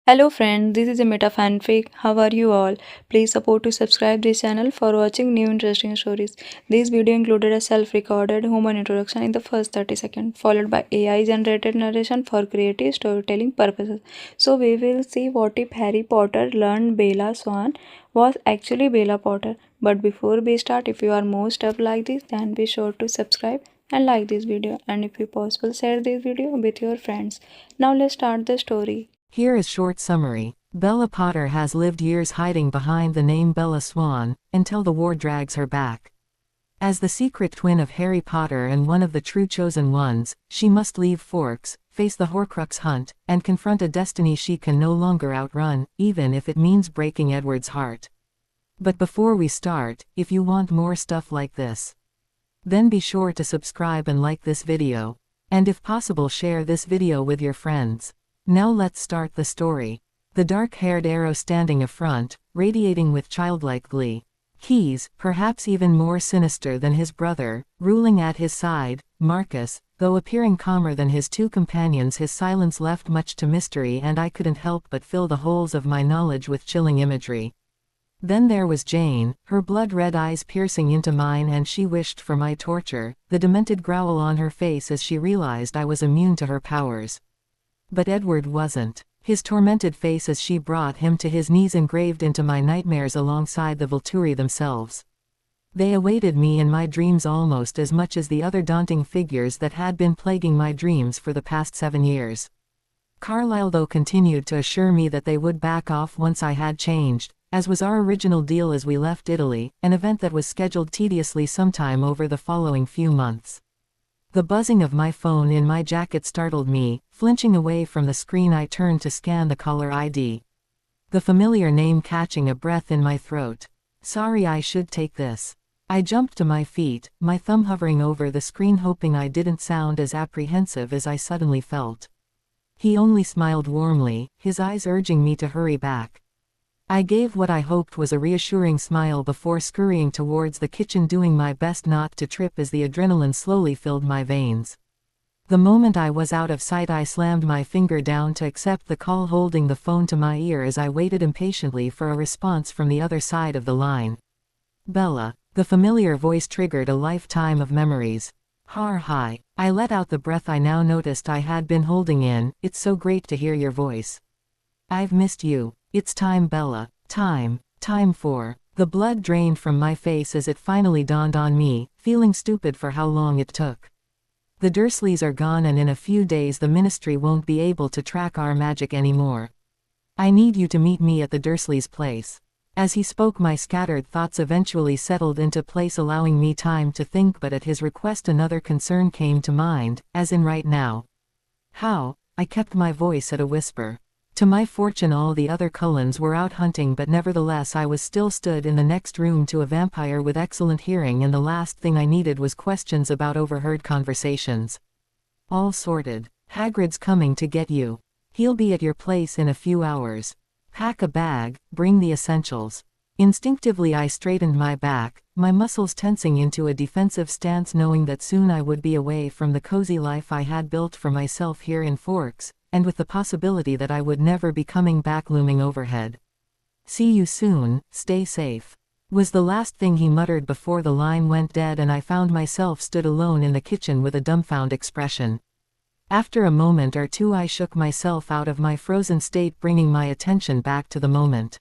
Hello friend, this is a meta fanfic. How are you all? Please support to subscribe this channel for watching new interesting stories. This video included a self-recorded human introduction in the first 30 seconds, followed by AI generated narration for creative storytelling purposes. So we will see what if Harry Potter learned Bella Swan was actually Bella Potter. But before we start, if you are more stuff like this, then be sure to subscribe and like this video, and if you possible share this video with your friends. Now let's start the story. Here is short summary. Bella Potter has lived years hiding behind the name Bella Swan, until the war drags her back. As the secret twin of Harry Potter and one of the true chosen ones, she must leave Forks, face the Horcrux hunt, and confront a destiny she can no longer outrun, even if it means breaking Edward's heart. But before we start, if you want more stuff like this, then be sure to subscribe and like this video. And if possible, share this video with your friends. Now let's start the story. The dark-haired arrow standing affront, radiating with childlike glee. Keys, perhaps even more sinister than his brother, ruling at his side. Marcus, though appearing calmer than his two companions, his silence left much to mystery, and I couldn't help but fill the holes of my knowledge with chilling imagery. Then there was Jane, her blood-red eyes piercing into mine, and she wished for my torture, the demented growl on her face as she realized I was immune to her powers. But Edward wasn't. His tormented face as she brought him to his knees engraved into my nightmares alongside the Volturi themselves. They awaited me in my dreams almost as much as the other daunting figures that had been plaguing my dreams for the past 7 years. Carlyle though continued to assure me that they would back off once I had changed, as was our original deal as we left Italy, an event that was scheduled tediously sometime over the following few months. The buzzing of my phone in my jacket startled me. Flinching away from the screen, I turned to scan the caller ID. The familiar name catching a breath in my throat. Sorry, I should take this. I jumped to my feet, my thumb hovering over the screen, hoping I didn't sound as apprehensive as I suddenly felt. He only smiled warmly, his eyes urging me to hurry back. I gave what I hoped was a reassuring smile before scurrying towards the kitchen, doing my best not to trip as the adrenaline slowly filled my veins. The moment I was out of sight, I slammed my finger down to accept the call, holding the phone to my ear as I waited impatiently for a response from the other side of the line. Bella. The familiar voice triggered a lifetime of memories. Hi. I let out the breath I now noticed I had been holding in. It's so great to hear your voice. I've missed you. It's time, Bella. Time for. The blood drained from my face as it finally dawned on me, feeling stupid for how long it took. The Dursleys are gone, and in a few days the Ministry won't be able to track our magic anymore. I need you to meet me at the Dursleys' place. As he spoke, my scattered thoughts eventually settled into place, allowing me time to think, but at his request another concern came to mind, as in right now. How? I kept my voice at a whisper. To my fortune, all the other Cullens were out hunting, but nevertheless I was still stood in the next room to a vampire with excellent hearing, and the last thing I needed was questions about overheard conversations. All sorted. Hagrid's coming to get you. He'll be at your place in a few hours. Pack a bag, bring the essentials. Instinctively I straightened my back, my muscles tensing into a defensive stance, knowing that soon I would be away from the cozy life I had built for myself here in Forks, and with the possibility that I would never be coming back looming overhead. See you soon, stay safe, was the last thing he muttered before the line went dead, and I found myself stood alone in the kitchen with a dumbfounded expression. After a moment or two I shook myself out of my frozen state, bringing my attention back to the moment.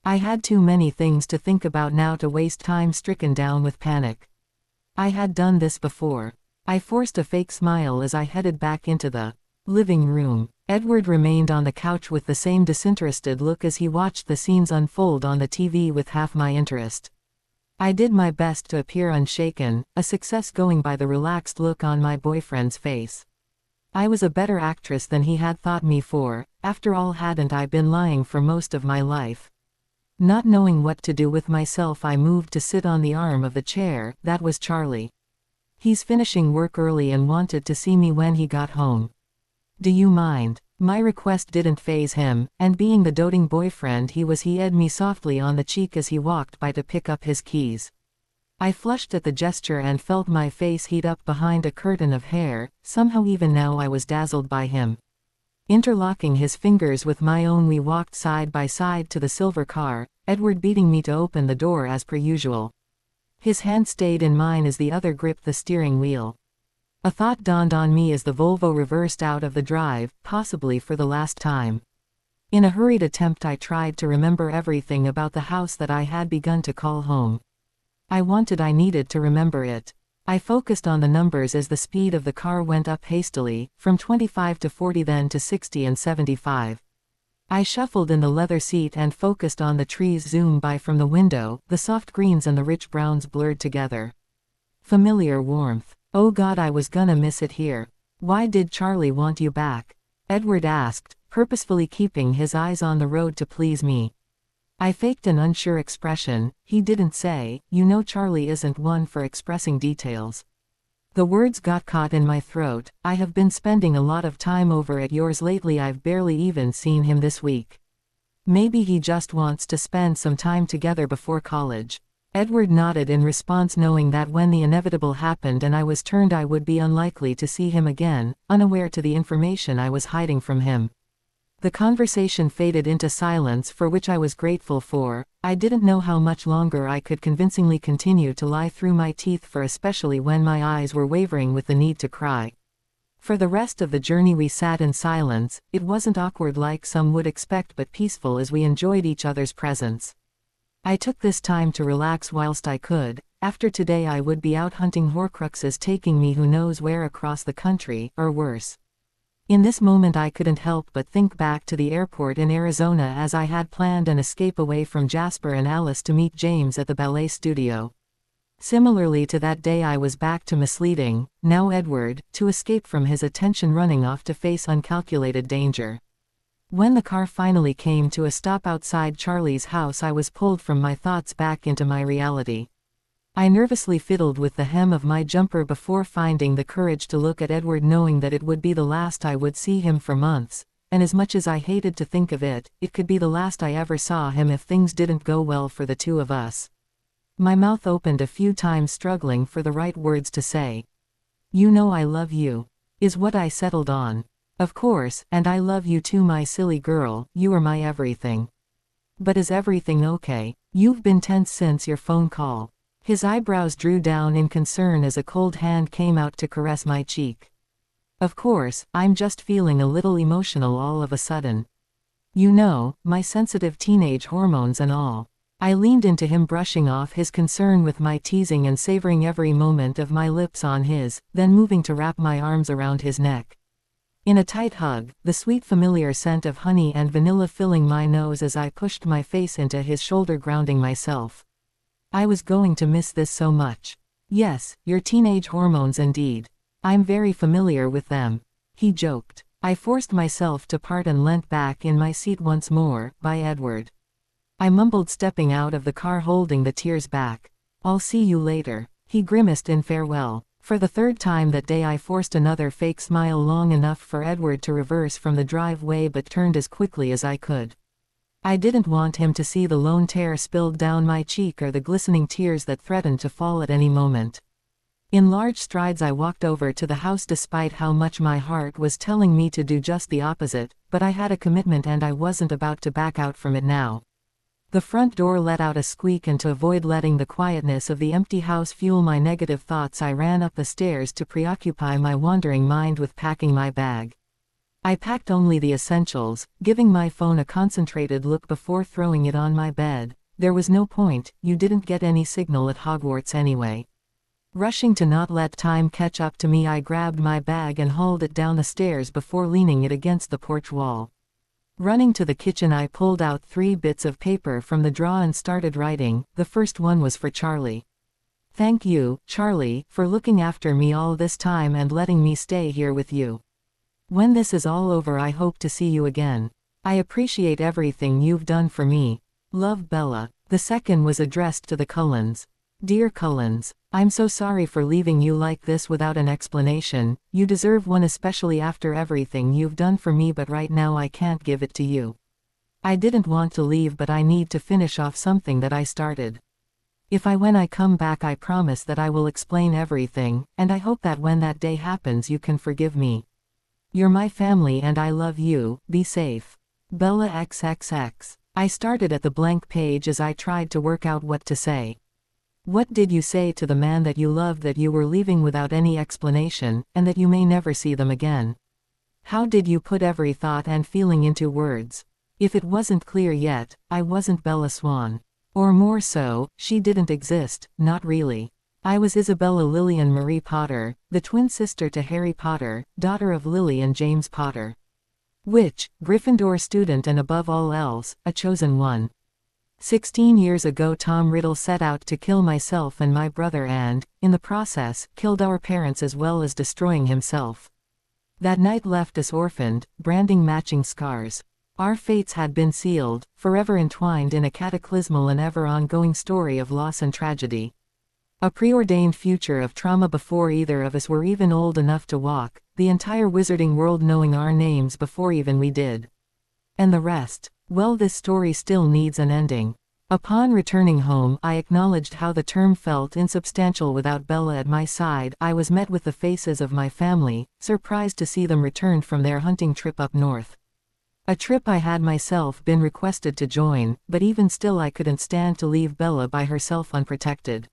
I had too many things to think about now to waste time stricken down with panic. I had done this before. I forced a fake smile as I headed back into the living room. Edward remained on the couch with the same disinterested look as he watched the scenes unfold on the TV with half my interest. I did my best to appear unshaken, a success going by the relaxed look on my boyfriend's face. I was a better actress than he had thought me for. After all, hadn't I been lying for most of my life? Not knowing what to do with myself, I moved to sit on the arm of the chair. That was Charlie. He's finishing work early and wanted to see me when he got home. Do you mind? My request didn't faze him, and being the doting boyfriend he was, he eyed me softly on the cheek as he walked by to pick up his keys. I flushed at the gesture and felt my face heat up behind a curtain of hair. Somehow even now I was dazzled by him. Interlocking his fingers with my own, we walked side by side to the silver car, Edward beating me to open the door as per usual. His hand stayed in mine as the other gripped the steering wheel. A thought dawned on me as the Volvo reversed out of the drive, possibly for the last time. In a hurried attempt I tried to remember everything about the house that I had begun to call home. I needed to remember it. I focused on the numbers as the speed of the car went up hastily, from 25 to 40 then to 60 and 75. I shuffled in the leather seat and focused on the trees zoom by from the window, the soft greens and the rich browns blurred together. Familiar warmth. Oh God, I was gonna miss it here. Why did Charlie want you back? Edward asked, purposefully keeping his eyes on the road to please me. I faked an unsure expression. He didn't say. You know, Charlie isn't one for expressing details. The words got caught in my throat. I have been spending a lot of time over at yours lately. I've barely even seen him this week. Maybe he just wants to spend some time together before college. Edward nodded in response, knowing that when the inevitable happened and I was turned, I would be unlikely to see him again, unaware to the information I was hiding from him. The conversation faded into silence, for which I was grateful for. I didn't know how much longer I could convincingly continue to lie through my teeth for, especially when my eyes were wavering with the need to cry. For the rest of the journey we sat in silence. It wasn't awkward like some would expect, but peaceful as we enjoyed each other's presence. I took this time to relax whilst I could. After today I would be out hunting Horcruxes, taking me who knows where across the country, or worse. In this moment I couldn't help but think back to the airport in Arizona, as I had planned an escape away from Jasper and Alice to meet James at the ballet studio. Similarly to that day I was back to misleading, now Edward, to escape from his attention, running off to face uncalculated danger. When the car finally came to a stop outside Charlie's house, I was pulled from my thoughts back into my reality. I nervously fiddled with the hem of my jumper before finding the courage to look at Edward, knowing that it would be the last I would see him for months, and as much as I hated to think of it, it could be the last I ever saw him if things didn't go well for the two of us. My mouth opened a few times, struggling for the right words to say. You know I love you, is what I settled on. Of course, and I love you too, my silly girl, you are my everything. But is everything okay? You've been tense since your phone call. His eyebrows drew down in concern as a cold hand came out to caress my cheek. Of course, I'm just feeling a little emotional all of a sudden. You know, my sensitive teenage hormones and all. I leaned into him, brushing off his concern with my teasing and savoring every moment of my lips on his, then moving to wrap my arms around his neck. In a tight hug, the sweet familiar scent of honey and vanilla filling my nose as I pushed my face into his shoulder, grounding myself. I was going to miss this so much. Yes, your teenage hormones indeed. I'm very familiar with them. He joked. I forced myself to part and leant back in my seat once more. Bye, Edward. I mumbled, stepping out of the car holding the tears back. I'll see you later. He grimaced in farewell. For the third time that day I forced another fake smile long enough for Edward to reverse from the driveway, but turned as quickly as I could. I didn't want him to see the lone tear spilled down my cheek or the glistening tears that threatened to fall at any moment. In large strides I walked over to the house, despite how much my heart was telling me to do just the opposite, but I had a commitment and I wasn't about to back out from it now. The front door let out a squeak, and to avoid letting the quietness of the empty house fuel my negative thoughts, I ran up the stairs to preoccupy my wandering mind with packing my bag. I packed only the essentials, giving my phone a concentrated look before throwing it on my bed. There was no point, you didn't get any signal at Hogwarts anyway. Rushing to not let time catch up to me, I grabbed my bag and hauled it down the stairs before leaning it against the porch wall. Running to the kitchen, I pulled out 3 bits of paper from the drawer and started writing. The first one was for Charlie. Thank you, Charlie, for looking after me all this time and letting me stay here with you. When this is all over, I hope to see you again. I appreciate everything you've done for me. Love, Bella. The second was addressed to the Cullens. Dear Cullens, I'm so sorry for leaving you like this without an explanation. You deserve one, especially after everything you've done for me, but right now I can't give it to you. I didn't want to leave, but I need to finish off something that I started. When I come back, I promise that I will explain everything, and I hope that when that day happens you can forgive me. You're my family and I love you, be safe. Bella XXX. I started at the blank page as I tried to work out what to say. What did you say to the man that you loved that you were leaving without any explanation, and that you may never see them again? How did you put every thought and feeling into words? If it wasn't clear yet, I wasn't Bella Swan. Or more so, she didn't exist, not really. I was Isabella Lillian Marie Potter, the twin sister to Harry Potter, daughter of Lily and James Potter. Witch, Gryffindor student and above all else, a chosen one. 16 years ago Tom Riddle set out to kill myself and my brother and, in the process, killed our parents as well as destroying himself. That night left us orphaned, branding matching scars. Our fates had been sealed, forever entwined in a cataclysmal and ever-ongoing story of loss and tragedy. A preordained future of trauma before either of us were even old enough to walk, the entire wizarding world knowing our names before even we did. And the rest? Well, this story still needs an ending. Upon returning home, I acknowledged how the term felt insubstantial without Bella at my side. I was met with the faces of my family, surprised to see them returned from their hunting trip up north. A trip I had myself been requested to join, but even still I couldn't stand to leave Bella by herself unprotected.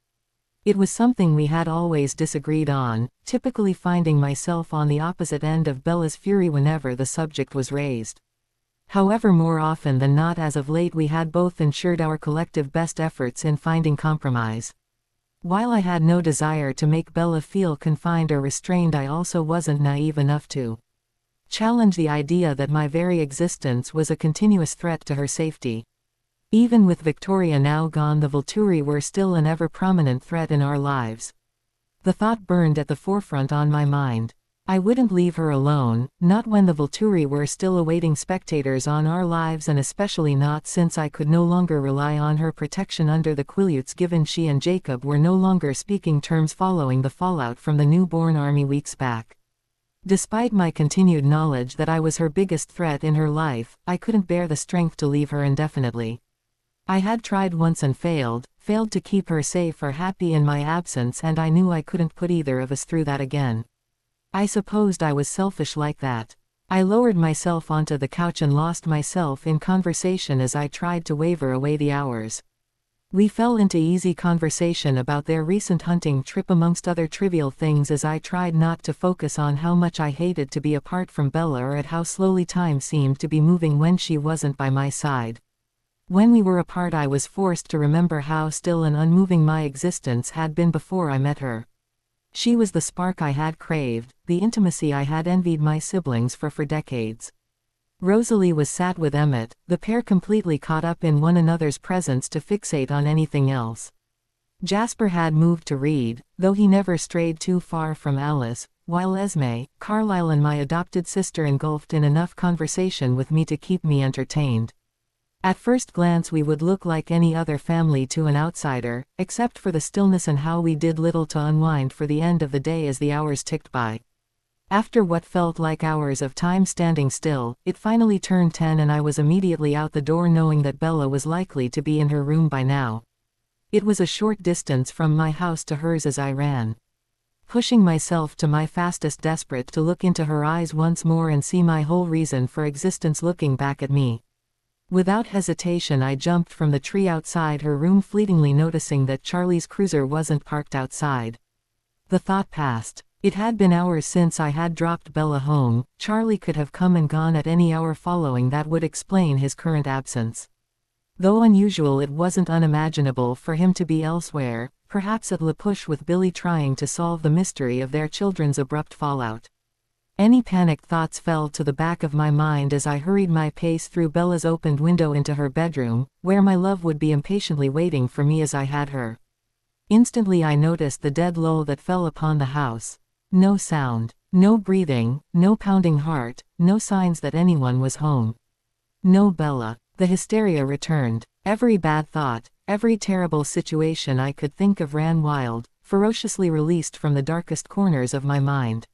It was something we had always disagreed on, typically finding myself on the opposite end of Bella's fury whenever the subject was raised. However, more often than not as of late we had both ensured our collective best efforts in finding compromise. While I had no desire to make Bella feel confined or restrained, I also wasn't naive enough to challenge the idea that my very existence was a continuous threat to her safety. Even with Victoria now gone, the Volturi were still an ever-prominent threat in our lives. The thought burned at the forefront on my mind. I wouldn't leave her alone, not when the Volturi were still awaiting spectators on our lives, and especially not since I could no longer rely on her protection under the Quileutes, given she and Jacob were no longer speaking terms following the fallout from the newborn army weeks back. Despite my continued knowledge that I was her biggest threat in her life, I couldn't bear the strength to leave her indefinitely. I had tried once and failed to keep her safe or happy in my absence, and I knew I couldn't put either of us through that again. I supposed I was selfish like that. I lowered myself onto the couch and lost myself in conversation as I tried to waver away the hours. We fell into easy conversation about their recent hunting trip amongst other trivial things, as I tried not to focus on how much I hated to be apart from Bella or at how slowly time seemed to be moving when she wasn't by my side. When we were apart, I was forced to remember how still and unmoving my existence had been before I met her. She was the spark I had craved, the intimacy I had envied my siblings for decades. Rosalie was sat with Emmett, the pair completely caught up in one another's presence to fixate on anything else. Jasper had moved to read, though he never strayed too far from Alice, while Esme, Carlisle and my adopted sister engulfed in enough conversation with me to keep me entertained. At first glance we would look like any other family to an outsider, except for the stillness and how we did little to unwind for the end of the day as the hours ticked by. After what felt like hours of time standing still, it finally turned 10 and I was immediately out the door, knowing that Bella was likely to be in her room by now. It was a short distance from my house to hers as I ran, pushing myself to my fastest, desperate to look into her eyes once more and see my whole reason for existence looking back at me. Without hesitation I jumped from the tree outside her room, fleetingly noticing that Charlie's cruiser wasn't parked outside. The thought passed. It had been hours since I had dropped Bella home. Charlie could have come and gone at any hour following that would explain his current absence. Though unusual, it wasn't unimaginable for him to be elsewhere, perhaps at La Push with Billy trying to solve the mystery of their children's abrupt fallout. Any panicked thoughts fell to the back of my mind as I hurried my pace through Bella's opened window into her bedroom, where my love would be impatiently waiting for me as I had her. Instantly I noticed the dead lull that fell upon the house. No sound, no breathing, no pounding heart, no signs that anyone was home. No Bella. The hysteria returned. Every bad thought, every terrible situation I could think of ran wild, ferociously released from the darkest corners of my mind.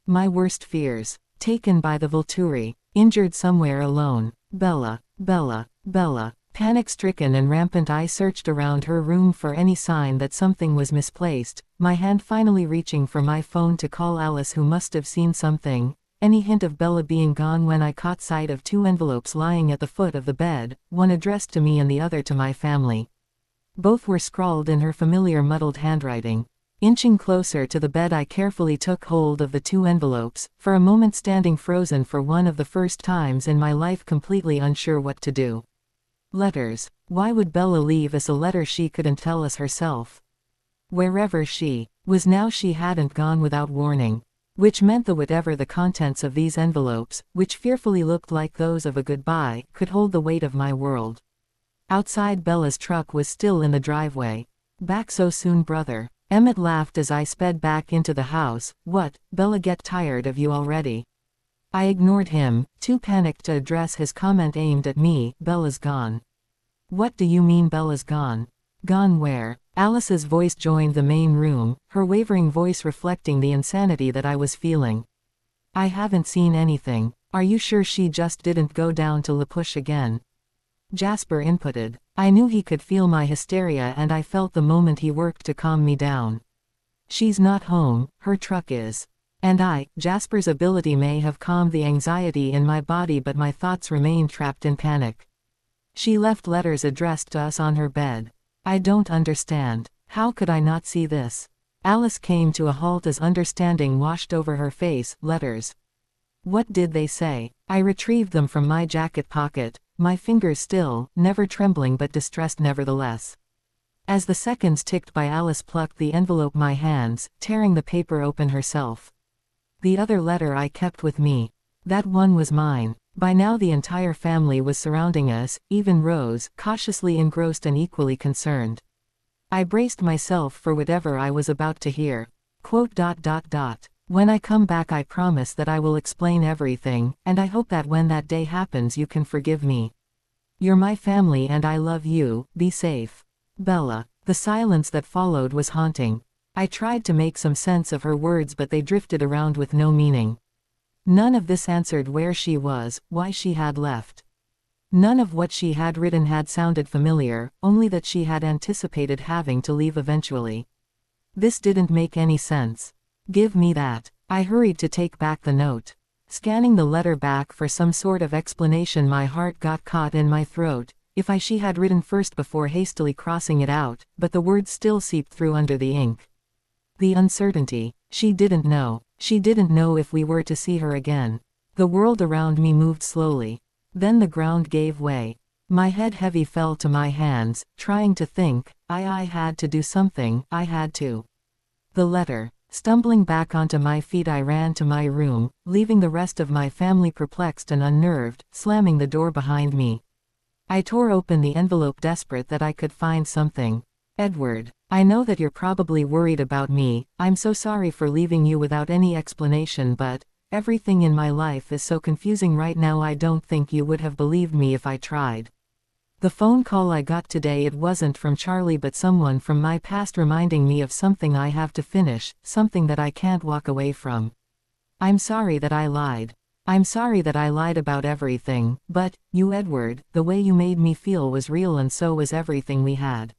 My worst fears. Taken by the Volturi. Injured somewhere alone. Bella, Bella, Bella. Panic-stricken and rampant, I searched around her room for any sign that something was misplaced, my hand finally reaching for my phone to call Alice, who must have seen something, any hint of Bella being gone when I caught sight of two envelopes lying at the foot of the bed, one addressed to me and the other to my family. Both were scrawled in her familiar muddled handwriting. Inching closer to the bed, I carefully took hold of the two envelopes, for a moment standing frozen for one of the first times in my life, completely unsure what to do. Letters. Why would Bella leave us a letter she couldn't tell us herself? Wherever she was now, she hadn't gone without warning. Which meant that whatever the contents of these envelopes, which fearfully looked like those of a goodbye, could hold the weight of my world. Outside, Bella's truck was still in the driveway. "Back so soon, brother?" Emmett laughed as I sped back into the house. "What, Bella get tired of you already?" I ignored him, too panicked to address his comment aimed at me. "Bella's gone." "What do you mean Bella's gone?" "Gone where?" Alice's voice joined the main room, her wavering voice reflecting the insanity that I was feeling. "I haven't seen anything. Are you sure she just didn't go down to La Push again?" Jasper inputted. I knew he could feel my hysteria, and I felt the moment he worked to calm me down. "She's not home, her truck is." And Jasper's ability may have calmed the anxiety in my body, but my thoughts remained trapped in panic. "She left letters addressed to us on her bed." "I don't understand. How could I not see this?" Alice came to a halt as understanding washed over her face. "Letters. What did they say?" I retrieved them from my jacket pocket, my fingers still, never trembling but distressed nevertheless. As the seconds ticked by, Alice plucked the envelope my hands, tearing the paper open herself. "The other letter I kept with me. That one was mine." By now the entire family was surrounding us, even Rose, cautiously engrossed and equally concerned. I braced myself for whatever I was about to hear. Quote, "When I come back, I promise that I will explain everything, and I hope that when that day happens you can forgive me. You're my family and I love you. Be safe. Bella." The silence that followed was haunting. I tried to make some sense of her words, but they drifted around with no meaning. None of this answered where she was, why she had left. None of what she had written had sounded familiar, only that she had anticipated having to leave eventually. This didn't make any sense. "Give me that." I hurried to take back the note. Scanning the letter back for some sort of explanation, my heart got caught in my throat. She had written first before hastily crossing it out, but the words still seeped through under the ink. The uncertainty. She didn't know. She didn't know if we were to see her again. The world around me moved slowly. Then the ground gave way. My head heavy fell to my hands, trying to think. I had to do something. I had to. The letter. Stumbling back onto my feet, I ran to my room, leaving the rest of my family perplexed and unnerved, slamming the door behind me. I tore open the envelope, desperate that I could find something. "Edward, I know that you're probably worried about me. I'm so sorry for leaving you without any explanation, but everything in my life is so confusing right now. I don't think you would have believed me if I tried. The phone call I got today, it wasn't from Charlie but someone from my past reminding me of something I have to finish, something that I can't walk away from. I'm sorry that I lied. I'm sorry that I lied about everything, but, you Edward, the way you made me feel was real, and so was everything we had.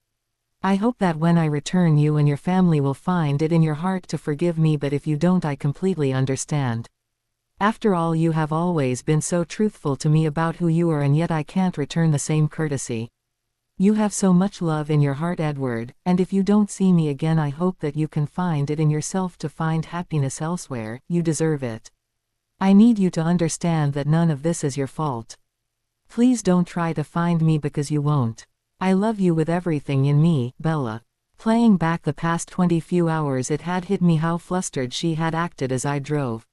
I hope that when I return you and your family will find it in your heart to forgive me, but if you don't, I completely understand. After all, you have always been so truthful to me about who you are, and yet I can't return the same courtesy. You have so much love in your heart, Edward, and if you don't see me again, I hope that you can find it in yourself to find happiness elsewhere. You deserve it. I need you to understand that none of this is your fault. Please don't try to find me, because you won't. I love you with everything in me, Bella." Playing back the past 20 few hours, it had hit me how flustered she had acted as I drove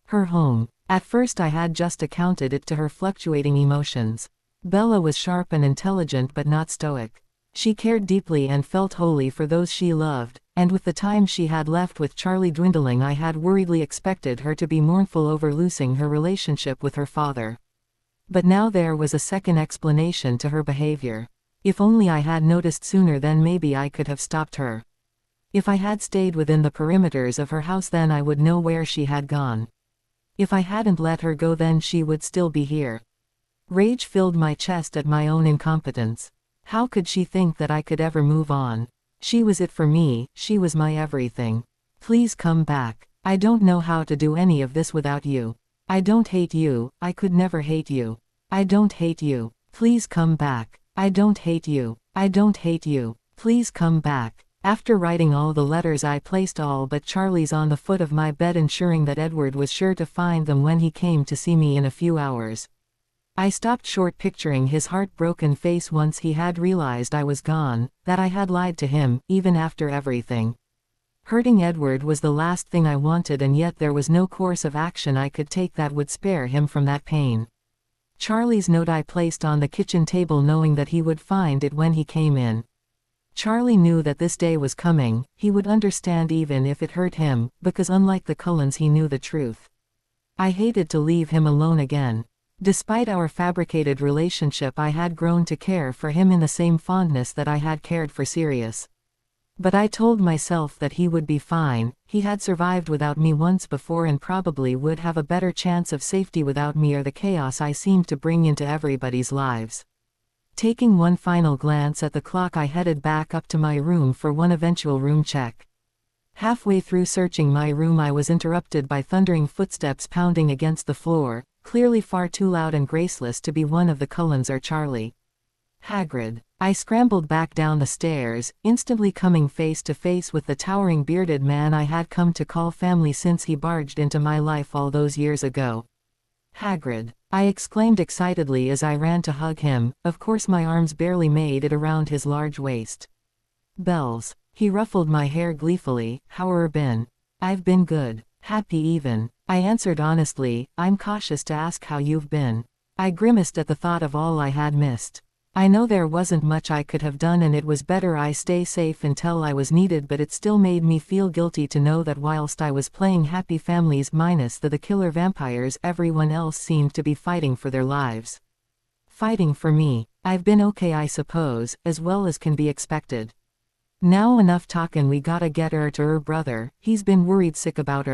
her home. At first I had just accounted it to her fluctuating emotions. Bella was sharp and intelligent but not stoic. She cared deeply and felt wholly for those she loved, and with the time she had left with Charlie dwindling, I had worriedly expected her to be mournful over losing her relationship with her father. But now there was a second explanation to her behavior. If only I had noticed sooner, then maybe I could have stopped her. If I had stayed within the perimeters of her house, then I would know where she had gone. If I hadn't let her go, then she would still be here. Rage filled my chest at my own incompetence. How could she think that I could ever move on? She was it for me, she was my everything. Please come back. I don't know how to do any of this without you. I don't hate you, I could never hate you. I don't hate you. Please come back. I don't hate you. I don't hate you. Please come back. After writing all the letters, I placed all but Charlie's on the foot of my bed, ensuring that Edward was sure to find them when he came to see me in a few hours. I stopped short, picturing his heartbroken face once he had realized I was gone, that I had lied to him, even after everything. Hurting Edward was the last thing I wanted, and yet there was no course of action I could take that would spare him from that pain. Charlie's note I placed on the kitchen table, knowing that he would find it when he came in. Charlie knew that this day was coming. He would understand even if it hurt him, because unlike the Cullens, he knew the truth. I hated to leave him alone again. Despite our fabricated relationship, I had grown to care for him in the same fondness that I had cared for Sirius. But I told myself that he would be fine. He had survived without me once before and probably would have a better chance of safety without me or the chaos I seemed to bring into everybody's lives. Taking one final glance at the clock, I headed back up to my room for one eventual room check. Halfway through searching my room, I was interrupted by thundering footsteps pounding against the floor, clearly far too loud and graceless to be one of the Cullens or Charlie. Hagrid. I scrambled back down the stairs, instantly coming face to face with the towering bearded man I had come to call family since he barged into my life all those years ago. Hagrid, I exclaimed excitedly as I ran to hug him. Of course my arms barely made it around his large waist. Bells. He ruffled my hair gleefully. How'er been? I've been good. Happy even. I answered honestly. I'm cautious to ask how you've been. I grimaced at the thought of all I had missed. I know there wasn't much I could have done, and it was better I stay safe until I was needed, but it still made me feel guilty to know that whilst I was playing happy families minus the killer vampires, everyone else seemed to be fighting for their lives. Fighting for me. I've been okay, I suppose, as well as can be expected. Now enough talkin', we gotta get to brother. He's been worried sick about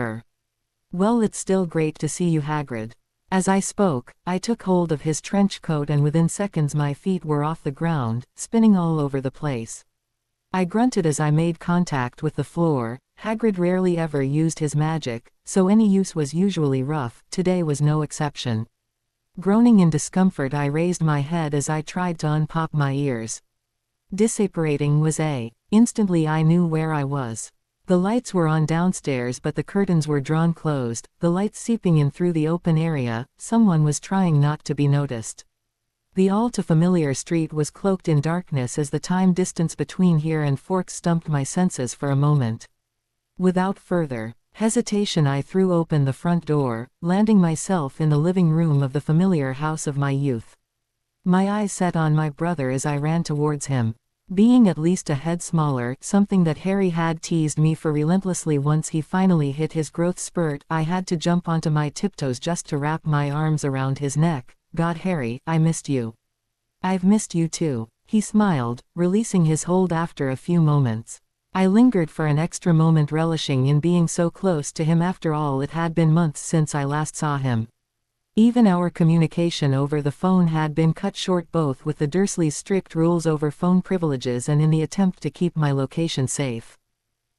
Well, it's still great to see you, Hagrid. As I spoke, I took hold of his trench coat and within seconds my feet were off the ground, spinning all over the place. I grunted as I made contact with the floor. Hagrid rarely ever used his magic, so any use was usually rough. Today was no exception. Groaning in discomfort, I raised my head as I tried to unpop my ears. Disapparating was Instantly I knew where I was. The lights were on downstairs, but the curtains were drawn closed, the light seeping in through the open area. Someone was trying not to be noticed. The all-too-familiar street was cloaked in darkness as the time distance between here and Forks stumped my senses for a moment. Without further hesitation, I threw open the front door, landing myself in the living room of the familiar house of my youth. My eyes set on my brother as I ran towards him. Being at least a head smaller, something that Harry had teased me for relentlessly once he finally hit his growth spurt, I had to jump onto my tiptoes just to wrap my arms around his neck. God, Harry, I missed you. I've missed you too. He smiled, releasing his hold after a few moments. I lingered for an extra moment, relishing in being so close to him. After all, it had been months since I last saw him. Even our communication over the phone had been cut short, both with the Dursleys' strict rules over phone privileges and in the attempt to keep my location safe.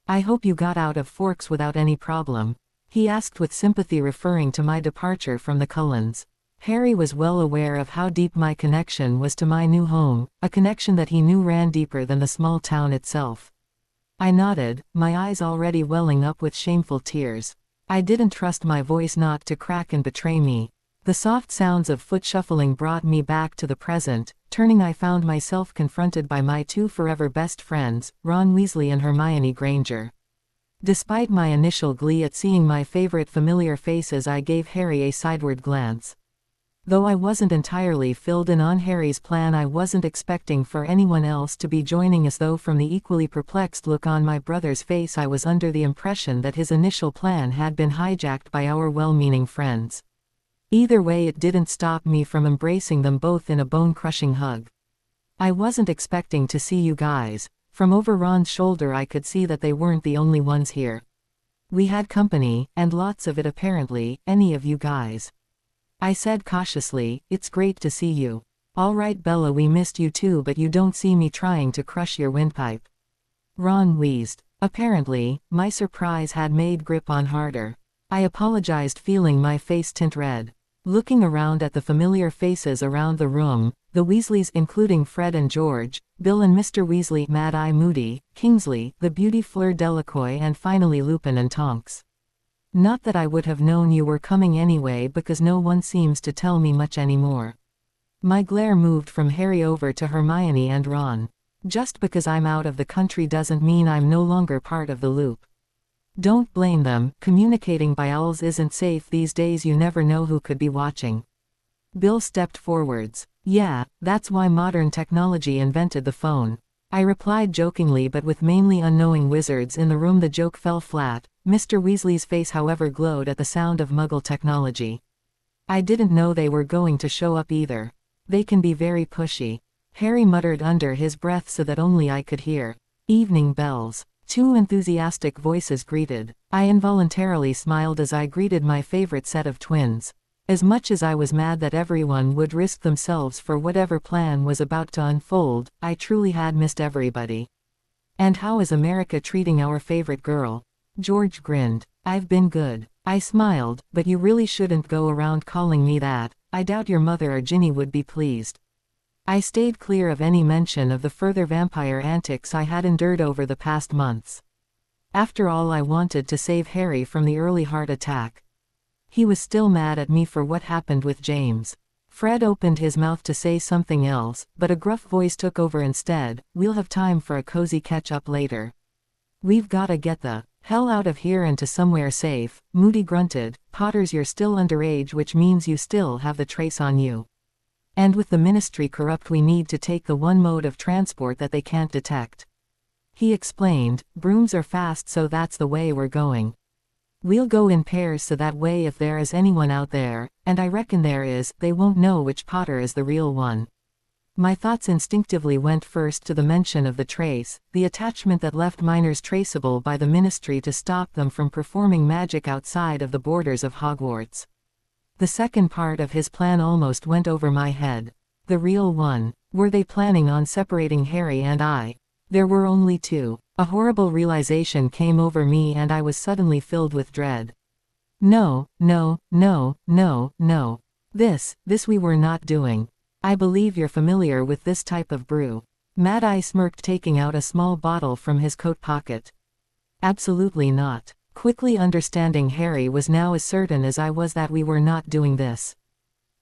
I hope you got out of Forks without any problem, he asked with sympathy, referring to my departure from the Cullens. Harry was well aware of how deep my connection was to my new home, a connection that he knew ran deeper than the small town itself. I nodded, my eyes already welling up with shameful tears. I didn't trust my voice not to crack and betray me. The soft sounds of foot shuffling brought me back to the present. Turning, I found myself confronted by my two forever best friends, Ron Weasley and Hermione Granger. Despite my initial glee at seeing my favorite familiar faces, I gave Harry a sideward glance. Though I wasn't entirely filled in on Harry's plan, I wasn't expecting for anyone else to be joining us, though from the equally perplexed look on my brother's face I was under the impression that his initial plan had been hijacked by our well-meaning friends. Either way, it didn't stop me from embracing them both in a bone-crushing hug. I wasn't expecting to see you guys. From over Ron's shoulder I could see that they weren't the only ones here. We had company, and lots of it apparently. Any of you guys? I said cautiously. It's great to see you. All right, Bella, we missed you too, but you don't see me trying to crush your windpipe. Ron wheezed. Apparently, my surprise had made grip on harder. I apologized, feeling my face tint red. Looking around at the familiar faces around the room, the Weasleys including Fred and George, Bill and Mr. Weasley, Mad-Eye Moody, Kingsley, the beauty Fleur Delacour, and finally Lupin and Tonks. Not that I would have known you were coming anyway, because no one seems to tell me much anymore. My glare moved from Harry over to Hermione and Ron. Just because I'm out of the country doesn't mean I'm no longer part of the loop. Don't blame them, communicating by owls isn't safe these days, you never know who could be watching. Bill stepped forwards. Yeah, that's why modern technology invented the phone. I replied jokingly, but with mainly unknowing wizards in the room the joke fell flat. Mr. Weasley's face however glowed at the sound of Muggle technology. I didn't know they were going to show up either. They can be very pushy. Harry muttered under his breath so that only I could hear. Evening bells. Two enthusiastic voices greeted. I involuntarily smiled as I greeted my favorite set of twins. As much as I was mad that everyone would risk themselves for whatever plan was about to unfold, I truly had missed everybody. And how is America treating our favorite girl? George grinned. I've been good. I smiled, but you really shouldn't go around calling me that. I doubt your mother or Ginny would be pleased. I stayed clear of any mention of the further vampire antics I had endured over the past months. After all, I wanted to save Harry from the early heart attack. He was still mad at me for what happened with James. Fred opened his mouth to say something else, but a gruff voice took over instead. We'll have time for a cozy catch-up later. We've gotta get the hell out of here and to somewhere safe. Moody grunted. Potters, you're still underage, which means you still have the trace on you. And with the ministry corrupt, we need to take the one mode of transport that they can't detect. He explained, brooms are fast, so that's the way we're going. We'll go in pairs so that way if there is anyone out there, and I reckon there is, they won't know which Potter is the real one. My thoughts instinctively went first to the mention of the trace, the attachment that left minors traceable by the ministry to stop them from performing magic outside of the borders of Hogwarts. The second part of his plan almost went over my head. The real one. Were they planning on separating Harry and I? There were only two. A horrible realization came over me and I was suddenly filled with dread. No, no, no, no, no. This we were not doing. I believe you're familiar with this type of brew. Mad-Eye smirked, taking out a small bottle from his coat pocket. Absolutely not. Quickly understanding Harry was now as certain as I was that we were not doing this.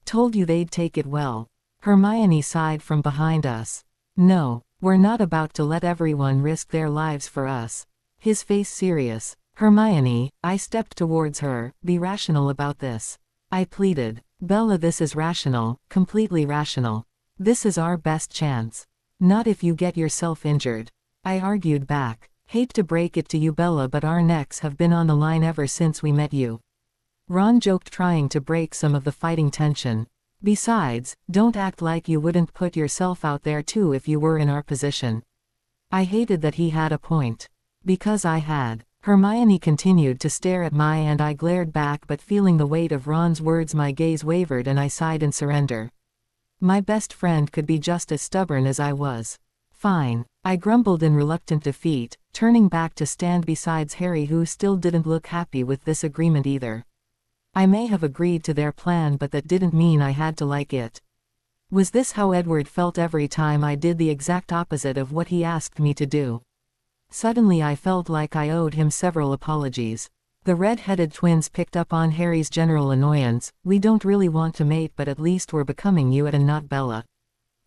Told you they'd take it well. Hermione sighed from behind us. No, we're not about to let everyone risk their lives for us. His face serious. Hermione, I stepped towards her, be rational about this. I pleaded. Bella, this is rational, completely rational. This is our best chance. Not if you get yourself injured. I argued back. Hate to break it to you, Bella, but our necks have been on the line ever since we met you. Ron joked, trying to break some of the fighting tension. Besides, don't act like you wouldn't put yourself out there too if you were in our position. I hated that he had a point. Because I had. Hermione continued to stare at me and I glared back, but feeling the weight of Ron's words my gaze wavered and I sighed in surrender. My best friend could be just as stubborn as I was. Fine, I grumbled in reluctant defeat, turning back to stand beside Harry, who still didn't look happy with this agreement either. I may have agreed to their plan, but that didn't mean I had to like it. Was this how Edward felt every time I did the exact opposite of what he asked me to do? Suddenly I felt like I owed him several apologies. The red-headed twins picked up on Harry's general annoyance. We don't really want to mate, but at least we're becoming you and not Bella.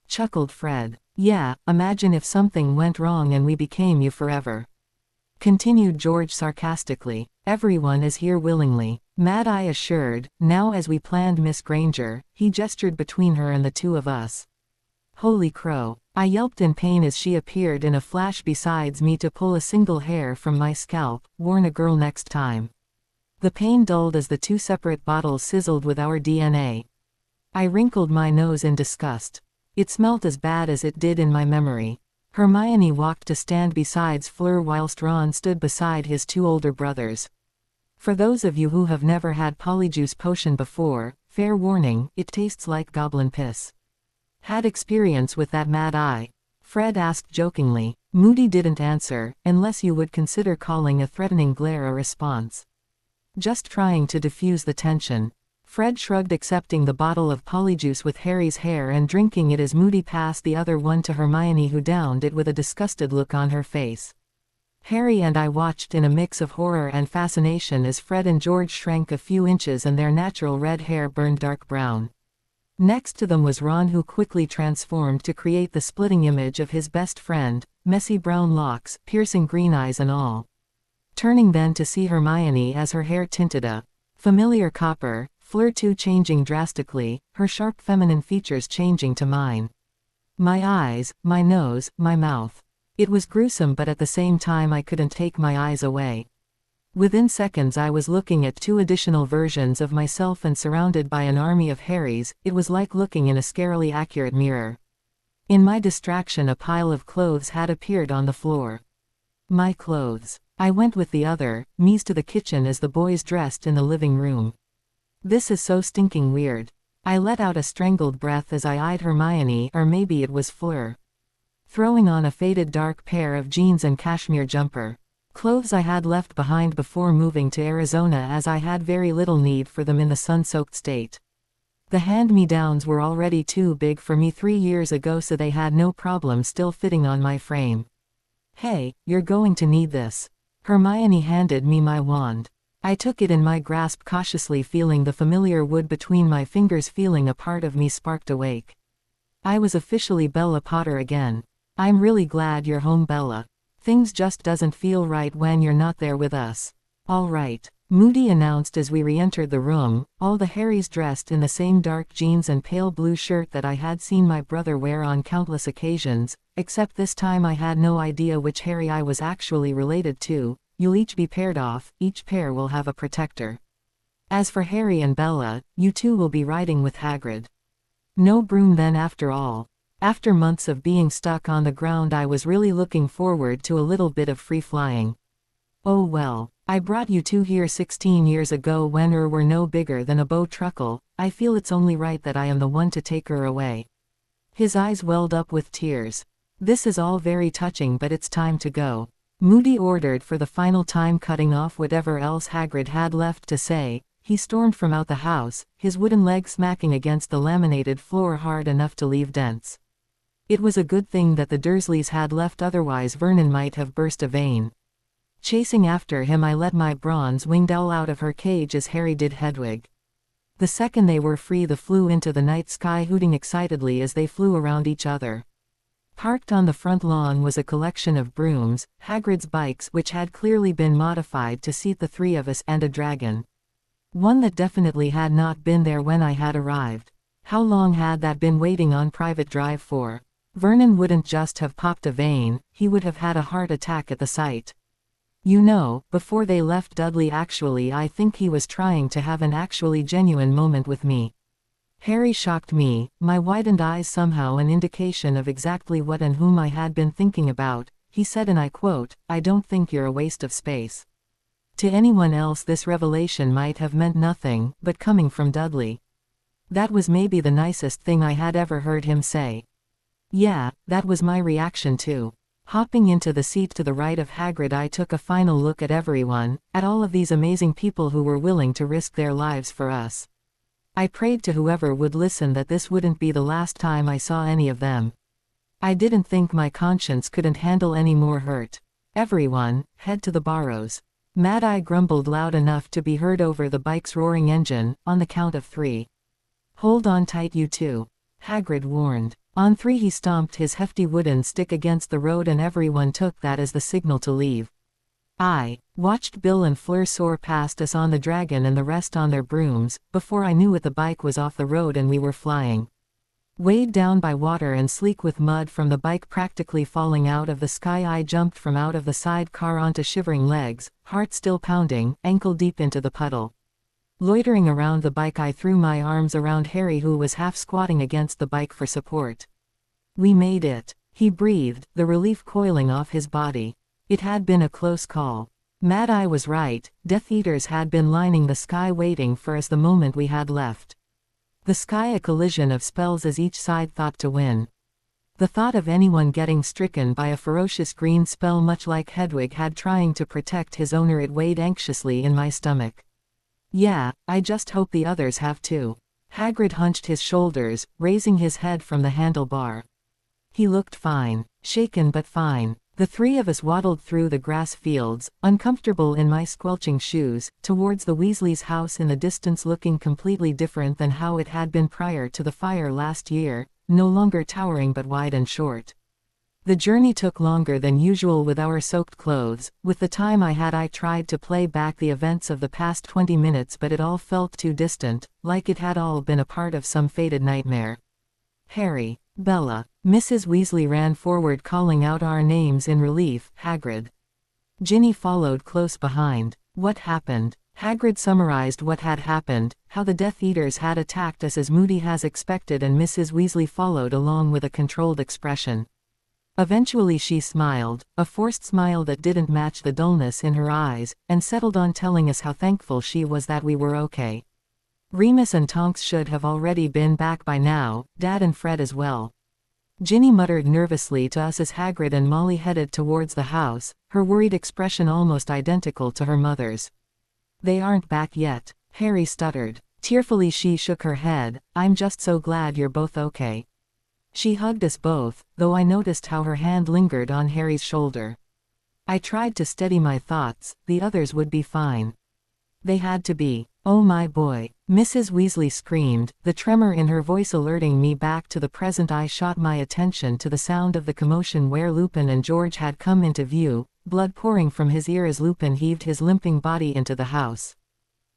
Chuckled Fred. Yeah, imagine if something went wrong and we became you forever. Continued George sarcastically. Everyone is here willingly. Mad-Eye assured. Now as we planned, Miss Granger. He gestured between her and the two of us. Holy crow. I yelped in pain as she appeared in a flash besides me to pull a single hair from my scalp. Warn a girl next time. The pain dulled as the two separate bottles sizzled with our DNA. I wrinkled my nose in disgust. It smelt as bad as it did in my memory. Hermione walked to stand beside Fleur whilst Ron stood beside his two older brothers. For those of you who have never had Polyjuice Potion before, fair warning, it tastes like goblin piss. Had experience with that, Mad-Eye? Fred asked jokingly. Moody didn't answer, unless you would consider calling a threatening glare a response. just trying to diffuse the tension. Fred shrugged, accepting the bottle of polyjuice with Harry's hair and drinking it as Moody passed the other one to Hermione, who downed it with a disgusted look on her face. Harry and I watched in a mix of horror and fascination as Fred and George shrank a few inches and their natural red hair burned dark brown. Next to them was Ron, who quickly transformed to create the splitting image of his best friend, messy brown locks, piercing green eyes and all. Turning then to see Hermione as her hair tinted a familiar copper, Fleur too changing drastically, her sharp feminine features changing to mine. My eyes, my nose, my mouth. It was gruesome, but at the same time I couldn't take my eyes away. Within seconds I was looking at two additional versions of myself and surrounded by an army of Harrys. It was like looking in a scarily accurate mirror. In my distraction a pile of clothes had appeared on the floor. My clothes. I went with the other me's to the kitchen as the boys dressed in the living room. This is so stinking weird. I let out a strangled breath as I eyed Hermione, or maybe it was Fleur. Throwing on a faded dark pair of jeans and cashmere jumper. Clothes I had left behind before moving to Arizona, as I had very little need for them in the sun-soaked state. The hand-me-downs were already too big for me 3 years ago, so they had no problem still fitting on my frame. "Hey, you're going to need this." Hermione handed me my wand. I took it in my grasp cautiously, feeling the familiar wood between my fingers, feeling a part of me sparked awake. I was officially Bella Potter again. "I'm really glad you're home, Bella. Things just doesn't feel right when you're not there with us." "All right," Moody announced as we re-entered the room, all the Harrys dressed in the same dark jeans and pale blue shirt that I had seen my brother wear on countless occasions, except this time I had no idea which Harry I was actually related to. "You'll each be paired off, each pair will have a protector. As for Harry and Bella, you two will be riding with Hagrid. No broom then after all." After months of being stuck on the ground I was really looking forward to a little bit of free flying. "Oh well, I brought you two here 16 years ago when were no bigger than a bow truckle. I feel it's only right that I am the one to take her away." His eyes welled up with tears. "This is all very touching, but it's time to go," Moody ordered for the final time, cutting off whatever else Hagrid had left to say. He stormed from out the house, his wooden leg smacking against the laminated floor hard enough to leave dents. It was a good thing that the Dursleys had left, otherwise Vernon might have burst a vein. Chasing after him I let my bronze-winged owl out of her cage as Harry did Hedwig. The second they were free they flew into the night sky, hooting excitedly as they flew around each other. Parked on the front lawn was a collection of brooms, Hagrid's bikes which had clearly been modified to seat the three of us, and a dragon. One that definitely had not been there when I had arrived. How long had that been waiting on private drive for? Vernon wouldn't just have popped a vein, he would have had a heart attack at the sight. You know, before they left Dudley, actually I think he was trying to have an actually genuine moment with me. Harry shocked me, my widened eyes somehow an indication of exactly what and whom I had been thinking about. He said, and I quote, "I don't think you're a waste of space." To anyone else this revelation might have meant nothing, but coming from Dudley, that was maybe the nicest thing I had ever heard him say. Yeah, that was my reaction too. Hopping into the seat to the right of Hagrid I took a final look at everyone, at all of these amazing people who were willing to risk their lives for us. I prayed to whoever would listen that this wouldn't be the last time I saw any of them. I didn't think my conscience couldn't handle any more hurt. "Everyone, head to the Barrows." Mad Eye grumbled loud enough to be heard over the bike's roaring engine. "On the count of 3. Hold on tight you two," Hagrid warned. On 3 he stomped his hefty wooden stick against the road and everyone took that as the signal to leave. I watched Bill and Fleur soar past us on the dragon and the rest on their brooms. Before I knew it the bike was off the road and we were flying. Weighed down by water and sleek with mud from the bike practically falling out of the sky, I jumped from out of the sidecar onto shivering legs, heart still pounding, ankle deep into the puddle. Loitering around the bike I threw my arms around Harry, who was half squatting against the bike for support. "We made it," he breathed, the relief coiling off his body. It had been a close call. Mad Eye was right, Death Eaters had been lining the sky waiting for us the moment we had left. The sky a collision of spells as each side thought to win. The thought of anyone getting stricken by a ferocious green spell much like Hedwig had trying to protect his owner, it weighed anxiously in my stomach. Yeah, I just hope the others have too. Hagrid hunched his shoulders, raising his head from the handlebar. He looked fine. Shaken but fine. The three of us waddled through the grass fields, uncomfortable in my squelching shoes, towards the Weasleys' house in the distance, looking completely different than how it had been prior to the fire last year, no longer towering but wide and short. The journey took longer than usual with our soaked clothes. With the time I tried to play back the events of the past 20 minutes, but it all felt too distant, like it had all been a part of some fated nightmare. Harry, Bella. Mrs. Weasley ran forward, calling out our names in relief. Hagrid. Ginny followed close behind. What happened? Hagrid summarized what had happened, how the Death Eaters had attacked us as Moody has expected, and Mrs. Weasley followed along with a controlled expression. Eventually she smiled, a forced smile that didn't match the dullness in her eyes, and settled on telling us how thankful she was that we were okay. Remus and Tonks should have already been back by now, Dad and Fred as well. Ginny muttered nervously to us as Hagrid and Molly headed towards the house, her worried expression almost identical to her mother's. They aren't back yet, Harry stuttered. Tearfully she shook her head. I'm just so glad you're both okay. She hugged us both, though I noticed how her hand lingered on Harry's shoulder. I tried to steady my thoughts. The others would be fine. They had to be. Oh my boy, Mrs. Weasley screamed, the tremor in her voice alerting me back to the present. I shot my attention to the sound of the commotion where Lupin and George had come into view, blood pouring from his ear as Lupin heaved his limping body into the house.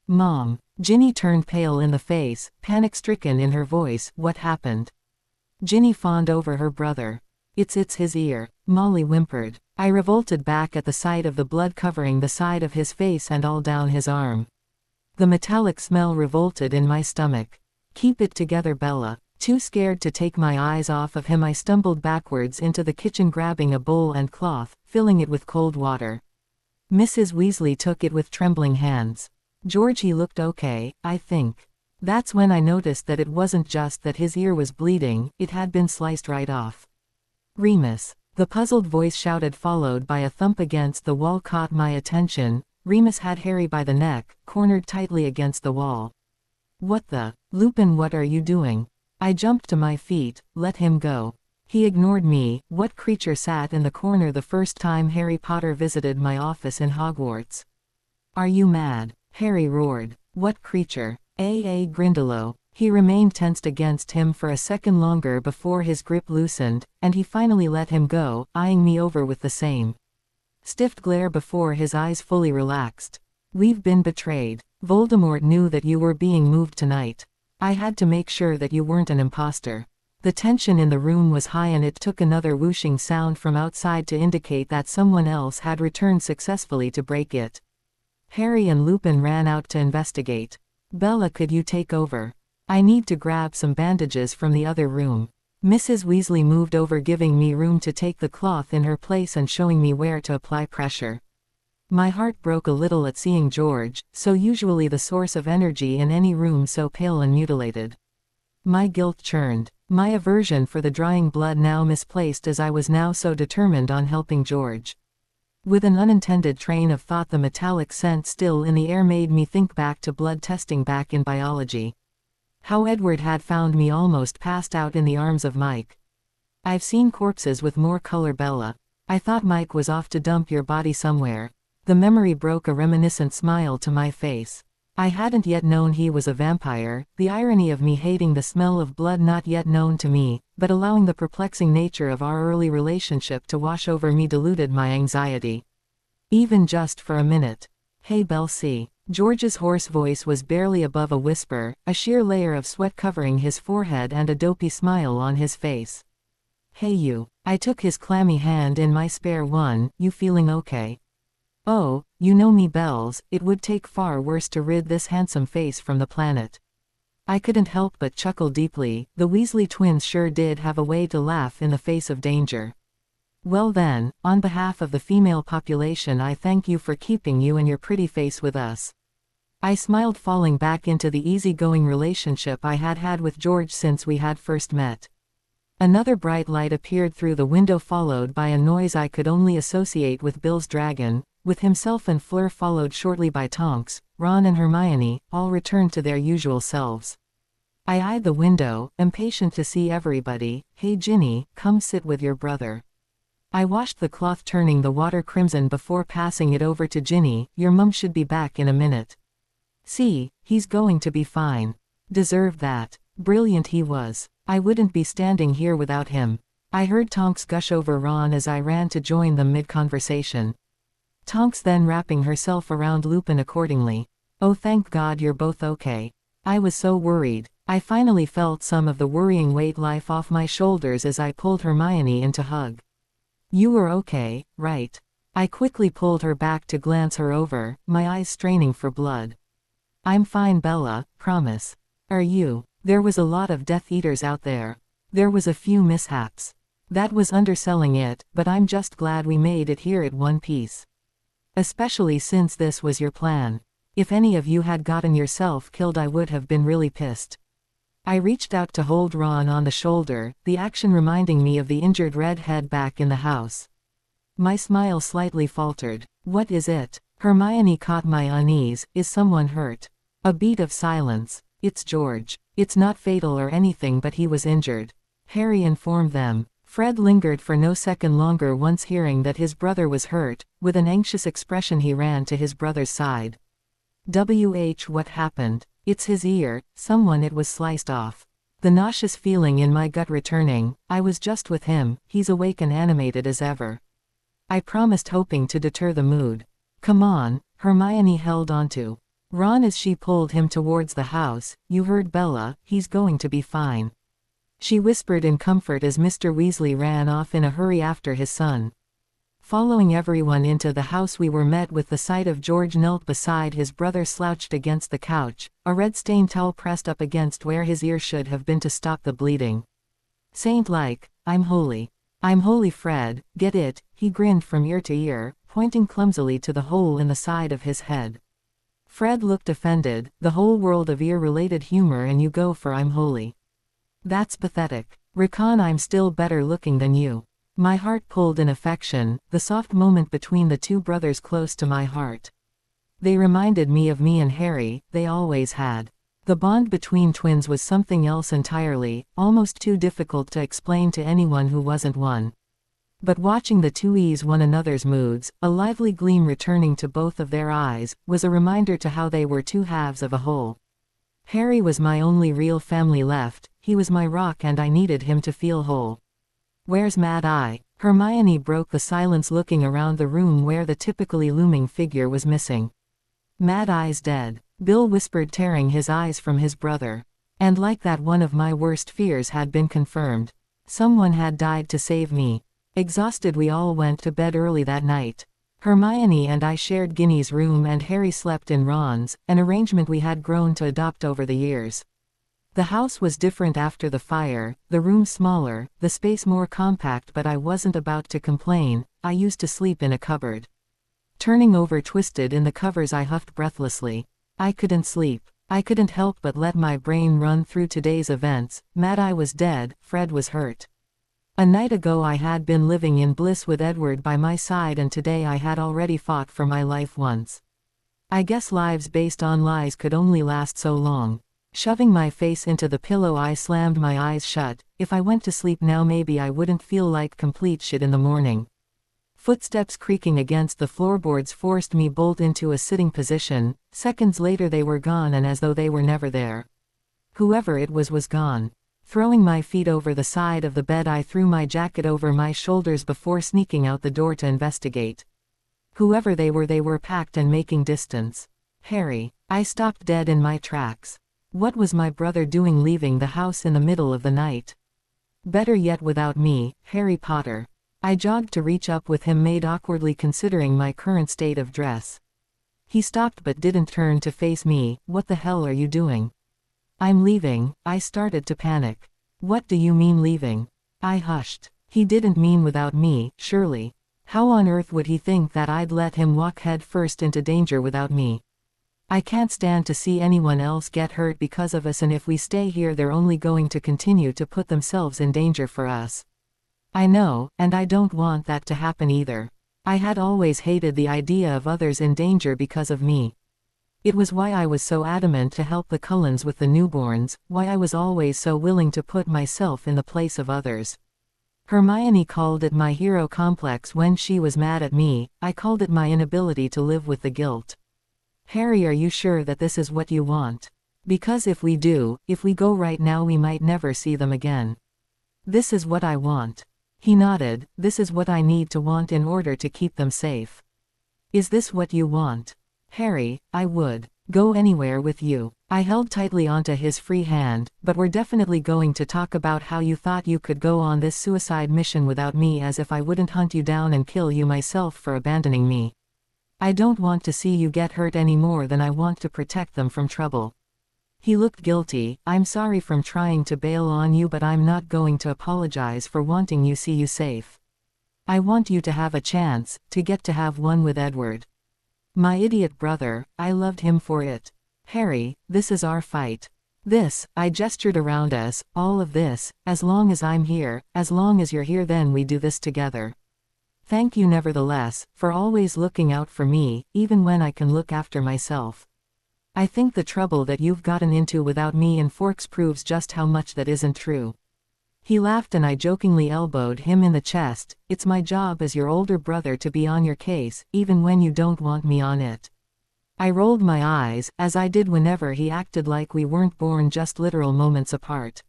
Mom. Ginny turned pale in the face, panic-stricken in her voice. What happened? Ginny fawned over her brother. It's his ear, Molly whimpered. I revolted back at the sight of the blood covering the side of his face and all down his arm. The metallic smell revolted in my stomach. Keep it together, Bella. Too scared to take my eyes off of him, I stumbled backwards into the kitchen, grabbing a bowl and cloth, filling it with cold water. Mrs. Weasley took it with trembling hands. George, he looked okay, I think. That's when I noticed that it wasn't just that his ear was bleeding, it had been sliced right off. Remus. The puzzled voice shouted, followed by a thump against the wall, caught my attention. Remus had Harry by the neck, cornered tightly against the wall. What the? Lupin, what are you doing? I jumped to my feet. Let him go. He ignored me. What creature sat in the corner the first time Harry Potter visited my office in Hogwarts? Are you mad? Harry roared. What creature? A.A. Grindylow. He remained tensed against him for a second longer before his grip loosened, and he finally let him go, eyeing me over with the same stiff glare before his eyes fully relaxed. We've been betrayed. Voldemort knew that you were being moved tonight. I had to make sure that you weren't an imposter. The tension in the room was high, and it took another whooshing sound from outside to indicate that someone else had returned successfully to break it. Harry and Lupin ran out to investigate. Bella, could you take over? I need to grab some bandages from the other room. Mrs. Weasley moved over, giving me room to take the cloth in her place and showing me where to apply pressure. My heart broke a little at seeing George, so usually the source of energy in any room, so pale and mutilated. My guilt churned. My aversion for the drying blood now misplaced, as I was now so determined on helping George. With an unintended train of thought, the metallic scent still in the air made me think back to blood testing back in biology. How Edward had found me almost passed out in the arms of Mike. I've seen corpses with more color, Bella. I thought Mike was off to dump your body somewhere. The memory broke a reminiscent smile to my face. I hadn't yet known he was a vampire, the irony of me hating the smell of blood not yet known to me, but allowing the perplexing nature of our early relationship to wash over me diluted my anxiety. Even just for a minute. Hey Belle, George's hoarse voice was barely above a whisper, a sheer layer of sweat covering his forehead and a dopey smile on his face. Hey you. I took his clammy hand in my spare one. You feeling okay? Oh, you know me, Bells, it would take far worse to rid this handsome face from the planet. I couldn't help but chuckle deeply. The Weasley twins sure did have a way to laugh in the face of danger. Well then, on behalf of the female population, I thank you for keeping you and your pretty face with us. I smiled, falling back into the easygoing relationship I had had with George since we had first met. Another bright light appeared through the window, followed by a noise I could only associate with Bill's dragon. With himself and Fleur followed shortly by Tonks, Ron and Hermione, all returned to their usual selves. I eyed the window, impatient to see everybody. "Hey Ginny, come sit with your brother." I washed the cloth, turning the water crimson before passing it over to Ginny. "Your mum should be back in a minute." "See, he's going to be fine." "Deserved that. Brilliant he was. I wouldn't be standing here without him." I heard Tonks gush over Ron as I ran to join them mid-conversation. Tonks then wrapping herself around Lupin accordingly. "Oh, thank God you're both okay. I was so worried." I finally felt some of the worrying weight lift off my shoulders as I pulled Hermione in to hug. "You were okay, right?" I quickly pulled her back to glance her over, my eyes straining for blood. "I'm fine, Bella, promise." "Are you?" There was a lot of Death Eaters out there. There was a few mishaps. That was underselling it, but I'm just glad we made it here in one piece. Especially since this was your plan. If any of you had gotten yourself killed, I would have been really pissed. I reached out to hold Ron on the shoulder, the action reminding me of the injured redhead back in the house. My smile slightly faltered. "What is it?" Hermione caught my unease. "Is someone hurt?" A beat of silence. "It's George. It's not fatal or anything, but he was injured," Harry informed them. Fred lingered for no second longer once hearing that his brother was hurt. With an anxious expression he ran to his brother's side. What happened?" "It's his ear, it was sliced off." The nauseous feeling in my gut returning. "I was just with him, he's awake and animated as ever." I promised, hoping to deter the mood. "Come on," Hermione held onto Ron as she pulled him towards the house. "You heard Bella, he's going to be fine," she whispered in comfort as Mr. Weasley ran off in a hurry after his son. Following everyone into the house, we were met with the sight of George knelt beside his brother, slouched against the couch, a red-stained towel pressed up against where his ear should have been to stop the bleeding. "Saint-like, I'm holy. I'm holy, Fred, get it?" He grinned from ear to ear, pointing clumsily to the hole in the side of his head. Fred looked offended. "The whole world of ear-related humor and you go for 'I'm holy'. That's pathetic. Recon, I'm still better looking than you." My heart pulled in affection, the soft moment between the two brothers close to my heart. They reminded me of me and Harry, they always had. The bond between twins was something else entirely, almost too difficult to explain to anyone who wasn't one. But watching the two ease one another's moods, a lively gleam returning to both of their eyes, was a reminder to how they were two halves of a whole. Harry was my only real family left, he was my rock and I needed him to feel whole. "Where's Mad Eye?" Hermione broke the silence, looking around the room where the typically looming figure was missing. "Mad Eye's dead," Bill whispered, tearing his eyes from his brother. And like that, one of my worst fears had been confirmed. Someone had died to save me. Exhausted, we all went to bed early that night. Hermione and I shared Ginny's room and Harry slept in Ron's, an arrangement we had grown to adopt over the years. The house was different after the fire, the room smaller, the space more compact, but I wasn't about to complain. I used to sleep in a cupboard. Turning over twisted in the covers, I huffed breathlessly. I couldn't sleep. I couldn't help but let my brain run through today's events. Mad Eye was dead, Fred was hurt. A night ago I had been living in bliss with Edward by my side, and today I had already fought for my life once. I guess lives based on lies could only last so long. Shoving my face into the pillow, I slammed my eyes shut. If I went to sleep now, maybe I wouldn't feel like complete shit in the morning. Footsteps creaking against the floorboards forced me bolt into a sitting position. Seconds later they were gone, and as though they were never there. Whoever it was gone. Throwing my feet over the side of the bed, I threw my jacket over my shoulders before sneaking out the door to investigate. Whoever they were packed and making distance. Harry. I stopped dead in my tracks. What was my brother doing leaving the house in the middle of the night? Better yet, without me, Harry Potter. I jogged to reach up with him, made awkwardly considering my current state of dress. He stopped but didn't turn to face me. "What the hell are you doing?" "I'm leaving." I started to panic. "What do you mean leaving?" I hushed. He didn't mean without me, surely. How on earth would he think that I'd let him walk head first into danger without me? I can't stand to see anyone else get hurt because of us, and if we stay here they're only going to continue to put themselves in danger for us. I know, and I don't want that to happen either. I had always hated the idea of others in danger because of me. It was why I was so adamant to help the Cullens with the newborns, why I was always so willing to put myself in the place of others. Hermione called it my hero complex when she was mad at me, I called it my inability to live with the guilt. Harry, are you sure that this is what you want? Because if we go right now we might never see them again. This is what I want. He nodded. This is what I need to want in order to keep them safe. Is this what you want? Harry, I would go anywhere with you. I held tightly onto his free hand. But we're definitely going to talk about how you thought you could go on this suicide mission without me, as if I wouldn't hunt you down and kill you myself for abandoning me. I don't want to see you get hurt any more than I want to protect them from trouble. He looked guilty. I'm sorry from trying to bail on you, but I'm not going to apologize for wanting you see you safe. I want you to have a chance, to get to have one with Edward. My idiot brother, I loved him for it. Harry, this is our fight. This, I gestured around us, all of this, as long as I'm here, as long as you're here, then we do this together. Thank you nevertheless, for always looking out for me, even when I can look after myself. I think the trouble that you've gotten into without me in Forks proves just how much that isn't true. He laughed and I jokingly elbowed him in the chest. It's my job as your older brother to be on your case, even when you don't want me on it. I rolled my eyes, as I did whenever he acted like we weren't born just literal moments apart.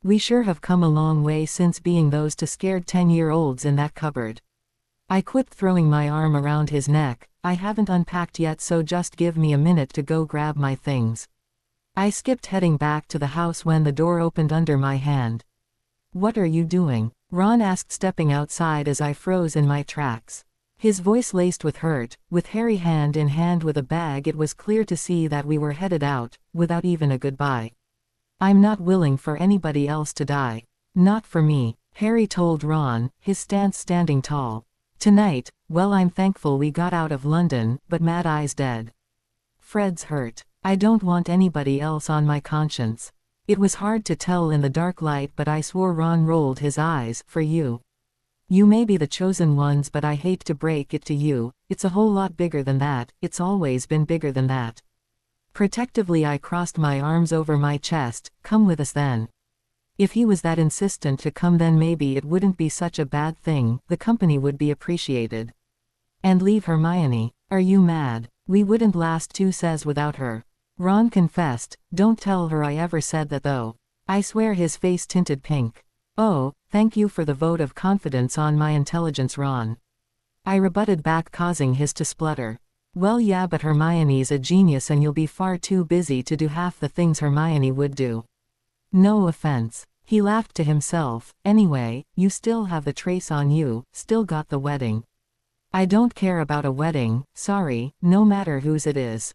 We sure have come a long way since being those two scared 10-year-olds in that cupboard. I quipped, throwing my arm around his neck. I haven't unpacked yet, so just give me a minute to go grab my things. I skipped, heading back to the house when the door opened under my hand. What are you doing? Ron asked, stepping outside as I froze in my tracks. His voice laced with hurt. With Harry hand in hand with a bag, it was clear to see that we were headed out, without even a goodbye. I'm not willing for anybody else to die. Not for me, Harry told Ron, his stance standing tall. Tonight, well, I'm thankful we got out of London, but Mad Eye's dead. Fred's hurt. I don't want anybody else on my conscience. It was hard to tell in the dark light, but I swore. Ron rolled his eyes. For you. You may be the chosen ones, but I hate to break it to you, it's a whole lot bigger than that, it's always been bigger than that. Protectively I crossed my arms over my chest. Come with us then. If he was that insistent to come, then maybe it wouldn't be such a bad thing, the company would be appreciated. And leave Hermione? Are you mad? We wouldn't last 2 says without her. Ron confessed. Don't tell her I ever said that though. I swear. His face tinted pink. Oh, thank you for the vote of confidence on my intelligence, Ron. I rebutted back, causing his to splutter. Well, yeah, but Hermione's a genius and you'll be far too busy to do half the things Hermione would do. No offense. He laughed to himself. Anyway, you still have the trace on you, still got the wedding. I don't care about a wedding, sorry, no matter whose it is.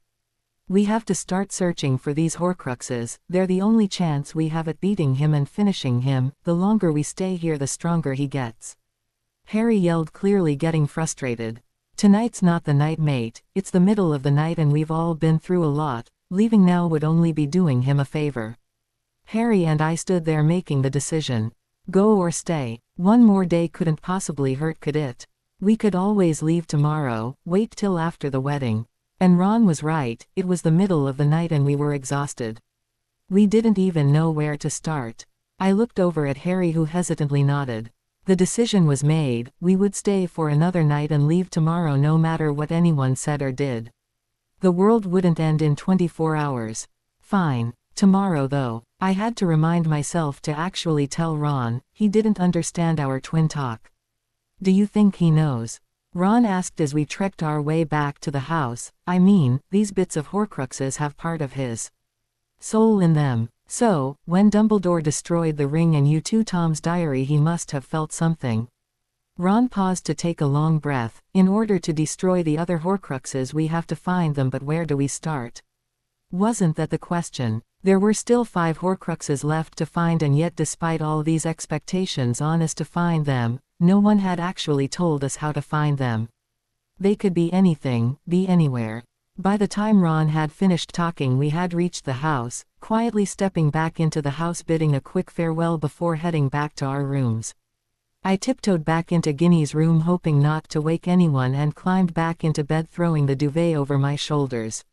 We have to start searching for these Horcruxes, they're the only chance we have at beating him and finishing him. The longer we stay here, the stronger he gets. Harry yelled, clearly getting frustrated. Tonight's not the night, mate, it's the middle of the night and we've all been through a lot. Leaving now would only be doing him a favor. Harry and I stood there making the decision. Go or stay. One more day couldn't possibly hurt, could it? We could always leave tomorrow, wait till after the wedding. And Ron was right, it was the middle of the night and we were exhausted. We didn't even know where to start. I looked over at Harry, who hesitantly nodded. The decision was made, we would stay for another night and leave tomorrow no matter what anyone said or did. The world wouldn't end in 24 hours. Fine. Tomorrow though. I had to remind myself to actually tell Ron. He didn't understand our twin talk. Do you think he knows? Ron asked as we trekked our way back to the house. I mean, these bits of Horcruxes have part of his soul in them. So, when Dumbledore destroyed the ring and you two Tom's diary, he must have felt something. Ron paused to take a long breath. In order to destroy the other Horcruxes we have to find them, but where do we start? Wasn't that the question? There were still 5 Horcruxes left to find, and yet despite all these expectations on us to find them, no one had actually told us how to find them. They could be anything, be anywhere. By the time Ron had finished talking we had reached the house, quietly stepping back into the house, bidding a quick farewell before heading back to our rooms. I tiptoed back into Ginny's room hoping not to wake anyone and climbed back into bed throwing the duvet over my shoulders.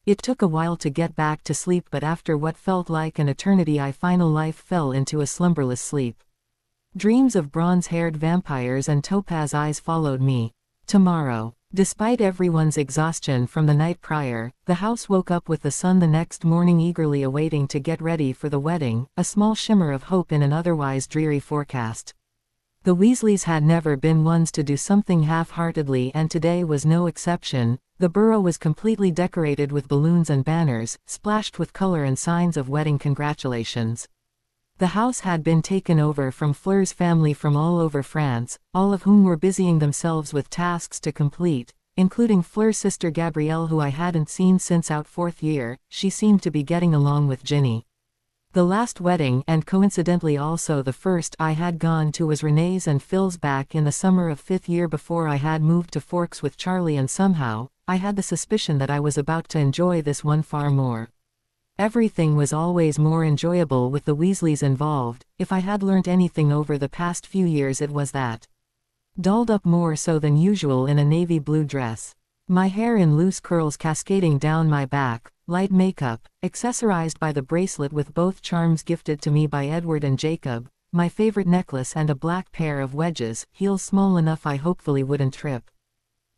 It took a while to get back to sleep, but after what felt like an eternity I finally fell into a slumberless sleep. Dreams of bronze-haired vampires and topaz eyes followed me. Tomorrow. Despite everyone's exhaustion from the night prior, the house woke up with the sun the next morning eagerly awaiting to get ready for the wedding, a small shimmer of hope in an otherwise dreary forecast. The Weasleys had never been ones to do something half-heartedly, and today was no exception. The burrow was completely decorated with balloons and banners, splashed with color and signs of wedding congratulations. The house had been taken over from Fleur's family from all over France, all of whom were busying themselves with tasks to complete, including Fleur's sister Gabrielle, who I hadn't seen since out 4th year. She seemed to be getting along with Ginny. The last wedding, and coincidentally also the first I had gone to, was Renee's and Phil's back in the summer of 5th year before I had moved to Forks with Charlie, and somehow, I had the suspicion that I was about to enjoy this one far more. Everything was always more enjoyable with the Weasleys involved. If I had learnt anything over the past few years, it was that. Dolled up more so than usual in a navy blue dress. My hair in loose curls cascading down my back, light makeup, accessorized by the bracelet with both charms gifted to me by Edward and Jacob, my favorite necklace, and a black pair of wedges, heels small enough I hopefully wouldn't trip.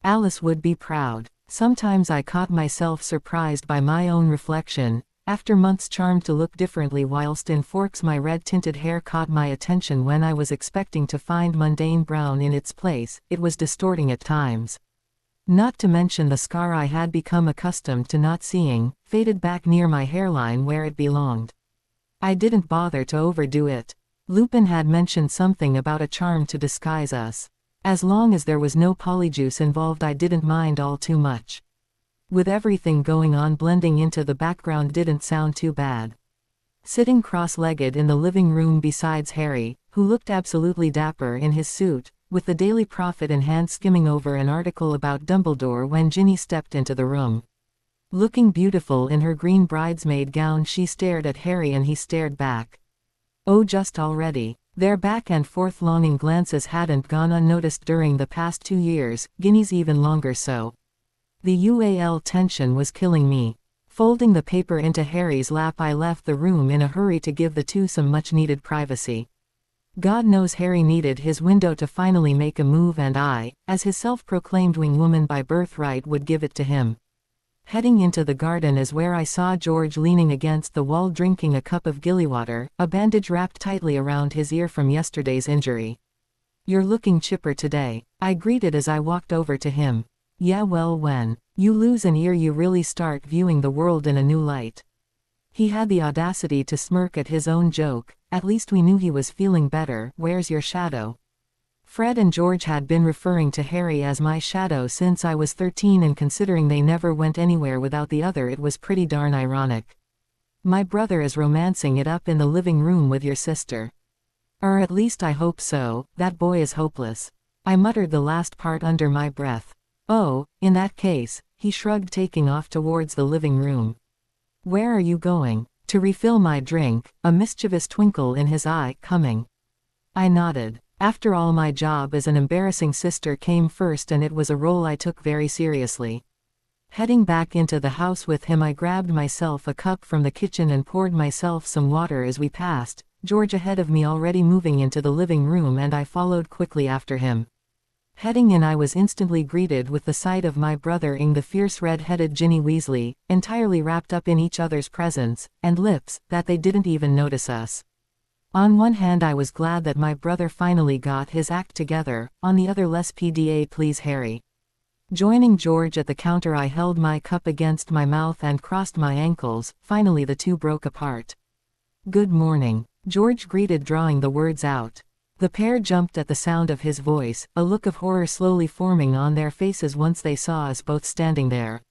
Alice would be proud. Sometimes I caught myself surprised by my own reflection. After months charmed to look differently whilst in Forks, my red-tinted hair caught my attention when I was expecting to find mundane brown in its place. It was distorting at times. Not to mention the scar I had become accustomed to not seeing, faded back near my hairline where it belonged. I didn't bother to overdo it. Lupin had mentioned something about a charm to disguise us. As long as there was no polyjuice involved, I didn't mind all too much. With everything going on blending into the background didn't sound too bad. Sitting cross-legged in the living room besides Harry, who looked absolutely dapper in his suit, with the Daily Prophet in hand skimming over an article about Dumbledore when Ginny stepped into the room. Looking beautiful in her green bridesmaid gown, she stared at Harry and he stared back. Oh, just already. Their back and forth longing glances hadn't gone unnoticed during the past 2 years, Ginny's even longer so. The UAL tension was killing me. Folding the paper into Harry's lap, I left the room in a hurry to give the two some much-needed privacy. God knows Harry needed his window to finally make a move, and I, as his self-proclaimed wingwoman by birthright, would give it to him. Heading into the garden is where I saw George leaning against the wall drinking a cup of gillywater, a bandage wrapped tightly around his ear from yesterday's injury. "You're looking chipper today," I greeted as I walked over to him. "Yeah, well, when you lose an ear you really start viewing the world in a new light." He had the audacity to smirk at his own joke. At least we knew he was feeling better. "Where's your shadow?" Fred and George had been referring to Harry as my shadow since I was 13, and considering they never went anywhere without the other, it was pretty darn ironic. "My brother is romancing it up in the living room with your sister." "Or at least I hope so. That boy is hopeless." I muttered the last part under my breath. "Oh, in that case," he shrugged, taking off towards the living room. "Where are you going?" "To refill my drink," a mischievous twinkle in his eye. "Coming?" I nodded. After all, my job as an embarrassing sister came first, and it was a role I took very seriously. Heading back into the house with him, I grabbed myself a cup from the kitchen and poured myself some water as we passed, George ahead of me already moving into the living room, and I followed quickly after him. Heading in, I was instantly greeted with the sight of my brother and the fierce red-headed Ginny Weasley, entirely wrapped up in each other's presence, and lips, that they didn't even notice us. On one hand, I was glad that my brother finally got his act together, on the other, less PDA please, Harry. Joining George at the counter, I held my cup against my mouth and crossed my ankles. Finally the two broke apart. "Good morning," George greeted, drawing the words out. The pair jumped at the sound of his voice, a look of horror slowly forming on their faces once they saw us both standing there.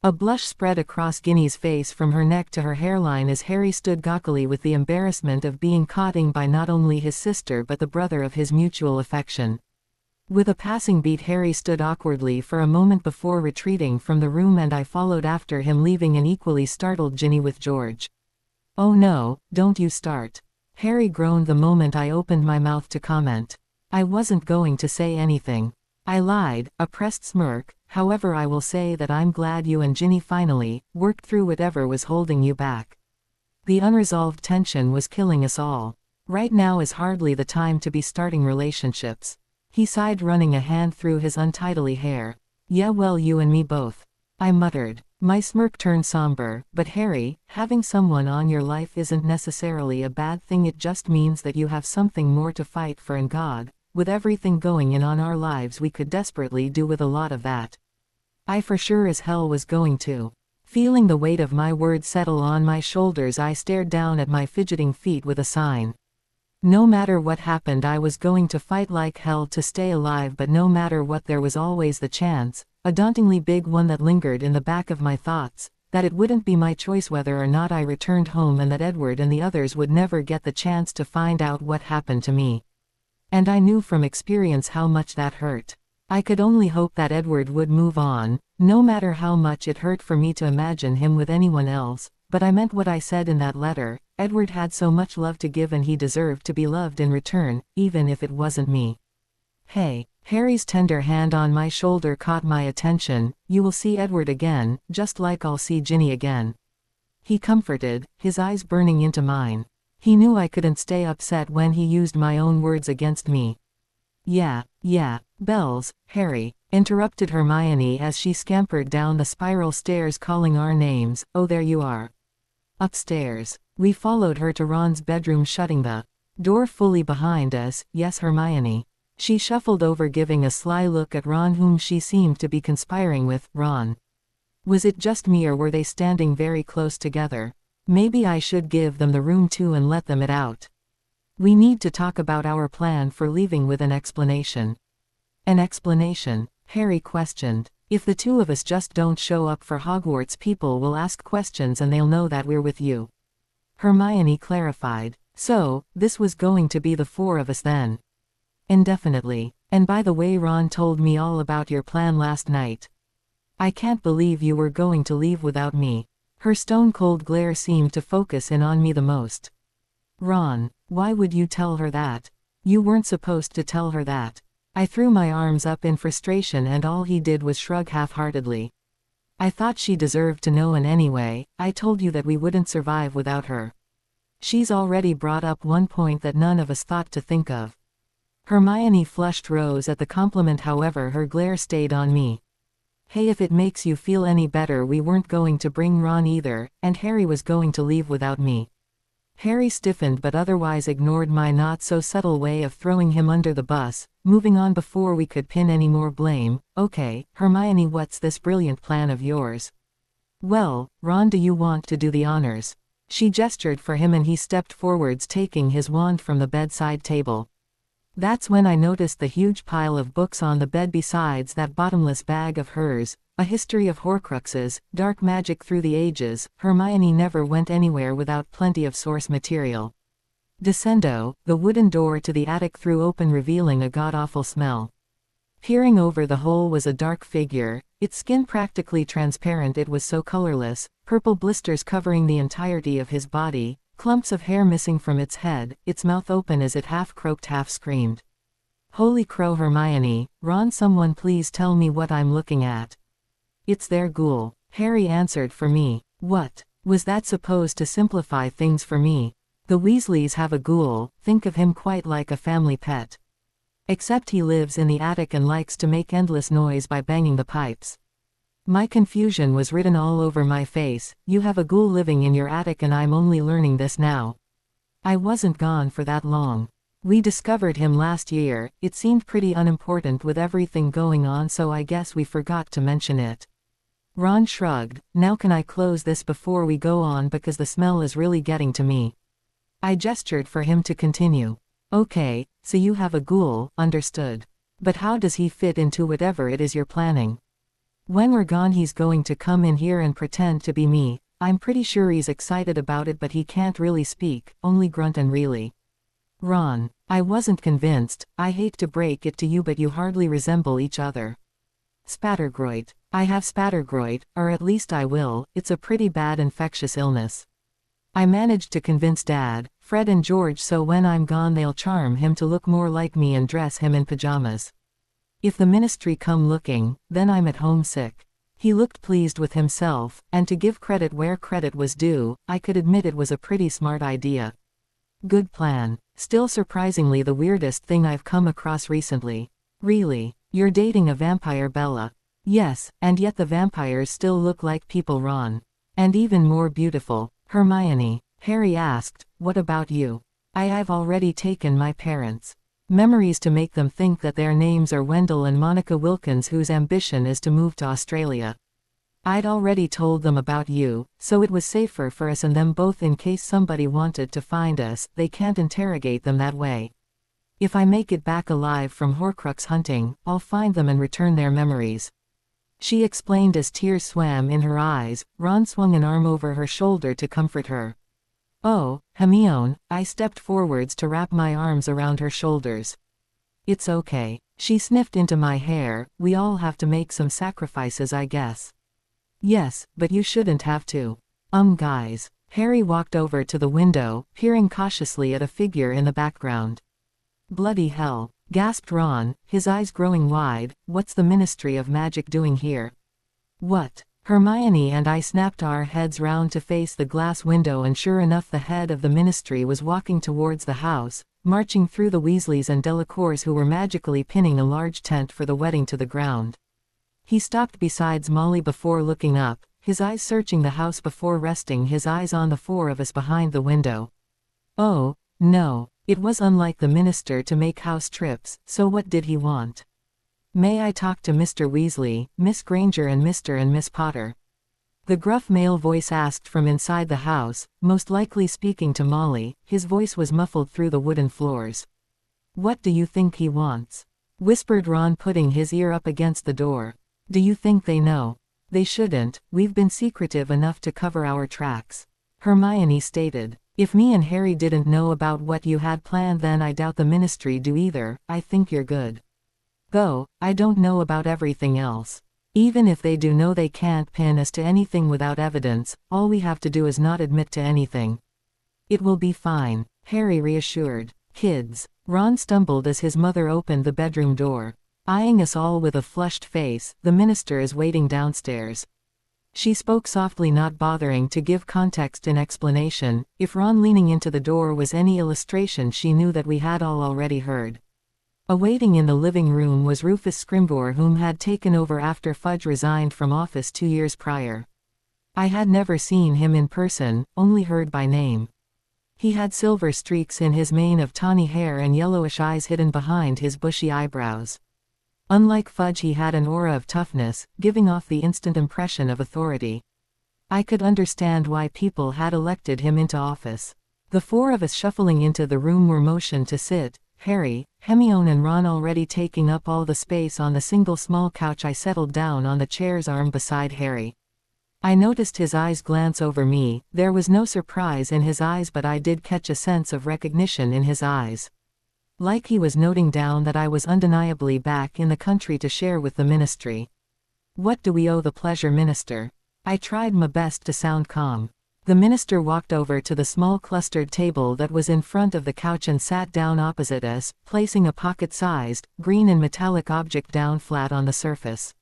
A blush spread across Ginny's face from her neck to her hairline as Harry stood gawkily with the embarrassment of being caught by not only his sister but the brother of his mutual affection. With a passing beat, Harry stood awkwardly for a moment before retreating from the room, and I followed after him, leaving an equally startled Ginny with George. "Oh no, don't you start." Harry groaned the moment I opened my mouth to comment. I wasn't going to say anything. I lied, a pressed smirk. However, I will say that I'm glad you and Ginny finally worked through whatever was holding you back. The unresolved tension was killing us all. Right now is hardly the time to be starting relationships. He sighed, running a hand through his untidily hair. Yeah, well, you and me both. I muttered. My smirk turned somber. But Harry, having someone on your life isn't necessarily a bad thing. It just means that you have something more to fight for, and God, with everything going in on our lives, we could desperately do with a lot of that. I for sure as hell was going to. Feeling the weight of my words settle on my shoulders, I stared down at my fidgeting feet with a sign. No matter what happened, I was going to fight like hell to stay alive, but no matter what, there was always the chance, a dauntingly big one that lingered in the back of my thoughts, that it wouldn't be my choice whether or not I returned home, and that Edward and the others would never get the chance to find out what happened to me. And I knew from experience how much that hurt. I could only hope that Edward would move on, no matter how much it hurt for me to imagine him with anyone else. But I meant what I said in that letter. Edward had so much love to give, and he deserved to be loved in return, even if it wasn't me. Hey. Harry's tender hand on my shoulder caught my attention. You will see Edward again, just like I'll see Ginny again. He comforted, his eyes burning into mine. He knew I couldn't stay upset when he used my own words against me. Yeah. Bells, Harry, interrupted Hermione as she scampered down the spiral stairs, calling our names. Oh, there you are. Upstairs. We followed her to Ron's bedroom, shutting the door fully behind us. Yes, Hermione. She shuffled over, giving a sly look at Ron, whom she seemed to be conspiring with. Ron. Was it just me, or were they standing very close together? Maybe I should give them the room too and let them it out. We need to talk about our plan for leaving with an explanation. An explanation? Harry questioned. If the two of us just don't show up for Hogwarts, people will ask questions and they'll know that we're with you. Hermione clarified. So, this was going to be the four of us then? Indefinitely. And by the way, Ron told me all about your plan last night. I can't believe you were going to leave without me. Her stone-cold glare seemed to focus in on me the most. Ron, why would you tell her that? You weren't supposed to tell her that. I threw my arms up in frustration, and all he did was shrug half-heartedly. I thought she deserved to know, and anyway, I told you that we wouldn't survive without her. She's already brought up one point that none of us thought to think of. Hermione flushed rose at the compliment, however her glare stayed on me. Hey, if it makes you feel any better, we weren't going to bring Ron either, and Harry was going to leave without me. Harry stiffened but otherwise ignored my not-so-subtle way of throwing him under the bus, moving on before we could pin any more blame. Okay, Hermione, what's this brilliant plan of yours? Well, Ron, do you want to do the honors? She gestured for him and he stepped forwards, taking his wand from the bedside table. That's when I noticed the huge pile of books on the bed besides that bottomless bag of hers, a history of Horcruxes, dark magic through the ages. Hermione never went anywhere without plenty of source material. Descendo, the wooden door to the attic threw open, revealing a god-awful smell. Peering over the hole was a dark figure, its skin practically transparent, it was so colorless, purple blisters covering the entirety of his body, clumps of hair missing from its head, its mouth open as it half croaked, half screamed. Holy crow, Hermione, Ron, someone please tell me what I'm looking at. It's their ghoul, Harry answered for me. What? Was that supposed to simplify things for me? The Weasleys have a ghoul, think of him quite like a family pet. Except he lives in the attic and likes to make endless noise by banging the pipes. My confusion was written all over my face. You have a ghoul living in your attic and I'm only learning this now. I wasn't gone for that long. We discovered him last year. It seemed pretty unimportant with everything going on, so I guess we forgot to mention it. Ron shrugged. Now can I close this before we go on, because the smell is really getting to me? I gestured for him to continue. Okay, so you have a ghoul, understood. But how does he fit into whatever it is you're planning? When we're gone, he's going to come in here and pretend to be me. I'm pretty sure he's excited about it, but he can't really speak, only grunt and really. Ron, I wasn't convinced. I hate to break it to you, but you hardly resemble each other. Spattergroit. I have spattergroit, or at least I will. It's a pretty bad infectious illness. I managed to convince Dad, Fred and George, so when I'm gone they'll charm him to look more like me and dress him in pajamas. If the ministry come looking, then I'm at home sick." He looked pleased with himself, and to give credit where credit was due, I could admit it was a pretty smart idea. Good plan. Still surprisingly the weirdest thing I've come across recently. Really? You're dating a vampire, Bella? Yes, and yet the vampires still look like people, Ron. And even more beautiful. Hermione. Harry asked, "What about you?" I've already taken my parents' memories to make them think that their names are Wendell and Monica Wilkins, whose ambition is to move to Australia. I'd already told them about you, so it was safer for us and them both in case somebody wanted to find us. They can't interrogate them that way. If I make it back alive from Horcrux hunting, I'll find them and return their memories," she explained as tears swam in her eyes. Ron swung an arm over her shoulder to comfort her. "Oh, Hermione," I stepped forwards to wrap my arms around her shoulders. "It's okay." She sniffed into my hair. "We all have to make some sacrifices, I guess." "Yes, but you shouldn't have to." Guys." Harry walked over to the window, peering cautiously at a figure in the background. "Bloody hell," gasped Ron, his eyes growing wide. "What's the Ministry of Magic doing here?" "What?" Hermione and I snapped our heads round to face the glass window, and sure enough the head of the ministry was walking towards the house, marching through the Weasleys and Delacours, who were magically pinning a large tent for the wedding to the ground. He stopped beside Molly before looking up, his eyes searching the house before resting his eyes on the four of us behind the window. Oh, no. It was unlike the minister to make house trips, so what did he want? "May I talk to Mr. Weasley, Miss Granger and Mr. and Miss Potter?" The gruff male voice asked from inside the house, most likely speaking to Molly. His voice was muffled through the wooden floors. "What do you think he wants?" whispered Ron, putting his ear up against the door. "Do you think they know?" "They shouldn't, we've been secretive enough to cover our tracks," Hermione stated. "If me and Harry didn't know about what you had planned, then I doubt the ministry do either. I think you're good. Though, I don't know about everything else. Even if they do know, they can't pin us to anything without evidence. All we have to do is not admit to anything." "It will be fine," Harry reassured. "Kids." Ron stumbled as his mother opened the bedroom door. Eyeing us all with a flushed face, "The minister is waiting downstairs," she spoke softly, not bothering to give context in explanation. If Ron leaning into the door was any illustration, she knew that we had all already heard. Awaiting in the living room was Rufus Scrimgeour, whom had taken over after Fudge resigned from office 2 years prior. I had never seen him in person, only heard by name. He had silver streaks in his mane of tawny hair and yellowish eyes hidden behind his bushy eyebrows. Unlike Fudge, he had an aura of toughness, giving off the instant impression of authority. I could understand why people had elected him into office. The four of us shuffling into the room were motioned to sit. Harry, Hermione and Ron already taking up all the space on the single small couch. I settled down on the chair's arm beside Harry. I noticed his eyes glance over me. There was no surprise in his eyes, but I did catch a sense of recognition in his eyes. Like he was noting down that I was undeniably back in the country to share with the ministry. "What do we owe the pleasure, Minister?" I tried my best to sound calm. The minister walked over to the small clustered table that was in front of the couch and sat down opposite us, placing a pocket-sized, green and metallic object down flat on the surface.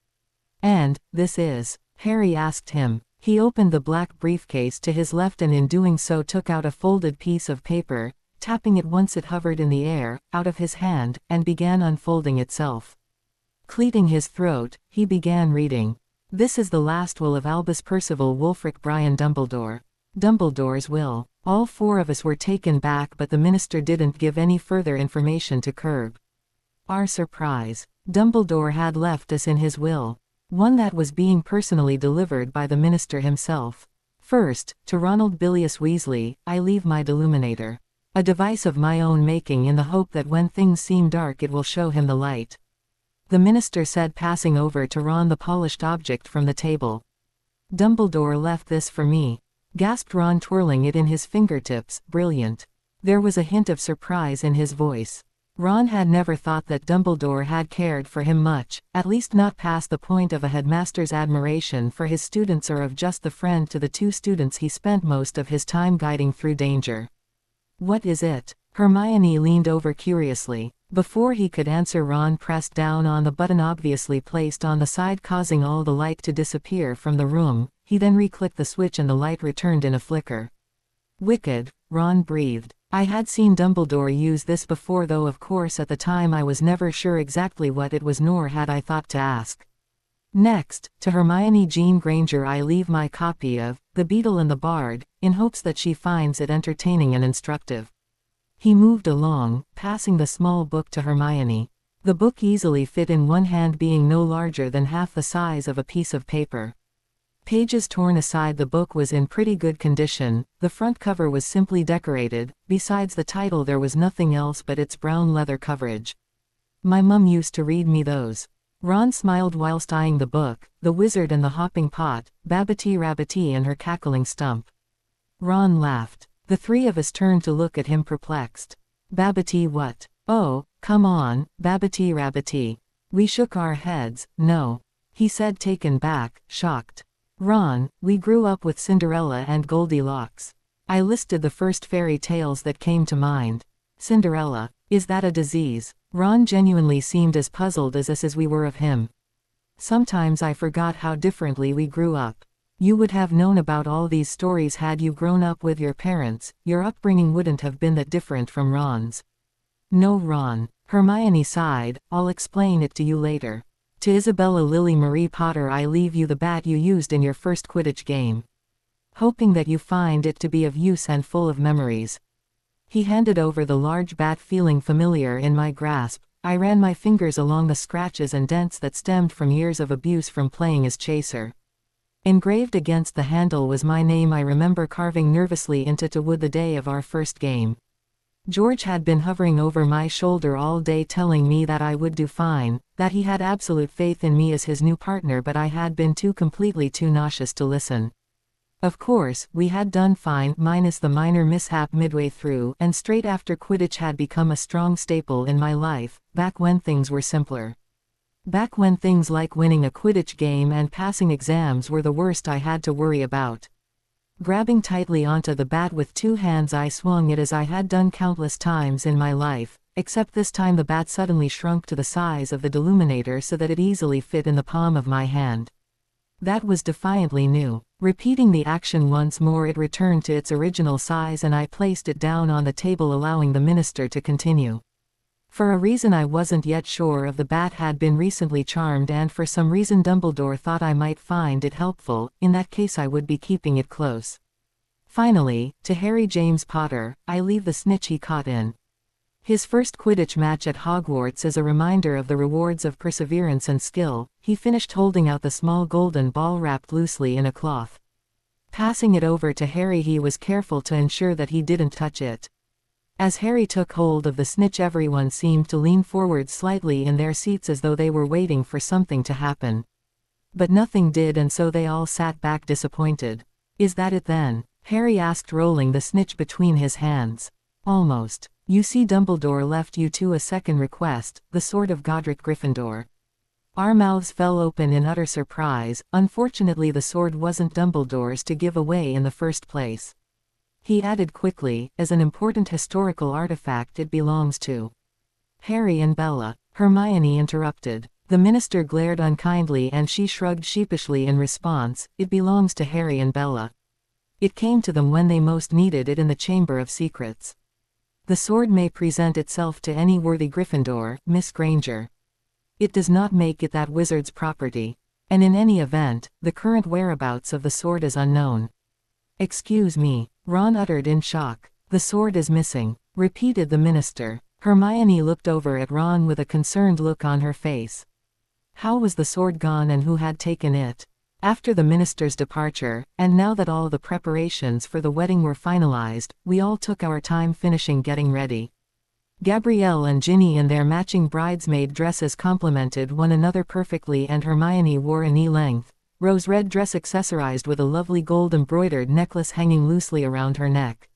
"And, this is?" Harry asked him. He opened the black briefcase to his left and in doing so took out a folded piece of paper, tapping it once it hovered in the air, out of his hand, and began unfolding itself. Cleating his throat, he began reading. "This is the last will of Albus Percival Wulfric Brian Dumbledore. Dumbledore's will." All four of us were taken back, but the minister didn't give any further information to curb our surprise. Dumbledore had left us in his will. One that was being personally delivered by the minister himself. "First, to Ronald Bilious Weasley, I leave my Deluminator. A device of my own making in the hope that when things seem dark it will show him the light," the minister said, passing over to Ron the polished object from the table. "Dumbledore left this for me," gasped Ron, twirling it in his fingertips. "Brilliant." There was a hint of surprise in his voice. Ron had never thought that Dumbledore had cared for him much, at least not past the point of a headmaster's admiration for his students or of just the friend to the two students he spent most of his time guiding through danger. "What is it?" Hermione leaned over curiously. Before he could answer, Ron pressed down on the button obviously placed on the side, causing all the light to disappear from the room. He then re-clicked the switch and the light returned in a flicker. "Wicked," Ron breathed. "I had seen Dumbledore use this before, though of course at the time I was never sure exactly what it was, nor had I thought to ask." Next, to Hermione Jean Granger I leave my copy of The Beetle and the Bard, in hopes that she finds it entertaining and instructive. He moved along, passing the small book to Hermione. The book easily fit in one hand, being no larger than half the size of a piece of paper. Pages torn aside, the book was in pretty good condition. The front cover was simply decorated. Besides the title there was nothing else but its brown leather coverage. "My mum used to read me those." Ron smiled whilst eyeing the book, The Wizard and the Hopping Pot, Babbity Rabbity and Her Cackling Stump. Ron laughed. The three of us turned to look at him perplexed. "Babbity what?" "Oh, come on, Babbity Rabbity." We shook our heads. "No," he said, taken back, shocked. "Ron, we grew up with Cinderella and Goldilocks." I listed the first fairy tales that came to mind. "Cinderella, is that a disease?" Ron genuinely seemed as puzzled as us as we were of him. "Sometimes I forgot how differently we grew up. You would have known about all these stories had you grown up with your parents. Your upbringing wouldn't have been that different from Ron's." "No, Ron." Hermione sighed. "I'll explain it to you later. To Isabella Lily Marie Potter I leave you the bat you used in your first Quidditch game. Hoping that you find it to be of use and full of memories." He handed over the large bat, feeling familiar in my grasp. I ran my fingers along the scratches and dents that stemmed from years of abuse from playing as Chaser. Engraved against the handle was my name. I remember carving nervously into wood the day of our first game. George had been hovering over my shoulder all day telling me that I would do fine, that he had absolute faith in me as his new partner, but I had been too nauseous to listen. Of course, we had done fine, minus the minor mishap midway through, and straight after Quidditch had become a strong staple in my life, back when things were simpler. Back when things like winning a Quidditch game and passing exams were the worst I had to worry about. Grabbing tightly onto the bat with two hands, I swung it as I had done countless times in my life, except this time the bat suddenly shrunk to the size of the deluminator so that it easily fit in the palm of my hand. That was defiantly new. Repeating the action once more, it returned to its original size and I placed it down on the table, allowing the minister to continue. For a reason I wasn't yet sure of, the bat had been recently charmed, and for some reason Dumbledore thought I might find it helpful. In that case I would be keeping it close. Finally, to Harry James Potter, I leave the snitch he caught in his first Quidditch match at Hogwarts as a reminder of the rewards of perseverance and skill. He finished holding out the small golden ball wrapped loosely in a cloth. Passing it over to Harry, he was careful to ensure that he didn't touch it. As Harry took hold of the snitch, everyone seemed to lean forward slightly in their seats as though they were waiting for something to happen. But nothing did, and so they all sat back disappointed. "Is that it then?" Harry asked, rolling the snitch between his hands. "Almost. You see, Dumbledore left you to a second request, the sword of Godric Gryffindor." Our mouths fell open in utter surprise. Unfortunately, the sword wasn't Dumbledore's to give away in the first place. He added quickly, "As an important historical artifact it belongs to Harry and Bella." Hermione interrupted. The minister glared unkindly and she shrugged sheepishly in response. "It belongs to Harry and Bella. It came to them when they most needed it in the Chamber of Secrets. The sword may present itself to any worthy Gryffindor, Miss Granger. It does not make it that wizard's property. And in any event, the current whereabouts of the sword is unknown." "Excuse me," Ron uttered in shock. "The sword is missing," repeated the minister. Hermione looked over at Ron with a concerned look on her face. How was the sword gone, and who had taken it? After the minister's departure, and now that all the preparations for the wedding were finalized, we all took our time finishing getting ready. Gabrielle and Ginny in their matching bridesmaid dresses complemented one another perfectly, and Hermione wore a knee-length, rose-red dress accessorized with a lovely gold embroidered necklace hanging loosely around her neck.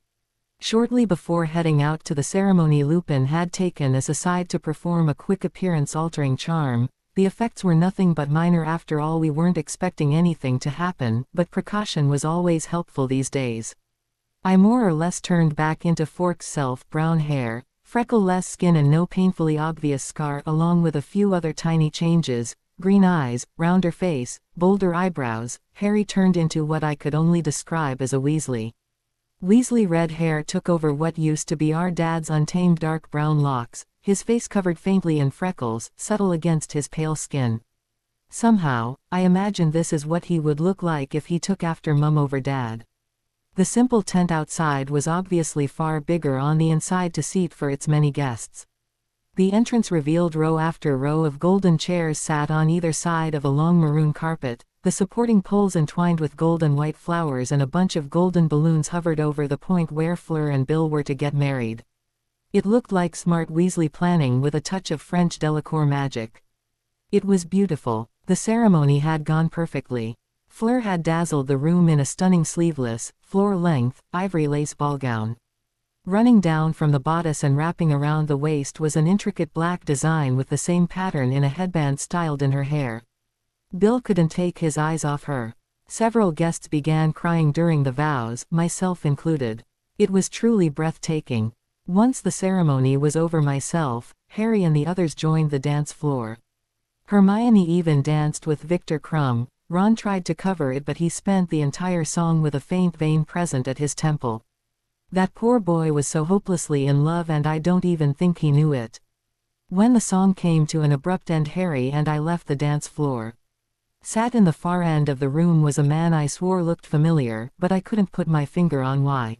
Shortly before heading out to the ceremony, Lupin had taken us aside to perform a quick appearance-altering charm. The effects were nothing but minor after all. We weren't expecting anything to happen, but precaution was always helpful these days. I more or less turned back into Fork's self, brown hair, freckle-less skin and no painfully obvious scar, along with a few other tiny changes: green eyes, rounder face, bolder eyebrows. Harry turned into what I could only describe as a Weasley. Weasley red hair took over what used to be our dad's untamed dark brown locks, his face covered faintly in freckles, subtle against his pale skin. Somehow, I imagined this is what he would look like if he took after Mum over Dad. The simple tent outside was obviously far bigger on the inside to seat for its many guests. The entrance revealed row after row of golden chairs sat on either side of a long maroon carpet, the supporting poles entwined with gold and white flowers, and a bunch of golden balloons hovered over the point where Fleur and Bill were to get married. It looked like smart Weasley planning with a touch of French Delacour magic. It was beautiful. The ceremony had gone perfectly. Fleur had dazzled the room in a stunning sleeveless, floor-length, ivory lace ballgown. Running down from the bodice and wrapping around the waist was an intricate black design with the same pattern in a headband styled in her hair. Bill couldn't take his eyes off her. Several guests began crying during the vows, myself included. It was truly breathtaking. Once the ceremony was over, myself, Harry and the others joined the dance floor. Hermione even danced with Victor Crumb. Ron tried to cover it, but he spent the entire song with a faint vein present at his temple. That poor boy was so hopelessly in love, and I don't even think he knew it. When the song came to an abrupt end, Harry and I left the dance floor. Sat in the far end of the room was a man I swore looked familiar, but I couldn't put my finger on why.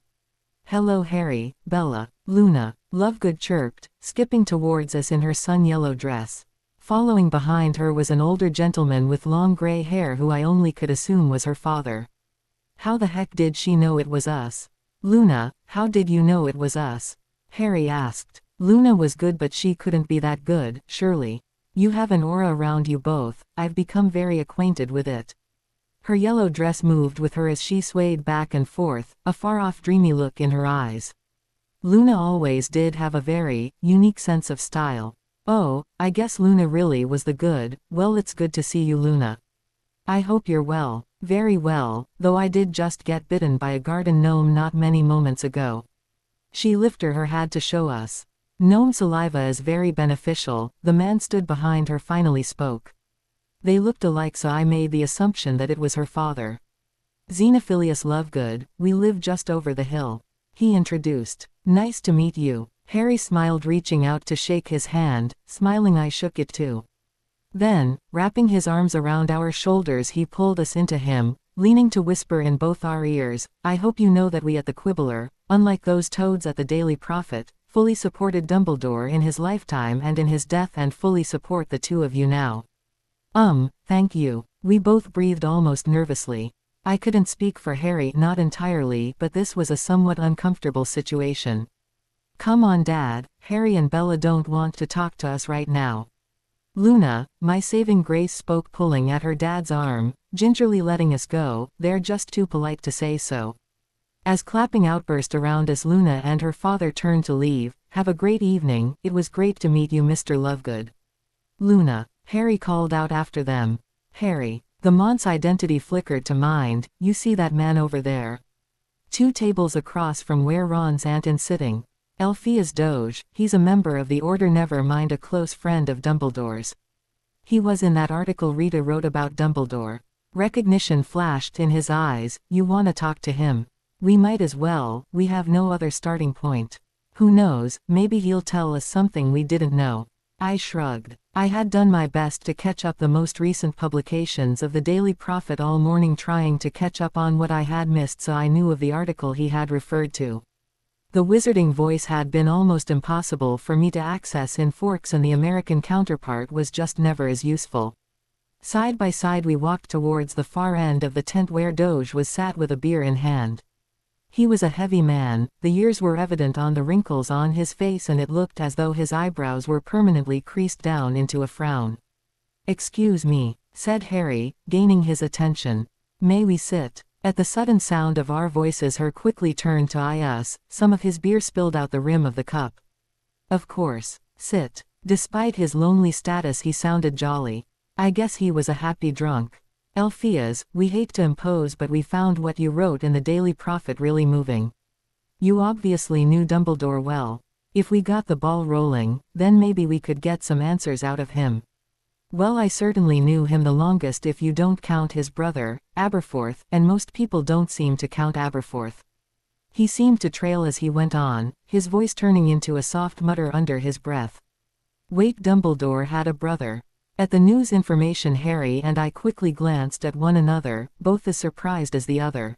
"Hello Harry, Bella," Luna, Lovegood chirped, skipping towards us in her sun-yellow dress. Following behind her was an older gentleman with long gray hair who I only could assume was her father. "How the heck did she know it was us?" "Luna, how did you know it was us?" Harry asked. "Luna was good, but she couldn't be that good, surely. You have an aura around you both. I've become very acquainted with it." Her yellow dress moved with her as she swayed back and forth, a far-off dreamy look in her eyes. Luna always did have a very unique sense of style. "Oh, I guess Luna really was the good. Well, it's good to see you, Luna. I hope you're well." "Very well, though I did just get bitten by a garden gnome not many moments ago." She lifted her hand to show us. "Gnome saliva is very beneficial." The man stood behind her finally spoke. They looked alike, so I made the assumption that it was her father. "Xenophilius Lovegood, we live just over the hill," he introduced. "Nice to meet you." Harry smiled, reaching out to shake his hand. Smiling, I shook it too. Then, wrapping his arms around our shoulders, he pulled us into him, leaning to whisper in both our ears, "I hope you know that we at the Quibbler, unlike those toads at the Daily Prophet, fully supported Dumbledore in his lifetime and in his death, and fully support the two of you now." Thank you." We both breathed almost nervously. I couldn't speak for Harry, not entirely, but this was a somewhat uncomfortable situation. "Come on, Dad, Harry and Bella don't want to talk to us right now." Luna, my saving grace, spoke, pulling at her dad's arm, gingerly letting us go. "They're just too polite to say so." As clapping outburst around us, Luna and her father turned to leave. "Have a great evening. It was great to meet you, Mr. Lovegood." "Luna," Harry called out after them. "Harry." The Mont's identity flickered to mind. "You see that man over there? 2 tables across from where Ron's aunt is sitting. Elphias Doge. He's a member of the Order, never mind a close friend of Dumbledore's. He was in that article Rita wrote about Dumbledore." Recognition flashed in his eyes. "You wanna talk to him? We might as well, we have no other starting point. Who knows, maybe he'll tell us something we didn't know." I shrugged. I had done my best to catch up the most recent publications of the Daily Prophet all morning, trying to catch up on what I had missed, so I knew of the article he had referred to. The Wizarding Voice had been almost impossible for me to access in Forks, and the American counterpart was just never as useful. Side by side we walked towards the far end of the tent where Doge was sat with a beer in hand. He was a heavy man. The years were evident on the wrinkles on his face, and it looked as though his eyebrows were permanently creased down into a frown. "Excuse me," said Harry, gaining his attention. "May we sit?" At the sudden sound of our voices Her quickly turned to eye us, some of his beer spilled out the rim of the cup. Of course. Sit. Despite his lonely status he sounded jolly. I guess he was a happy drunk. Alpheus, we hate to impose but we found what you wrote in the Daily Prophet really moving. You obviously knew Dumbledore well. If we got the ball rolling, then maybe we could get some answers out of him. Well, I certainly knew him the longest if you don't count his brother, Aberforth, and most people don't seem to count Aberforth. He seemed to trail as he went on, his voice turning into a soft mutter under his breath. Wait, Dumbledore had a brother. At the news information Harry and I quickly glanced at one another, both as surprised as the other.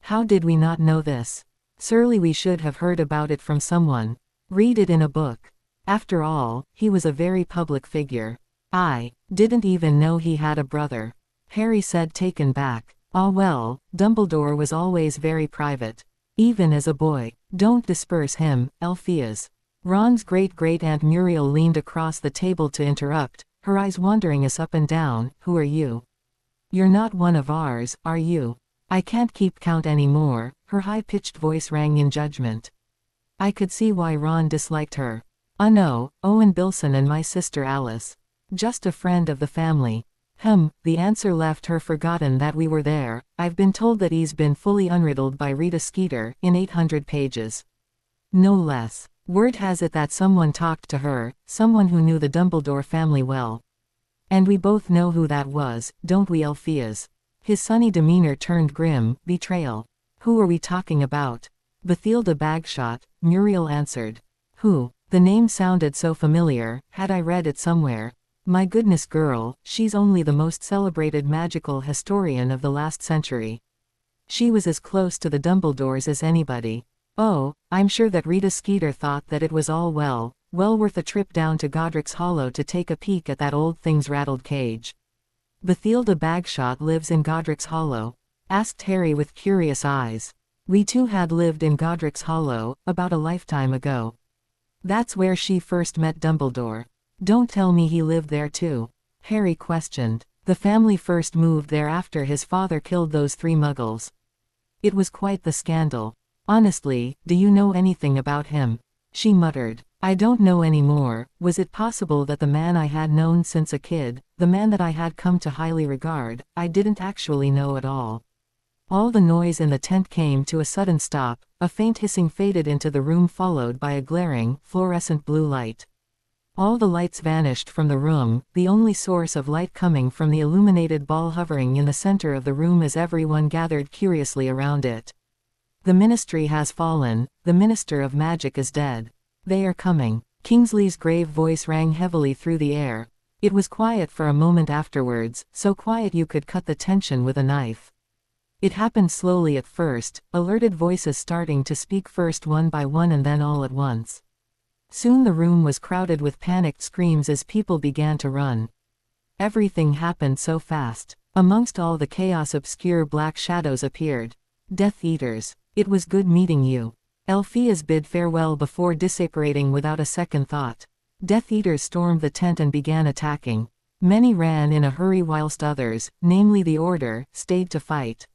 How did we not know this? Surely we should have heard about it from someone. Read it in a book. After all, he was a very public figure. I didn't even know he had a brother. Harry said, taken back. Ah well, Dumbledore was always very private. Even as a boy. Don't disperse him, Alpheus. Ron's great-great-aunt Muriel leaned across the table to interrupt, her eyes wandering us up and down. Who are you? You're not one of ours, are you? I can't keep count anymore, her high-pitched voice rang in judgment. I could see why Ron disliked her. No, Owen Bilson and my sister Alice. Just a friend of the family. The answer left her forgotten that we were there. I've been told that he's been fully unriddled by Rita Skeeter, in 800 pages. No less. Word has it that someone talked to her, someone who knew the Dumbledore family well. And we both know who that was, don't we, Alpheus? His sunny demeanor turned grim. Betrayal. Who are we talking about? Bathilda Bagshot, Muriel answered. Who? The name sounded so familiar, had I read it somewhere? My goodness girl, she's only the most celebrated magical historian of the last century. She was as close to the Dumbledores as anybody. Oh, I'm sure that Rita Skeeter thought that it was all well worth a trip down to Godric's Hollow to take a peek at that old thing's rattled cage. Bathilda Bagshot lives in Godric's Hollow? Asked Harry with curious eyes. We too had lived in Godric's Hollow, about a lifetime ago. That's where she first met Dumbledore. Don't tell me he lived there too. Harry questioned. The family first moved there after his father killed those 3 muggles. It was quite the scandal. Honestly, do you know anything about him? She muttered. I don't know anymore. Was it possible that the man I had known since a kid, the man that I had come to highly regard, I didn't actually know at all? All the noise in the tent came to a sudden stop, a faint hissing faded into the room followed by a glaring, fluorescent blue light. All the lights vanished from the room, the only source of light coming from the illuminated ball hovering in the center of the room as everyone gathered curiously around it. The Ministry has fallen, the Minister of Magic is dead. They are coming. Kingsley's grave voice rang heavily through the air. It was quiet for a moment afterwards, so quiet you could cut the tension with a knife. It happened slowly at first, alerted voices starting to speak first one by one and then all at once. Soon the room was crowded with panicked screams as people began to run. Everything happened so fast. Amongst all the chaos obscure black shadows appeared. Death Eaters. It was good meeting you. Alpheus bid farewell before disapparating without a second thought. Death Eaters stormed the tent and began attacking. Many ran in a hurry whilst others, namely the Order, stayed to fight.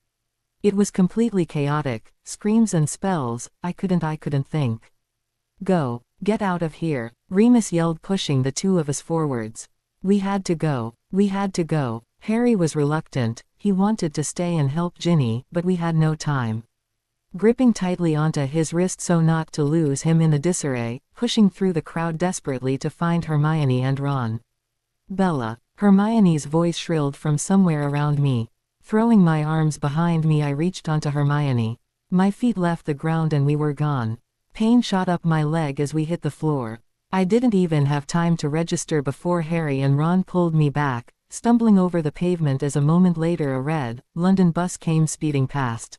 It was completely chaotic, screams and spells. I couldn't think. Go. Get out of here, Remus yelled, pushing the 2 of us forwards. We had to go. Harry was reluctant. He wanted to stay and help Ginny, but we had no time. Gripping tightly onto his wrist so not to lose him in the disarray, pushing through the crowd desperately to find Hermione and Ron. Bella. Hermione's voice shrilled from somewhere around me. Throwing my arms behind me I reached onto Hermione. My feet left the ground and we were gone. Pain shot up my leg as we hit the floor. I didn't even have time to register before Harry and Ron pulled me back, stumbling over the pavement as a moment later a red, London bus came speeding past.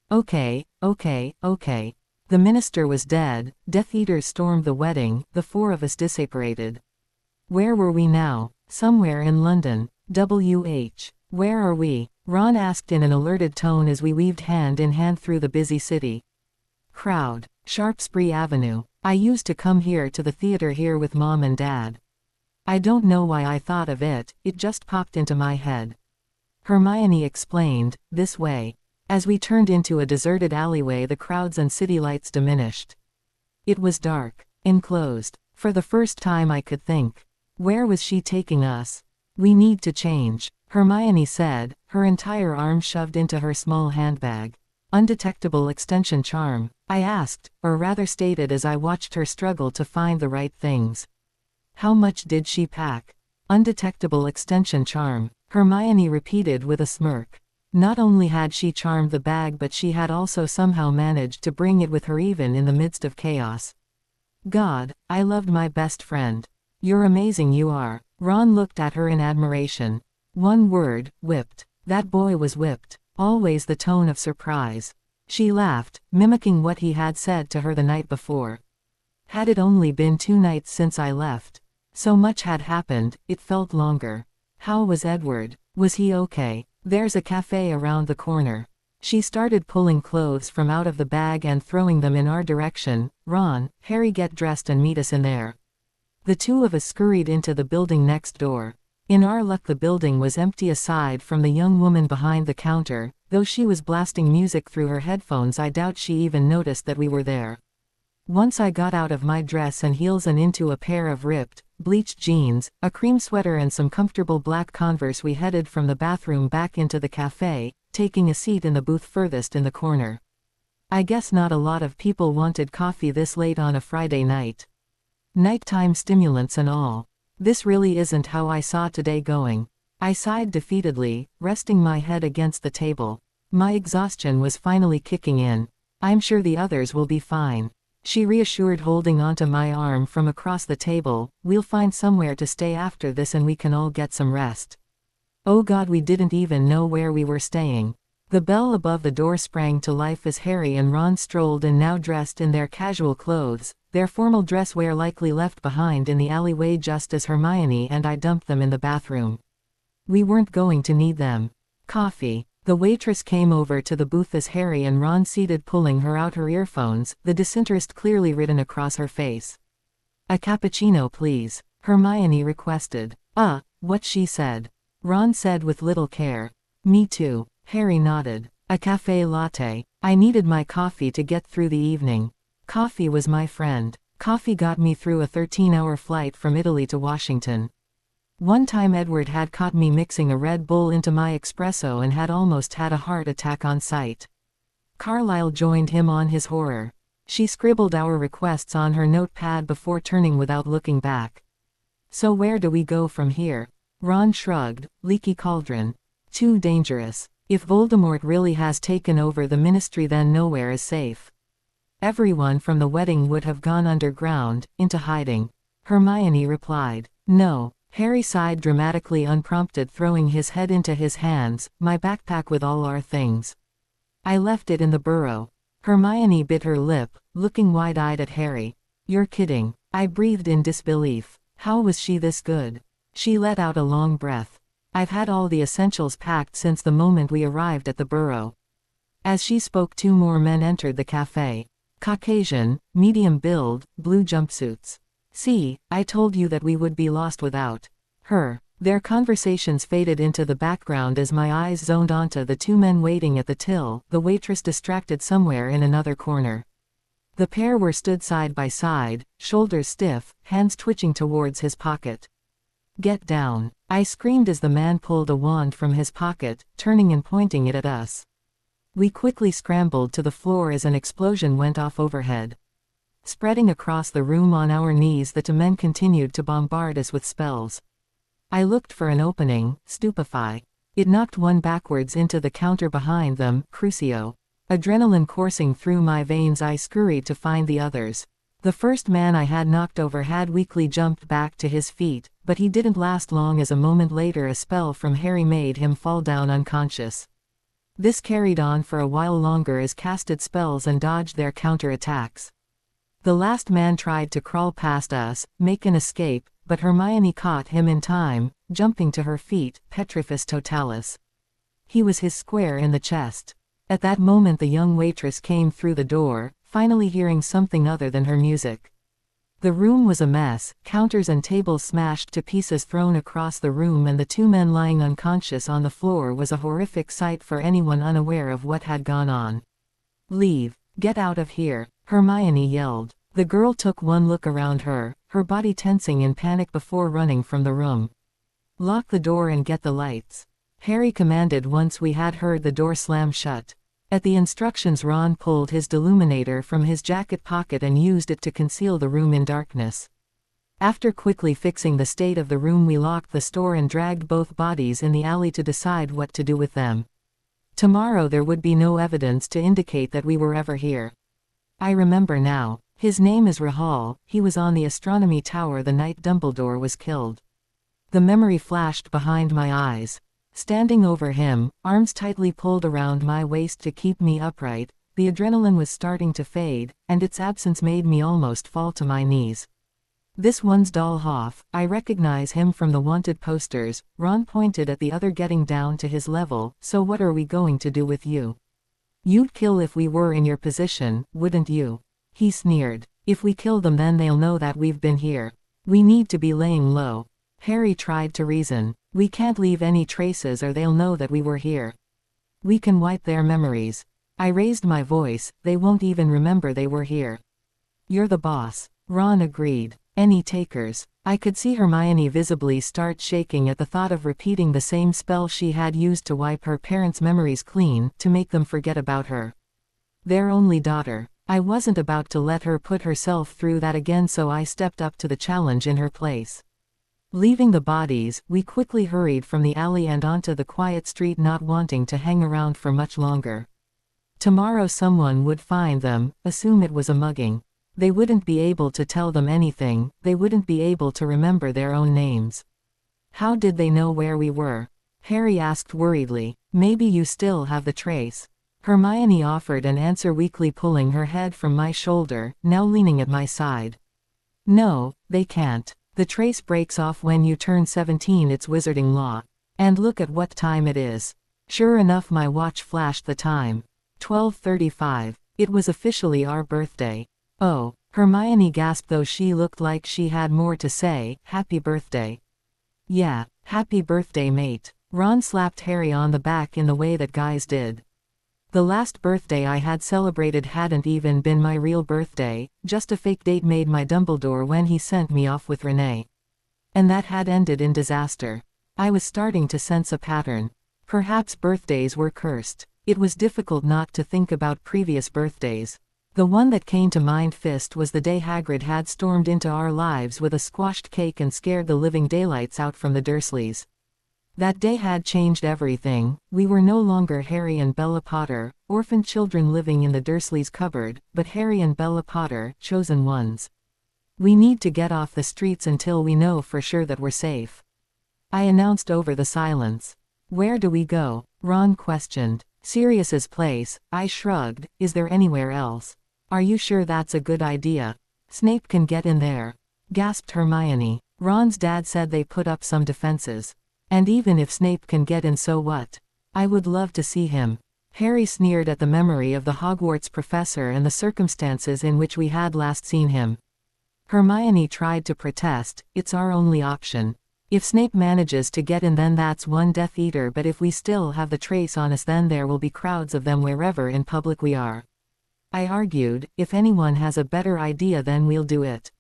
Okay. The minister was dead, Death Eaters stormed the wedding, the 4 of us disapparated. Where were we now? Somewhere in London. WH. Where are we? Ron asked in an alerted tone as we weaved hand in hand through the busy city. Crowd. Sharpsbury Avenue. I used to come here to the theater here with Mom and Dad. I don't know why I thought of it, it just popped into my head. Hermione explained, this way. As we turned into a deserted alleyway, the crowds and city lights diminished. It was dark, enclosed. For the first time I could think. Where was she taking us? We need to change, Hermione said, her entire arm shoved into her small handbag. Undetectable extension charm, I asked, or rather stated as I watched her struggle to find the right things. How much did she pack? Undetectable extension charm, Hermione repeated with a smirk. Not only had she charmed the bag, but she had also somehow managed to bring it with her even in the midst of chaos. God, I loved my best friend. You're amazing, you are. Ron looked at her in admiration. One word, whipped. That boy was whipped. Always the tone of surprise. She laughed, mimicking what he had said to her the night before. Had it only been 2 nights since I left? So much had happened, it felt longer. How was Edward? Was he okay? There's a cafe around the corner. She started pulling clothes from out of the bag and throwing them in our direction. Ron, Harry, get dressed and meet us in there. The two of us scurried into the building next door. In our luck, the building was empty aside from the young woman behind the counter. Though she was blasting music through her headphones, I doubt she even noticed that we were there. Once I got out of my dress and heels and into a pair of ripped, bleached jeans, a cream sweater and some comfortable black Converse, we headed from the bathroom back into the cafe, taking a seat in the booth furthest in the corner. I guess not a lot of people wanted coffee this late on a Friday night. Nighttime stimulants and all. This really isn't how I saw today going. I sighed defeatedly, resting my head against the table. My exhaustion was finally kicking in. I'm sure the others will be fine, she reassured, holding onto my arm from across the table. We'll find somewhere to stay after this and we can all get some rest. Oh God, we didn't even know where we were staying. The bell above the door sprang to life as Harry and Ron strolled in, now dressed in their casual clothes, their formal dress wear likely left behind in the alleyway just as Hermione and I dumped them in the bathroom. We weren't going to need them. Coffee. The waitress came over to the booth as Harry and Ron seated, pulling her out her earphones, the disinterest clearly written across her face. A cappuccino, please, Hermione requested. What she said. Ron said with little care. Me too, Harry nodded. A café latte. I needed my coffee to get through the evening. Coffee was my friend. Coffee got me through a 13-hour flight from Italy to Washington. One time Edward had caught me mixing a Red Bull into my espresso and had almost had a heart attack on sight. Carlisle joined him on his horror. She scribbled our requests on her notepad before turning without looking back. So where do we go from here? Ron shrugged. Leaky cauldron. Too dangerous. If Voldemort really has taken over the ministry, then nowhere is safe. Everyone from the wedding would have gone underground, into hiding. Hermione replied. No. Harry sighed dramatically, unprompted, throwing his head into his hands. My backpack with all our things. I left it in the burrow. Hermione bit her lip, looking wide-eyed at Harry. You're kidding. I breathed in disbelief. How was she this good? She let out a long breath. I've had all the essentials packed since the moment we arrived at the burrow. As she spoke, 2 more men entered the cafe. Caucasian, medium build, blue jumpsuits. See, I told you that we would be lost without her. Their conversations faded into the background as my eyes zoned onto the 2 men waiting at the till, the waitress distracted somewhere in another corner. The pair were stood side by side, shoulders stiff, hands twitching towards his pocket. Get down, I screamed as the man pulled a wand from his pocket, turning and pointing it at us. We quickly scrambled to the floor as an explosion went off overhead. Spreading across the room on our knees, the 2 men continued to bombard us with spells. I looked for an opening, stupefy. It knocked one backwards into the counter behind them, Crucio. Adrenaline coursing through my veins, I scurried to find the others. The first man I had knocked over had weakly jumped back to his feet, but he didn't last long, as a moment later a spell from Harry made him fall down unconscious. This carried on for a while longer as casted spells and dodged their counter-attacks. The last man tried to crawl past us, make an escape, but Hermione caught him in time, jumping to her feet, petrifus totalis. He was hit square in the chest. At that moment the young waitress came through the door, finally hearing something other than her music. The room was a mess, counters and tables smashed to pieces thrown across the room, and the two men lying unconscious on the floor was a horrific sight for anyone unaware of what had gone on. "Leave. Get out of here," Hermione yelled. The girl took one look around her, her body tensing in panic before running from the room. "Lock the door and get the lights," Harry commanded once we had heard the door slam shut. At the instructions, Ron pulled his deluminator from his jacket pocket and used it to conceal the room in darkness. After quickly fixing the state of the room, we locked the store and dragged both bodies in the alley to decide what to do with them. Tomorrow there would be no evidence to indicate that we were ever here. I remember now. His name is Rahal. He was on the astronomy tower the night Dumbledore was killed. The memory flashed behind my eyes. Standing over him, arms tightly pulled around my waist to keep me upright, the adrenaline was starting to fade, and its absence made me almost fall to my knees. "This one's Dollhoff. I recognize him from the wanted posters." Ron pointed at the other, getting down to his level. "So what are we going to do with you? You'd kill if we were in your position, wouldn't you?" He sneered. "If we kill them, then they'll know that we've been here. We need to be laying low." Harry tried to reason. "We can't leave any traces or they'll know that we were here. We can wipe their memories." I raised my voice. "They won't even remember they were here." "You're the boss." Ron agreed. "Any takers?" I could see Hermione visibly start shaking at the thought of repeating the same spell she had used to wipe her parents' memories clean, to make them forget about her. Their only daughter. I wasn't about to let her put herself through that again, so I stepped up to the challenge in her place. Leaving the bodies, we quickly hurried from the alley and onto the quiet street, not wanting to hang around for much longer. Tomorrow someone would find them, assume it was a mugging. They wouldn't be able to tell them anything, they wouldn't be able to remember their own names. "How did they know where we were?" Harry asked worriedly. "Maybe you still have the trace." Hermione offered an answer, weakly pulling her head from my shoulder, now leaning at my side. "No, they can't. The trace breaks off when you turn 17, it's wizarding law. And look at what time it is." Sure enough, my watch flashed the time. 12:35. It was officially our birthday. "Oh," Hermione gasped, though she looked like she had more to say. "Happy birthday." "Yeah, happy birthday, mate." Ron slapped Harry on the back in the way that guys did. The last birthday I had celebrated hadn't even been my real birthday, just a fake date made by Dumbledore when he sent me off with Renee. And that had ended in disaster. I was starting to sense a pattern. Perhaps birthdays were cursed. It was difficult not to think about previous birthdays. The one that came to mind first was the day Hagrid had stormed into our lives with a squashed cake and scared the living daylights out from the Dursleys. That day had changed everything. We were no longer Harry and Bella Potter, orphan children living in the Dursleys' cupboard, but Harry and Bella Potter, chosen ones. "We need to get off the streets until we know for sure that we're safe," I announced over the silence. "Where do we go?" Ron questioned. "Sirius's place," I shrugged. "Is there anywhere else?" "Are you sure that's a good idea? Snape can get in there," gasped Hermione. "Ron's dad said they put up some defenses. And even if Snape can get in, so what? I would love to see him." Harry sneered at the memory of the Hogwarts professor and the circumstances in which we had last seen him. Hermione tried to protest. "It's our only option. If Snape manages to get in, then that's one Death Eater, but if we still have the trace on us, then there will be crowds of them wherever in public we are." I argued. "If anyone has a better idea, then we'll do it."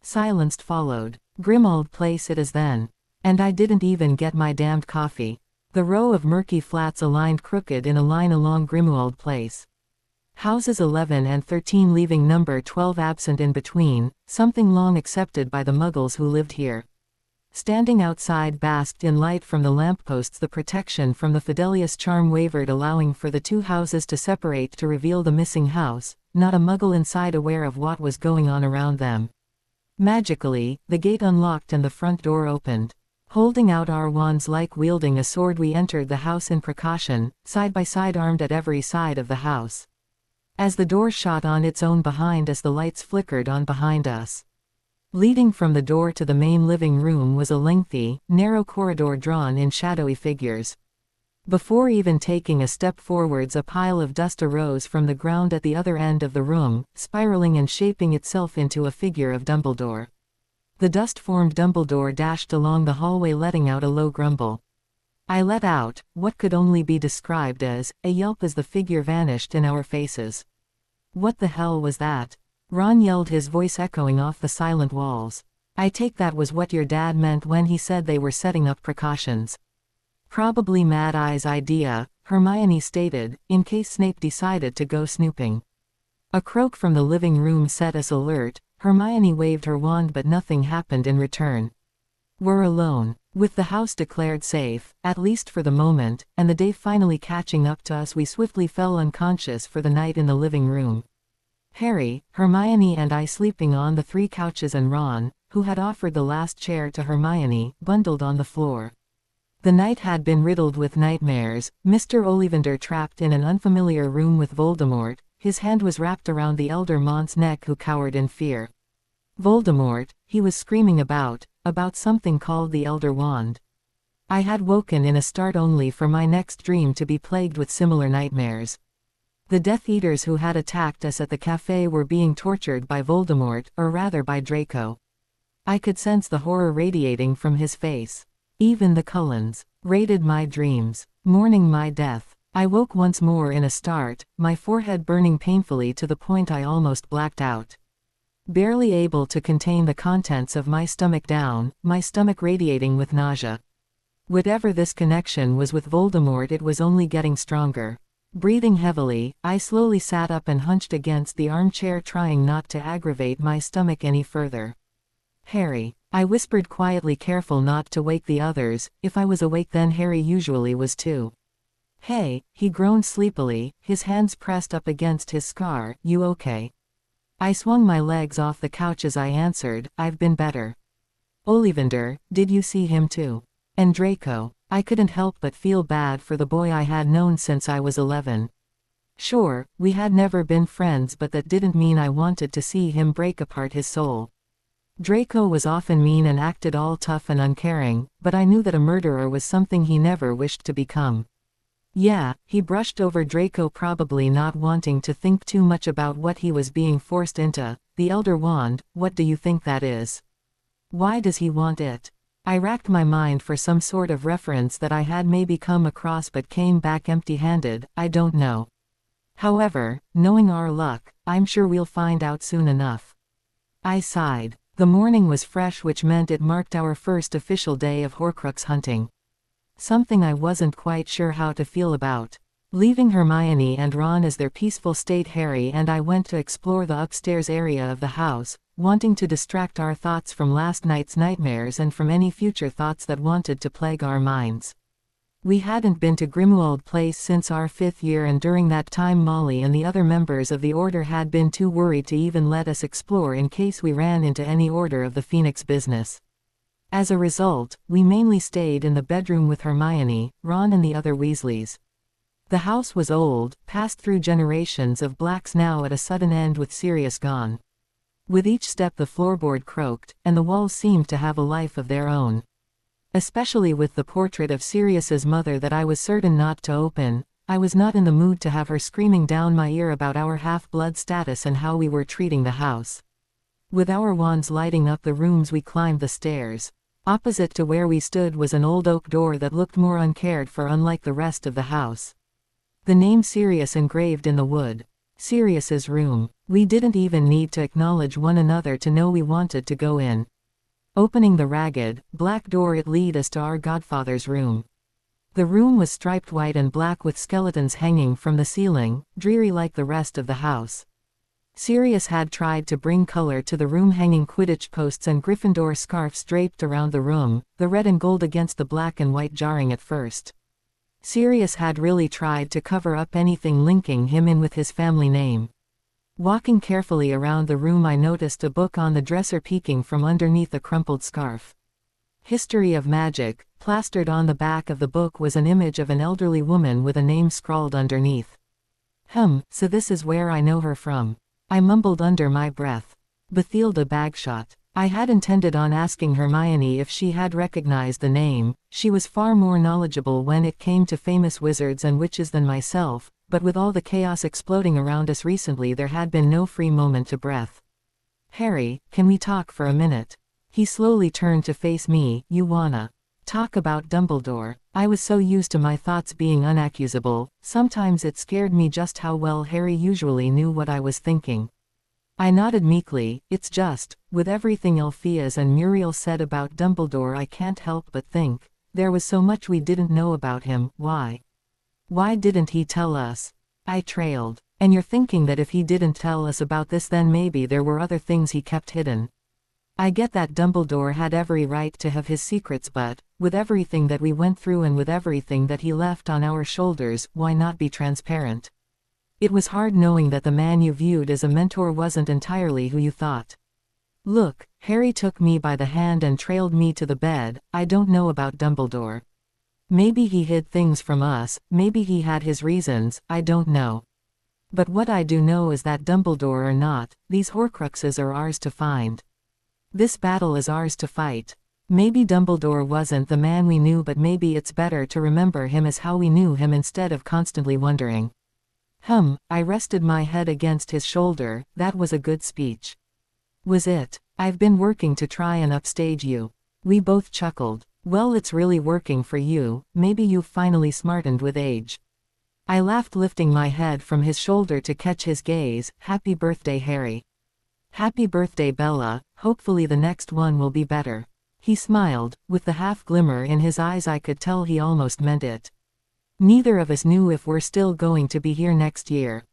Silence followed. "Grimmauld Place it is then." And I didn't even get my damned coffee. The row of murky flats aligned crooked in a line along Grimmauld Place. Houses 11 and 13, leaving number 12 absent in between, something long accepted by the Muggles who lived here. Standing outside basked in light from the lampposts. The protection from the Fidelius charm wavered, allowing for the two houses to separate to reveal the missing house, not a Muggle inside aware of what was going on around them. Magically, the gate unlocked and the front door opened. Holding out our wands like wielding a sword, we entered the house in precaution, side by side, armed at every side of the house. As the door shot on its own behind us, the lights flickered on behind us. Leading from the door to the main living room was a lengthy, narrow corridor drawn in shadowy figures. Before even taking a step forwards, a pile of dust arose from the ground at the other end of the room, spiraling and shaping itself into a figure of Dumbledore. The dust-formed Dumbledore dashed along the hallway, letting out a low grumble. I let out what could only be described as a yelp as the figure vanished in our faces. What the hell was that? Ron yelled, his voice echoing off the silent walls. I take that was what your dad meant when he said they were setting up precautions. Probably Mad Eye's idea, Hermione stated, in case Snape decided to go snooping. A croak from the living room set us alert. Hermione waved her wand, but nothing happened in return. We're alone. With the house declared safe, at least for the moment, and the day finally catching up to us, we swiftly fell unconscious for the night in the living room. Harry, Hermione and I sleeping on the 3 couches, and Ron, who had offered the last chair to Hermione, bundled on the floor. The night had been riddled with nightmares. Mr. Ollivander trapped in an unfamiliar room with Voldemort, his hand was wrapped around the elder Mont's neck, who cowered in fear. Voldemort, he was screaming about something called the Elder Wand. I had woken in a start, only for my next dream to be plagued with similar nightmares. The Death Eaters who had attacked us at the cafe were being tortured by Voldemort, or rather by Draco. I could sense the horror radiating from his face. Even the Cullens raided my dreams, mourning my death. I woke once more in a start, my forehead burning painfully to the point I almost blacked out. Barely able to contain the contents of my stomach down, my stomach radiating with nausea. Whatever this connection was with Voldemort, it was only getting stronger. Breathing heavily, I slowly sat up and hunched against the armchair, trying not to aggravate my stomach any further. Harry, I whispered quietly, careful not to wake the others. If I was awake, then Harry usually was too. Hey, he groaned sleepily, his hands pressed up against his scar. You okay? I swung my legs off the couch as I answered, I've been better. Ollivander, did you see him too? And Draco? I couldn't help but feel bad for the boy I had known since I was 11. Sure, we had never been friends, but that didn't mean I wanted to see him break apart his soul. Draco was often mean and acted all tough and uncaring, but I knew that a murderer was something he never wished to become. Yeah, he brushed over Draco, probably not wanting to think too much about what he was being forced into. The Elder Wand, what do you think that is? Why does he want it? I racked my mind for some sort of reference that I had maybe come across, but came back empty-handed. I don't know. However, knowing our luck, I'm sure we'll find out soon enough. I sighed. The morning was fresh, which meant it marked our first official day of Horcrux hunting. Something I wasn't quite sure how to feel about. Leaving Hermione and Ron as their peaceful state, Harry and I went to explore the upstairs area of the house, wanting to distract our thoughts from last night's nightmares and from any future thoughts that wanted to plague our minds. We hadn't been to Grimwald Place since our 5th year, and during that time Molly and the other members of the Order had been too worried to even let us explore in case we ran into any Order of the Phoenix business. As a result, we mainly stayed in the bedroom with Hermione, Ron and the other Weasleys. The house was old, passed through generations of Blacks, now at a sudden end with Sirius gone. With each step the floorboard croaked, and the walls seemed to have a life of their own. Especially with the portrait of Sirius's mother that I was certain not to open. I was not in the mood to have her screaming down my ear about our half-blood status and how we were treating the house. With our wands lighting up the rooms, we climbed the stairs. Opposite to where we stood was an old oak door that looked more uncared for, unlike the rest of the house. The name Sirius engraved in the wood. Sirius's room. We didn't even need to acknowledge one another to know we wanted to go in. Opening the ragged, black door, it led us to our godfather's room. The room was striped white and black with skeletons hanging from the ceiling, dreary like the rest of the house. Sirius had tried to bring color to the room, hanging Quidditch posts and Gryffindor scarfs draped around the room, the red and gold against the black and white jarring at first. Sirius had really tried to cover up anything linking him in with his family name. Walking carefully around the room, I noticed a book on the dresser peeking from underneath a crumpled scarf. History of Magic. Plastered on the back of the book was an image of an elderly woman with a name scrawled underneath. So this is where I know her from. I mumbled under my breath. Bathilda Bagshot. I had intended on asking Hermione if she had recognized the name. She was far more knowledgeable when it came to famous wizards and witches than myself, but with all the chaos exploding around us recently there had been no free moment to breath. "Harry, can we talk for a minute?" He slowly turned to face me. "You wanna talk about Dumbledore?" I was so used to my thoughts being unaccusable, sometimes it scared me just how well Harry usually knew what I was thinking. I nodded meekly. "It's just, with everything Alpheus and Muriel said about Dumbledore, I can't help but think, there was so much we didn't know about him. Why didn't he tell us?" I trailed. "And you're thinking that if he didn't tell us about this then maybe there were other things he kept hidden?" I get that Dumbledore had every right to have his secrets, but, with everything that we went through and with everything that he left on our shoulders, why not be transparent? It was hard knowing that the man you viewed as a mentor wasn't entirely who you thought. "Look," Harry took me by the hand and trailed me to the bed. "I don't know about Dumbledore. Maybe he hid things from us, maybe he had his reasons, I don't know. But what I do know is that Dumbledore or not, these Horcruxes are ours to find. This battle is ours to fight. Maybe Dumbledore wasn't the man we knew, but maybe it's better to remember him as how we knew him instead of constantly wondering." I rested my head against his shoulder. "That was a good speech." "Was it? I've been working to try and upstage you." We both chuckled. "Well, it's really working for you, maybe you've finally smartened with age." I laughed, lifting my head from his shoulder to catch his gaze. "Happy birthday, Harry." "Happy birthday, Bella, hopefully the next one will be better." He smiled, with the half glimmer in his eyes I could tell he almost meant it. "Neither of us knew if we're still going to be here next year."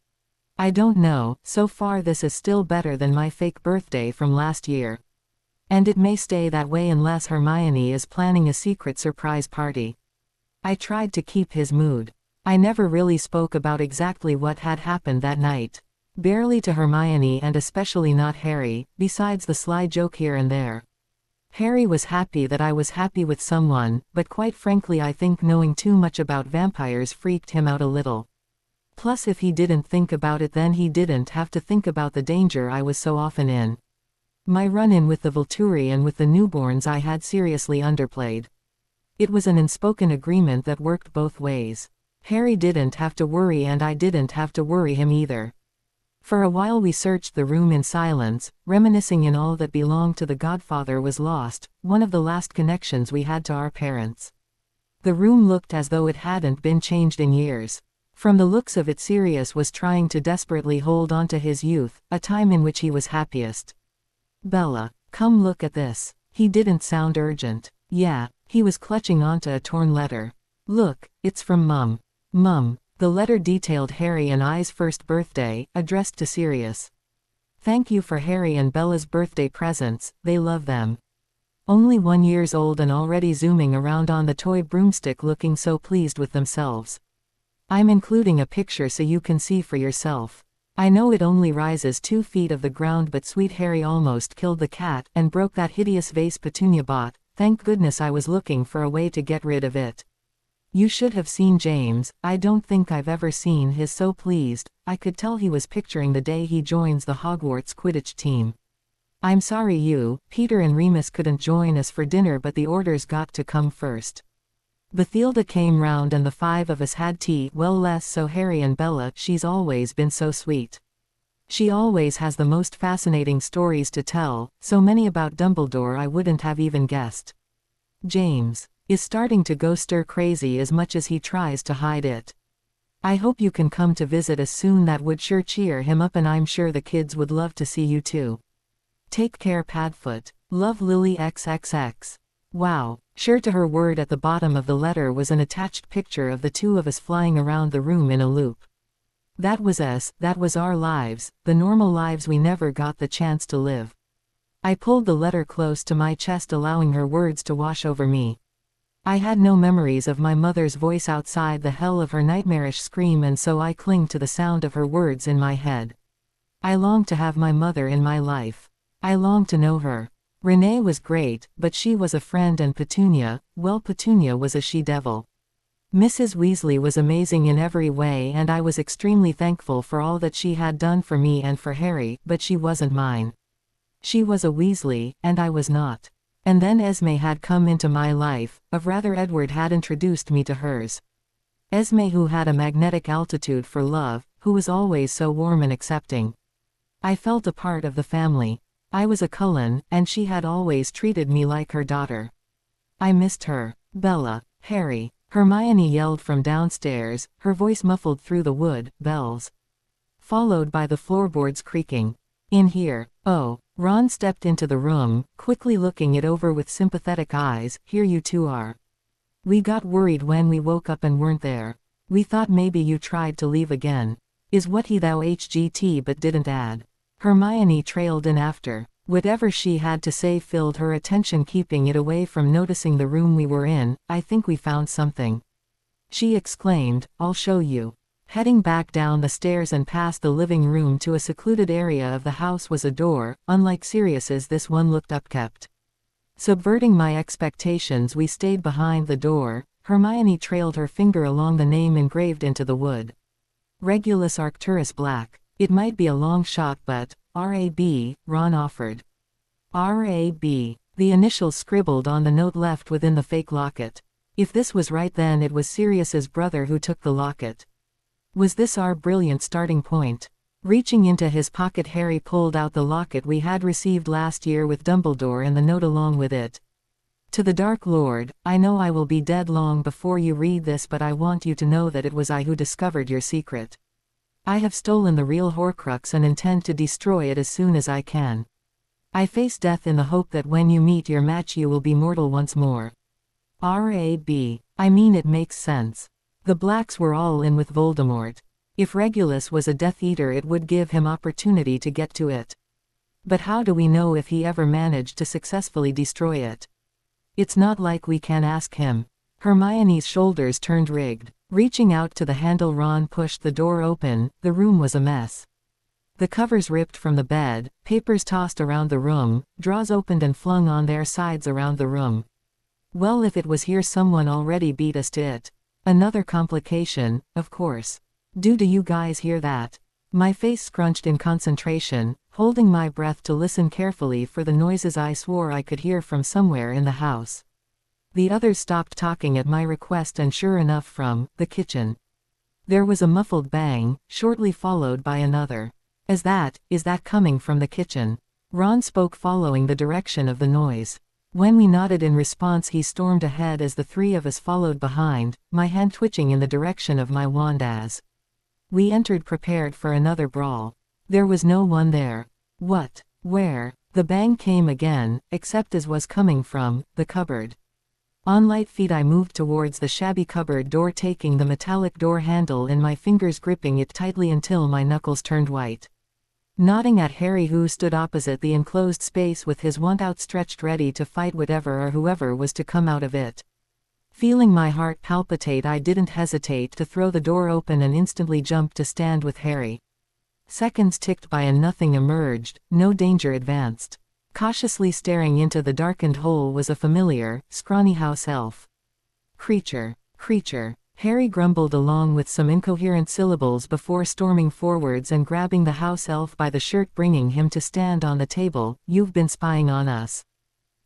"I don't know, so far this is still better than my fake birthday from last year. And it may stay that way unless Hermione is planning a secret surprise party." I tried to keep his mood. I never really spoke about exactly what had happened that night. Barely to Hermione, and especially not Harry, besides the sly joke here and there. Harry was happy that I was happy with someone, but quite frankly I think knowing too much about vampires freaked him out a little. Plus if he didn't think about it then he didn't have to think about the danger I was so often in. My run-in with the Volturi and with the newborns I had seriously underplayed. It was an unspoken agreement that worked both ways. Harry didn't have to worry and I didn't have to worry him either. For a while we searched the room in silence, reminiscing in all that belonged to the Godfather was lost, one of the last connections we had to our parents. The room looked as though it hadn't been changed in years. From the looks of it, Sirius was trying to desperately hold on to his youth, a time in which he was happiest. "Bella, come look at this." He didn't sound urgent. "Yeah." He was clutching onto a torn letter. "Look, it's from Mum." "Mum." The letter detailed Harry and I's first birthday, addressed to Sirius. "Thank you for Harry and Bella's birthday presents, they love them. Only 1 year old and already zooming around on the toy broomstick looking so pleased with themselves. I'm including a picture so you can see for yourself. I know it only rises 2 feet of the ground, but sweet Harry almost killed the cat and broke that hideous vase Petunia bought. Thank goodness I was looking for a way to get rid of it. You should have seen James. I don't think I've ever seen his so pleased. I could tell he was picturing the day he joins the Hogwarts Quidditch team. I'm sorry you, Peter and Remus couldn't join us for dinner, but the orders got to come first. Bathilda came round and the 5 of us had tea. Well, less so Harry and Bella. She's always been so sweet. She always has the most fascinating stories to tell, so many about Dumbledore I wouldn't have even guessed. James is starting to go stir crazy as much as he tries to hide it. I hope you can come to visit us soon. That would sure cheer him up, and I'm sure the kids would love to see you too. Take care, Padfoot. Love, Lily XXX. Wow. Sure to her word. At the bottom of the letter was an attached picture of the 2 of us flying around the room in a loop. That was us, that was our lives, the normal lives we never got the chance to live. I pulled the letter close to my chest, allowing her words to wash over me. I had no memories of my mother's voice outside the hell of her nightmarish scream, and so I clinged to the sound of her words in my head. I longed to have my mother in my life. I longed to know her. Renee was great, but she was a friend, and Petunia, well, Petunia was a she-devil. Mrs. Weasley was amazing in every way, and I was extremely thankful for all that she had done for me and for Harry, but she wasn't mine. She was a Weasley, and I was not. And then Esme had come into my life, or rather Edward had introduced me to hers. Esme, who had a magnetic altitude for love, who was always so warm and accepting. I felt a part of the family. I was a Cullen, and she had always treated me like her daughter. I missed her. Bella, Harry, Hermione yelled from downstairs, her voice muffled through the wood bells, followed by the floorboards creaking. In here. Oh. Ron stepped into the room, quickly looking it over with sympathetic eyes. Here you two are. We got worried when we woke up and weren't there. We thought maybe you tried to leave again. Is what he thou HGT but didn't add. Hermione trailed in after. Whatever she had to say filled her attention, keeping it away from noticing the room we were in. I think we found something, she exclaimed. I'll show you. Heading back down the stairs and past the living room to a secluded area of the house was a door, unlike Sirius's. This one looked upkept. Subverting my expectations, we stayed behind the door. Hermione trailed her finger along the name engraved into the wood. Regulus Arcturus Black. It might be a long shot, but R.A.B., Ron offered. R.A.B., the initials scribbled on the note left within the fake locket. If this was right, then it was Sirius's brother who took the locket. Was this our brilliant starting point? Reaching into his pocket, Harry pulled out the locket we had received last year with Dumbledore and the note along with it. To the Dark Lord, I know I will be dead long before you read this, but I want you to know that it was I who discovered your secret. I have stolen the real Horcrux and intend to destroy it as soon as I can. I face death in the hope that when you meet your match you will be mortal once more. R.A.B. I mean, it makes sense. The Blacks were all in with Voldemort. If Regulus was a Death Eater, it would give him opportunity to get to it. But how do we know if he ever managed to successfully destroy it? It's not like we can ask him. Hermione's shoulders turned rigged. Reaching out to the handle, Ron pushed the door open. The room was a mess. The covers ripped from the bed, papers tossed around the room, drawers opened and flung on their sides around the room. Well, if it was here, someone already beat us to it. Another complication, of course. Do you guys hear that? My face scrunched in concentration, holding my breath to listen carefully for the noises I swore I could hear from somewhere in the house. The others stopped talking at my request, and sure enough, from the kitchen there was a muffled bang, shortly followed by another. Is that coming from the kitchen? Ron spoke, following the direction of the noise. When we nodded in response, he stormed ahead as the three of us followed behind, my hand twitching in the direction of my wand as we entered, prepared for another brawl. There was no one there. What? Where? The bang came again, except as was coming from the cupboard. On light feet I moved towards the shabby cupboard door, taking the metallic door handle in my fingers, gripping it tightly until my knuckles turned white. Nodding at Harry, who stood opposite the enclosed space with his wand outstretched, ready to fight whatever or whoever was to come out of it. Feeling my heart palpitate, I didn't hesitate to throw the door open and instantly jumped to stand with Harry. Seconds ticked by and nothing emerged, no danger advanced. Cautiously staring into the darkened hole was a familiar, scrawny house elf. Creature. Harry grumbled along with some incoherent syllables before storming forwards and grabbing the house elf by the shirt, bringing him to stand on the table. You've been spying on us.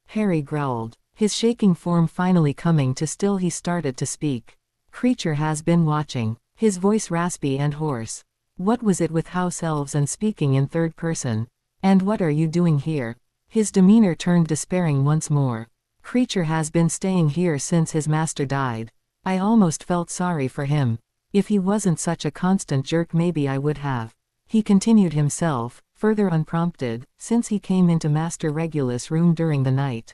Harry growled. His shaking form finally coming to still, he started to speak. Creature has been watching. His voice raspy and hoarse. What was it with house elves and speaking in third person? And what are you doing here? His demeanor turned despairing once more. Creature has been staying here since his master died. I almost felt sorry for him. If he wasn't such a constant jerk, maybe I would have. He continued himself, further unprompted, since he came into Master Regulus' room during the night.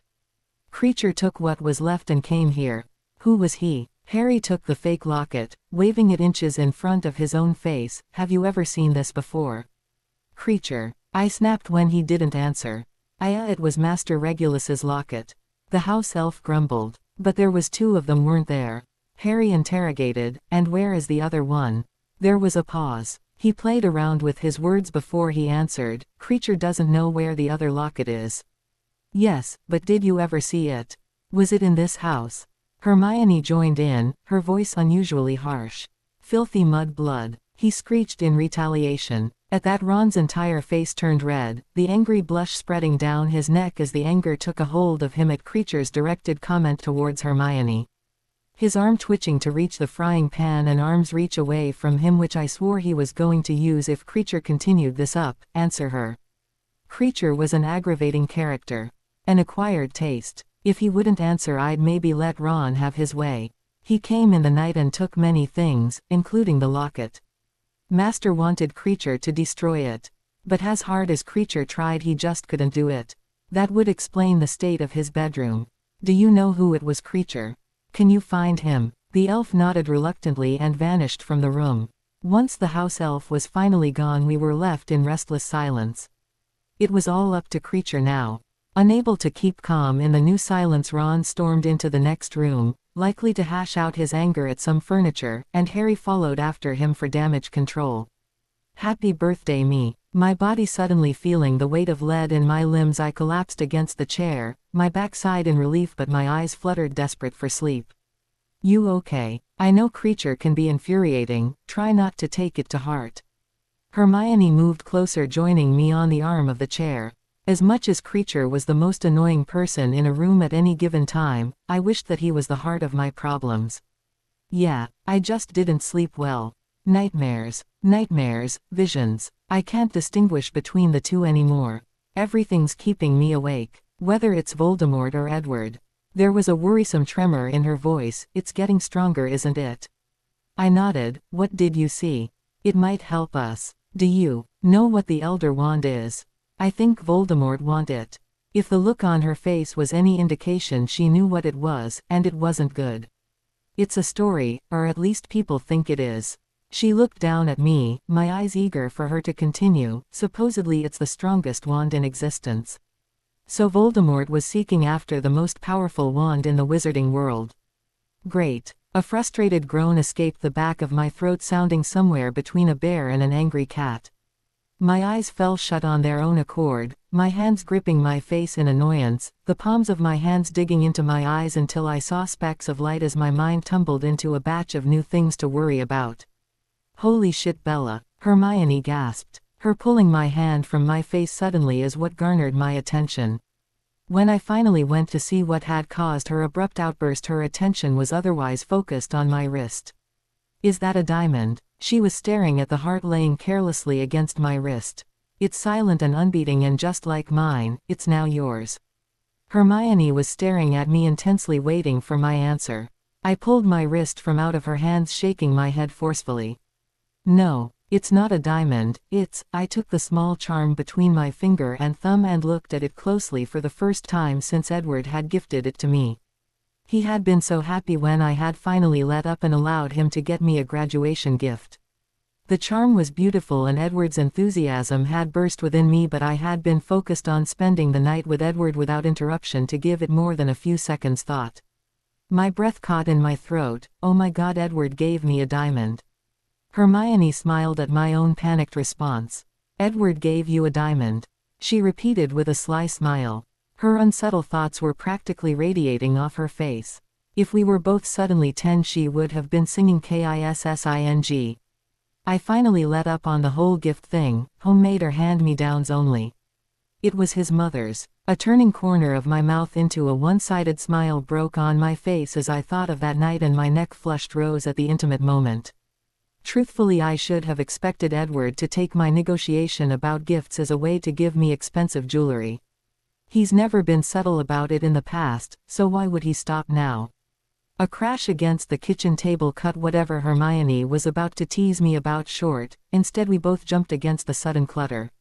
Creature took what was left and came here. Who was he? Harry took the fake locket, waving it inches in front of his own face. Have you ever seen this before? Creature. I snapped when he didn't answer. It was Master Regulus's locket. The house elf grumbled. But there was two of them, weren't there? Harry interrogated. And where is the other one? There was a pause. He played around with his words before he answered. Creature doesn't know where the other locket is. Yes, but did you ever see it? Was it in this house? Hermione joined in, her voice unusually harsh. Filthy mud blood. he screeched in retaliation. At that, Ron's entire face turned red, the angry blush spreading down his neck as the anger took a hold of him at Creature's directed comment towards Hermione. His arm twitching to reach the frying pan and arm's reach away from him, which I swore he was going to use if Creature continued this up. Answer her. Creature was an aggravating character. An acquired taste. If he wouldn't answer, I'd maybe let Ron have his way. He came in the night and took many things, including the locket. Master wanted Creature to destroy it. But as hard as Creature tried, he just couldn't do it. That would explain the state of his bedroom. Do you know who it was, Creature? Can you find him? The elf nodded reluctantly and vanished from the room. Once the house elf was finally gone, we were left in restless silence. It was all up to Creature now. Unable to keep calm in the new silence, Ron stormed into the next room, likely to hash out his anger at some furniture, and Harry followed after him for damage control. Happy birthday, me. My body suddenly feeling the weight of lead in my limbs, I collapsed against the chair, my back sighed in relief but my eyes fluttered, desperate for sleep. You okay? I know Creature can be infuriating, try not to take it to heart. Hermione moved closer, joining me on the arm of the chair. As much as Creature was the most annoying person in a room at any given time, I wished that he was the heart of my problems. Yeah, I just didn't sleep well. Nightmares, visions. I can't distinguish between the two anymore. Everything's keeping me awake, whether it's Voldemort or Edward. There was a worrisome tremor in her voice. It's getting stronger, isn't it? I nodded. What did you see? It might help us. Do you know what the Elder Wand is? I think Voldemort want it. If the look on her face was any indication, she knew what it was, and it wasn't good. It's a story, or at least people think it is. She looked down at me, my eyes eager for her to continue. Supposedly it's the strongest wand in existence. So Voldemort was seeking after the most powerful wand in the wizarding world. Great. A frustrated groan escaped the back of my throat, sounding somewhere between a bear and an angry cat. My eyes fell shut on their own accord, my hands gripping my face in annoyance, the palms of my hands digging into my eyes until I saw specks of light as my mind tumbled into a batch of new things to worry about. Holy shit, Bella, Hermione gasped. Her pulling my hand from my face suddenly is what garnered my attention. When I finally went to see what had caused her abrupt outburst, her attention was otherwise focused on my wrist. Is that a diamond? She was staring at the heart laying carelessly against my wrist. It's silent and unbeating, and just like mine, it's now yours. Hermione was staring at me intensely, waiting for my answer. I pulled my wrist from out of her hands, shaking my head forcefully. No, it's not a diamond, it's— I took the small charm between my finger and thumb and looked at it closely for the first time since Edward had gifted it to me. He had been so happy when I had finally let up and allowed him to get me a graduation gift. The charm was beautiful and Edward's enthusiasm had burst within me, but I had been focused on spending the night with Edward without interruption to give it more than a few seconds thought. My breath caught in my throat. Oh my God, Edward gave me a diamond. Hermione smiled at my own panicked response. Edward gave you a diamond, she repeated with a sly smile. Her unsubtle thoughts were practically radiating off her face. If we were both suddenly 10, she would have been singing Kissing. I finally let up on the whole gift thing, homemade or hand-me-downs only. It was his mother's. A turning corner of my mouth into a one-sided smile broke on my face as I thought of that night, and my neck flushed rose at the intimate moment. Truthfully, I should have expected Edward to take my negotiation about gifts as a way to give me expensive jewelry. He's never been subtle about it in the past, so why would he stop now? A crash against the kitchen table cut whatever Hermione was about to tease me about short. Instead, we both jumped against the sudden clutter.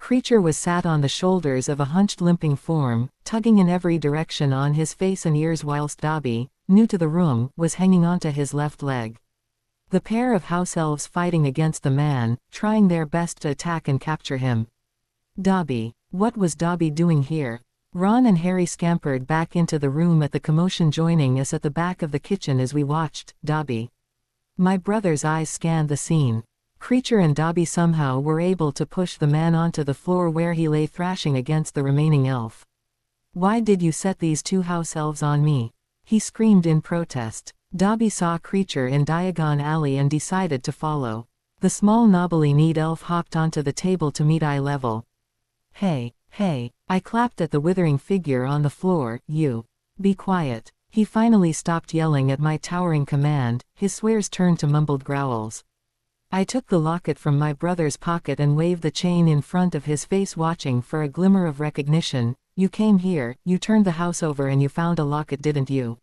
Creature was sat on the shoulders of a hunched, limping form, tugging in every direction on his face and ears, whilst Dobby, new to the room, was hanging onto his left leg. The pair of house elves fighting against the man, trying their best to attack and capture him. Dobby. What was Dobby doing here? Ron and Harry scampered back into the room at the commotion, joining us at the back of the kitchen as we watched. Dobby. My brother's eyes scanned the scene. Creature and Dobby somehow were able to push the man onto the floor where he lay thrashing against the remaining elf. Why did you set these two house elves on me? He screamed in protest. Dobby saw Creature in Diagon Alley and decided to follow. The small knobbly-kneed elf hopped onto the table to meet eye level. Hey, hey, I clapped at the withering figure on the floor. You. Be quiet. He finally stopped yelling at my towering command, his swears turned to mumbled growls. I took the locket from my brother's pocket and waved the chain in front of his face, watching for a glimmer of recognition. You came here, you turned the house over and you found a locket, didn't you?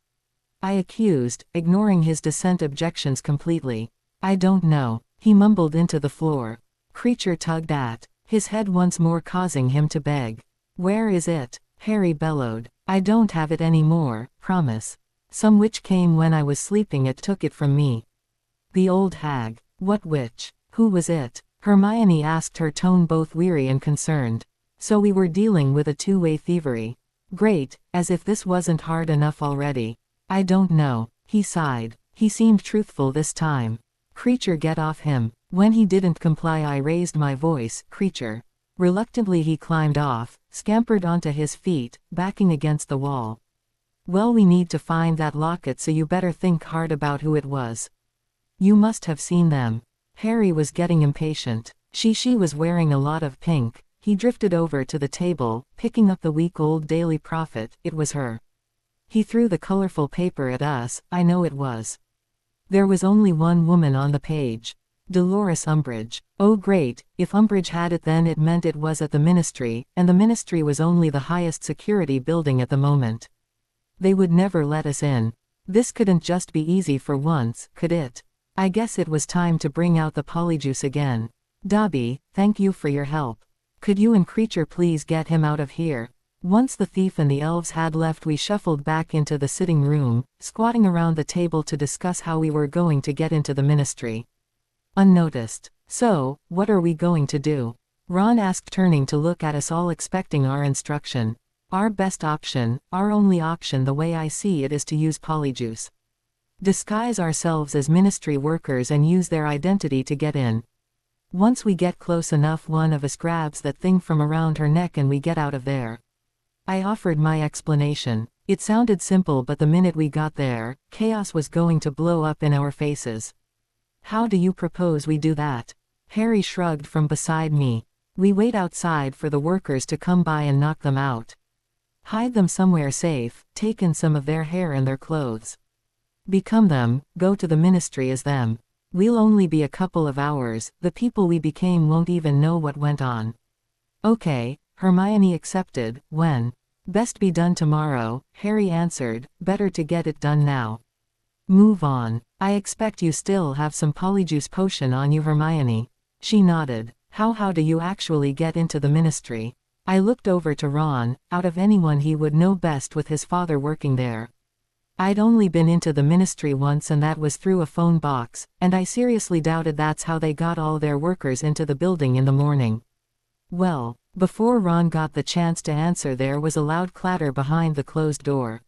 I accused, ignoring his dissent objections completely. I don't know. He mumbled into the floor. Creature tugged at his head once more, causing him to beg. Where is it? Harry bellowed. I don't have it anymore, promise. Some witch came when I was sleeping, it took it from me. The old hag. What witch? Who was it? Hermione asked, her tone both weary and concerned. So we were dealing with a two-way thievery. Great, as if this wasn't hard enough already. I don't know. He sighed. He seemed truthful this time. Creature, get off him. When he didn't comply, I raised my voice. Creature. Reluctantly he climbed off, scampered onto his feet, backing against the wall. Well, we need to find that locket, so you better think hard about who it was. You must have seen them. Harry was getting impatient. She was wearing a lot of pink. He drifted over to the table, picking up the week-old Daily Prophet. It was her. He threw the colorful paper at us. I know it was. There was only one woman on the page. Dolores Umbridge. Oh great, if Umbridge had it, then it meant it was at the Ministry, and the Ministry was only the highest security building at the moment. They would never let us in. This couldn't just be easy for once, could it? I guess it was time to bring out the polyjuice again. Dobby, thank you for your help. Could you and Creature please get him out of here? Once the thief and the elves had left, we shuffled back into the sitting room, squatting around the table to discuss how we were going to get into the Ministry. Unnoticed. So, what are we going to do? Ron asked, turning to look at us all, expecting our instruction. Our best option, our only option the way I see it, is to use polyjuice. Disguise ourselves as Ministry workers and use their identity to get in. Once we get close enough, one of us grabs that thing from around her neck and we get out of there. I offered my explanation. It sounded simple, but the minute we got there, chaos was going to blow up in our faces. How do you propose we do that? Harry shrugged from beside me. We wait outside for the workers to come by and knock them out. Hide them somewhere safe, take in some of their hair and their clothes. Become them, go to the Ministry as them. We'll only be a couple of hours, the people we became won't even know what went on. Okay, Hermione accepted. When? Best be done tomorrow, Harry answered. Better to get it done now. Move on. I expect you still have some polyjuice potion on you, Hermione. She nodded. How do you actually get into the Ministry? I looked over to Ron. Out of anyone, he would know best with his father working there. I'd only been into the Ministry once, and that was through a phone box, and I seriously doubted that's how they got all their workers into the building in the morning. Well, before Ron got the chance to answer, there was a loud clatter behind the closed door.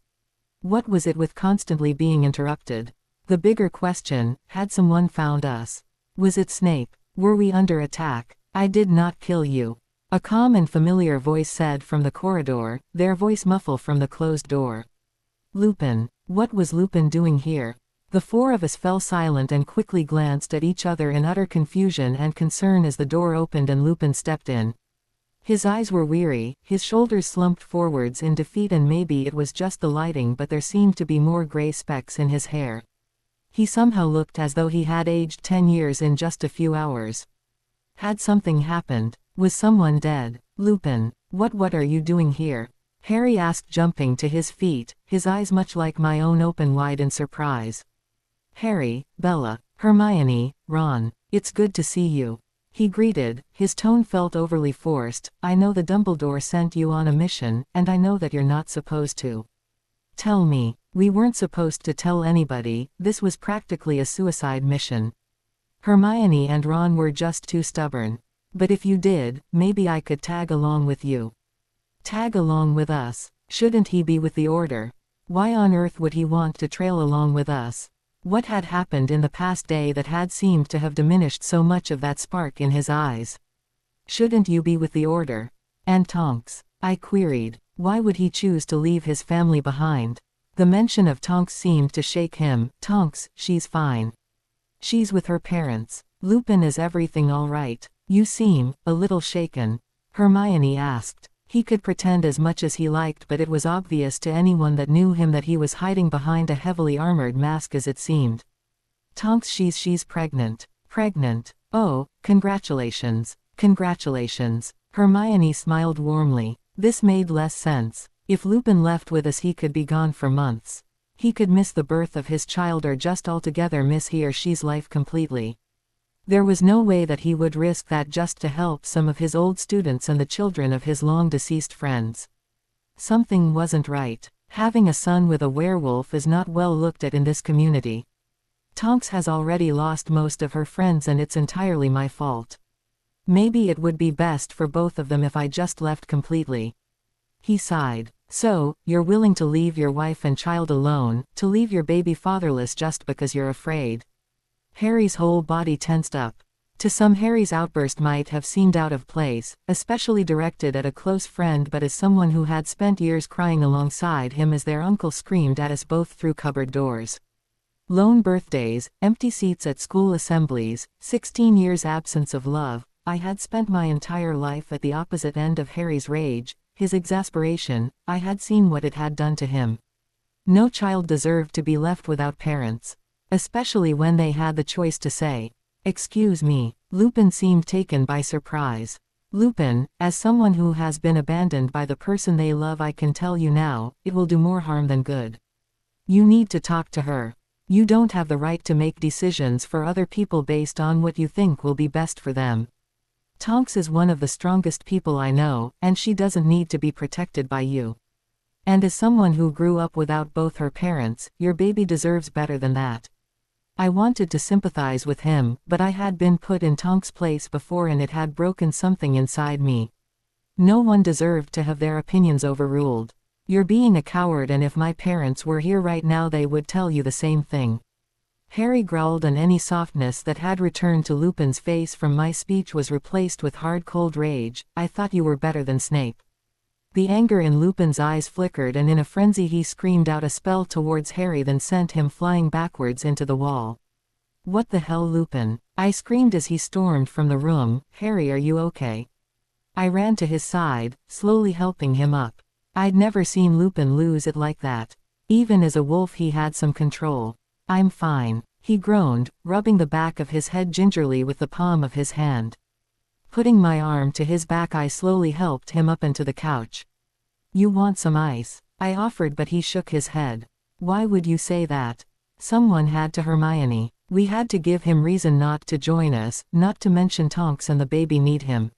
What was it with constantly being interrupted? The bigger question, had someone found us? Was it Snape? Were we under attack? I did not kill you. A calm and familiar voice said from the corridor, their voice muffled from the closed door. Lupin. What was Lupin doing here? The four of us fell silent and quickly glanced at each other in utter confusion and concern as the door opened and Lupin stepped in. His eyes were weary, his shoulders slumped forwards in defeat, and maybe it was just the lighting, but there seemed to be more gray specks in his hair. He somehow looked as though he had aged 10 years in just a few hours. Had something happened? Was someone dead? Lupin, what are you doing here? Harry asked, jumping to his feet, his eyes much like my own open wide in surprise. Harry, Bella, Hermione, Ron, it's good to see you. He greeted, his tone felt overly forced. I know the Dumbledore sent you on a mission, and I know that you're not supposed to. Tell me. We weren't supposed to tell anybody, this was practically a suicide mission. Hermione and Ron were just too stubborn. But if you did, maybe I could tag along with you. Tag along with us? Shouldn't he be with the Order? Why on earth would he want to trail along with us? What had happened in the past day that had seemed to have diminished so much of that spark in his eyes? Shouldn't you be with the Order? And Tonks? I queried. Why would he choose to leave his family behind? The mention of Tonks seemed to shake him. Tonks, she's fine. She's with her parents. Lupin, is everything all right? You seem a little shaken. Hermione asked. He could pretend as much as he liked, but it was obvious to anyone that knew him that he was hiding behind a heavily armored mask, as it seemed. Tonks, she's pregnant. Pregnant? Oh, congratulations. Congratulations. Hermione smiled warmly. This made less sense. If Lupin left with us, he could be gone for months. He could miss the birth of his child, or just altogether miss he or she's life completely. There was no way that he would risk that just to help some of his old students and the children of his long-deceased friends. Something wasn't right. Having a son with a werewolf is not well looked at in this community. Tonks has already lost most of her friends, and it's entirely my fault. Maybe it would be best for both of them if I just left completely. He sighed. So, you're willing to leave your wife and child alone, to leave your baby fatherless just because you're afraid? Harry's whole body tensed up. To some, Harry's outburst might have seemed out of place, especially directed at a close friend, but as someone who had spent years crying alongside him as their uncle screamed at us both through cupboard doors. Lone birthdays, empty seats at school assemblies, 16 years absence of love. I had spent my entire life at the opposite end of Harry's rage, his exasperation. I had seen what it had done to him. No child deserved to be left without parents. Especially when they had the choice to say, "Excuse me." Lupin seemed taken by surprise. Lupin, as someone who has been abandoned by the person they love, I can tell you now, it will do more harm than good. You need to talk to her. You don't have the right to make decisions for other people based on what you think will be best for them. Tonks is one of the strongest people I know, and she doesn't need to be protected by you. And as someone who grew up without both her parents, your baby deserves better than that. I wanted to sympathize with him, but I had been put in Tonks' place before, and it had broken something inside me. No one deserved to have their opinions overruled. You're being a coward, and if my parents were here right now they would tell you the same thing. Harry growled, and any softness that had returned to Lupin's face from my speech was replaced with hard cold rage. I thought you were better than Snape. The anger in Lupin's eyes flickered, and in a frenzy he screamed out a spell towards Harry, then sent him flying backwards into the wall. What the hell, Lupin? I screamed as he stormed from the room. Harry, are you okay? I ran to his side, slowly helping him up. I'd never seen Lupin lose it like that. Even as a wolf he had some control. I'm fine, he groaned, rubbing the back of his head gingerly with the palm of his hand. Putting my arm to his back, I slowly helped him up into the couch. You want some ice? I offered, but he shook his head. Why would you say that? Someone had to. Hermione. We had to give him reason not to join us, not to mention Tonks and the baby need him.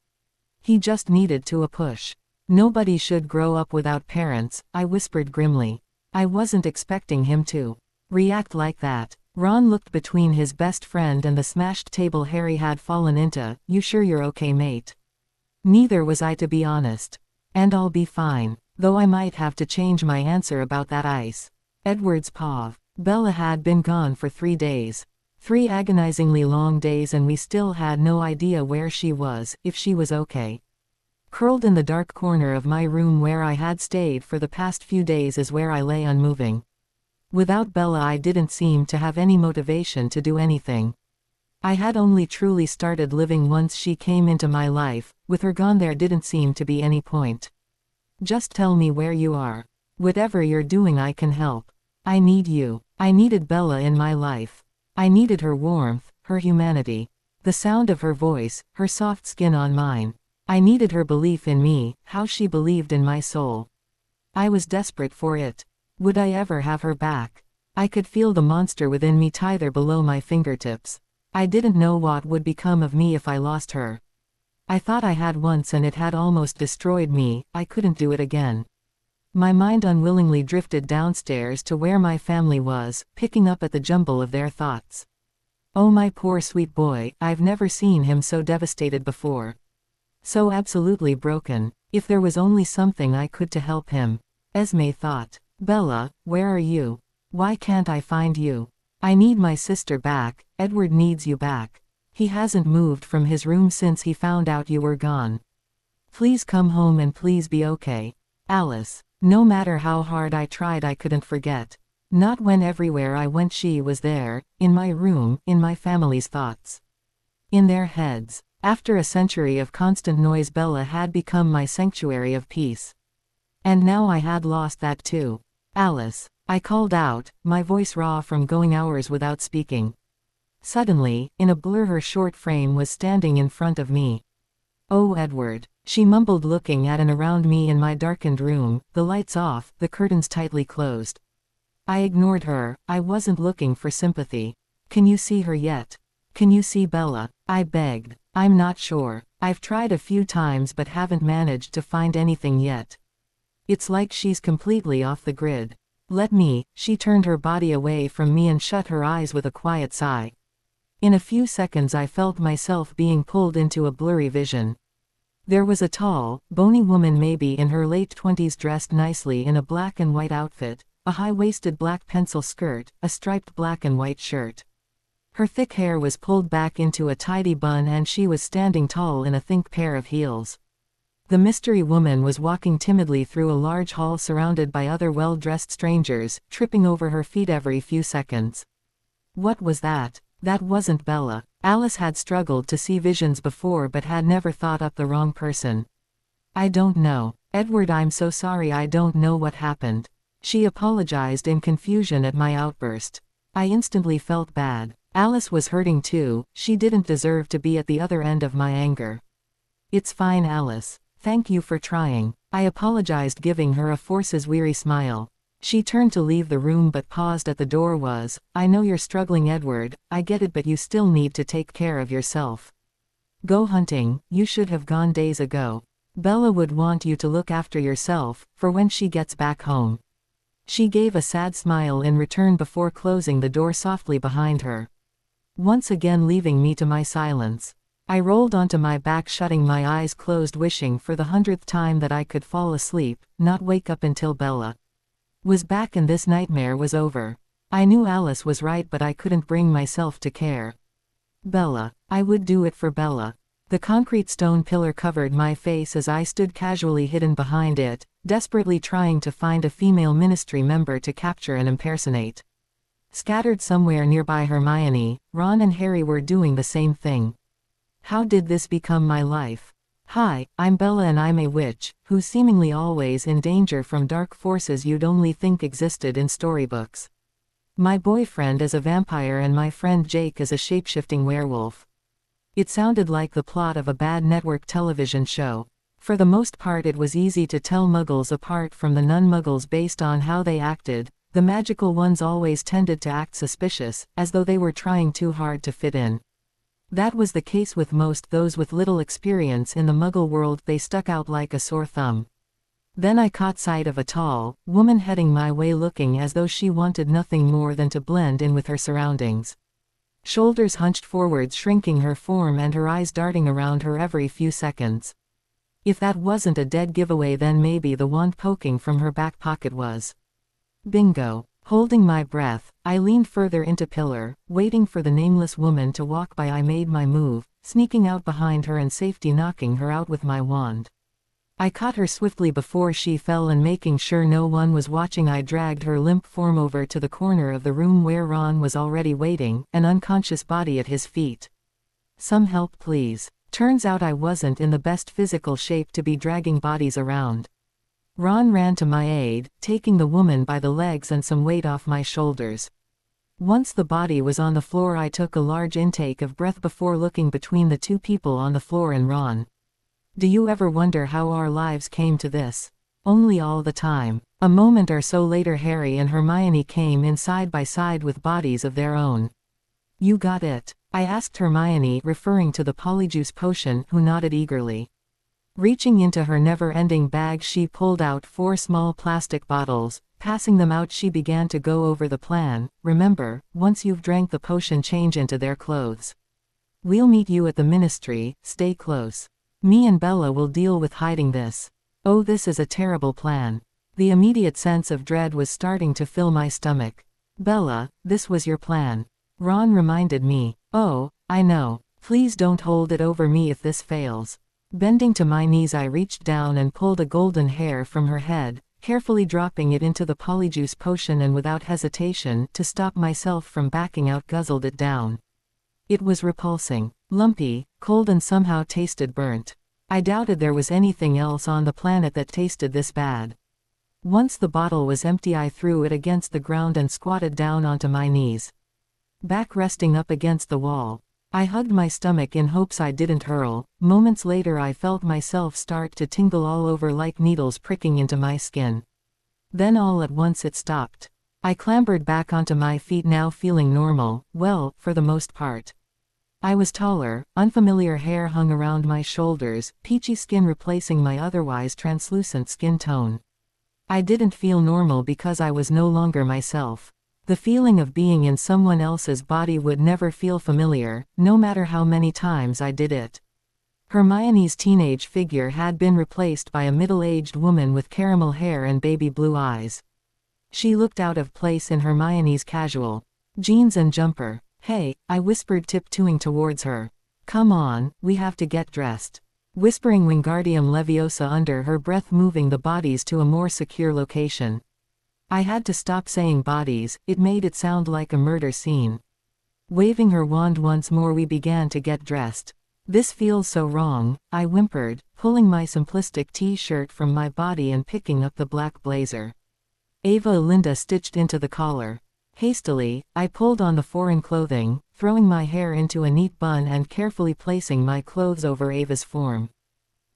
He just needed to a push. Nobody should grow up without parents, I whispered grimly. I wasn't expecting him to react like that. Ron looked between his best friend and the smashed table Harry had fallen into. You sure you're okay, mate? Neither was I, to be honest. And I'll be fine, though I might have to change my answer about that ice. Edward's paw. Bella had been gone for 3 days. 3 agonizingly long days, and we still had no idea where she was, if she was okay. Curled in the dark corner of my room where I had stayed for the past few days is where I lay unmoving. Without Bella I didn't seem to have any motivation to do anything. I had only truly started living once she came into my life. With her gone there didn't seem to be any point. Just tell me where you are. Whatever you're doing I can help. I need you. I needed Bella in my life. I needed her warmth, her humanity. The sound of her voice, her soft skin on mine. I needed her belief in me, how she believed in my soul. I was desperate for it. Would I ever have her back? I could feel the monster within me tether below my fingertips. I didn't know what would become of me if I lost her. I thought I had once, and it had almost destroyed me. I couldn't do it again. My mind unwillingly drifted downstairs to where my family was, picking up at the jumble of their thoughts. Oh, my poor sweet boy, I've never seen him so devastated before. So absolutely broken. If there was only something I could to help him. Esme thought. Bella, where are you? Why can't I find you? I need my sister back. Edward needs you back. He hasn't moved from his room since he found out you were gone. Please come home, and please be okay. Alice. No matter how hard I tried I couldn't forget. Not when everywhere I went she was there, in my room, in my family's thoughts. In their heads. After a century of constant noise, Bella had become my sanctuary of peace. And now I had lost that too. Alice, I called out, my voice raw from going hours without speaking. Suddenly, in a blur, her short frame was standing in front of me. "Oh, Edward," she mumbled, looking at and around me in my darkened room, the lights off, the curtains tightly closed. I ignored her. I wasn't looking for sympathy. "Can you see her yet? Can you see Bella?" I begged. "I'm not sure. I've tried a few times but haven't managed to find anything yet. It's like she's completely off the grid. Let me." She turned her body away from me and shut her eyes with a quiet sigh. In a few seconds I felt myself being pulled into a blurry vision. There was a tall, bony woman, maybe in her late 20s, dressed nicely in a black and white outfit, a high-waisted black pencil skirt, a striped black and white shirt. Her thick hair was pulled back into a tidy bun and she was standing tall in a thick pair of heels. The mystery woman was walking timidly through a large hall surrounded by other well-dressed strangers, tripping over her feet every few seconds. What was that? That wasn't Bella. Alice had struggled to see visions before but had never thought up the wrong person. "I don't know. Edward, I'm so sorry, I don't know what happened." She apologized in confusion at my outburst. I instantly felt bad. Alice was hurting too. She didn't deserve to be at the other end of my anger. "It's fine, Alice. Thank you for trying." I apologized, giving her a force's weary smile. She turned to leave the room but paused at the door. "I know you're struggling, Edward, I get it, but you still need to take care of yourself. Go hunting. You should have gone days ago. Bella would want you to look after yourself, for when she gets back home." She gave a sad smile in return before closing the door softly behind her, once again leaving me to my silence. I rolled onto my back, shutting my eyes closed, wishing for the 100th time that I could fall asleep, not wake up until Bella was back and this nightmare was over. I knew Alice was right, but I couldn't bring myself to care. Bella. I would do it for Bella. The concrete stone pillar covered my face as I stood casually hidden behind it, desperately trying to find a female ministry member to capture and impersonate. Scattered somewhere nearby, Hermione, Ron and Harry were doing the same thing. How did this become my life? "Hi, I'm Bella and I'm a witch, who's seemingly always in danger from dark forces you'd only think existed in storybooks. My boyfriend is a vampire and my friend Jake is a shape-shifting werewolf." It sounded like the plot of a bad network television show. For the most part it was easy to tell muggles apart from the non-muggles based on how they acted. The magical ones always tended to act suspicious, as though they were trying too hard to fit in. That was the case with most those with little experience in the muggle world. They stuck out like a sore thumb. Then I caught sight of a tall woman heading my way, looking as though she wanted nothing more than to blend in with her surroundings. Shoulders hunched forwards, shrinking her form, and her eyes darting around her every few seconds. If that wasn't a dead giveaway, then maybe the wand poking from her back pocket was. Bingo. Holding my breath, I leaned further into pillar, waiting for the nameless woman to walk by. I made my move, sneaking out behind her and safety knocking her out with my wand. I caught her swiftly before she fell, and making sure no one was watching, I dragged her limp form over to the corner of the room where Ron was already waiting, an unconscious body at his feet. "Some help, please." Turns out I wasn't in the best physical shape to be dragging bodies around. Ron ran to my aid, taking the woman by the legs and some weight off my shoulders. Once the body was on the floor, I took a large intake of breath before looking between the two people on the floor and Ron. Do you ever wonder how our lives came to this? Only all the time. A moment or so later, Harry and Hermione came in side by side with bodies of their own. "You got it?" I asked Hermione, referring to the polyjuice potion, who nodded eagerly. Reaching into her never-ending bag, she pulled out 4 small plastic bottles. Passing them out, she began to go over the plan. "Remember, once you've drank the potion, change into their clothes. We'll meet you at the ministry, stay close. Me and Bella will deal with hiding this." Oh, this is a terrible plan. The immediate sense of dread was starting to fill my stomach. "Bella, this was your plan," Ron reminded me. "Oh, I know. Please don't hold it over me if this fails." Bending to my knees, I reached down and pulled a golden hair from her head, carefully dropping it into the polyjuice potion, and without hesitation, to stop myself from backing out, guzzled it down. It was repulsing. Lumpy, cold and somehow tasted burnt. I doubted there was anything else on the planet that tasted this bad. Once the bottle was empty, I threw it against the ground and squatted down onto my knees. Back resting up against the wall. I hugged my stomach in hopes I didn't hurl. Moments later I felt myself start to tingle all over like needles pricking into my skin. Then all at once it stopped. I clambered back onto my feet, now feeling normal, well, for the most part. I was taller, unfamiliar hair hung around my shoulders, peachy skin replacing my otherwise translucent skin tone. I didn't feel normal because I was no longer myself. The feeling of being in someone else's body would never feel familiar, no matter how many times I did it. Hermione's teenage figure had been replaced by a middle-aged woman with caramel hair and baby blue eyes. She looked out of place in Hermione's casual jeans and jumper. "Hey," I whispered, tiptoeing towards her. "Come on, we have to get dressed." Whispering Wingardium Leviosa under her breath, moving the bodies to a more secure location. I had to stop saying bodies, it made it sound like a murder scene. Waving her wand once more, we began to get dressed. "This feels so wrong," I whimpered, pulling my simplistic t-shirt from my body and picking up the black blazer. Ava Linda stitched into the collar. Hastily, I pulled on the foreign clothing, throwing my hair into a neat bun and carefully placing my clothes over Ava's form.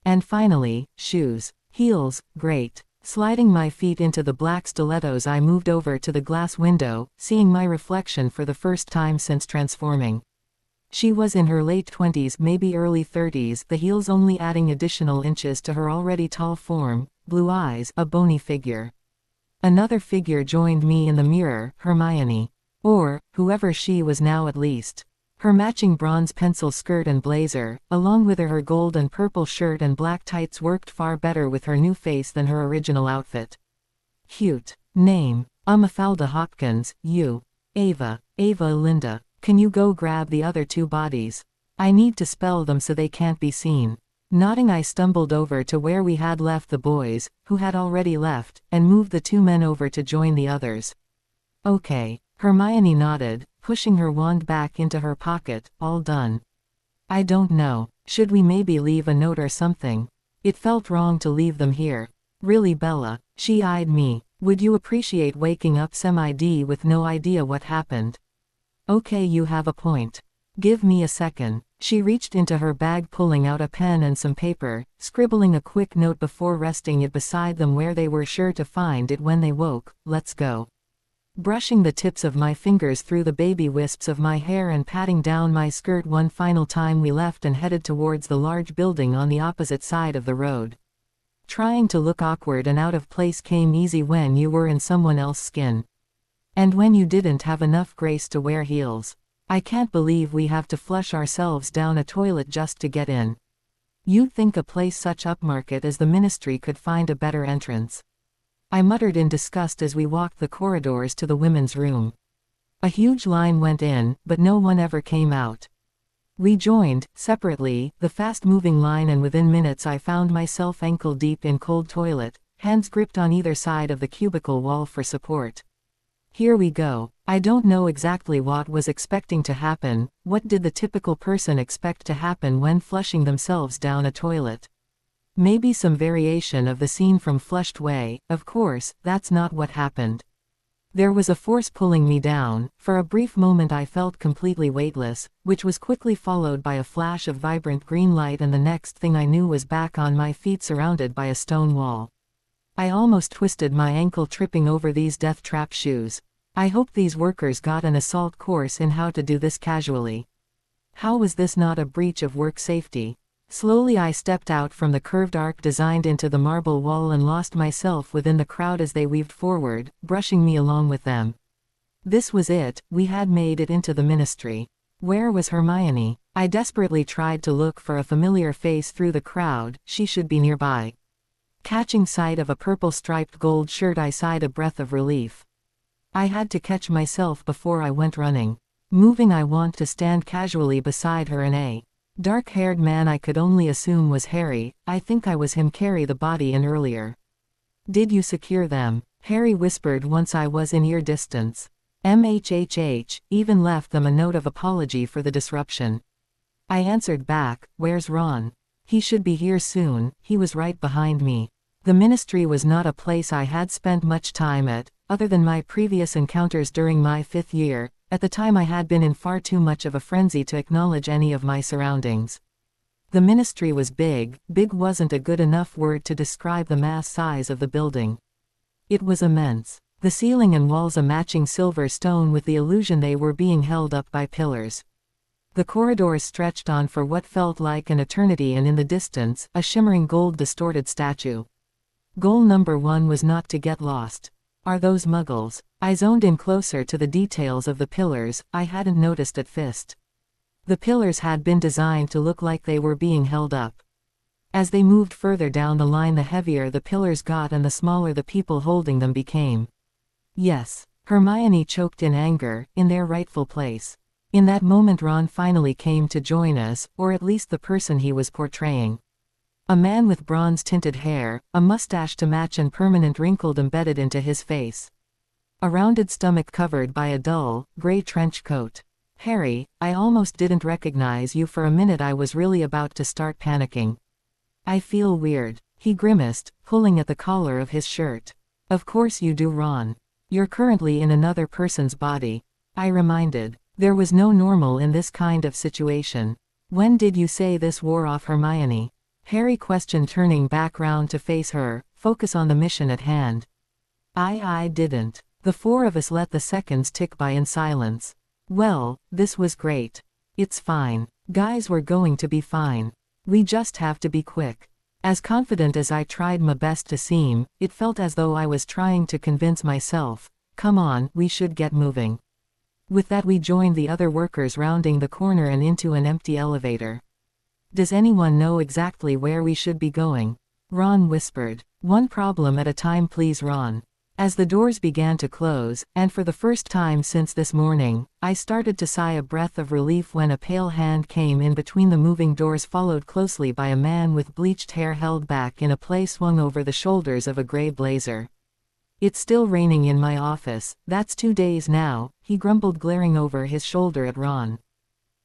And finally, shoes. Heels, great. Sliding my feet into the black stilettos, I moved over to the glass window, seeing my reflection for the first time since transforming. She was in her late 20s, maybe early 30s, the heels only adding additional inches to her already tall form, blue eyes, a bony figure. Another figure joined me in the mirror, Hermione. Or, whoever she was now at least. Her matching bronze pencil skirt and blazer, along with her gold and purple shirt and black tights, worked far better with her new face than her original outfit. Cute. Name: Mafalda Hopkins. You. Ava. Ava Linda. Can you go grab the other two bodies? I need to spell them so they can't be seen. Nodding, I stumbled over to where we had left the boys, who had already left, and moved the two men over to join the others. Okay. Hermione nodded, pushing her wand back into her pocket. All done. I don't know. Should we maybe leave a note or something? It felt wrong to leave them here. Really, Bella? She eyed me. Would you appreciate waking up semi-d with no idea what happened? Okay, you have a point. Give me a second. She reached into her bag, pulling out a pen and some paper, scribbling a quick note before resting it beside them where they were sure to find it when they woke. Let's go. Brushing the tips of my fingers through the baby wisps of my hair and patting down my skirt one final time, we left and headed towards the large building on the opposite side of the road. Trying to look awkward and out of place came easy when you were in someone else's skin. And when you didn't have enough grace to wear heels. I can't believe we have to flush ourselves down a toilet just to get in. You'd think a place such upmarket as the Ministry could find a better entrance. I muttered in disgust as we walked the corridors to the women's room. A huge line went in, but no one ever came out. We joined, separately, the fast-moving line, and within minutes I found myself ankle-deep in cold toilet, hands gripped on either side of the cubicle wall for support. Here we go. I don't know exactly what was expecting to happen. What did the typical person expect to happen when flushing themselves down a toilet? Maybe some variation of the scene from Flushed Way. Of course, that's not what happened. There was a force pulling me down. For a brief moment I felt completely weightless, which was quickly followed by a flash of vibrant green light, and the next thing I knew was back on my feet surrounded by a stone wall. I almost twisted my ankle tripping over these death trap shoes. I hope these workers got an assault course in how to do this casually. How was this not a breach of work safety? Slowly I stepped out from the curved arc designed into the marble wall and lost myself within the crowd as they weaved forward, brushing me along with them. This was it, we had made it into the Ministry. Where was Hermione? I desperately tried to look for a familiar face through the crowd. She should be nearby. Catching sight of a purple striped gold shirt, I sighed a breath of relief. I had to catch myself before I went running. Moving, I want to stand casually beside her, and a dark-haired man I could only assume was Harry. I think I was him carry the body in earlier. Did you secure them? Harry whispered once I was in ear distance. Mhhh, even left them a note of apology for the disruption. I answered back, "Where's Ron? He should be here soon." He was right behind me. The ministry was not a place I had spent much time at, other than my previous encounters during my 5th year. At the time I had been in far too much of a frenzy to acknowledge any of my surroundings. The ministry was big. Big wasn't a good enough word to describe the mass size of the building. It was immense. The ceiling and walls a matching silver stone with the illusion they were being held up by pillars. The corridors stretched on for what felt like an eternity, and in the distance, a shimmering gold-distorted statue. Goal number 1 was not to get lost. Are those muggles? I zoned in closer to the details of the pillars I hadn't noticed at first. The pillars had been designed to look like they were being held up. As they moved further down the line, the heavier the pillars got and the smaller the people holding them became. Yes, Hermione choked in anger, in their rightful place. In that moment Ron finally came to join us, or at least the person he was portraying. A man with bronze-tinted hair, a mustache to match and permanent wrinkle embedded into his face. A rounded stomach covered by a dull, gray trench coat. "Harry, I almost didn't recognize you for a minute. I was really about to start panicking. I feel weird." He grimaced, pulling at the collar of his shirt. "Of course you do, Ron. You're currently in another person's body," I reminded. There was no normal in this kind of situation. "When did you say this wore off, Hermione?" Harry questioned, turning back round to face her, focus on the mission at hand. I didn't." The 4 of us let the seconds tick by in silence. Well, this was great. "It's fine. Guys, we're going to be fine. We just have to be quick." As confident as I tried my best to seem, it felt as though I was trying to convince myself, "Come on, we should get moving." With that we joined the other workers rounding the corner and into an empty elevator. "Does anyone know exactly where we should be going?" Ron whispered. "One problem at a time, please, Ron." As the doors began to close, and for the first time since this morning, I started to sigh a breath of relief when a pale hand came in between the moving doors, followed closely by a man with bleached hair held back in a plait swung over the shoulders of a gray blazer. "It's still raining in my office. That's 2 days now," he grumbled, glaring over his shoulder at Ron.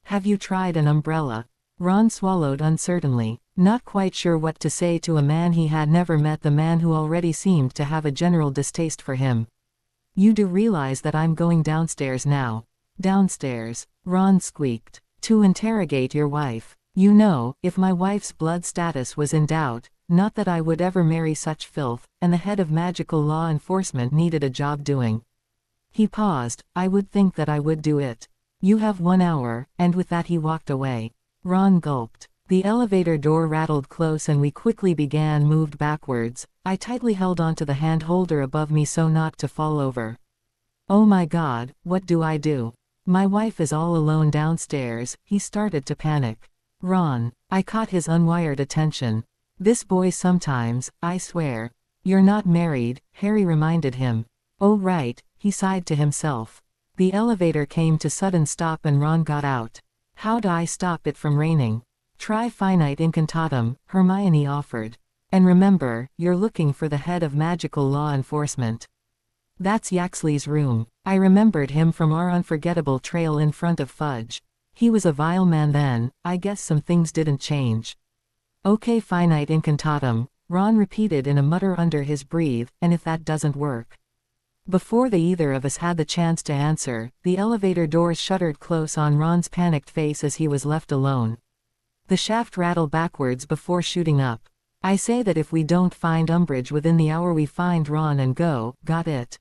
"Have you tried an umbrella?" Ron swallowed uncertainly, not quite sure what to say to a man he had never met, the man who already seemed to have a general distaste for him. "You do realize that I'm going downstairs now?" "Downstairs?" Ron squeaked. "To interrogate your wife. You know, if my wife's blood status was in doubt, not that I would ever marry such filth, and the head of magical law enforcement needed a job doing." He paused. "I would think that I would do it. You have 1 hour," and with that he walked away. Ron gulped. The elevator door rattled close and we quickly moved backwards. I tightly held onto the hand holder above me so not to fall over. "Oh my God, what do I do? My wife is all alone downstairs." He started to panic. "Ron." I caught his unwired attention. "This boy sometimes, I swear." "You're not married," Harry reminded him. "Oh right," he sighed to himself. The elevator came to sudden stop and Ron got out. "How'd I stop it from raining?" "Try finite incantatem," Hermione offered. "And remember, you're looking for the head of magical law enforcement. That's Yaxley's room." I remembered him from our unforgettable trail in front of Fudge. He was a vile man then. I guess some things didn't change. "Okay, finite incantatem," Ron repeated in a mutter under his breath, "and if that doesn't work?" Before either of us had the chance to answer, the elevator doors shuttered close on Ron's panicked face as he was left alone. The shaft rattled backwards before shooting up. "I say that if we don't find Umbridge within the hour, we find Ron and go, got it?"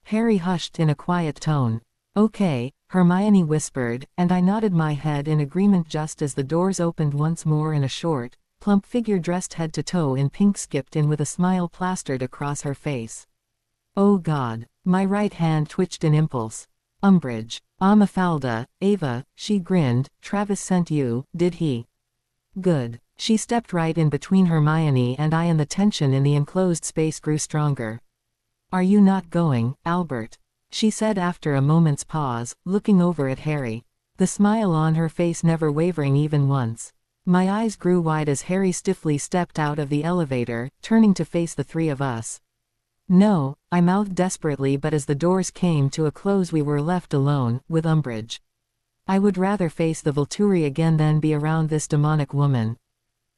Harry hushed in a quiet tone. "Okay," Hermione whispered, and I nodded my head in agreement just as the doors opened once more and a short, plump figure dressed head to toe in pink skipped in with a smile plastered across her face. Oh God. My right hand twitched in impulse. "Umbridge. Mafalda, Ava," she grinned. "Travis sent you, did he?" "Good." She stepped right in between Hermione and I and the tension in the enclosed space grew stronger. "Are you not going, Albert?" she said after a moment's pause, looking over at Harry. The smile on her face never wavering even once. My eyes grew wide as Harry stiffly stepped out of the elevator, turning to face the 3 of us. "No," I mouthed desperately, but as the doors came to a close we were left alone, with Umbridge. I would rather face the Volturi again than be around this demonic woman.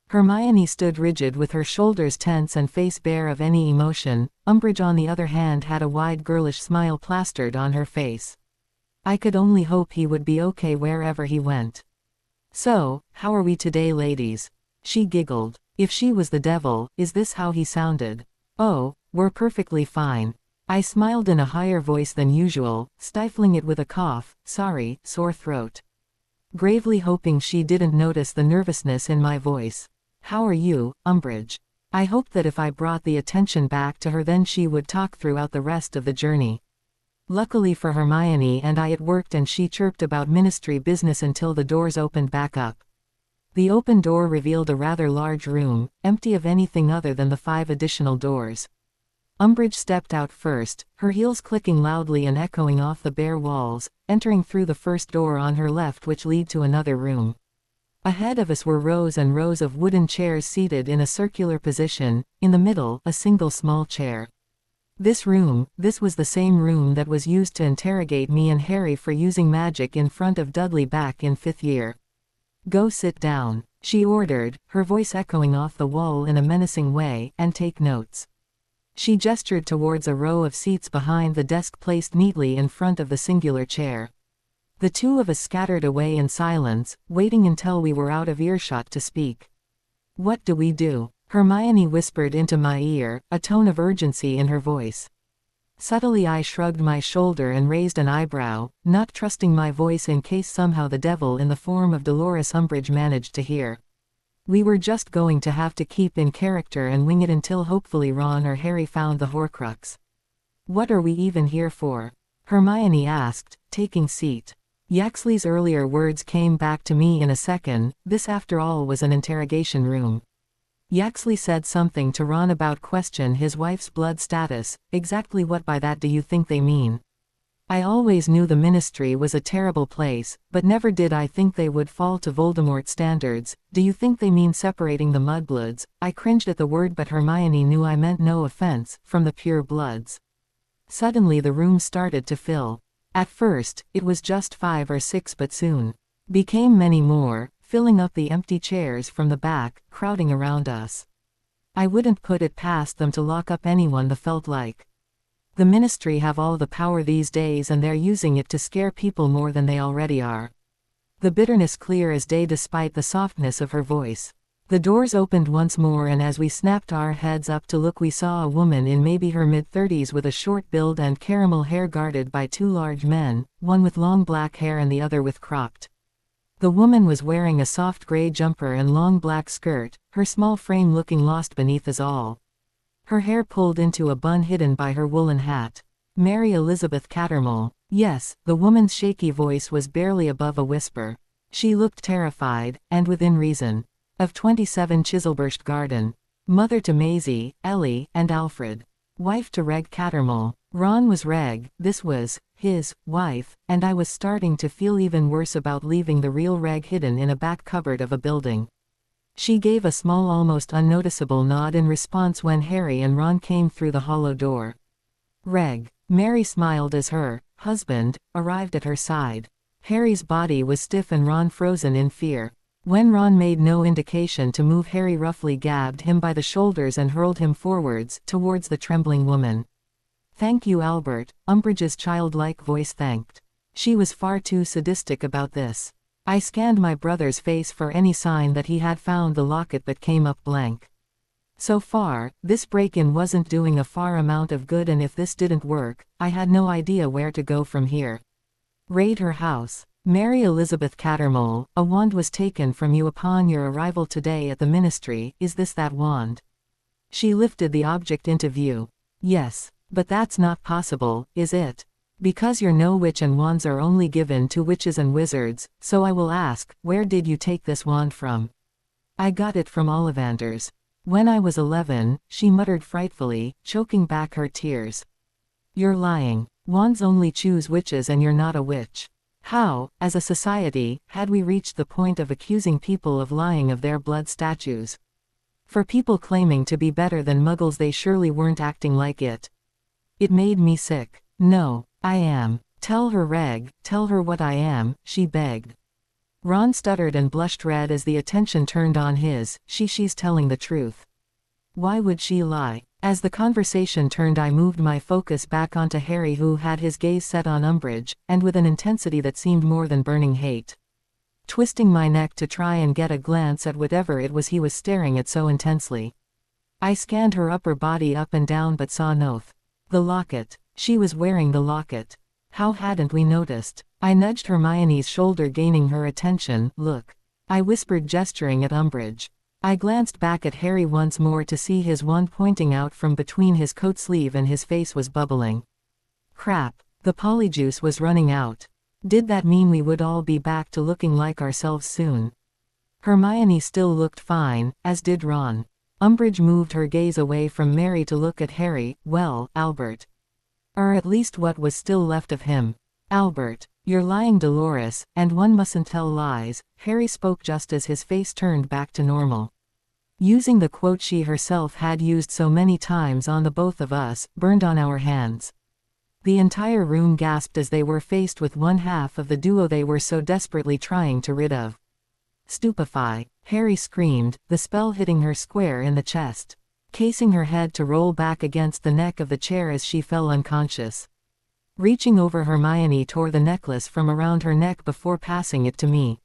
Hermione stood rigid with her shoulders tense and face bare of any emotion. Umbridge on the other hand had a wide girlish smile plastered on her face. I could only hope he would be okay wherever he went. "So, how are we today, ladies?" She giggled. If she was the devil, is this how he sounded? "Oh, we're perfectly fine." I smiled in a higher voice than usual, stifling it with a cough. "Sorry, sore throat." Gravely hoping she didn't notice the nervousness in my voice. "How are you, Umbridge?" I hoped that if I brought the attention back to her then she would talk throughout the rest of the journey. Luckily for Hermione and I it worked, and she chirped about ministry business until the doors opened back up. The open door revealed a rather large room, empty of anything other than the 5 additional doors. Umbridge stepped out first, her heels clicking loudly and echoing off the bare walls, entering through the first door on her left, which led to another room. Ahead of us were rows and rows of wooden chairs seated in a circular position, in the middle, a single small chair. This was the same room that was used to interrogate me and Harry for using magic in front of Dudley back in 5th year. "Go sit down," she ordered, her voice echoing off the wall in a menacing way, "and take notes." She gestured towards a row of seats behind the desk placed neatly in front of the singular chair. The 2 of us scattered away in silence, waiting until we were out of earshot to speak. "What do we do?" Hermione whispered into my ear, a tone of urgency in her voice. Subtly I shrugged my shoulder and raised an eyebrow, not trusting my voice in case somehow the devil in the form of Dolores Umbridge managed to hear. We were just going to have to keep in character and wing it until hopefully Ron or Harry found the Horcrux. "What are we even here for?" Hermione asked, taking seat. Yaxley's earlier words came back to me in a second. This after all was an interrogation room. Yaxley said something to Ron about question his wife's blood status. Exactly what by that do you think they mean? I always knew the ministry was a terrible place, but never did I think they would fall to Voldemort's standards. "Do you think they mean separating the mudbloods?" I cringed at the word, but Hermione knew I meant no offense, from the pure bloods. Suddenly the room started to fill. At first, it was just 5 or 6, but soon became many more, filling up the empty chairs from the back, crowding around us. I wouldn't put it past them to lock up anyone. That felt like. The ministry have all the power these days and they're using it to scare people more than they already are. The bitterness clear as day despite the softness of her voice. The doors opened once more, and as we snapped our heads up to look we saw a woman in maybe her mid-30s with a short build and caramel hair guarded by 2 large men, one with long black hair and the other with cropped. The woman was wearing a soft gray jumper and long black skirt, her small frame looking lost beneath us all. Her hair pulled into a bun hidden by her woolen hat. Mary Elizabeth Cattermole. Yes, the woman's shaky voice was barely above a whisper. She looked terrified, and within reason. Of 27 Chiselburst Garden. Mother to Maisie, Ellie, and Alfred. Wife to Reg Cattermole. Ron was Reg, this was his wife, and I was starting to feel even worse about leaving the real Reg hidden in a back cupboard of a building. She gave a small, almost unnoticeable nod in response when Harry and Ron came through the hollow door. Reg. Mary smiled as her husband arrived at her side. Harry's body was stiff and Ron frozen in fear. When Ron made no indication to move, Harry roughly grabbed him by the shoulders and hurled him forwards, towards the trembling woman. "Thank you, Albert," Umbridge's childlike voice thanked. She was far too sadistic about this. I scanned my brother's face for any sign that he had found the locket but came up blank. So far, this break-in wasn't doing a far amount of good, and if this didn't work, I had no idea where to go from here. Raid her house. Mary Elizabeth Cattermole, a wand was taken from you upon your arrival today at the ministry. Is this that wand? She lifted the object into view. Yes. But that's not possible, is it? Because you're no witch and wands are only given to witches and wizards, so I will ask, where did you take this wand from? I got it from Ollivander's. When I was 11, she muttered frightfully, choking back her tears. You're lying. Wands only choose witches and you're not a witch. How, as a society, had we reached the point of accusing people of lying of their blood statues? For people claiming to be better than muggles, they surely weren't acting like it. It made me sick. No, I am. Tell her, Reg, tell her what I am, she begged. Ron stuttered and blushed red as the attention turned on his. She's telling the truth. Why would she lie? As the conversation turned, I moved my focus back onto Harry, who had his gaze set on Umbridge, and with an intensity that seemed more than burning hate. Twisting my neck to try and get a glance at whatever it was he was staring at so intensely. I scanned her upper body up and down but saw nothing. The locket. She was wearing the locket. How hadn't we noticed? I nudged Hermione's shoulder, gaining her attention. Look. I whispered, gesturing at Umbridge. I glanced back at Harry once more to see his wand pointing out from between his coat sleeve, and his face was bubbling. Crap. The polyjuice was running out. Did that mean we would all be back to looking like ourselves soon? Hermione still looked fine, as did Ron. Umbridge moved her gaze away from Mary to look at Harry. Well, Albert. Or at least what was still left of him. Albert, you're lying, Dolores, and one mustn't tell lies, Harry spoke just as his face turned back to normal. Using the quote she herself had used so many times on the both of us, burned on our hands. The entire room gasped as they were faced with one half of the duo they were so desperately trying to rid of. Stupefy, Harry screamed, the spell hitting her square in the chest, casing her head to roll back against the neck of the chair as she fell unconscious. Reaching over, Hermione tore the necklace from around her neck before passing it to me.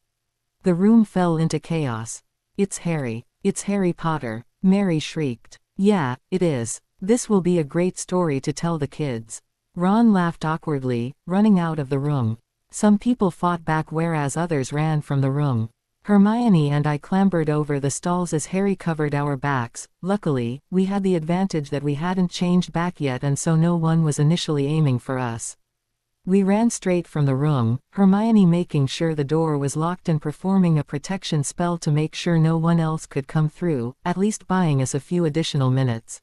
The room fell into chaos. It's Harry. It's Harry Potter, Mary shrieked. Yeah, it is. This will be a great story to tell the kids. Ron laughed awkwardly, running out of the room. Some people fought back whereas others ran from the room. Hermione and I clambered over the stalls as Harry covered our backs. Luckily, we had the advantage that we hadn't changed back yet, and so no one was initially aiming for us. We ran straight from the room, Hermione making sure the door was locked and performing a protection spell to make sure no one else could come through, at least buying us a few additional minutes.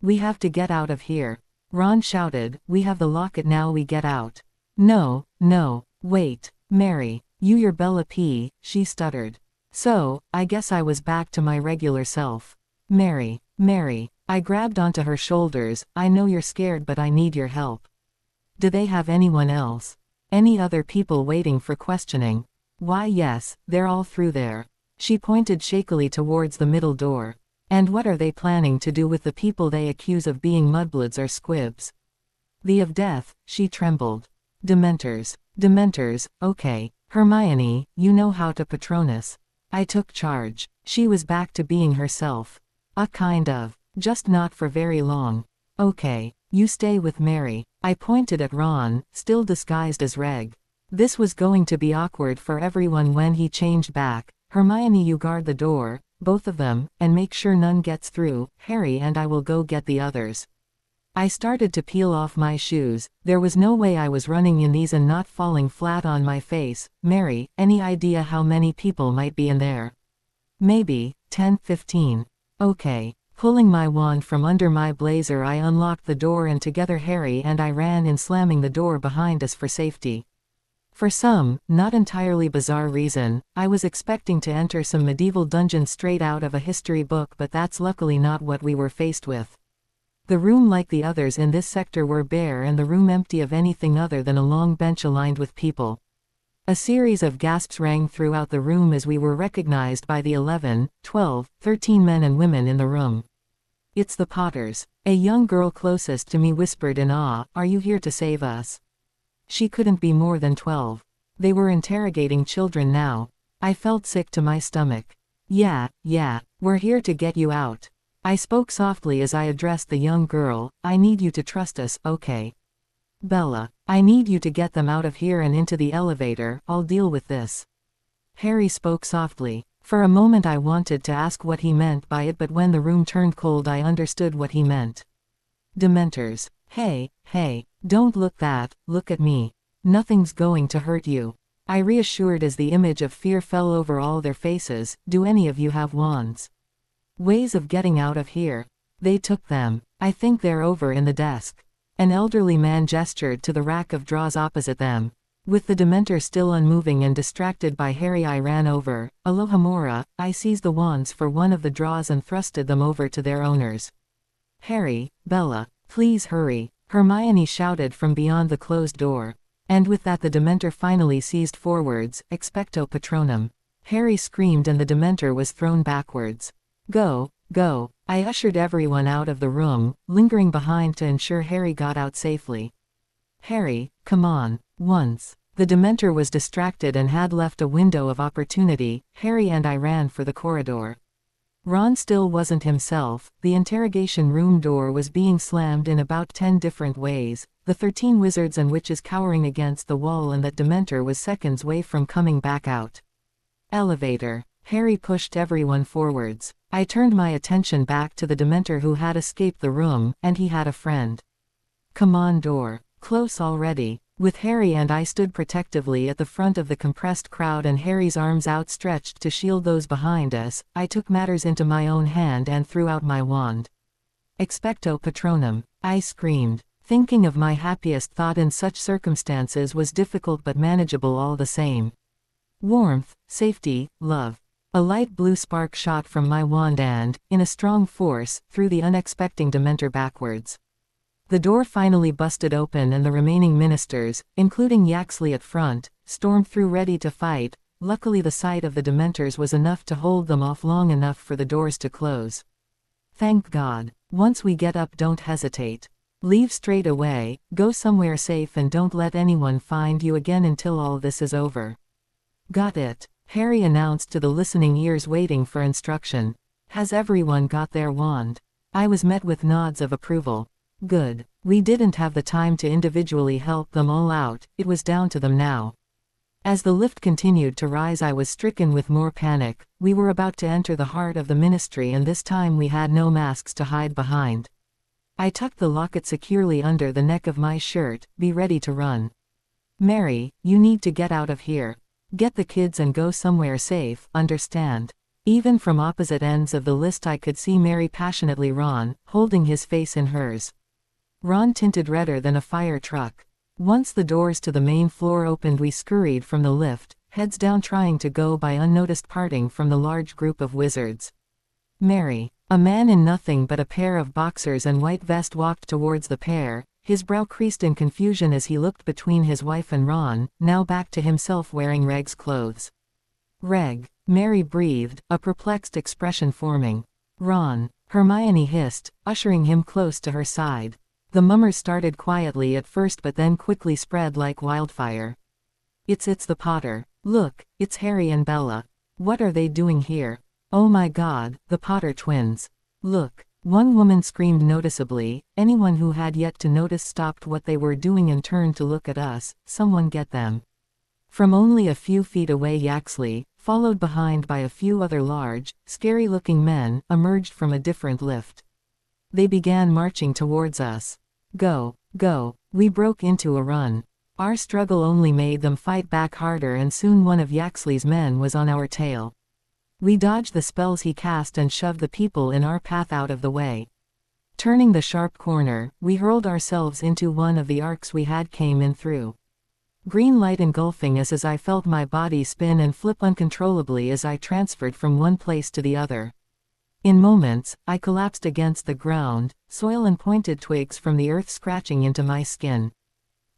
We have to get out of here. Ron shouted, we have the locket now, we get out. No, wait, Mary. You're Bella P, she stuttered. So, I guess I was back to my regular self. Mary. I grabbed onto her shoulders. I know you're scared, but I need your help. Do they have anyone else? Any other people waiting for questioning? Why yes, they're all through there. She pointed shakily towards the middle door. And what are they planning to do with the people they accuse of being mudbloods or squibs? The of death, she trembled. Dementors, okay. Hermione, you know how to Patronus. I took charge. She was back to being herself. Kind of. Just not for very long. Okay, you stay with Mary. I pointed at Ron, still disguised as Reg. This was going to be awkward for everyone when he changed back. Hermione, you guard the door, both of them, and make sure none gets through. Harry and I will go get the others. I started to peel off my shoes. There was no way I was running in these and not falling flat on my face. Mary, any idea how many people might be in there? Maybe 10, 15. Okay. Pulling my wand from under my blazer, I unlocked the door, and together Harry and I ran in, slamming the door behind us for safety. For some, not entirely bizarre reason, I was expecting to enter some medieval dungeon straight out of a history book, but that's luckily not what we were faced with. The room, like the others in this sector, were bare, and the room empty of anything other than a long bench aligned with people. A series of gasps rang throughout the room as we were recognized by the 11, 12, 13 men and women in the room. It's the Potters. A young girl closest to me whispered in awe, are you here to save us? She couldn't be more than 12. They were interrogating children now. I felt sick to my stomach. Yeah, we're here to get you out. I spoke softly as I addressed the young girl. I need you to trust us, okay? Bella, I need you to get them out of here and into the elevator. I'll deal with this. Harry spoke softly. For a moment I wanted to ask what he meant by it, but when the room turned cold I understood what he meant. Dementors. Hey, don't look that, look at me. Nothing's going to hurt you. I reassured as the image of fear fell over all their faces. Do any of you have wands? Ways of getting out of here. They took them. I think they're over in the desk. An elderly man gestured to the rack of drawers opposite them. With the Dementor still unmoving and distracted by Harry, I ran over. Alohomora, I seized the wands for one of the drawers and thrusted them over to their owners. Harry, Bella, please hurry, Hermione shouted from beyond the closed door. And with that the Dementor finally seized forwards, expecto patronum. Harry screamed and the Dementor was thrown backwards. Go, go. I ushered everyone out of the room, lingering behind to ensure Harry got out safely. Harry, come on. Once the Dementor was distracted and had left a window of opportunity, Harry and I ran for the corridor. Ron still wasn't himself, the interrogation room door was being slammed in about 10 different ways, the 13 wizards and witches cowering against the wall, and that Dementor was seconds away from coming back out. Elevator. Harry pushed everyone forwards. I turned my attention back to the Dementor who had escaped the room, and he had a friend. Come on, door. Close already. With Harry and I stood protectively at the front of the compressed crowd and Harry's arms outstretched to shield those behind us, I took matters into my own hand and threw out my wand. Expecto patronum. I screamed. Thinking of my happiest thought in such circumstances was difficult but manageable all the same. Warmth, safety, love. A light blue spark shot from my wand and, in a strong force, threw the unexpecting Dementor backwards. The door finally busted open and the remaining ministers, including Yaxley at front, stormed through ready to fight. Luckily the sight of the Dementors was enough to hold them off long enough for the doors to close. Thank God. Once we get up, don't hesitate. Leave straight away, go somewhere safe and don't let anyone find you again until all this is over. Got it, Harry announced to the listening ears waiting for instruction. Has everyone got their wand? I was met with nods of approval. Good. We didn't have the time to individually help them all out, it was down to them now. As the lift continued to rise I was stricken with more panic. We were about to enter the heart of the ministry and this time we had no masks to hide behind. I tucked the locket securely under the neck of my shirt, be ready to run. Mary, you need to get out of here. Get the kids and go somewhere safe, understand? Even from opposite ends of the list I could see Mary passionately Ron, holding his face in hers. Ron tinted redder than a fire truck. Once the doors to the main floor opened we scurried from the lift, heads down trying to go by unnoticed, parting from the large group of wizards. Mary, a man in nothing but a pair of boxers and white vest, walked towards the pair, his brow creased in confusion as he looked between his wife and Ron, now back to himself wearing Reg's clothes. Reg, Mary breathed, a perplexed expression forming. Ron, Hermione hissed, ushering him close to her side. The mummers started quietly at first but then quickly spread like wildfire. It's the Potter. Look, it's Harry and Bella. What are they doing here? Oh my God, the Potter twins. Look. One woman screamed noticeably. Anyone who had yet to notice stopped what they were doing and turned to look at us. Someone get them. From only a few feet away Yaxley, followed behind by a few other large, scary-looking men, emerged from a different lift. They began marching towards us. Go, go. We broke into a run. Our struggle only made them fight back harder and soon one of Yaxley's men was on our tail. We dodged the spells he cast and shoved the people in our path out of the way. Turning the sharp corner, we hurled ourselves into one of the arcs we had came in through. Green light engulfing us as I felt my body spin and flip uncontrollably as I transferred from one place to the other. In moments, I collapsed against the ground, soil and pointed twigs from the earth scratching into my skin.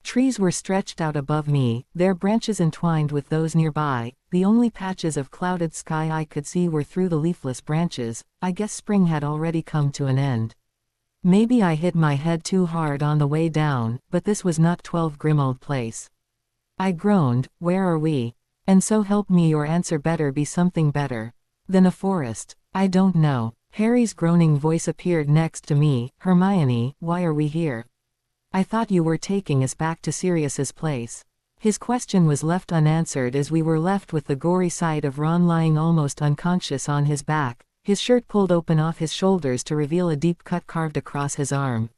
Trees were stretched out above me, their branches entwined with those nearby. The only patches of clouded sky I could see were through the leafless branches. I guess spring had already come to an end. Maybe I hit my head too hard on the way down, but this was not 12 Grimmauld Place. I groaned, where are we? And so help me, your answer better be something better than a forest. I don't know. Harry's groaning voice appeared next to me. Hermione, why are we here? I thought you were taking us back to Sirius's place. His question was left unanswered as we were left with the gory sight of Ron lying almost unconscious on his back, his shirt pulled open off his shoulders to reveal a deep cut carved across his arm.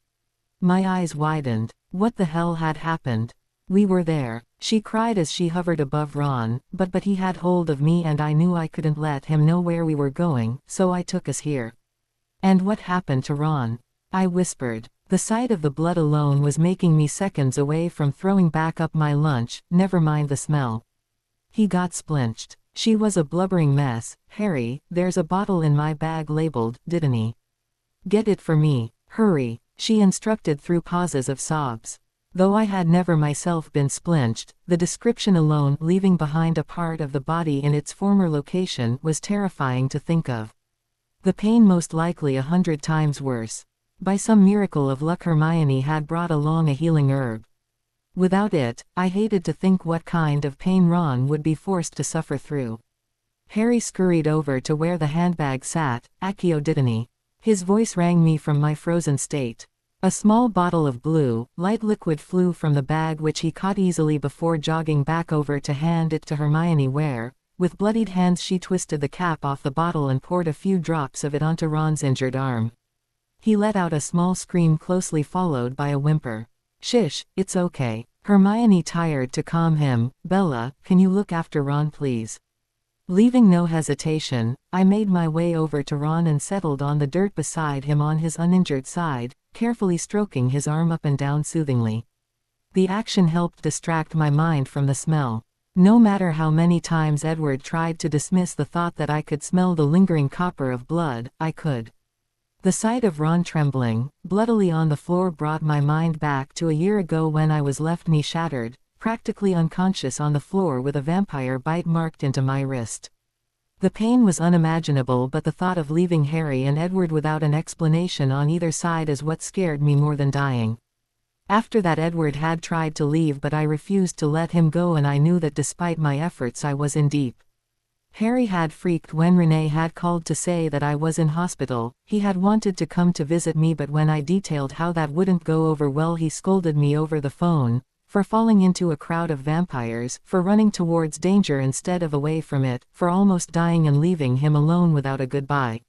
My eyes widened. What the hell had happened? We were there, she cried as she hovered above Ron, but he had hold of me and I knew I couldn't let him know where we were going, so I took us here. And what happened to Ron? I whispered. The sight of the blood alone was making me seconds away from throwing back up my lunch, never mind the smell. He got splinched. She was a blubbering mess. Harry, there's a bottle in my bag labeled, didn't he? Get it for me. Hurry, she instructed through pauses of sobs. Though I had never myself been splinched, the description alone, leaving behind a part of the body in its former location, was terrifying to think of. The pain most likely 100 times worse. By some miracle of luck Hermione had brought along a healing herb. Without it, I hated to think what kind of pain Ron would be forced to suffer through. Harry scurried over to where the handbag sat. Accio didn't he? His voice rang me from my frozen state. A small bottle of blue, light liquid flew from the bag which he caught easily before jogging back over to hand it to Hermione where, with bloodied hands she twisted the cap off the bottle and poured a few drops of it onto Ron's injured arm. He let out a small scream closely followed by a whimper. "Shish, it's okay." Hermione tired to calm him. "Bella, can you look after Ron please?" Leaving no hesitation, I made my way over to Ron and settled on the dirt beside him on his uninjured side, carefully stroking his arm up and down soothingly. The action helped distract my mind from the smell. No matter how many times Edward tried to dismiss the thought that I could smell the lingering copper of blood, I could. The sight of Ron trembling, bloodily on the floor brought my mind back to a year ago when I was left knee-shattered, practically unconscious on the floor with a vampire bite marked into my wrist. The pain was unimaginable, but the thought of leaving Harry and Edward without an explanation on either side is what scared me more than dying. After that Edward had tried to leave but I refused to let him go, and I knew that despite my efforts I was in deep. Harry had freaked when Renee had called to say that I was in hospital. He had wanted to come to visit me, but when I detailed how that wouldn't go over well he scolded me over the phone, for falling into a crowd of vampires, for running towards danger instead of away from it, for almost dying and leaving him alone without a goodbye.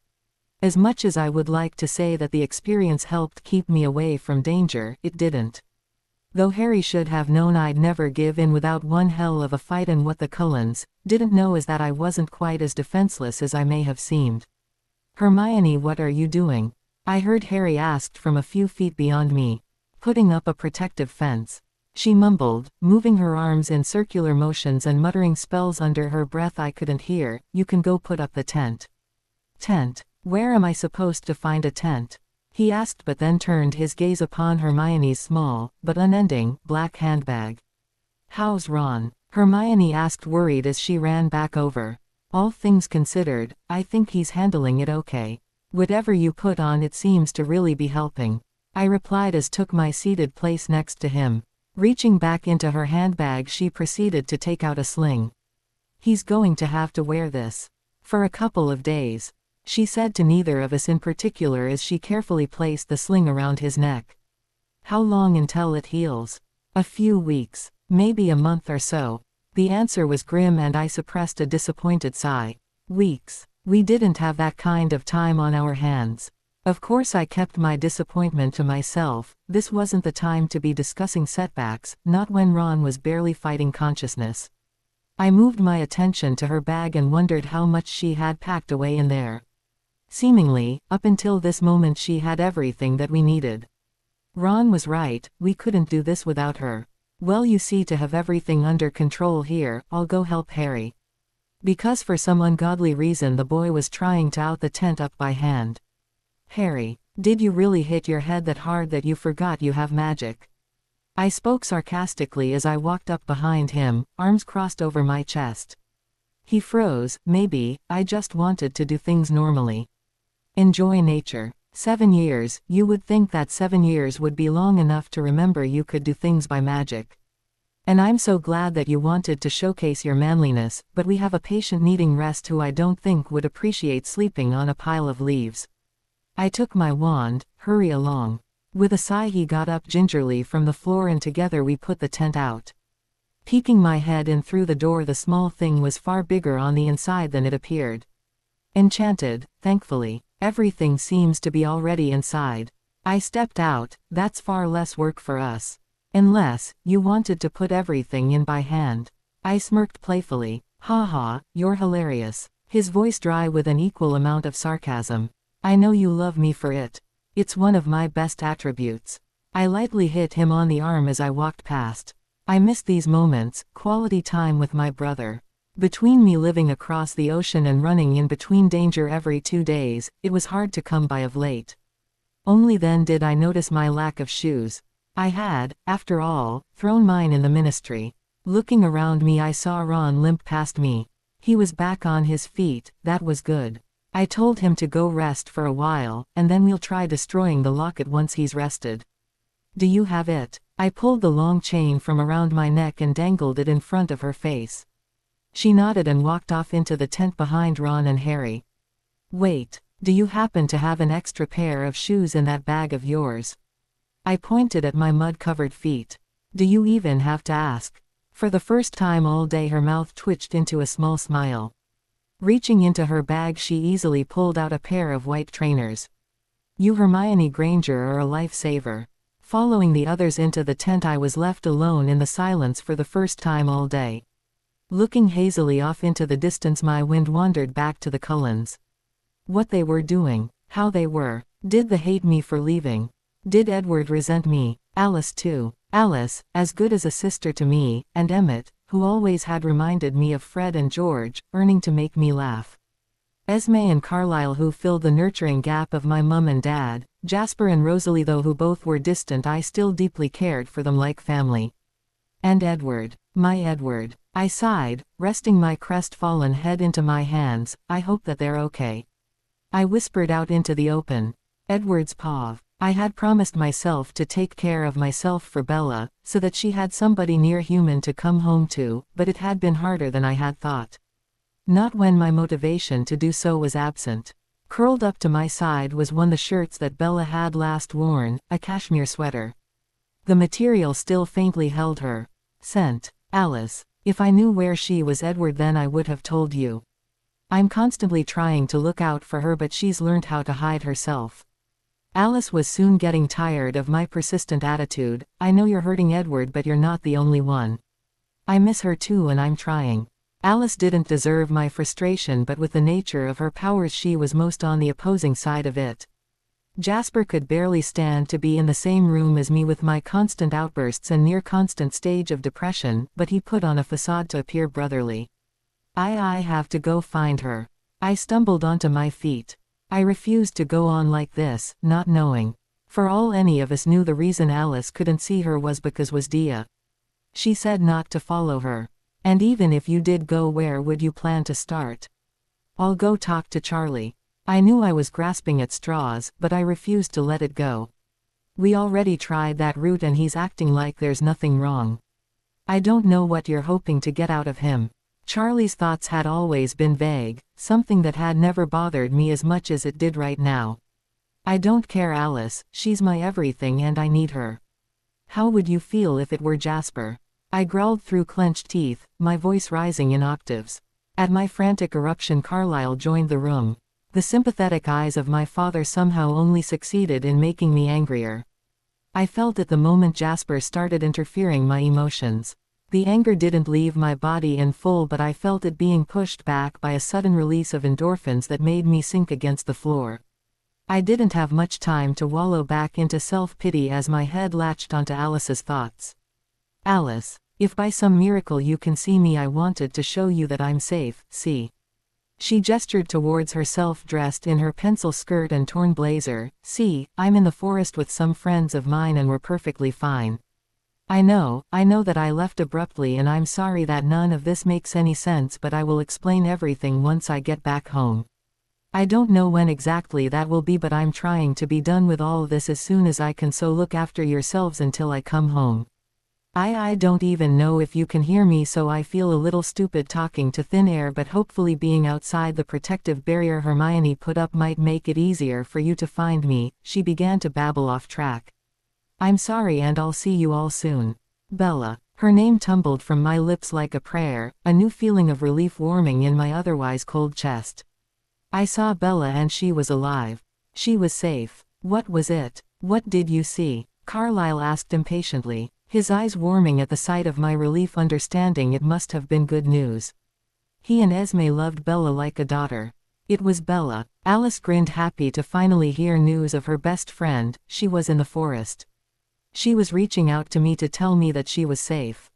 As much as I would like to say that the experience helped keep me away from danger, it didn't. Though Harry should have known I'd never give in without one hell of a fight, and what the Cullens didn't know is that I wasn't quite as defenseless as I may have seemed. "Hermione, what are you doing?" I heard Harry asked from a few feet beyond me. "Putting up a protective fence," she mumbled, moving her arms in circular motions and muttering spells under her breath I couldn't hear. "You can go put up the tent." "Tent? Where am I supposed to find a tent?" he asked, but then turned his gaze upon Hermione's small, but unending, black handbag. "How's Ron?" Hermione asked, worried as she ran back over. "All things considered, I think he's handling it okay. Whatever you put on it seems to really be helping," I replied as took my seated place next to him. Reaching back into her handbag she proceeded to take out a sling. "He's going to have to wear this for a couple of days," she said to neither of us in particular as she carefully placed the sling around his neck. "How long until it heals?" "A few weeks, maybe a month or so." The answer was grim and I suppressed a disappointed sigh. "Weeks? We didn't have that kind of time on our hands." Of course I kept my disappointment to myself. This wasn't the time to be discussing setbacks, not when Ron was barely fighting consciousness. I moved my attention to her bag and wondered how much she had packed away in there. Seemingly, up until this moment she had everything that we needed. Ron was right, we couldn't do this without her. "Well, you see, to have everything under control here, I'll go help Harry." Because for some ungodly reason the boy was trying to out the tent up by hand. "Harry, did you really hit your head that hard that you forgot you have magic?" I spoke sarcastically as I walked up behind him, arms crossed over my chest. He froze. "Maybe, I just wanted to do things normally. Enjoy nature." 7 years, you would think that 7 years would be long enough to remember you could do things by magic. "And I'm so glad that you wanted to showcase your manliness, but we have a patient needing rest who I don't think would appreciate sleeping on a pile of leaves." I took my wand. "Hurry along." With a sigh he got up gingerly from the floor and together we put the tent out. Peeking my head in through the door, the small thing was far bigger on the inside than it appeared. Enchanted, thankfully. Everything seems to be already inside. I stepped out. "That's far less work for us. Unless, you wanted to put everything in by hand." I smirked playfully. "Ha ha, you're hilarious." His voice dry with an equal amount of sarcasm. "I know you love me for it. It's one of my best attributes." I lightly hit him on the arm as I walked past. I miss these moments, quality time with my brother. Between me living across the ocean and running in between danger every 2 days, it was hard to come by of late. Only then did I notice my lack of shoes. I had, after all, thrown mine in the ministry. Looking around me, I saw Ron limp past me. He was back on his feet, that was good. I told him to go rest for a while, and then we'll try destroying the locket once he's rested. Do you have it? I pulled the long chain from around my neck and dangled it in front of her face. She nodded and walked off into the tent behind Ron and Harry. Wait, do you happen to have an extra pair of shoes in that bag of yours? I pointed at my mud-covered feet. Do you even have to ask? For the first time all day her mouth twitched into a small smile. Reaching into her bag she easily pulled out a pair of white trainers. You Hermione Granger are a lifesaver. Following the others into the tent, I was left alone in the silence for the first time all day. Looking hazily off into the distance, my mind wandered back to the Cullens. What they were doing, how they were. Did they hate me for leaving? Did Edward resent me? Alice too. Alice, as good as a sister to me, and Emmett, who always had reminded me of Fred and George, earning to make me laugh. Esme and Carlisle, who filled the nurturing gap of my mum and dad. Jasper and Rosalie, though who both were distant, I still deeply cared for them like family. And Edward, my Edward. I sighed, resting my crestfallen head into my hands. I hope that they're okay. I whispered out into the open. Edward's paw. I had promised myself to take care of myself for Bella, so that she had somebody near human to come home to, but it had been harder than I had thought. Not when my motivation to do so was absent. Curled up to my side was one of the shirts that Bella had last worn, a cashmere sweater. The material still faintly held her scent. Alice. If I knew where she was, Edward, then I would have told you. I'm constantly trying to look out for her, but she's learned how to hide herself. Alice was soon getting tired of my persistent attitude. I know you're hurting Edward, but you're not the only one. I miss her too, and I'm trying. Alice didn't deserve my frustration, but with the nature of her powers she was most on the opposing side of it. Jasper could barely stand to be in the same room as me with my constant outbursts and near constant stage of depression, but he put on a facade to appear brotherly. I have to go find her. I stumbled onto my feet. I refused to go on like this, not knowing. For all any of us knew, the reason Alice couldn't see her was because was Dia. She said not to follow her. And even if you did go, where would you plan to start? I'll go talk to Charlie. I knew I was grasping at straws, but I refused to let it go. We already tried that route and he's acting like there's nothing wrong. I don't know what you're hoping to get out of him. Charlie's thoughts had always been vague, something that had never bothered me as much as it did right now. I don't care, Alice, she's my everything and I need her. How would you feel if it were Jasper? I growled through clenched teeth, my voice rising in octaves. At my frantic eruption, Carlisle joined the room. The sympathetic eyes of my father somehow only succeeded in making me angrier. I felt it the moment Jasper started interfering my emotions. The anger didn't leave my body in full, but I felt it being pushed back by a sudden release of endorphins that made me sink against the floor. I didn't have much time to wallow back into self-pity as my head latched onto Alice's thoughts. Alice, if by some miracle you can see me, I wanted to show you that I'm safe, see. She gestured towards herself dressed in her pencil skirt and torn blazer. See, I'm in the forest with some friends of mine and we're perfectly fine. I know that I left abruptly and I'm sorry that none of this makes any sense, but I will explain everything once I get back home. I don't know when exactly that will be, but I'm trying to be done with all this as soon as I can, so look after yourselves until I come home. I don't even know if you can hear me, so I feel a little stupid talking to thin air, but hopefully being outside the protective barrier Hermione put up might make it easier for you to find me. She began to babble off track. I'm sorry and I'll see you all soon. Bella. Her name tumbled from my lips like a prayer, a new feeling of relief warming in my otherwise cold chest. I saw Bella and she was alive. She was safe. What was it? What did you see? Carlisle asked impatiently, his eyes warming at the sight of my relief, understanding it must have been good news. He and Esme loved Bella like a daughter. It was Bella. Alice grinned, happy to finally hear news of her best friend. She was in the forest. She was reaching out to me to tell me that she was safe.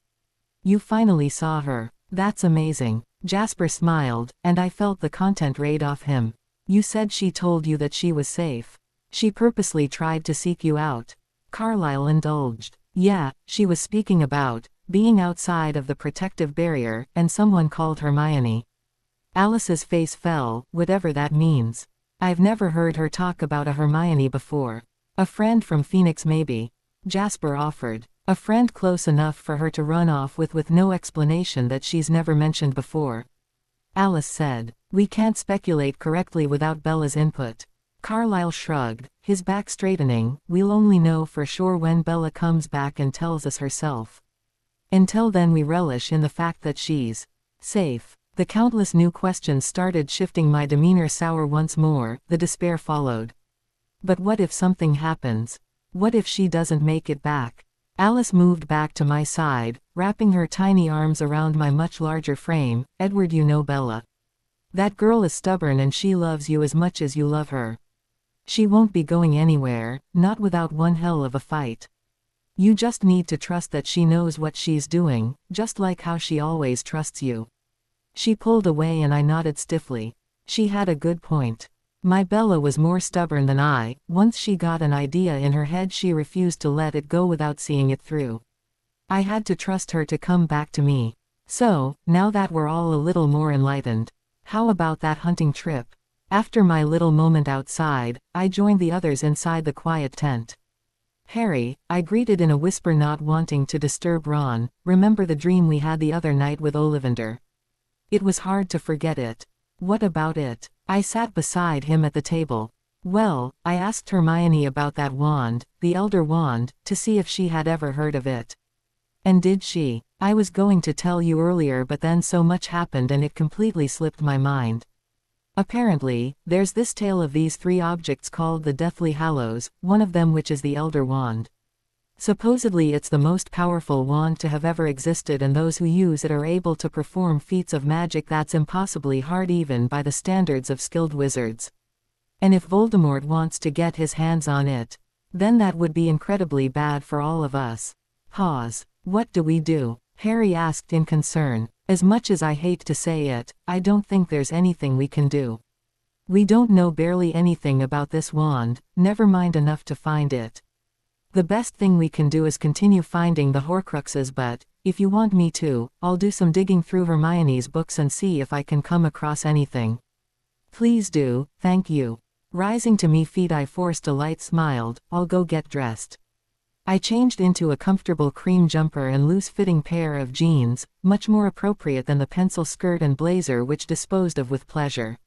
You finally saw her. That's amazing. Jasper smiled, and I felt the content raid off him. You said she told you that she was safe. She purposely tried to seek you out. Carlyle indulged. Yeah, she was speaking about being outside of the protective barrier, and someone called Hermione. Alice's face fell, whatever that means. I've never heard her talk about a Hermione before. A friend from Phoenix maybe. Jasper offered. A friend close enough for her to run off with no explanation that she's never mentioned before. Alice said. We can't speculate correctly without Bella's input. Carlyle shrugged, his back straightening. We'll only know for sure when Bella comes back and tells us herself. Until then we relish in the fact that she's safe. The countless new questions started shifting my demeanor sour once more. The despair followed. But what if something happens? What if she doesn't make it back? Alice moved back to my side, wrapping her tiny arms around my much larger frame. Edward, you know Bella. That girl is stubborn and she loves you as much as you love her. She won't be going anywhere, not without one hell of a fight. You just need to trust that she knows what she's doing, just like how she always trusts you. She pulled away and I nodded stiffly. She had a good point. My Bella was more stubborn than I. Once she got an idea in her head, she refused to let it go without seeing it through. I had to trust her to come back to me. So, now that we're all a little more enlightened, how about that hunting trip? After my little moment outside, I joined the others inside the quiet tent. Harry, I greeted in a whisper, not wanting to disturb Ron. Remember the dream we had the other night with Ollivander? It was hard to forget it. What about it? I sat beside him at the table. Well, I asked Hermione about that wand, the Elder Wand, to see if she had ever heard of it. And did she? I was going to tell you earlier, but then so much happened and it completely slipped my mind. Apparently, there's this tale of these three objects called the Deathly Hallows, one of them which is the Elder Wand. Supposedly it's the most powerful wand to have ever existed, and those who use it are able to perform feats of magic that's impossibly hard even by the standards of skilled wizards. And if Voldemort wants to get his hands on it, then that would be incredibly bad for all of us. Pause. What do we do? Harry asked in concern. As much as I hate to say it, I don't think there's anything we can do. We don't know barely anything about this wand, never mind enough to find it. The best thing we can do is continue finding the Horcruxes, but, if you want me to, I'll do some digging through Hermione's books and see if I can come across anything. Please do, thank you. Rising to me feet, I forced a light smile. I'll go get dressed. I changed into a comfortable cream jumper and loose-fitting pair of jeans, much more appropriate than the pencil skirt and blazer which disposed of with pleasure.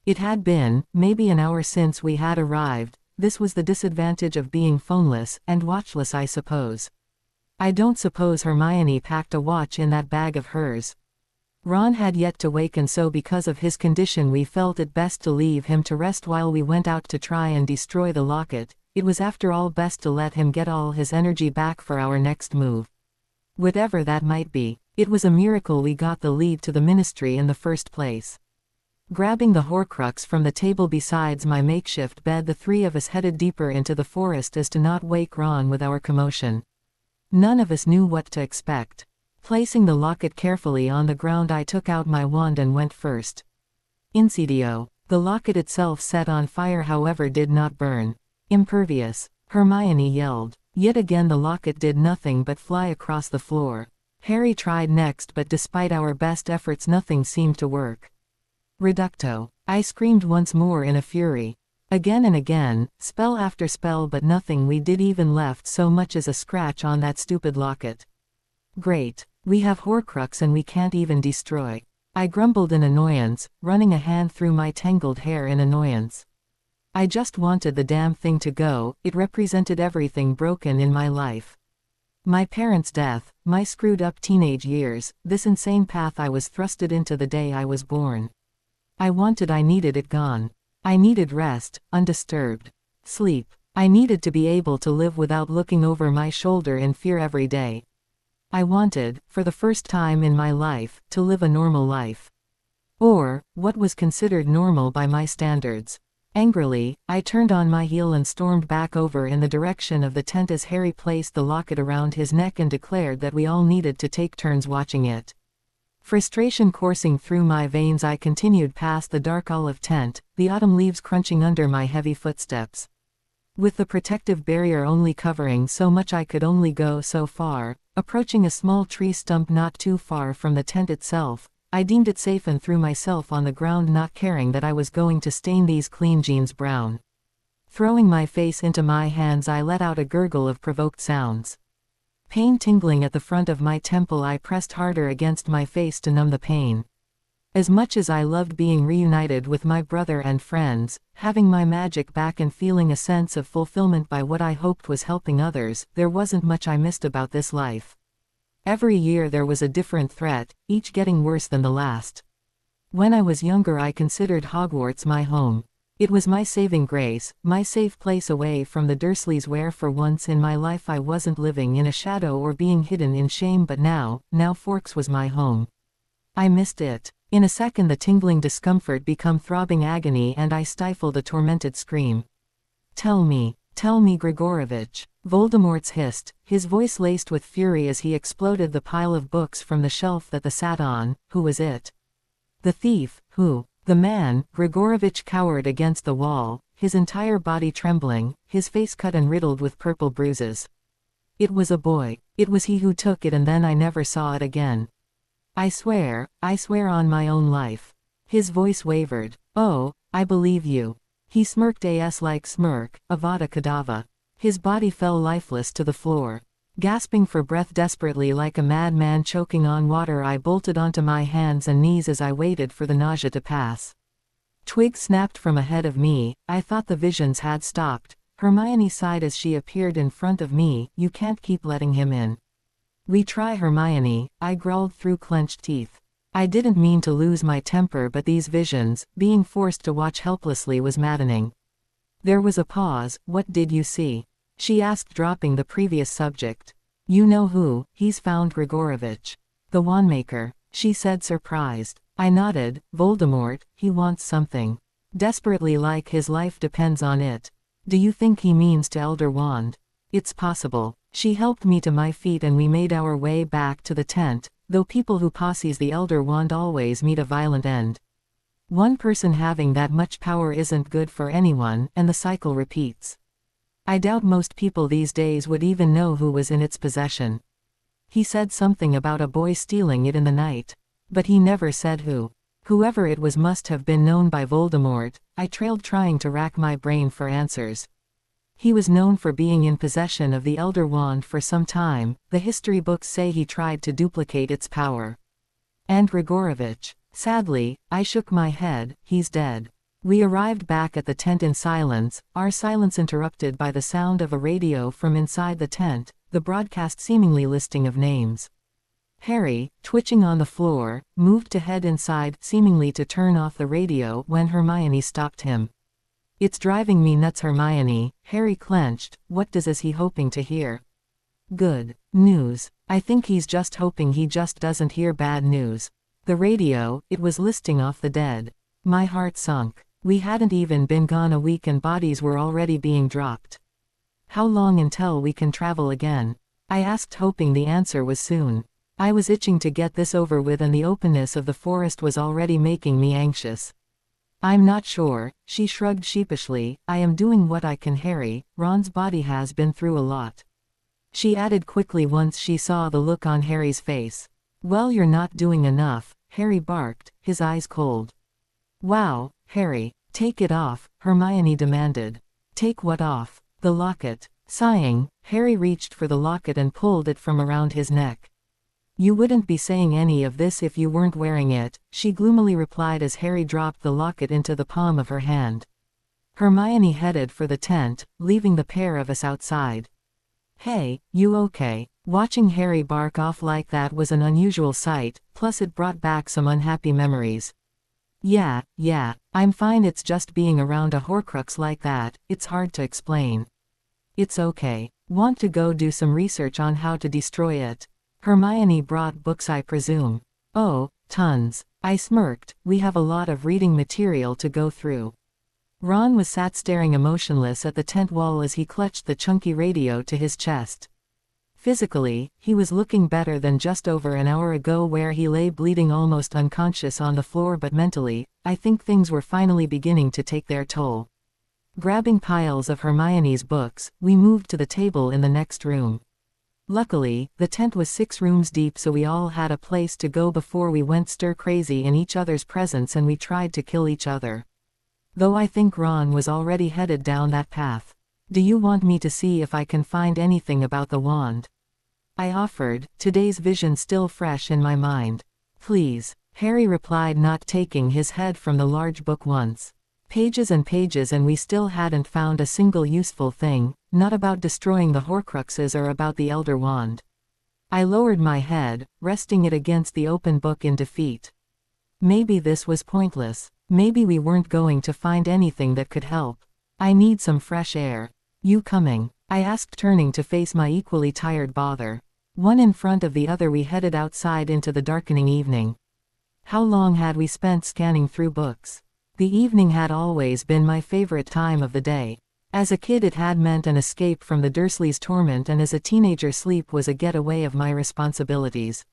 It had been, maybe an hour since we had arrived. This was the disadvantage of being phoneless and watchless, I suppose. I don't suppose Hermione packed a watch in that bag of hers. Ron had yet to wake, and so because of his condition we felt it best to leave him to rest while we went out to try and destroy the locket. It was after all best to let him get all his energy back for our next move. Whatever that might be, it was a miracle we got the lead to the ministry in the first place. Grabbing the Horcrux from the table beside my makeshift bed, the three of us headed deeper into the forest as to not wake Ron with our commotion. None of us knew what to expect. Placing the locket carefully on the ground, I took out my wand and went first. Incendio. The locket itself set on fire, however, did not burn. Impervious. Hermione yelled. Yet again the locket did nothing but fly across the floor. Harry tried next, but despite our best efforts nothing seemed to work. Reducto. I screamed once more in a fury. Again and again, spell after spell, but nothing we did even left so much as a scratch on that stupid locket. Great. We have Horcrux and we can't even destroy. I grumbled in annoyance, running a hand through my tangled hair in annoyance. I just wanted the damn thing to go. It represented everything broken in my life. My parents' death, my screwed up teenage years, this insane path I was thrusted into the day I was born. I needed it gone. I needed rest, undisturbed sleep. I needed to be able to live without looking over my shoulder in fear every day. I wanted, for the first time in my life, to live a normal life. Or, what was considered normal by my standards. Angrily, I turned on my heel and stormed back over in the direction of the tent as Harry placed the locket around his neck and declared that we all needed to take turns watching it. Frustration coursing through my veins, I continued past the dark olive tent, the autumn leaves crunching under my heavy footsteps. With the protective barrier only covering so much I could only go so far. Approaching a small tree stump not too far from the tent itself, I deemed it safe and threw myself on the ground, not caring that I was going to stain these clean jeans brown. Throwing my face into my hands, I let out a gurgle of provoked sounds. Pain tingling at the front of my temple, I pressed harder against my face to numb the pain. As much as I loved being reunited with my brother and friends, having my magic back and feeling a sense of fulfillment by what I hoped was helping others, there wasn't much I missed about this life. Every year there was a different threat, each getting worse than the last. When I was younger I considered Hogwarts my home. It was my saving grace, my safe place away from the Dursleys, where for once in my life I wasn't living in a shadow or being hidden in shame. But now Horcrux was my home. I missed it. In a second the tingling discomfort became throbbing agony and I stifled a tormented scream. Tell me, Grigorovich," Voldemort hissed, his voice laced with fury as he exploded the pile of books from the shelf that they sat on. Who was it? The thief, who? The man. Grigorovich cowered against the wall, his entire body trembling, his face cut and riddled with purple bruises. It was a boy. It was he who took it, and then I never saw it again. I swear on my own life. His voice wavered. Oh, I believe you. He smirked a like smirk, Avada Kedavra. His body fell lifeless to the floor. Gasping for breath desperately like a madman choking on water, I bolted onto my hands and knees as I waited for the nausea to pass. Twigs snapped from ahead of me. I thought the visions had stopped. Hermione sighed as she appeared in front of me. You can't keep letting him in. We try, Hermione, I growled through clenched teeth. I didn't mean to lose my temper, but these visions, being forced to watch helplessly, was maddening. There was a pause. What did you see? She asked, dropping the previous subject. You know who? He's found Grigorovich. The wandmaker, she said, surprised. I nodded. Voldemort, he wants something. Desperately, like his life depends on it. Do you think he means to Elder Wand? It's possible. She helped me to my feet and we made our way back to the tent, though people who possess the Elder Wand always meet a violent end. One person having that much power isn't good for anyone, and the cycle repeats. I doubt most people these days would even know who was in its possession. He said something about a boy stealing it in the night. But he never said who. Whoever it was must have been known by Voldemort. I trailed, trying to rack my brain for answers. He was known for being in possession of the Elder Wand for some time. The history books say he tried to duplicate its power. And Grigorovich? Sadly, I shook my head. He's dead. We arrived back at the tent in silence, our silence interrupted by the sound of a radio from inside the tent, the broadcast seemingly listing of names. Harry, twitching on the floor, moved to head inside, seemingly to turn off the radio, when Hermione stopped him. It's driving me nuts, Hermione. Harry clenched. What is he hoping to hear? Good news. I think he's just hoping he just doesn't hear bad news. The radio, it was listing off the dead. My heart sunk. We hadn't even been gone a week and bodies were already being dropped. How long until we can travel again? I asked, hoping the answer was soon. I was itching to get this over with, and the openness of the forest was already making me anxious. I'm not sure, she shrugged sheepishly. I am doing what I can, Harry. Ron's body has been through a lot. She added quickly once she saw the look on Harry's face. Well, you're not doing enough, Harry barked, his eyes cold. Wow, Harry, take it off, Hermione demanded. Take what off? The locket. Sighing, Harry reached for the locket and pulled it from around his neck. You wouldn't be saying any of this if you weren't wearing it, she gloomily replied as Harry dropped the locket into the palm of her hand. Hermione headed for the tent, leaving the pair of us outside. Hey, you okay? Watching Harry bark off like that was an unusual sight, plus it brought back some unhappy memories. Yeah, I'm fine. It's just being around a Horcrux like that, it's hard to explain. It's okay. Want to go do some research on how to destroy it? Hermione brought books, I presume. Oh, tons. I smirked. We have a lot of reading material to go through. Ron was sat staring emotionless at the tent wall as he clutched the chunky radio to his chest. Physically, he was looking better than just over an hour ago, where he lay bleeding almost unconscious on the floor, but mentally, I think things were finally beginning to take their toll. Grabbing piles of Hermione's books, we moved to the table in the next room. Luckily, the tent was 6 rooms deep, so we all had a place to go before we went stir-crazy in each other's presence and we tried to kill each other. Though I think Ron was already headed down that path. "Do you want me to see if I can find anything about the wand?" I offered, today's vision still fresh in my mind. "Please," Harry replied, not taking his head from the large book once. Pages and pages, and we still hadn't found a single useful thing, not about destroying the Horcruxes or about the Elder Wand. I lowered my head, resting it against the open book in defeat. Maybe this was pointless. Maybe we weren't going to find anything that could help. "I need some fresh air. You coming?" I asked, turning to face my equally tired bother. One in front of the other, we headed outside into the darkening evening. How long had we spent scanning through books? The evening had always been my favorite time of the day. As a kid it had meant an escape from the Dursleys' torment, and as a teenager sleep was a getaway of my responsibilities.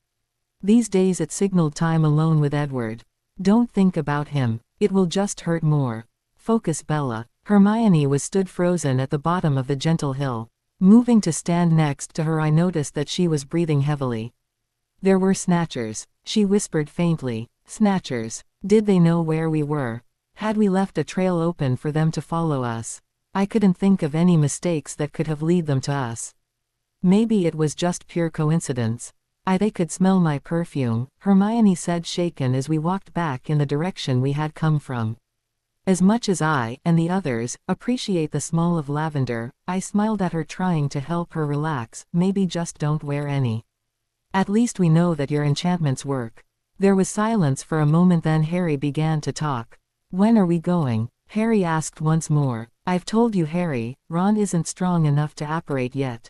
These days it signaled time alone with Edward. "Don't think about him. It will just hurt more. Focus, Bella." Hermione was stood frozen at the bottom of the gentle hill. Moving to stand next to her, I noticed that she was breathing heavily. "There were Snatchers," she whispered faintly. "Snatchers. Did they know where we were? Had we left a trail open for them to follow us? I couldn't think of any mistakes that could have led them to us. Maybe it was just pure coincidence. They could smell my perfume," Hermione said, shaken, as we walked back in the direction we had come from. As much as I, and the others, appreciate the smell of lavender, I smiled at her, trying to help her relax. "Maybe just don't wear any. At least we know that your enchantments work." There was silence for a moment, then Harry began to talk. "When are we going?" Harry asked once more. "I've told you, Harry, Ron isn't strong enough to apparate yet."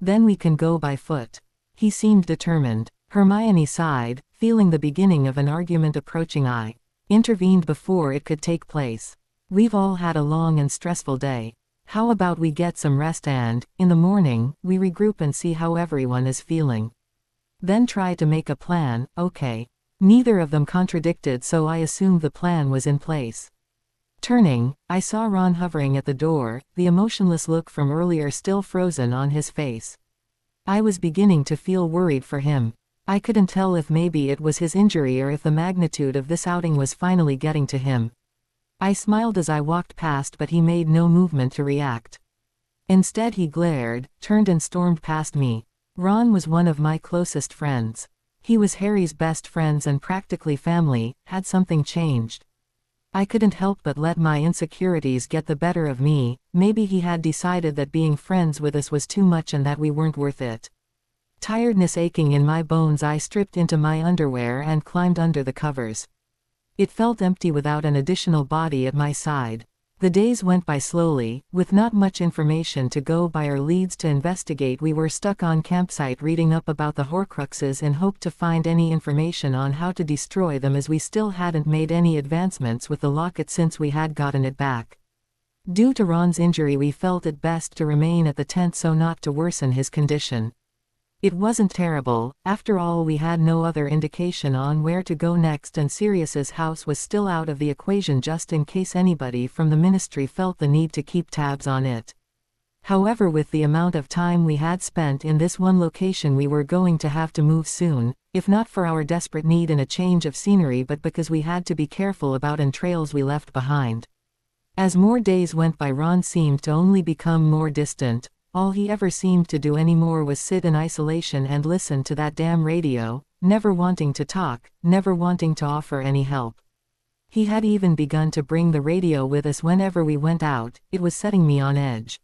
"Then we can go by foot." He seemed determined. Hermione sighed, feeling the beginning of an argument approaching. I intervened before it could take place. "We've all had a long and stressful day. How about we get some rest and, in the morning, we regroup and see how everyone is feeling? Then try to make a plan, okay?" Neither of them contradicted, so I assumed the plan was in place. Turning, I saw Ron hovering at the door, the emotionless look from earlier still frozen on his face. I was beginning to feel worried for him. I couldn't tell if maybe it was his injury or if the magnitude of this outing was finally getting to him. I smiled as I walked past, but he made no movement to react. Instead he glared, turned and stormed past me. Ron was one of my closest friends. He was Harry's best friends and practically family. Had something changed? I couldn't help but let my insecurities get the better of me. Maybe he had decided that being friends with us was too much and that we weren't worth it. Tiredness aching in my bones, I stripped into my underwear and climbed under the covers. It felt empty without an additional body at my side. The days went by slowly, with not much information to go by or leads to investigate. We were stuck on campsite reading up about the Horcruxes in hope to find any information on how to destroy them, as we still hadn't made any advancements with the locket since we had gotten it back. Due to Ron's injury, we felt it best to remain at the tent so not to worsen his condition. It wasn't terrible. After all, we had no other indication on where to go next, and Sirius's house was still out of the equation just in case anybody from the ministry felt the need to keep tabs on it. However, with the amount of time we had spent in this one location, we were going to have to move soon, if not for our desperate need in a change of scenery, but because we had to be careful about any trails we left behind. As more days went by, Ron seemed to only become more distant. All he ever seemed to do anymore was sit in isolation and listen to that damn radio, never wanting to talk, never wanting to offer any help. He had even begun to bring the radio with us whenever we went out. It was setting me on edge.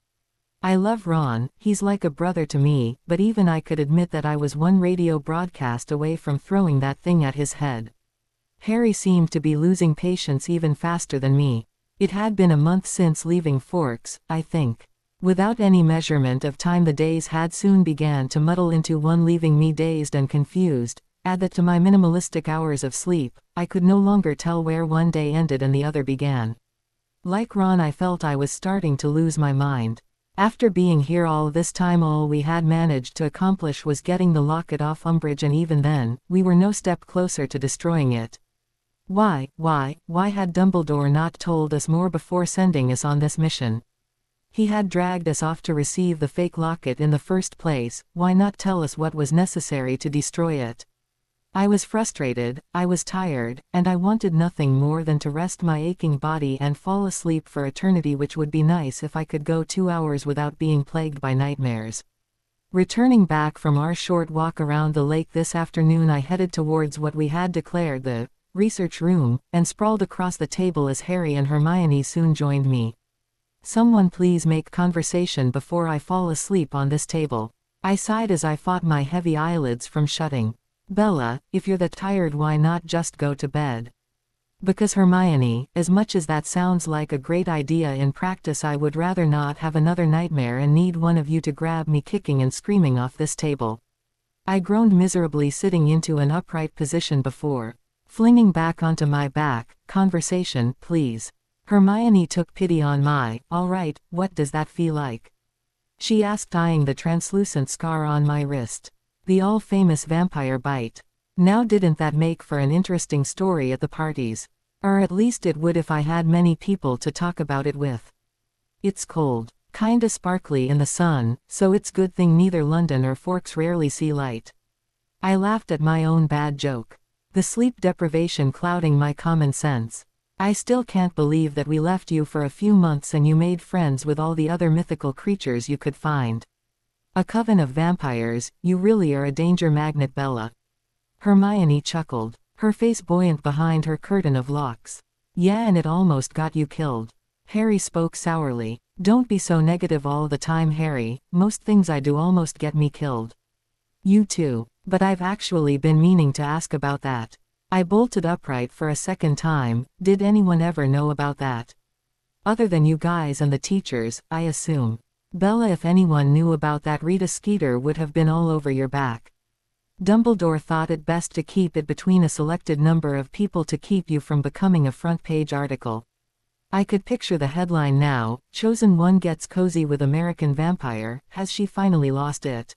I love Ron, he's like a brother to me, but even I could admit that I was one radio broadcast away from throwing that thing at his head. Harry seemed to be losing patience even faster than me. It had been a month since leaving Forks, I think. Without any measurement of time, the days had soon began to muddle into one, leaving me dazed and confused. Add that to my minimalistic hours of sleep, I could no longer tell where one day ended and the other began. Like Ron, I felt I was starting to lose my mind. After being here all this time, all we had managed to accomplish was getting the locket off Umbridge, and even then, we were no step closer to destroying it. Why had Dumbledore not told us more before sending us on this mission? He had dragged us off to receive the fake locket in the first place, why not tell us what was necessary to destroy it? I was frustrated, I was tired, and I wanted nothing more than to rest my aching body and fall asleep for eternity, which would be nice if I could go 2 hours without being plagued by nightmares. Returning back from our short walk around the lake this afternoon, I headed towards what we had declared the research room, and sprawled across the table as Harry and Hermione soon joined me. Someone please make conversation before I fall asleep on this table. I sighed as I fought my heavy eyelids from shutting. Bella, if you're that tired, why not just go to bed? Because Hermione, as much as that sounds like a great idea, in practice I would rather not have another nightmare and need one of you to grab me kicking and screaming off this table. I groaned miserably, sitting into an upright position before flinging back onto my back. Conversation, please. Hermione took pity on my, all right, what does that feel like? She asked, eyeing the translucent scar on my wrist. The all-famous vampire bite. Now didn't that make for an interesting story at the parties? Or at least it would if I had many people to talk about it with. It's cold. Kinda sparkly in the sun, so it's good thing neither London or Forks rarely see light. I laughed at my own bad joke. The sleep deprivation clouding my common sense. I still can't believe that we left you for a few months and you made friends with all the other mythical creatures you could find. A coven of vampires, you really are a danger magnet, Bella. Hermione chuckled, her face buoyant behind her curtain of locks. Yeah, and it almost got you killed. Harry spoke sourly. Don't be so negative all the time, Harry, most things I do almost get me killed. You too, but I've actually been meaning to ask about that. I bolted upright for a second time. Did anyone ever know about that? Other than you guys and the teachers, I assume. Bella, if anyone knew about that, Rita Skeeter would have been all over your back. Dumbledore thought it best to keep it between a selected number of people to keep you from becoming a front-page article. I could picture the headline now, Chosen One Gets Cozy with American Vampire, Has She Finally Lost It?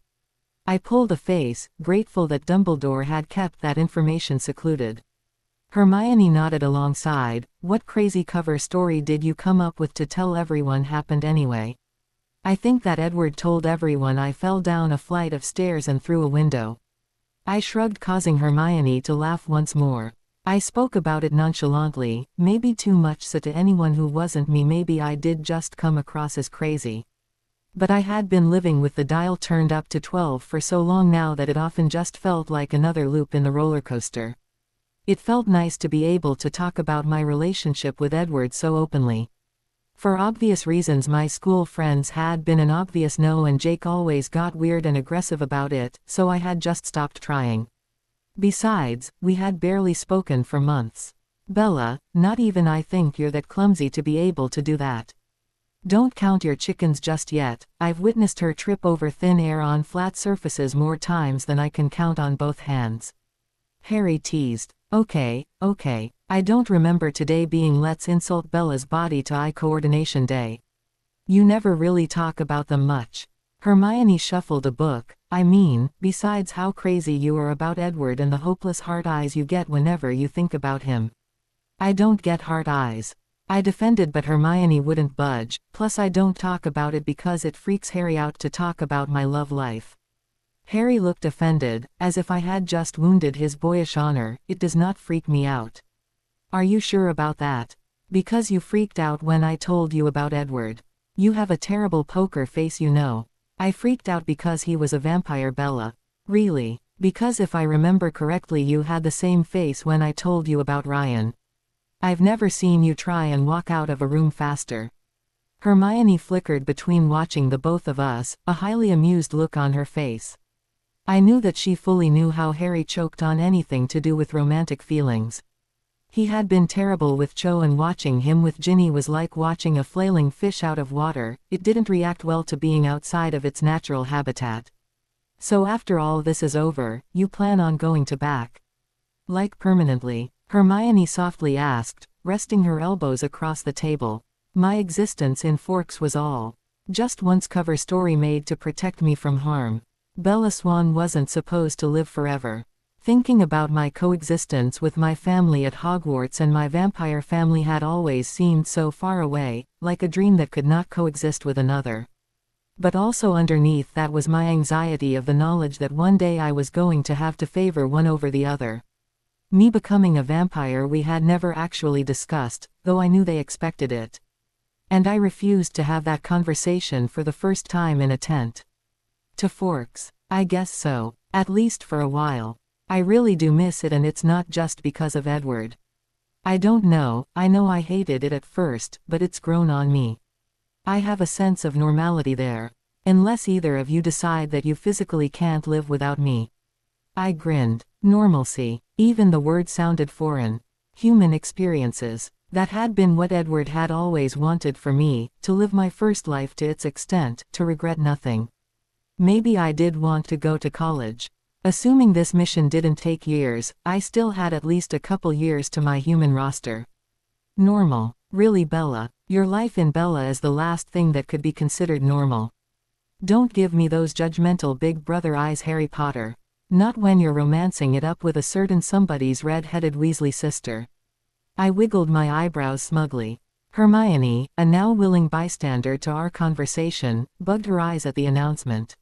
I pulled a face, grateful that Dumbledore had kept that information secluded. Hermione nodded alongside. What crazy cover story did you come up with to tell everyone happened anyway? I think that Edward told everyone I fell down a flight of stairs and through a window. I shrugged, causing Hermione to laugh once more. I spoke about it nonchalantly, maybe too much so to anyone who wasn't me. Maybe I did just come across as crazy. But I had been living with the dial turned up to 12 for so long now that it often just felt like another loop in the roller coaster. It felt nice to be able to talk about my relationship with Edward so openly. For obvious reasons, my school friends had been an obvious no, and Jake always got weird and aggressive about it, so I had just stopped trying. Besides, we had barely spoken for months. Bella, not even I think you're that clumsy to be able to do that. Don't count your chickens just yet. I've witnessed her trip over thin air on flat surfaces more times than I can count on both hands. Harry teased. Okay, I don't remember today being Let's Insult Bella's Body to Eye Coordination Day. You never really talk about them much. Hermione shuffled a book. I mean, besides how crazy you are about Edward and the hopeless heart eyes you get whenever you think about him. I don't get heart eyes. I defended, but Hermione wouldn't budge, plus I don't talk about it because it freaks Harry out to talk about my love life. Harry looked offended, as if I had just wounded his boyish honor. It does not freak me out. Are you sure about that? Because you freaked out when I told you about Edward. You have a terrible poker face, you know. I freaked out because he was a vampire, Bella. Really? Because if I remember correctly, you had the same face when I told you about Ryan. I've never seen you try and walk out of a room faster. Hermione flickered between watching the both of us, a highly amused look on her face. I knew that she fully knew how Harry choked on anything to do with romantic feelings. He had been terrible with Cho, and watching him with Ginny was like watching a flailing fish out of water. It didn't react well to being outside of its natural habitat. So after all this is over, you plan on going to back? Like permanently? Hermione softly asked, resting her elbows across the table. My existence in Forks was all just once cover story made to protect me from harm. Bella Swan wasn't supposed to live forever. Thinking about my coexistence with my family at Hogwarts and my vampire family had always seemed so far away, like a dream that could not coexist with another. But also underneath that was my anxiety of the knowledge that one day I was going to have to favor one over the other. Me becoming a vampire we had never actually discussed, though I knew they expected it. And I refused to have that conversation for the first time in a tent. To Forks. I guess so, at least for a while. I really do miss it, and it's not just because of Edward. I don't know, I know I hated it at first, but it's grown on me. I have a sense of normality there. Unless either of you decide that you physically can't live without me. I grinned. Normalcy. Even the word sounded foreign. Human experiences. That had been what Edward had always wanted for me, to live my first life to its extent, to regret nothing. Maybe I did want to go to college. Assuming this mission didn't take years, I still had at least a couple years to my human roster. Normal. Really, Bella? Your life in Bella is the last thing that could be considered normal. Don't give me those judgmental big brother eyes, Harry Potter. Not when you're romancing it up with a certain somebody's red-headed Weasley sister. I wiggled my eyebrows smugly. Hermione, a now willing bystander to our conversation, bugged her eyes at the announcement.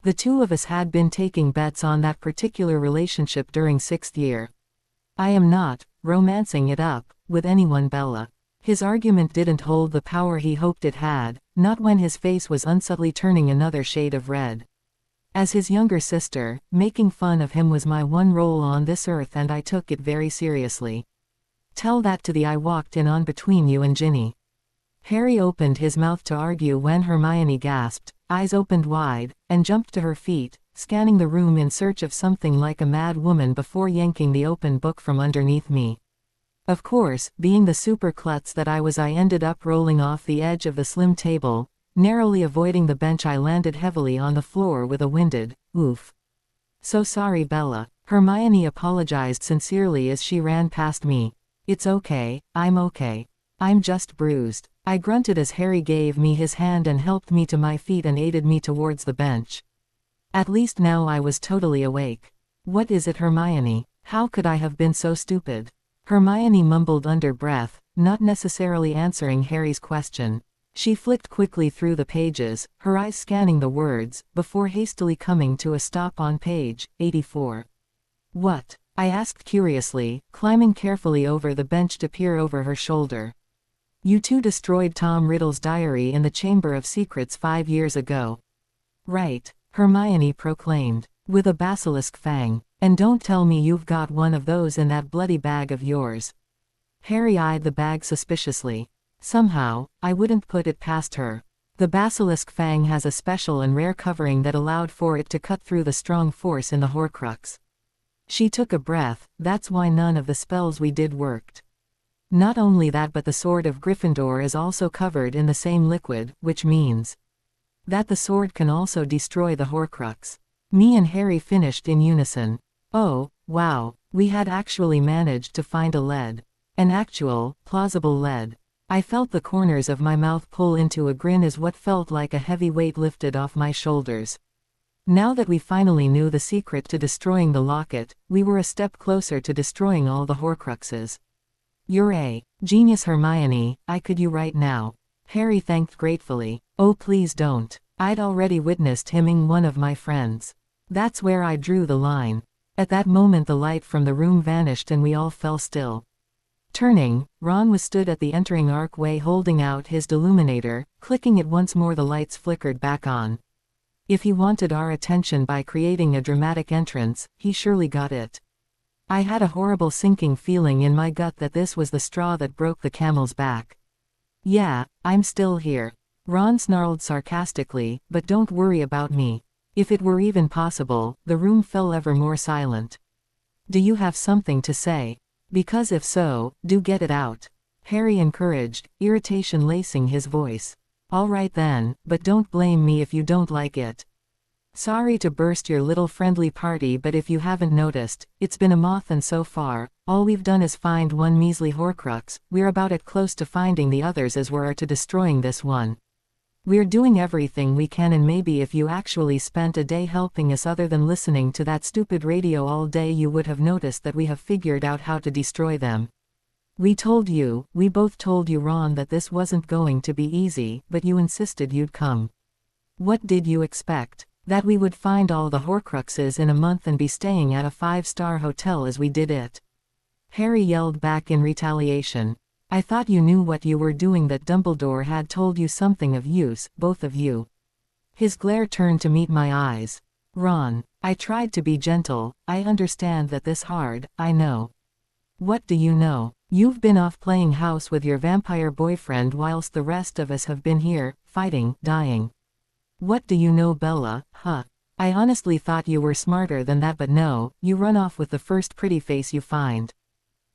The two of us had been taking bets on that particular relationship during 6th year. I am not romancing it up with anyone, Bella. His argument didn't hold the power he hoped it had, not when his face was unsubtly turning another shade of red. As his younger sister, making fun of him was my one role on this earth, and I took it very seriously. Tell that to the I walked in on between you and Ginny. Harry opened his mouth to argue when Hermione gasped, eyes opened wide, and jumped to her feet, scanning the room in search of something like a mad woman before yanking the open book from underneath me. Of course, being the super klutz that I was, I ended up rolling off the edge of the slim table, narrowly avoiding the bench. I landed heavily on the floor with a winded, oof. So sorry, Bella. Hermione apologized sincerely as she ran past me. It's okay, I'm okay. I'm just bruised. I grunted as Harry gave me his hand and helped me to my feet and aided me towards the bench. At least now I was totally awake. What is it, Hermione? How could I have been so stupid? Hermione mumbled under breath, not necessarily answering Harry's question. She flicked quickly through the pages, her eyes scanning the words, before hastily coming to a stop on page 84. What? I asked curiously, climbing carefully over the bench to peer over her shoulder. You two destroyed Tom Riddle's diary in the Chamber of Secrets 5 years ago. Right, Hermione proclaimed, with a basilisk fang. And don't tell me you've got one of those in that bloody bag of yours. Harry eyed the bag suspiciously. Somehow, I wouldn't put it past her. The basilisk fang has a special and rare covering that allowed for it to cut through the strong force in the Horcrux. She took a breath. That's why none of the spells we did worked. Not only that, but the sword of Gryffindor is also covered in the same liquid, which means that the sword can also destroy the Horcrux. Me and Harry finished in unison. Oh, wow, we had actually managed to find a lead. An actual, plausible lead. I felt the corners of my mouth pull into a grin as what felt like a heavy weight lifted off my shoulders. Now that we finally knew the secret to destroying the locket, we were a step closer to destroying all the Horcruxes. You're a genius, Hermione. I could you right now. Harry thanked gratefully. Oh, please don't. I'd already witnessed himing one of my friends. That's where I drew the line. At that moment the light from the room vanished and we all fell still. Turning, Ron was stood at the entering archway holding out his deluminator, clicking it once more. The lights flickered back on. If he wanted our attention by creating a dramatic entrance, he surely got it. I had a horrible sinking feeling in my gut that this was the straw that broke the camel's back. Yeah, I'm still here. Ron snarled sarcastically, but don't worry about me. If it were even possible, the room fell ever more silent. Do you have something to say? Because if so, do get it out. Harry encouraged, irritation lacing his voice. All right then, but don't blame me if you don't like it. Sorry to burst your little friendly party, but if you haven't noticed, it's been a month and so far, all we've done is find one measly Horcrux. We're about as close to finding the others as we are to destroying this one. We're doing everything we can, and maybe if you actually spent a day helping us other than listening to that stupid radio all day, you would have noticed that we have figured out how to destroy them. We both told you, Ron, that this wasn't going to be easy, but you insisted you'd come. What did you expect? That we would find all the Horcruxes in a month and be staying at a 5-star hotel as we did it? Harry yelled back in retaliation. I thought you knew what you were doing, that Dumbledore had told you something of use, both of you. His glare turned to meet my eyes. Ron, I tried to be gentle. I understand that this hard, I know. What do you know? You've been off playing house with your vampire boyfriend whilst the rest of us have been here, fighting, dying. What do you know, Bella, huh? I honestly thought you were smarter than that, but no, you run off with the first pretty face you find.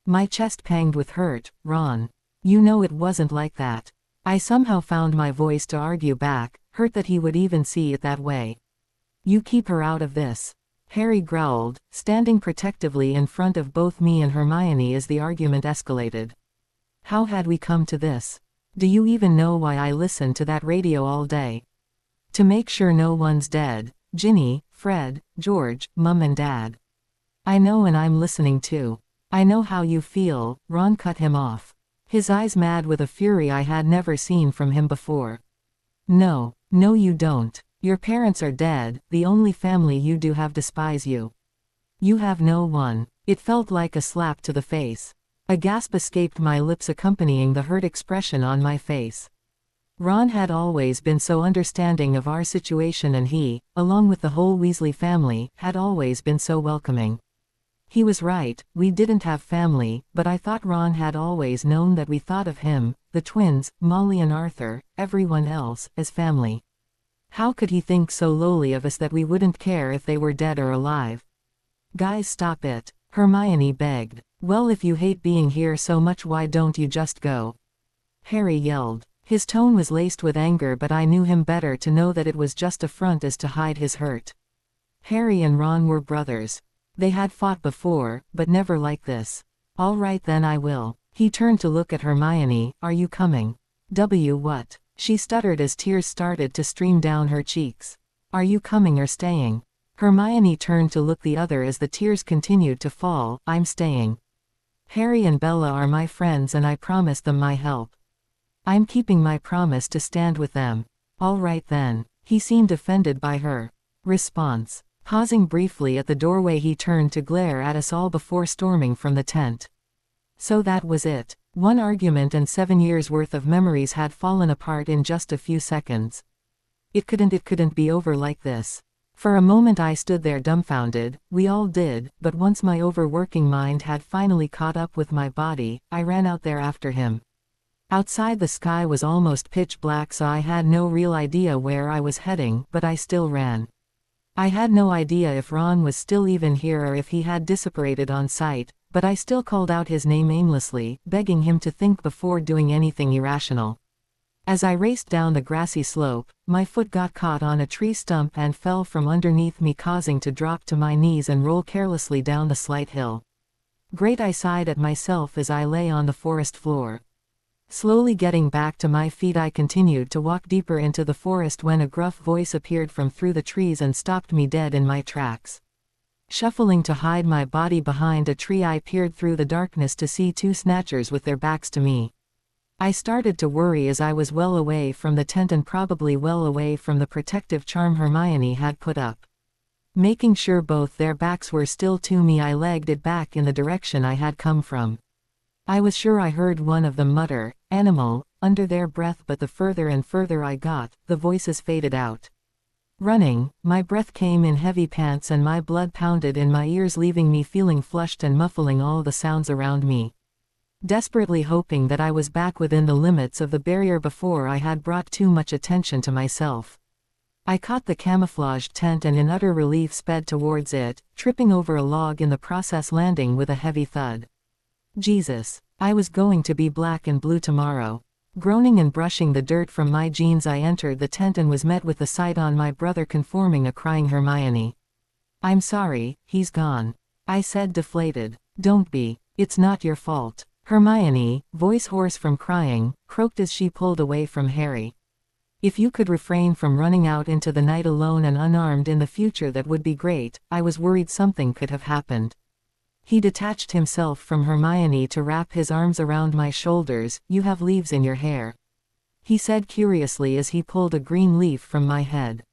My chest panged with hurt. Ron. You know it wasn't like that. I somehow found my voice to argue back, hurt that he would even see it that way. You keep her out of this. Harry growled, standing protectively in front of both me and Hermione as the argument escalated. How had we come to this? Do you even know why I listened to that radio all day? To make sure no one's dead. Ginny, Fred, George, Mum and Dad. I know, and I'm listening too. I know how you feel. Ron cut him off, his eyes mad with a fury I had never seen from him before. No, you don't. Your parents are dead, the only family you do have despise you. You have no one. It felt like a slap to the face. A gasp escaped my lips, accompanying the hurt expression on my face. Ron had always been so understanding of our situation, and he, along with the whole Weasley family, had always been so welcoming. He was right, we didn't have family, but I thought Ron had always known that we thought of him, the twins, Molly and Arthur, everyone else, as family. How could he think so lowly of us that we wouldn't care if they were dead or alive? Guys, stop it, Hermione begged. Well, if you hate being here so much, why don't you just go? Harry yelled. His tone was laced with anger, but I knew him better to know that it was just a front as to hide his hurt. Harry and Ron were brothers. They had fought before, but never like this. All right then, I will. He turned to look at Hermione. Are you coming? What? She stuttered as tears started to stream down her cheeks. Are you coming or staying? Hermione turned to look the other as the tears continued to fall. I'm staying. Harry and Bella are my friends and I promised them my help. I'm keeping my promise to stand with them. All right then. He seemed offended by her response. Pausing briefly at the doorway, he turned to glare at us all before storming from the tent. So that was it. One argument and 7 years' worth of memories had fallen apart in just a few seconds. It couldn't be over like this. For a moment I stood there dumbfounded. We all did, but once my overworking mind had finally caught up with my body, I ran out there after him. Outside, the sky was almost pitch black, so I had no real idea where I was heading, but I still ran. I had no idea if Ron was still even here or if he had disapparated on sight, but I still called out his name aimlessly, begging him to think before doing anything irrational. As I raced down the grassy slope, my foot got caught on a tree stump and fell from underneath me, causing to drop to my knees and roll carelessly down the slight hill. Great, I sighed at myself as I lay on the forest floor. Slowly getting back to my feet, I continued to walk deeper into the forest when a gruff voice appeared from through the trees and stopped me dead in my tracks. Shuffling to hide my body behind a tree, I peered through the darkness to see 2 snatchers with their backs to me. I started to worry as I was well away from the tent and probably well away from the protective charm Hermione had put up. Making sure both their backs were still to me, I legged it back in the direction I had come from. I was sure I heard one of them mutter, "Animal," under their breath, but the further and further I got, the voices faded out. Running, my breath came in heavy pants and my blood pounded in my ears, leaving me feeling flushed and muffling all the sounds around me. Desperately hoping that I was back within the limits of the barrier before I had brought too much attention to myself. I caught the camouflaged tent and in utter relief sped towards it, tripping over a log in the process, landing with a heavy thud. Jesus, I was going to be black and blue tomorrow. Groaning and brushing the dirt from my jeans, I entered the tent and was met with the sight on my brother conforming a crying Hermione. I'm sorry, he's gone. I said, deflated. Don't be. It's not your fault. Hermione, voice hoarse from crying, croaked as she pulled away from Harry. If you could refrain from running out into the night alone and unarmed in the future, that would be great. I was worried something could have happened. He detached himself from Hermione to wrap his arms around my shoulders. You have leaves in your hair, he said curiously as he pulled a green leaf from my head.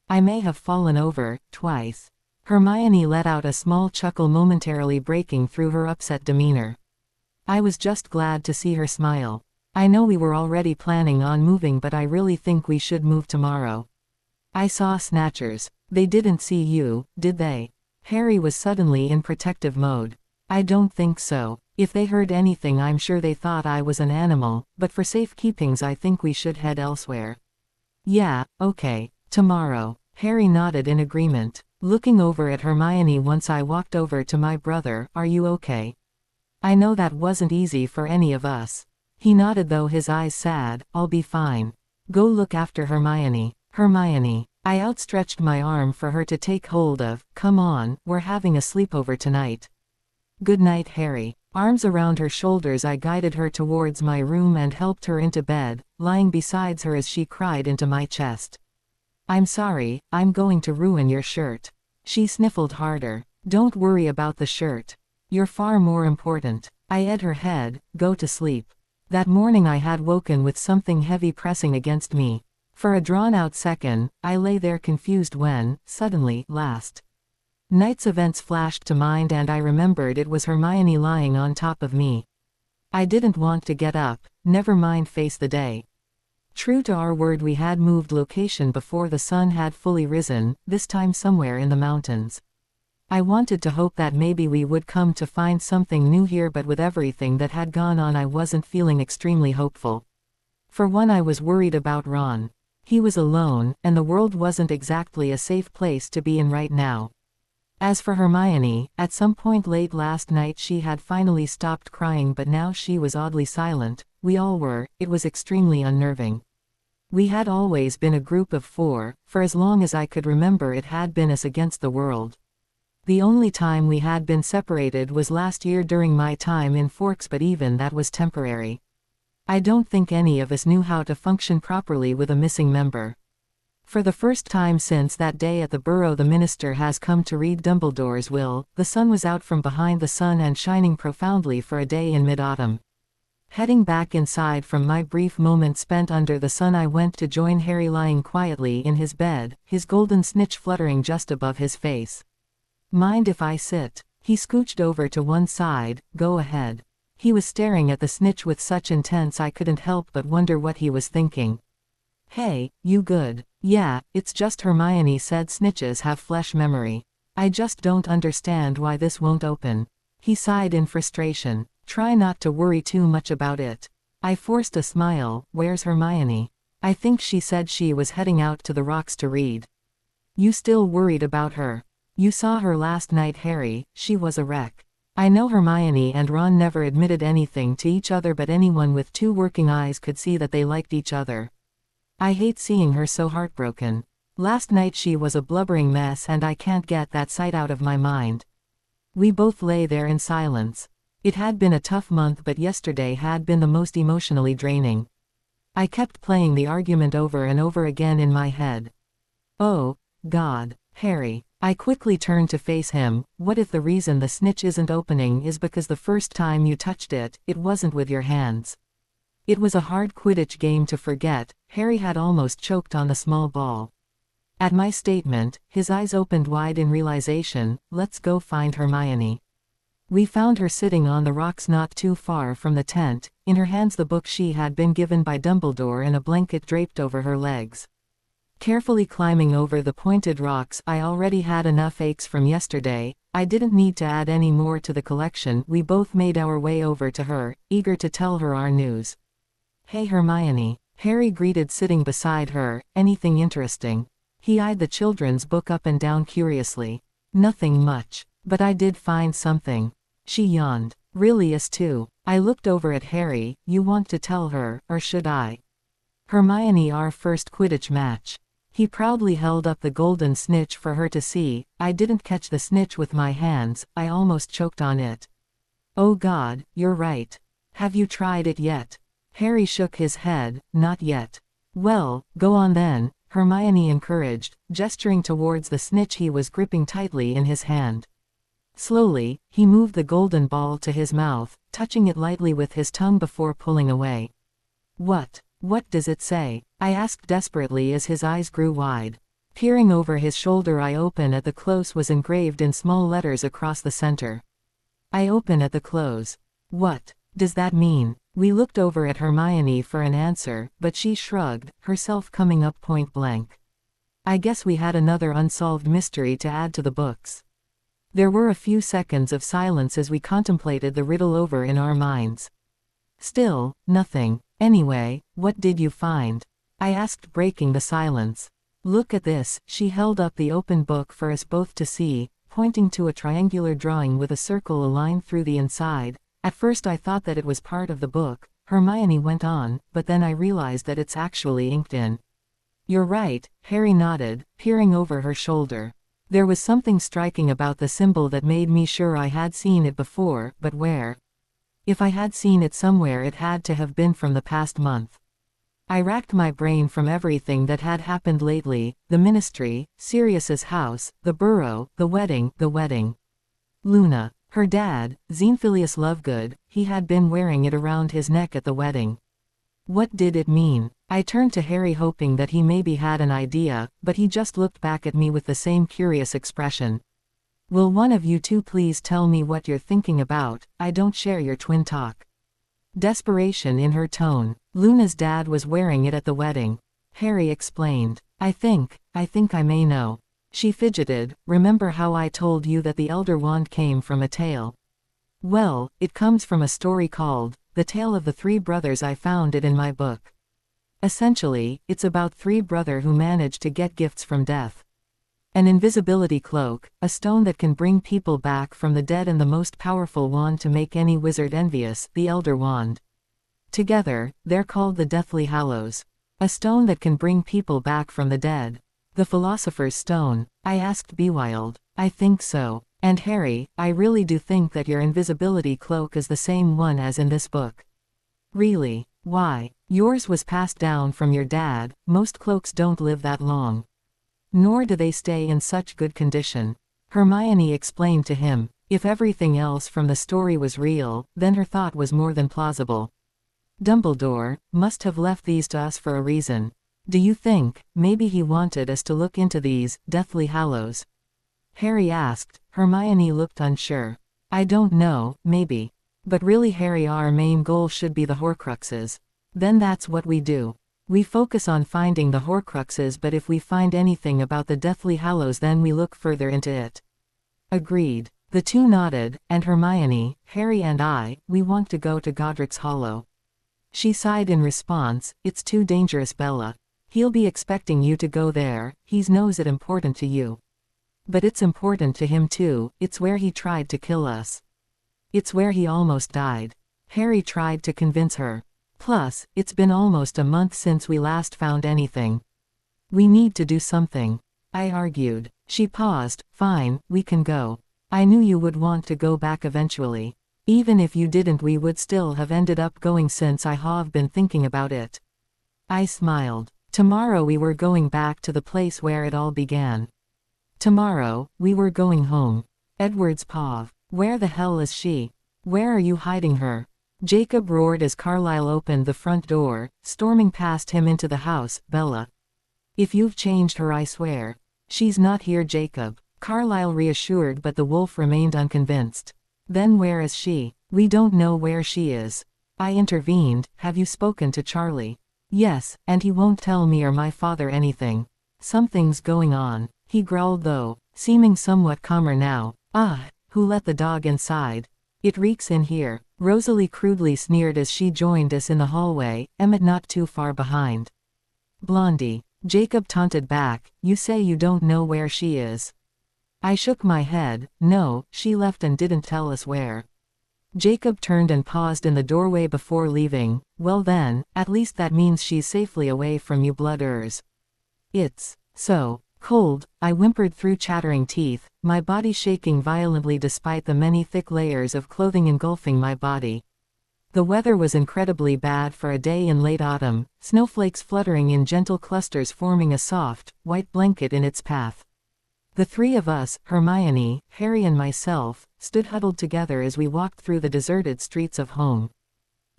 I may have fallen over, twice. Hermione let out a small chuckle, momentarily breaking through her upset demeanor. I was just glad to see her smile. I know we were already planning on moving, but I really think we should move tomorrow. I saw Snatchers. They didn't see you, did they? Harry was suddenly in protective mode. I don't think so. If they heard anything, I'm sure they thought I was an animal, but for safekeepings I think we should head elsewhere. Yeah, okay. Tomorrow. Harry nodded in agreement, looking over at Hermione once I walked over to my brother. Are you okay? I know that wasn't easy for any of us. He nodded, though his eyes sad. I'll be fine. Go look after Hermione. Hermione. I outstretched my arm for her to take hold of. Come on, we're having a sleepover tonight. Good night, Harry. Arms around her shoulders, I guided her towards my room and helped her into bed, lying beside her as she cried into my chest. I'm sorry, I'm going to ruin your shirt. She sniffled harder. Don't worry about the shirt. You're far more important. I eyed her head. Go to sleep. That morning I had woken with something heavy pressing against me. For a drawn-out second, I lay there confused when, suddenly, last night's events flashed to mind and I remembered it was Hermione lying on top of me. I didn't want to get up, never mind face the day. True to our word, we had moved location before the sun had fully risen, this time somewhere in the mountains. I wanted to hope that maybe we would come to find something new here, but with everything that had gone on I wasn't feeling extremely hopeful. For one, I was worried about Ron. He was alone, and the world wasn't exactly a safe place to be in right now. As for Hermione, at some point late last night she had finally stopped crying, but now she was oddly silent. We all were. It was extremely unnerving. We had always been a group of four. For as long as I could remember, it had been us against the world. The only time we had been separated was last year during my time in Forks, but even that was temporary. I don't think any of us knew how to function properly with a missing member. For the first time since that day at the Burrow, the minister has come to read Dumbledore's will. The sun was out from behind the sun and shining profoundly for a day in mid-autumn. Heading back inside from my brief moment spent under the sun, I went to join Harry lying quietly in his bed, his golden snitch fluttering just above his face. Mind if I sit? He scooched over to one side. Go ahead. He was staring at the snitch with such intense I couldn't help but wonder what he was thinking. Hey, you good? Yeah, it's just Hermione said snitches have flesh memory. I just don't understand why this won't open. He sighed in frustration. Try not to worry too much about it. I forced a smile. Where's Hermione? I think she said she was heading out to the rocks to read. You still worried about her? You saw her last night, Harry. She was a wreck. I know Hermione and Ron never admitted anything to each other, but anyone with two working eyes could see that they liked each other. I hate seeing her so heartbroken. Last night she was a blubbering mess and I can't get that sight out of my mind. We both lay there in silence. It had been a tough month, but yesterday had been the most emotionally draining. I kept playing the argument over and over again in my head. Oh, God, Harry. I quickly turned to face him. What if the reason the snitch isn't opening is because the first time you touched it, it wasn't with your hands? It was a hard Quidditch game to forget. Harry had almost choked on the small ball. At my statement, his eyes opened wide in realization. Let's go find Hermione. We found her sitting on the rocks not too far from the tent, in her hands the book she had been given by Dumbledore and a blanket draped over her legs. Carefully climbing over the pointed rocks, I already had enough aches from yesterday. I didn't need to add any more to the collection. We both made our way over to her, eager to tell her our news. Hey Hermione, Harry greeted, sitting beside her. Anything interesting? He eyed the children's book up and down curiously. Nothing much, but I did find something. She yawned. Really, us too. I looked over at Harry. You want to tell her, or should I? Hermione, our first Quidditch match. He proudly held up the golden snitch for her to see. I didn't catch the snitch with my hands. I almost choked on it. Oh God, you're right. Have you tried it yet? Harry shook his head. Not yet. Well, go on then, Hermione encouraged, gesturing towards the snitch he was gripping tightly in his hand. Slowly, he moved the golden ball to his mouth, touching it lightly with his tongue before pulling away. What does it say? I asked desperately as his eyes grew wide. Peering over his shoulder, I open at the close was engraved in small letters across the center. I open at the close. What does that mean? We looked over at Hermione for an answer, but she shrugged, herself coming up point blank. I guess we had another unsolved mystery to add to the books. There were a few seconds of silence as we contemplated the riddle over in our minds. Still, nothing. Anyway, what did you find? I asked, breaking the silence. Look at this. She held up the open book for us both to see, pointing to a triangular drawing with a circle aligned through the inside. At first I thought that it was part of the book, Hermione went on, but then I realized that it's actually inked in. You're right, Harry nodded, peering over her shoulder. There was something striking about the symbol that made me sure I had seen it before, but where? If I had seen it somewhere, it had to have been from the past month. I racked my brain from everything that had happened lately: the ministry, Sirius's house, the burrow, the wedding. Luna, her dad, Xenphilius Lovegood, he had been wearing it around his neck at the wedding. What did it mean? I turned to Harry hoping that he maybe had an idea, but he just looked back at me with the same curious expression. Will one of you two please tell me what you're thinking about? I don't share your twin talk. Desperation in her tone. Luna's dad was wearing it at the wedding. Harry explained. I think I may know. She fidgeted. Remember how I told you that the Elder Wand came from a tale? Well, it comes from a story called The Tale of the Three Brothers. I found it in my book. Essentially, it's about three brothers who managed to get gifts from death. An invisibility cloak, a stone that can bring people back from the dead, and the most powerful wand to make any wizard envious, the Elder Wand. Together, they're called the Deathly Hallows. A stone that can bring people back from the dead. The Philosopher's Stone? I asked bewildered. I think so. And Harry, I really do think that your invisibility cloak is the same one as in this book. Really? Why? Yours was passed down from your dad. Most cloaks don't live that long. Nor do they stay in such good condition. Hermione explained to him. If everything else from the story was real, then her thought was more than plausible. Dumbledore must have left these to us for a reason. Do you think maybe he wanted us to look into these Deathly Hallows? Harry asked. Hermione looked unsure. I don't know, maybe. But really, Harry, our main goal should be the Horcruxes. Then that's what we do. We focus on finding the Horcruxes, but if we find anything about the Deathly Hallows, then we look further into it. Agreed. The two nodded, and Hermione, Harry and I, we want to go to Godric's Hollow. She sighed in response. It's too dangerous, Bella. He'll be expecting you to go there. He knows it important to you. But it's important to him too. It's where he tried to kill us. It's where he almost died. Harry tried to convince her. Plus, it's been almost a month since we last found anything. We need to do something. I argued. She paused. Fine, we can go. I knew you would want to go back eventually. Even if you didn't, we would still have ended up going since I have been thinking about it. I smiled. Tomorrow we were going back to the place where it all began. Tomorrow, we were going home. Edward's paw. Where the hell is she? Where are you hiding her? Jacob roared as Carlisle opened the front door, storming past him into the house. Bella. If you've changed her, I swear. She's not here, Jacob. Carlisle reassured, but the wolf remained unconvinced. Then where is she? We don't know where she is. I intervened. Have you spoken to Charlie? Yes, and he won't tell me or my father anything. Something's going on. He growled, though, seeming somewhat calmer now. Ah, who let the dog inside? It reeks in here. Rosalie crudely sneered as she joined us in the hallway, Emmett not too far behind. Blondie. Jacob taunted back. You say you don't know where she is? I shook my head. No, she left and didn't tell us where. Jacob turned and paused in the doorway before leaving. Well then, at least that means she's safely away from you blooders. It's so cold, I whimpered through chattering teeth, my body shaking violently despite the many thick layers of clothing engulfing my body. The weather was incredibly bad for a day in late autumn, snowflakes fluttering in gentle clusters forming a soft, white blanket in its path. The three of us, Hermione, Harry and myself, stood huddled together as we walked through the deserted streets of home.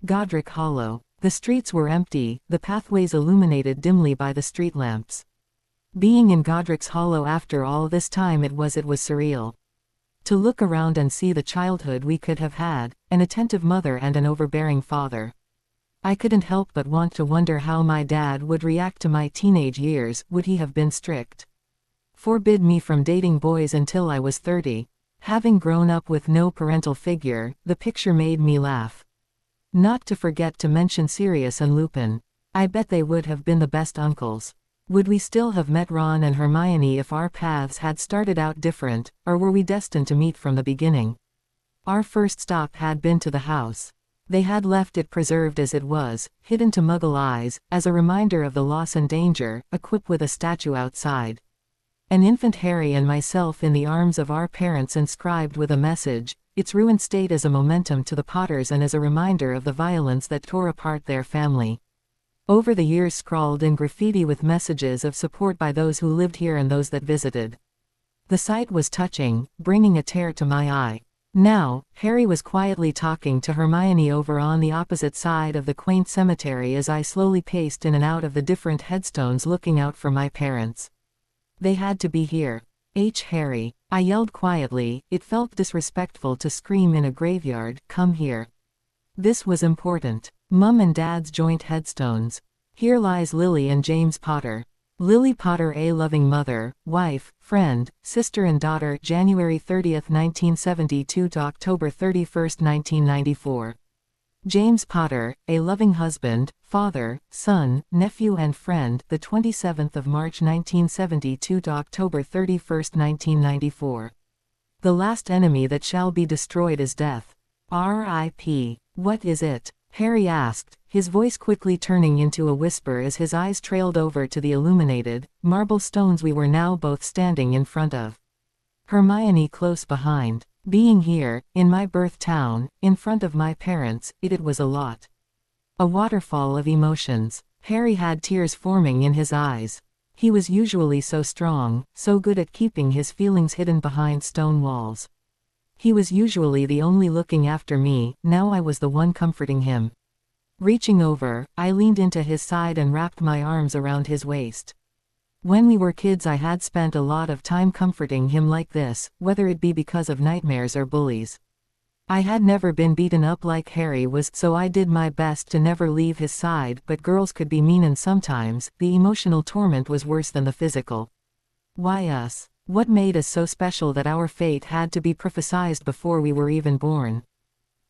Godric Hollow. The streets were empty, the pathways illuminated dimly by the street lamps. Being in Godric's Hollow after all this time, it was surreal. To look around and see the childhood we could have had, an attentive mother and an overbearing father. I couldn't help but want to wonder how my dad would react to my teenage years. Would he have been strict? Forbid me from dating boys until I was 30. Having grown up with no parental figure, the picture made me laugh. Not to forget to mention Sirius and Lupin. I bet they would have been the best uncles. Would we still have met Ron and Hermione if our paths had started out different, or were we destined to meet from the beginning? Our first stop had been to the house. They had left it preserved as it was, hidden to Muggle eyes, as a reminder of the loss and danger, equipped with a statue outside. An infant Harry and myself in the arms of our parents, inscribed with a message, its ruined state as a momentum to the Potters and as a reminder of the violence that tore apart their family. Over the years scrawled in graffiti with messages of support by those who lived here and those that visited. The sight was touching, bringing a tear to my eye. Now, Harry was quietly talking to Hermione over on the opposite side of the quaint cemetery as I slowly paced in and out of the different headstones looking out for my parents. They had to be here. Harry, I yelled quietly. It felt disrespectful to scream in a graveyard, "Come here." This was important. Mum and Dad's joint headstones. Here lies Lily and James Potter. Lily Potter, a loving mother, wife, friend, sister and daughter, January 30, 1972 to October 31, 1994. James Potter, a loving husband, father, son, nephew and friend, the 27th of March 1972 to October 31, 1994. The last enemy that shall be destroyed is death. R.I.P. What is it? Harry asked, his voice quickly turning into a whisper as his eyes trailed over to the illuminated, marble stones we were now both standing in front of. Hermione close behind. Being here, in my birth town, in front of my parents, it was a lot. A waterfall of emotions. Harry had tears forming in his eyes. He was usually so strong, so good at keeping his feelings hidden behind stone walls. He was usually the only looking after me, now I was the one comforting him. Reaching over, I leaned into his side and wrapped my arms around his waist. When we were kids I had spent a lot of time comforting him like this, whether it be because of nightmares or bullies. I had never been beaten up like Harry was, so I did my best to never leave his side, but girls could be mean and sometimes, the emotional torment was worse than the physical. Why us? What made us so special that our fate had to be prophesied before we were even born?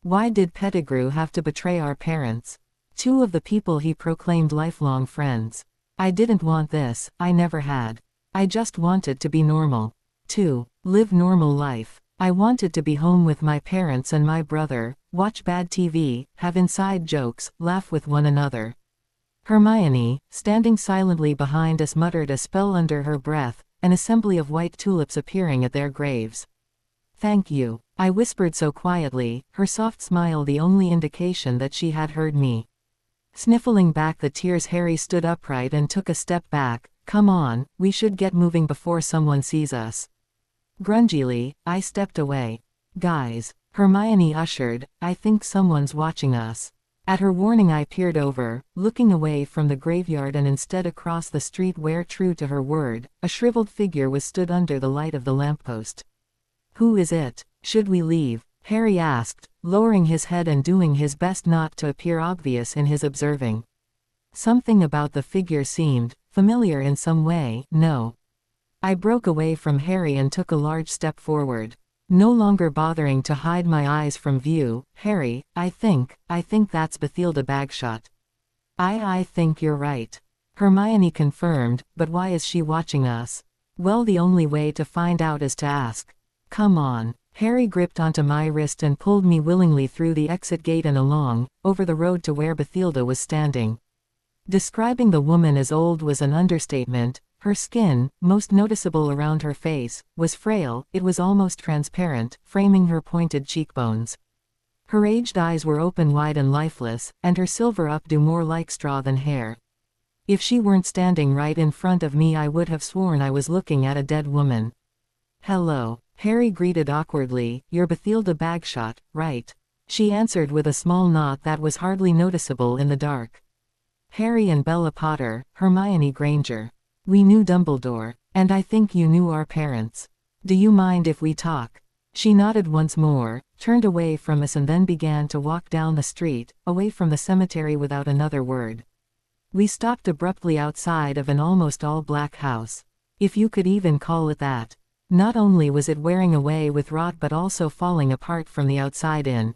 Why did Pettigrew have to betray our parents? Two of the people he proclaimed lifelong friends. I didn't want this, I never had. I just wanted to be normal. To live normal life. I wanted to be home with my parents and my brother, watch bad TV, have inside jokes, laugh with one another. Hermione, standing silently behind us, muttered a spell under her breath, an assembly of white tulips appearing at their graves. "Thank you," I whispered so quietly, her soft smile the only indication that she had heard me. Sniffling back the tears, Harry stood upright and took a step back. "Come on, we should get moving before someone sees us." Grungily, I stepped away. "Guys," Hermione ushered, "I think someone's watching us." At her warning I peered over, looking away from the graveyard and instead across the street where, true to her word, a shriveled figure was stood under the light of the lamppost. "Who is it? Should we leave?" Harry asked, lowering his head and doing his best not to appear obvious in his observing. Something about the figure seemed familiar in some way. "No." I broke away from Harry and took a large step forward. No longer bothering to hide my eyes from view. "Harry, I think that's Bathilda Bagshot." I think you're right," Hermione confirmed, "but why is she watching us?" "Well, the only way to find out is to ask. Come on." Harry gripped onto my wrist and pulled me willingly through the exit gate and along, over the road to where Bathilda was standing. Describing the woman as old was an understatement. Her skin, most noticeable around her face, was frail, it was almost transparent, framing her pointed cheekbones. Her aged eyes were open wide and lifeless, and her silver updo more like straw than hair. If she weren't standing right in front of me, I would have sworn I was looking at a dead woman. "Hello," Harry greeted awkwardly. "You're Bathilda Bagshot, right?" She answered with a small nod that was hardly noticeable in the dark. "Harry and Bella Potter, Hermione Granger. We knew Dumbledore, and I think you knew our parents. Do you mind if we talk?" She nodded once more, turned away from us and then began to walk down the street, away from the cemetery without another word. We stopped abruptly outside of an almost all-black house. If you could even call it that. Not only was it wearing away with rot but also falling apart from the outside in.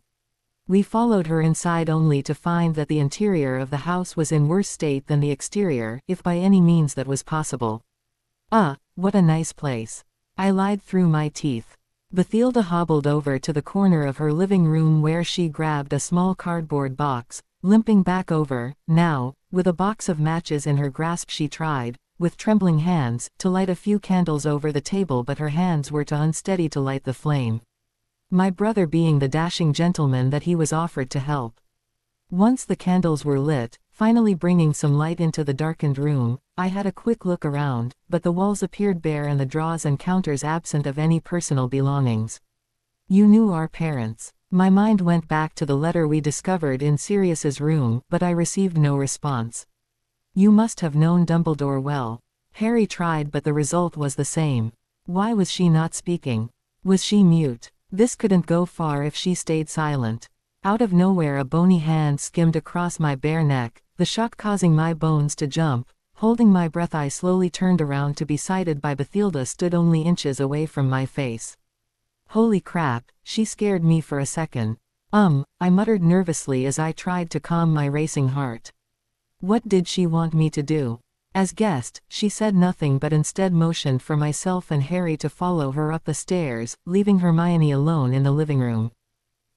We followed her inside only to find that the interior of the house was in worse state than the exterior, if by any means that was possible. What a nice place. I lied through my teeth. Bathilda hobbled over to the corner of her living room where she grabbed a small cardboard box, limping back over, now, with a box of matches in her grasp. She tried, with trembling hands, to light a few candles over the table, but her hands were too unsteady to light the flame. My brother being the dashing gentleman that he was, offered to help. Once the candles were lit, finally bringing some light into the darkened room, I had a quick look around, but the walls appeared bare and the drawers and counters absent of any personal belongings. "You knew our parents." My mind went back to the letter we discovered in Sirius's room, but I received no response. "You must have known Dumbledore well." Harry tried, but the result was the same. Why was she not speaking? Was she mute? This couldn't go far if she stayed silent. Out of nowhere a bony hand skimmed across my bare neck, the shock causing my bones to jump. Holding my breath, I slowly turned around to be sighted by Bathilda stood only inches away from my face. "Holy crap, she scared me for a second." I muttered nervously as I tried to calm my racing heart. What did she want me to do? As guessed, she said nothing but instead motioned for myself and Harry to follow her up the stairs, leaving Hermione alone in the living room.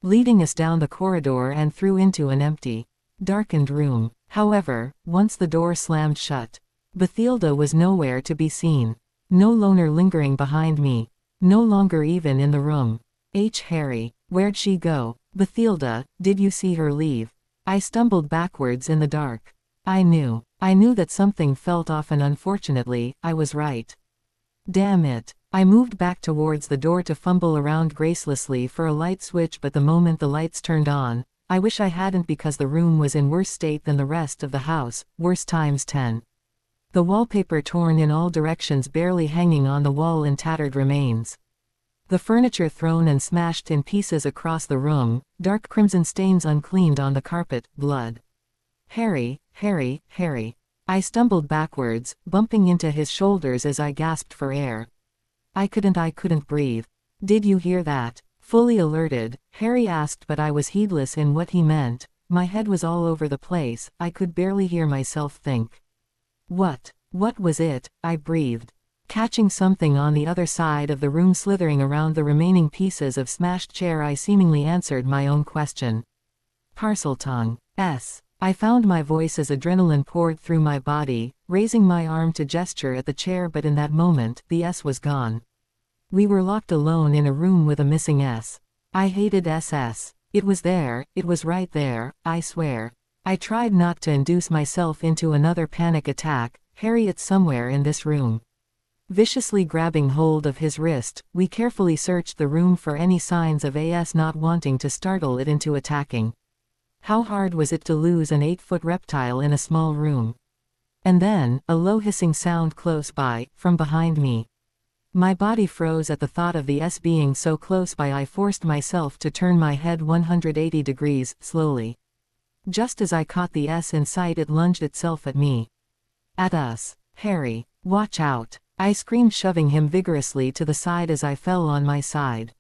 Leading us down the corridor and through into an empty, darkened room. However, once the door slammed shut, Bathilda was nowhere to be seen. No loner lingering behind me. No longer even in the room. Harry, where'd she go? Bathilda, did you see her leave? I stumbled backwards in the dark. I knew that something felt off, and unfortunately, I was right. Damn it. I moved back towards the door to fumble around gracelessly for a light switch, but the moment the lights turned on, I wish I hadn't, because the room was in worse state than the rest of the house, worse times 10. The wallpaper torn in all directions, barely hanging on the wall in tattered remains. The furniture thrown and smashed in pieces across the room, dark crimson stains uncleaned on the carpet, blood. Harry. I stumbled backwards, bumping into his shoulders as I gasped for air. I couldn't breathe. Did you hear that? Fully alerted, Harry asked, but I was heedless in what he meant. My head was all over the place, I could barely hear myself think. What was it? I breathed. Catching something on the other side of the room slithering around the remaining pieces of smashed chair, I seemingly answered my own question. Parseltongue. I found my voice as adrenaline poured through my body, raising my arm to gesture at the chair, but in that moment, the S was gone. We were locked alone in a room with a missing S. I hated SS. It was there, it was right there, I swear. I tried not to induce myself into another panic attack. Harry, it's somewhere in this room. Viciously grabbing hold of his wrist, we carefully searched the room for any signs of AS, not wanting to startle it into attacking. How hard was it to lose an 8-foot reptile in a small room? And then, a low hissing sound close by, from behind me. My body froze at the thought of the S being so close by. I forced myself to turn my head 180 degrees, slowly. Just as I caught the S in sight, it lunged itself at me. At us. Harry, watch out, I screamed, shoving him vigorously to the side as I fell on my side.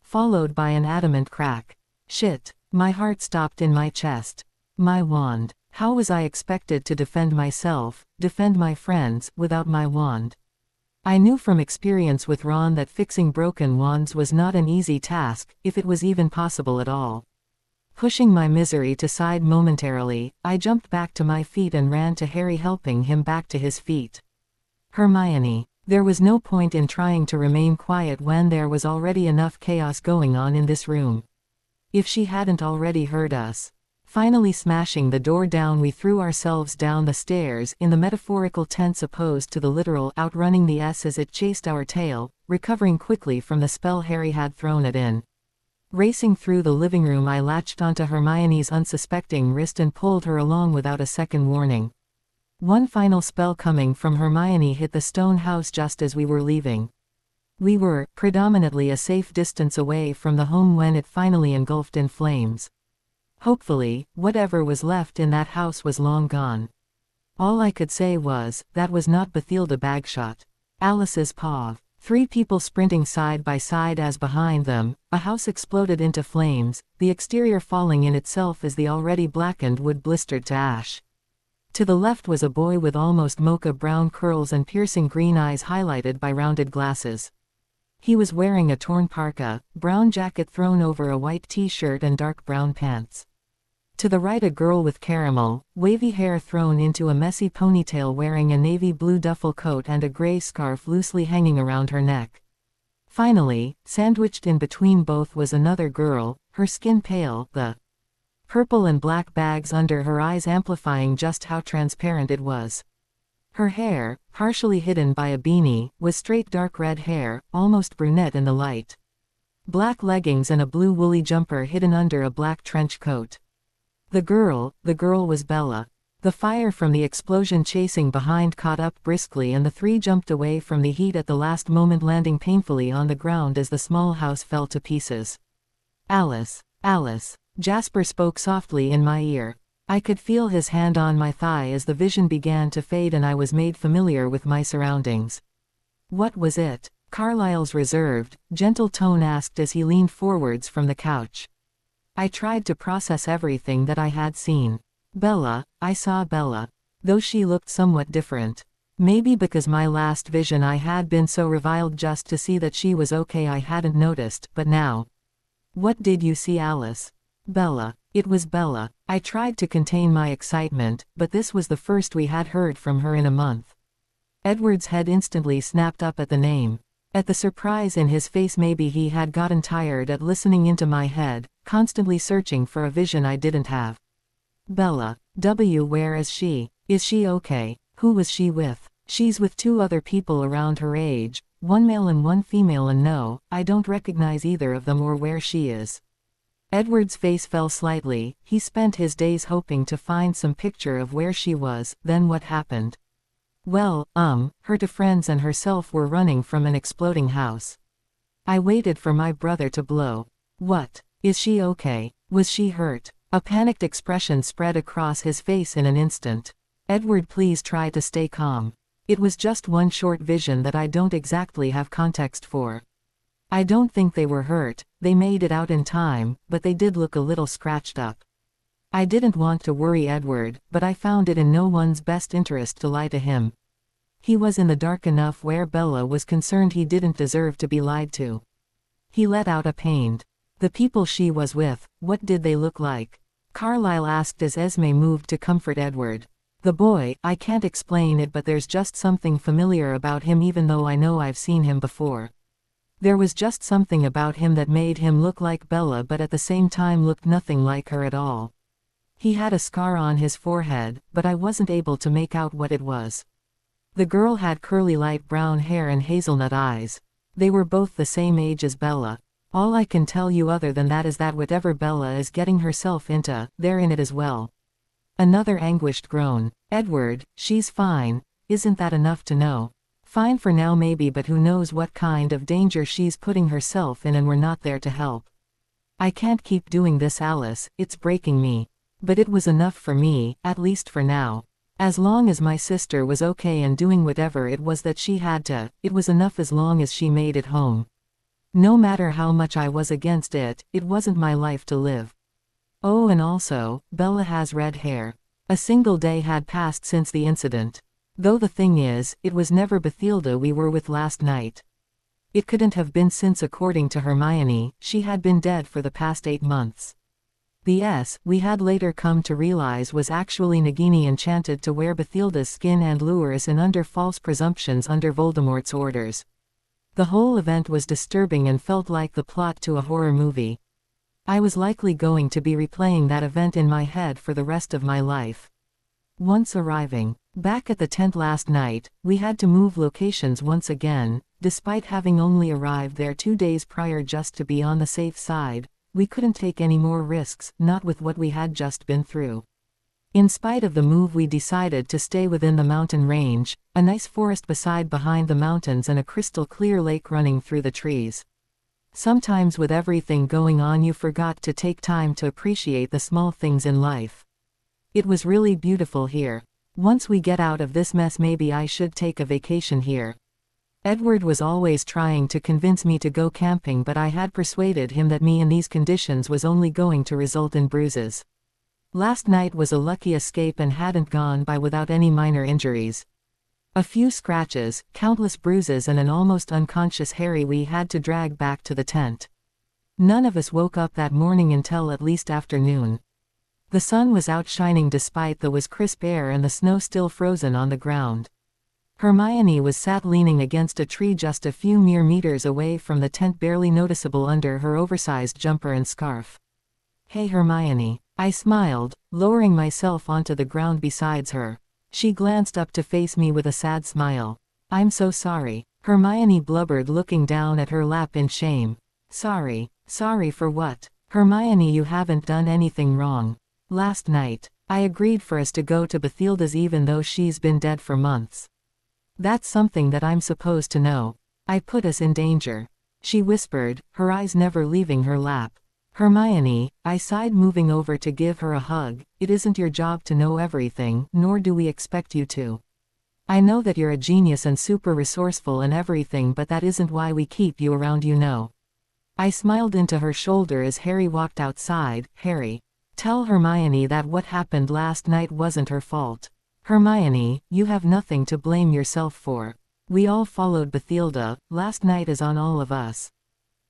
Followed by an adamant crack. Shit. My heart stopped in my chest. My wand. How was I expected to defend myself, defend my friends, without my wand? I knew from experience with Ron that fixing broken wands was not an easy task, if it was even possible at all. Pushing my misery to side momentarily, I jumped back to my feet and ran to Harry, helping him back to his feet. Hermione. There was no point in trying to remain quiet when there was already enough chaos going on in this room. If she hadn't already heard us. Finally smashing the door down, we threw ourselves down the stairs, in the metaphorical tense opposed to the literal, outrunning the S as it chased our tail, recovering quickly from the spell Harry had thrown it in. Racing through the living room, I latched onto Hermione's unsuspecting wrist and pulled her along without a second warning. One final spell coming from Hermione hit the stone house just as we were leaving. We were, predominantly, a safe distance away from the home when it finally engulfed in flames. Hopefully, whatever was left in that house was long gone. All I could say was, that was not Bathilda Bagshot. Alice's paw. 3 people sprinting side by side as behind them, a house exploded into flames, the exterior falling in itself as the already blackened wood blistered to ash. To the left was a boy with almost mocha brown curls and piercing green eyes highlighted by rounded glasses. He was wearing a torn parka, brown jacket thrown over a white t-shirt and dark brown pants. To the right, a girl with caramel, wavy hair thrown into a messy ponytail, wearing a navy blue duffel coat and a gray scarf loosely hanging around her neck. Finally, sandwiched in between both was another girl, her skin pale, the purple and black bags under her eyes amplifying just how transparent it was. Her hair, partially hidden by a beanie, was straight dark red hair, almost brunette in the light. Black leggings and a blue woolly jumper hidden under a black trench coat. The girl was Bella. The fire from the explosion chasing behind caught up briskly, and the 3 jumped away from the heat at the last moment, landing painfully on the ground as the small house fell to pieces. Alice. Jasper spoke softly in my ear. I could feel his hand on my thigh as the vision began to fade and I was made familiar with my surroundings. What was it? Carlyle's reserved, gentle tone asked as he leaned forwards from the couch. I tried to process everything that I had seen. Bella, I saw Bella. Though she looked somewhat different. Maybe because my last vision I had been so reviled just to see that she was okay I hadn't noticed, but now. What did you see, Alice? Bella. It was Bella. I tried to contain my excitement, but this was the first we had heard from her in a month. Edward's head instantly snapped up at the name. At the surprise in his face. Maybe he had gotten tired at listening into my head, constantly searching for a vision I didn't have. Bella. Where is she? Is she okay? Who was she with? She's with 2 other people around her age, 1 male and 1 female, and no, I don't recognize either of them or where she is. Edward's face fell slightly. He spent his days hoping to find some picture of where she was. Then what happened? Well, her 2 friends and herself were running from an exploding house. I waited for my brother to blow. What? Is she okay? Was she hurt? A panicked expression spread across his face in an instant. Edward, please try to stay calm. It was just one short vision that I don't exactly have context for. I don't think they were hurt, they made it out in time, but they did look a little scratched up. I didn't want to worry Edward, but I found it in no one's best interest to lie to him. He was in the dark enough where Bella was concerned he didn't deserve to be lied to. He let out a pained. The people she was with, what did they look like? Carlyle asked as Esme moved to comfort Edward. The boy, I can't explain it, but there's just something familiar about him even though I know I've seen him before. There was just something about him that made him look like Bella but at the same time looked nothing like her at all. He had a scar on his forehead, but I wasn't able to make out what it was. The girl had curly light brown hair and hazelnut eyes. They were both the same age as Bella. All I can tell you other than that is that whatever Bella is getting herself into, they're in it as well. Another anguished groan. Edward, she's fine. Isn't that enough to know? Fine for now maybe, but who knows what kind of danger she's putting herself in, and we're not there to help. I can't keep doing this, Alice, it's breaking me. But it was enough for me, at least for now. As long as my sister was okay and doing whatever it was that she had to, it was enough as long as she made it home. No matter how much I was against it, it wasn't my life to live. Oh, and also, Bella has red hair. A single day had passed since the incident. Though the thing is, it was never Bathilda we were with last night. It couldn't have been, since according to Hermione, she had been dead for the past 8 months. The S, we had later come to realize, was actually Nagini, enchanted to wear Bathilda's skin and lure us in under false presumptions under Voldemort's orders. The whole event was disturbing and felt like the plot to a horror movie. I was likely going to be replaying that event in my head for the rest of my life. Once arriving back at the tent last night, we had to move locations once again. Despite having only arrived there 2 days prior just to be on the safe side, we couldn't take any more risks, not with what we had just been through. In spite of the move, we decided to stay within the mountain range, a nice forest behind the mountains and a crystal clear lake running through the trees. Sometimes with everything going on you forgot to take time to appreciate the small things in life. It was really beautiful here. Once we get out of this mess, maybe I should take a vacation here. Edward was always trying to convince me to go camping, but I had persuaded him that me in these conditions was only going to result in bruises. Last night was a lucky escape and hadn't gone by without any minor injuries. A few scratches, countless bruises and an almost unconscious Harry we had to drag back to the tent. None of us woke up that morning until at least afternoon. The sun was out shining despite the was crisp air and the snow still frozen on the ground. Hermione was sat leaning against a tree just a few mere meters away from the tent, barely noticeable under her oversized jumper and scarf. "Hey Hermione," I smiled, lowering myself onto the ground beside her. She glanced up to face me with a sad smile. "I'm so sorry," Hermione blubbered, looking down at her lap in shame. Sorry? Sorry for what?" "Hermione, you haven't done anything wrong. Last night, I agreed for us to go to Bathilda's even though she's been dead for months. That's something that I'm supposed to know. I put us in danger," she whispered, her eyes never leaving her lap. "Hermione," I sighed, moving over to give her a hug, "it isn't your job to know everything, nor do we expect you to. I know that you're a genius and super resourceful and everything, but that isn't why we keep you around, you know." I smiled into her shoulder as Harry walked outside. "Harry, tell Hermione that what happened last night wasn't her fault. Hermione, you have nothing to blame yourself for. We all followed Bathilda, last night is on all of us."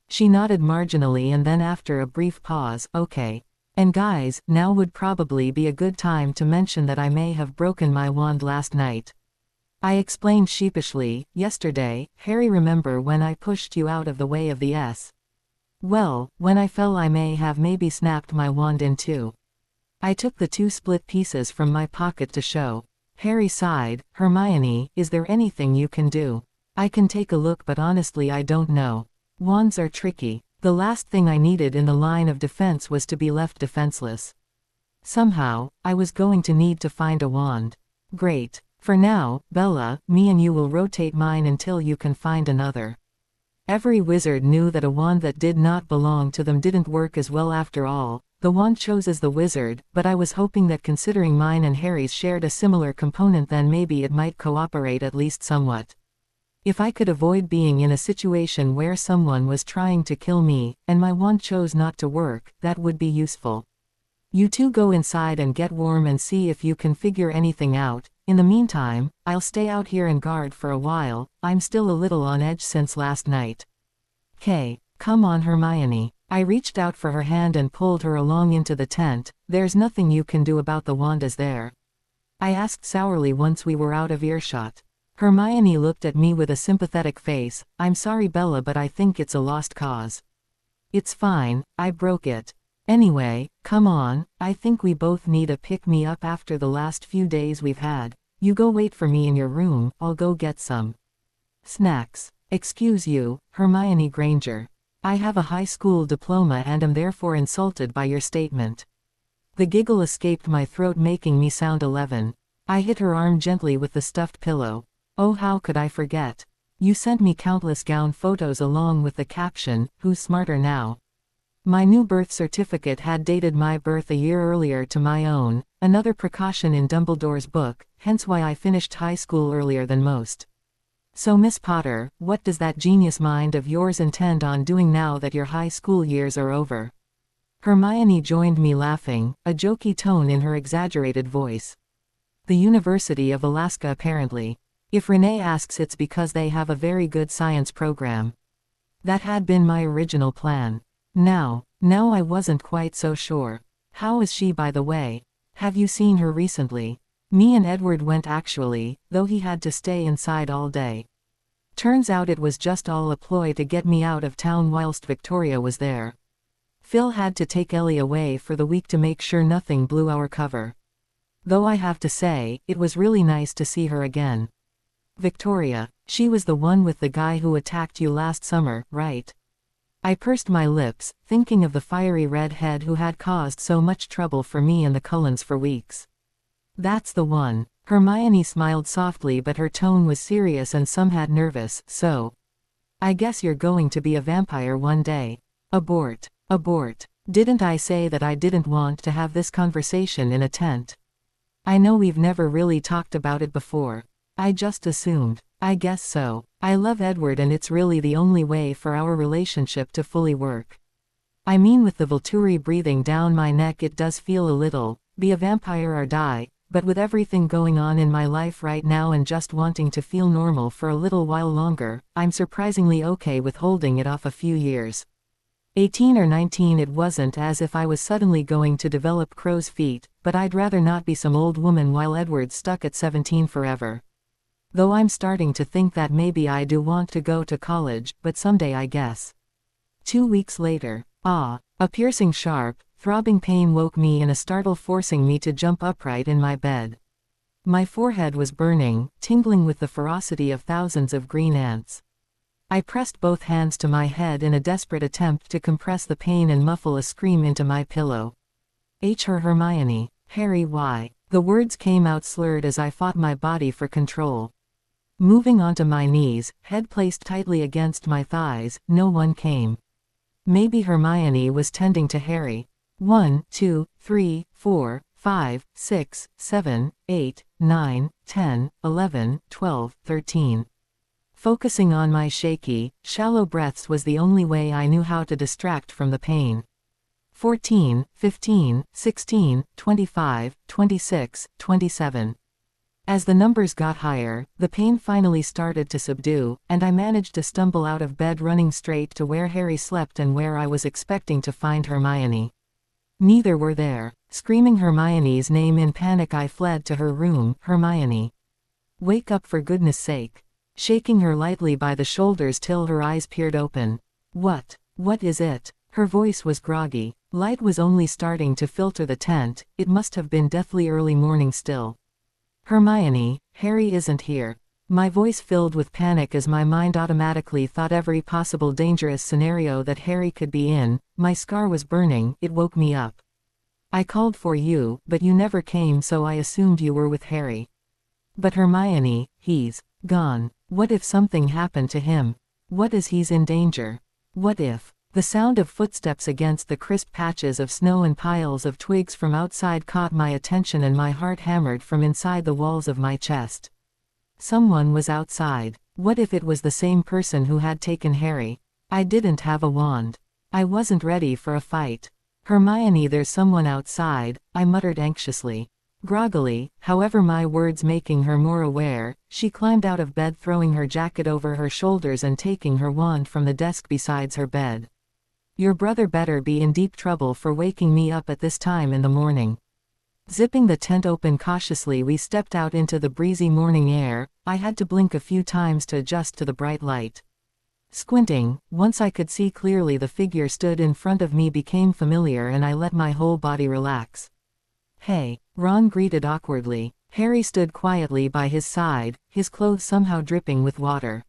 She nodded marginally and then, after a brief pause, "Okay. And guys, now would probably be a good time to mention that I may have broken my wand last night." I explained sheepishly. "Yesterday, Harry, remember when I pushed you out of the way of the S? Well, when I fell I maybe snapped my wand in two." I took the 2 split pieces from my pocket to show. Harry sighed. "Hermione, is there anything you can do? I can take a look, but honestly I don't know. Wands are tricky. The last thing I needed in the line of defense was to be left defenseless. Somehow, I was going to need to find a wand." "Great. For now, Bella, me and you will rotate mine until you can find another." Every wizard knew that a wand that did not belong to them didn't work as well after all. The wand chose the wizard, but I was hoping that considering mine and Harry's shared a similar component, then maybe it might cooperate at least somewhat. If I could avoid being in a situation where someone was trying to kill me, and my wand chose not to work, that would be useful. "You two go inside and get warm and see if you can figure anything out. In the meantime, I'll stay out here and guard for a while. I'm still a little on edge since last night." "'Kay, come on Hermione." I reached out for her hand and pulled her along into the tent. "There's nothing you can do about the wand, is there?" I asked sourly once we were out of earshot. Hermione looked at me with a sympathetic face. "I'm sorry Bella, but I think it's a lost cause." "It's fine, I broke it. Anyway, come on, I think we both need a pick-me-up after the last few days we've had. You go wait for me in your room, I'll go get some snacks." "Excuse you, Hermione Granger. I have a high school diploma and am therefore insulted by your statement." The giggle escaped my throat, making me sound 11. I hit her arm gently with the stuffed pillow. "Oh, how could I forget? You sent me countless gown photos along with the caption, 'Who's smarter now?' My new birth certificate had dated my birth a year earlier to my own, another precaution in Dumbledore's book, hence why I finished high school earlier than most. So Miss Potter, what does that genius mind of yours intend on doing now that your high school years are over?" Hermione joined me, laughing, a jokey tone in her exaggerated voice. "The University of Alaska apparently. If Renee asks, it's because they have a very good science program." That had been my original plan. Now I wasn't quite so sure. "How is she, by the way? Have you seen her recently?" "Me and Edward went actually, though he had to stay inside all day. Turns out it was just all a ploy to get me out of town whilst Victoria was there." Phil had to take Ellie away for the week to make sure nothing blew our cover. Though I have to say, it was really nice to see her again. Victoria, she was the one with the guy who attacked you last summer, right? I pursed my lips, thinking of the fiery redhead who had caused so much trouble for me and the Cullens for weeks. That's the one. Hermione smiled softly, but her tone was serious and somewhat nervous. So, I guess you're going to be a vampire one day. Abort. Abort. Didn't I say that I didn't want to have this conversation in a tent? I know we've never really talked about it before. I just assumed. I guess so. I love Edward and it's really the only way for our relationship to fully work. I mean, with the Volturi breathing down my neck, it does feel a little, be a vampire or die, but with everything going on in my life right now and just wanting to feel normal for a little while longer, I'm surprisingly okay with holding it off a few years. 18 or 19, it wasn't as if I was suddenly going to develop crow's feet, but I'd rather not be some old woman while Edward's stuck at 17 forever. Though I'm starting to think that maybe I do want to go to college, but someday I guess. 2 weeks later. A piercing sharp, throbbing pain woke me in a startle, forcing me to jump upright in my bed. My forehead was burning, tingling with the ferocity of thousands of green ants. I pressed both hands to my head in a desperate attempt to compress the pain and muffle a scream into my pillow. Hermione. Harry, why? The words came out slurred as I fought my body for control. Moving onto my knees, head placed tightly against my thighs, no one came. Maybe Hermione was tending to Harry. 1, 2, 3, 4, 5, 6, 7, 8, 9, 10, 11, 12, 13. Focusing on my shaky, shallow breaths was the only way I knew how to distract from the pain. 14, 15, 16, 25, 26, 27. As the numbers got higher, the pain finally started to subdue, and I managed to stumble out of bed, running straight to where Harry slept and where I was expecting to find Hermione. Neither were there. Screaming Hermione's name in panic, I fled to her room. Hermione. Wake up, for goodness sake. Shaking her lightly by the shoulders till her eyes peered open. What is it? Her voice was groggy. Light was only starting to filter the tent. It must have been deathly early morning still. Hermione, Harry isn't here. My voice filled with panic as my mind automatically thought every possible dangerous scenario that Harry could be in. My scar was burning, it woke me up. I called for you, but you never came, so I assumed you were with Harry. But Hermione, he's gone. What if something happened to him? What if he's in danger? What if? The sound of footsteps against the crisp patches of snow and piles of twigs from outside caught my attention, and my heart hammered from inside the walls of my chest. Someone was outside. What if it was the same person who had taken Harry? I didn't have a wand. I wasn't ready for a fight. Hermione, there's someone outside, I muttered anxiously. Groggily, however, my words making her more aware, she climbed out of bed, throwing her jacket over her shoulders and taking her wand from the desk beside her bed. Your brother better be in deep trouble for waking me up at this time in the morning. Zipping the tent open cautiously, we stepped out into the breezy morning air. I had to blink a few times to adjust to the bright light. Squinting, once I could see clearly, the figure stood in front of me became familiar, and I let my whole body relax. Hey, Ron greeted awkwardly. Harry stood quietly by his side, his clothes somehow dripping with water.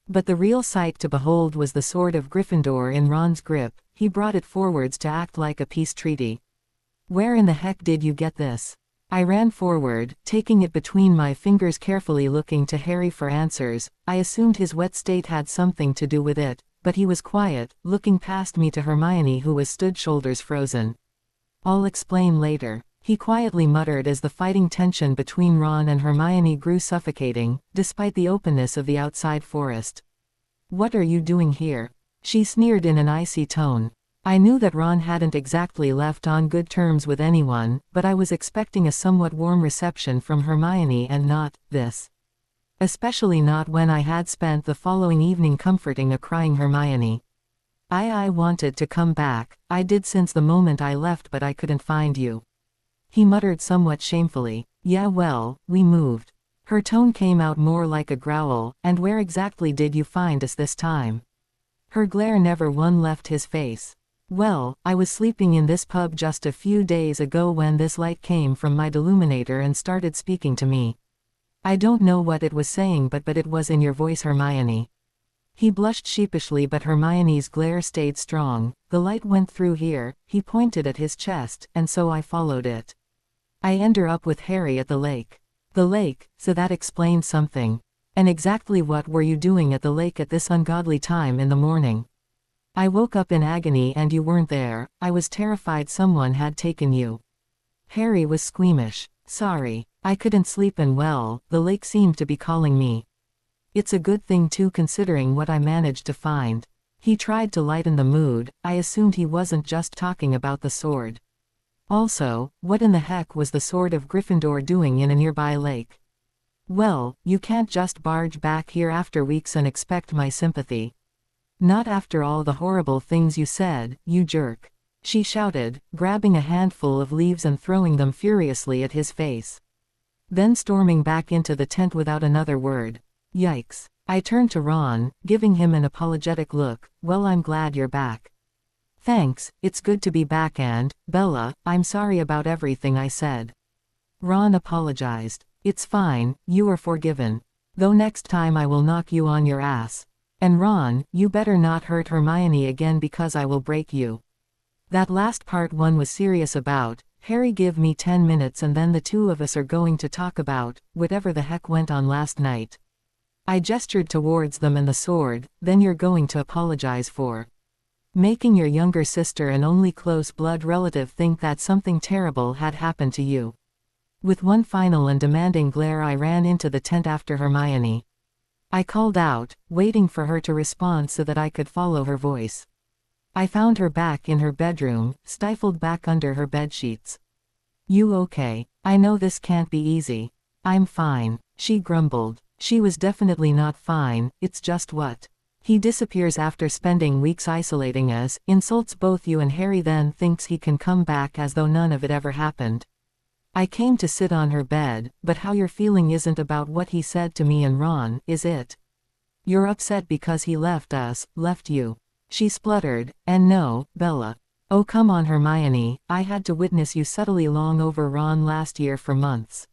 But the real sight to behold was the sword of Gryffindor in Ron's grip. He brought it forwards to act like a peace treaty. Where in the heck did you get this? I ran forward, taking it between my fingers, carefully looking to Harry for answers. I assumed his wet state had something to do with it, but he was quiet, looking past me to Hermione, who was stood shoulders frozen. I'll explain later, he quietly muttered as the fighting tension between Ron and Hermione grew suffocating, despite the openness of the outside forest. What are you doing here? She sneered in an icy tone. I knew that Ron hadn't exactly left on good terms with anyone, but I was expecting a somewhat warm reception from Hermione, and not this. Especially not when I had spent the following evening comforting a crying Hermione. I wanted to come back. I did since the moment I left, but I couldn't find you. He muttered somewhat shamefully. Yeah, well, we moved. Her tone came out more like a growl. And where exactly did you find us this time? Her glare never one left his face. Well, I was sleeping in this pub just a few days ago when this light came from my deluminator and started speaking to me. I don't know what it was saying but it was in your voice, Hermione. He blushed sheepishly but Hermione's glare stayed strong. The light went through here, he pointed at his chest, and so I followed it. I ended up with Harry at the lake. The lake, so that explains something. And exactly what were you doing at the lake at this ungodly time in the morning? I woke up in agony and you weren't there. I was terrified someone had taken you. Harry was squeamish. Sorry, I couldn't sleep and well, the lake seemed to be calling me. It's a good thing too considering what I managed to find. He tried to lighten the mood. I assumed he wasn't just talking about the sword. Also, what in the heck was the Sword of Gryffindor doing in a nearby lake? Well, you can't just barge back here after weeks and expect my sympathy. Not after all the horrible things you said, you jerk. She shouted, grabbing a handful of leaves and throwing them furiously at his face. Then storming back into the tent without another word. Yikes. I turned to Ron, giving him an apologetic look. Well, I'm glad you're back. Thanks, it's good to be back and, Bella, I'm sorry about everything I said. Ron apologized. It's fine, you are forgiven. Though next time I will knock you on your ass. And Ron, you better not hurt Hermione again because I will break you. That last part one was serious about. Harry, give me 10 minutes and then the two of us are going to talk about whatever the heck went on last night. I gestured towards them and the sword. Then you're going to apologize for making your younger sister and only close blood relative think that something terrible had happened to you. With one final and demanding glare I ran into the tent after Hermione. I called out, waiting for her to respond so that I could follow her voice. I found her back in her bedroom, stifled back under her bedsheets. You okay? I know this can't be easy. I'm fine, she grumbled. She was definitely not fine. It's just what? He disappears after spending weeks isolating us, insults both you and Harry, then thinks he can come back as though none of it ever happened. I came to sit on her bed, but how you're feeling isn't about what he said to me and Ron, is it? You're upset because he left us, left you. She spluttered, and no, Bella. Oh come on Hermione, I had to witness you subtly long over Ron last year for months.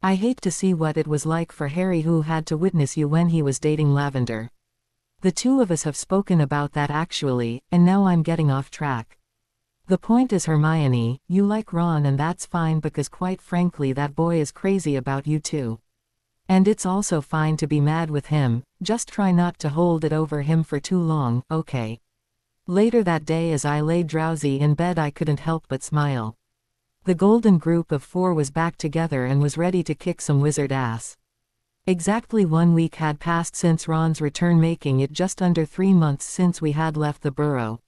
I hate to see what it was like for Harry who had to witness you when he was dating Lavender. The two of us have spoken about that actually, and now I'm getting off track. The point is Hermione, you like Ron and that's fine because quite frankly that boy is crazy about you too. And it's also fine to be mad with him, just try not to hold it over him for too long, okay? Later that day as I lay drowsy in bed I couldn't help but smile. The golden group of four was back together and was ready to kick some wizard ass. Exactly 1 week had passed since Ron's return, making it just under 3 months since we had left the burrow.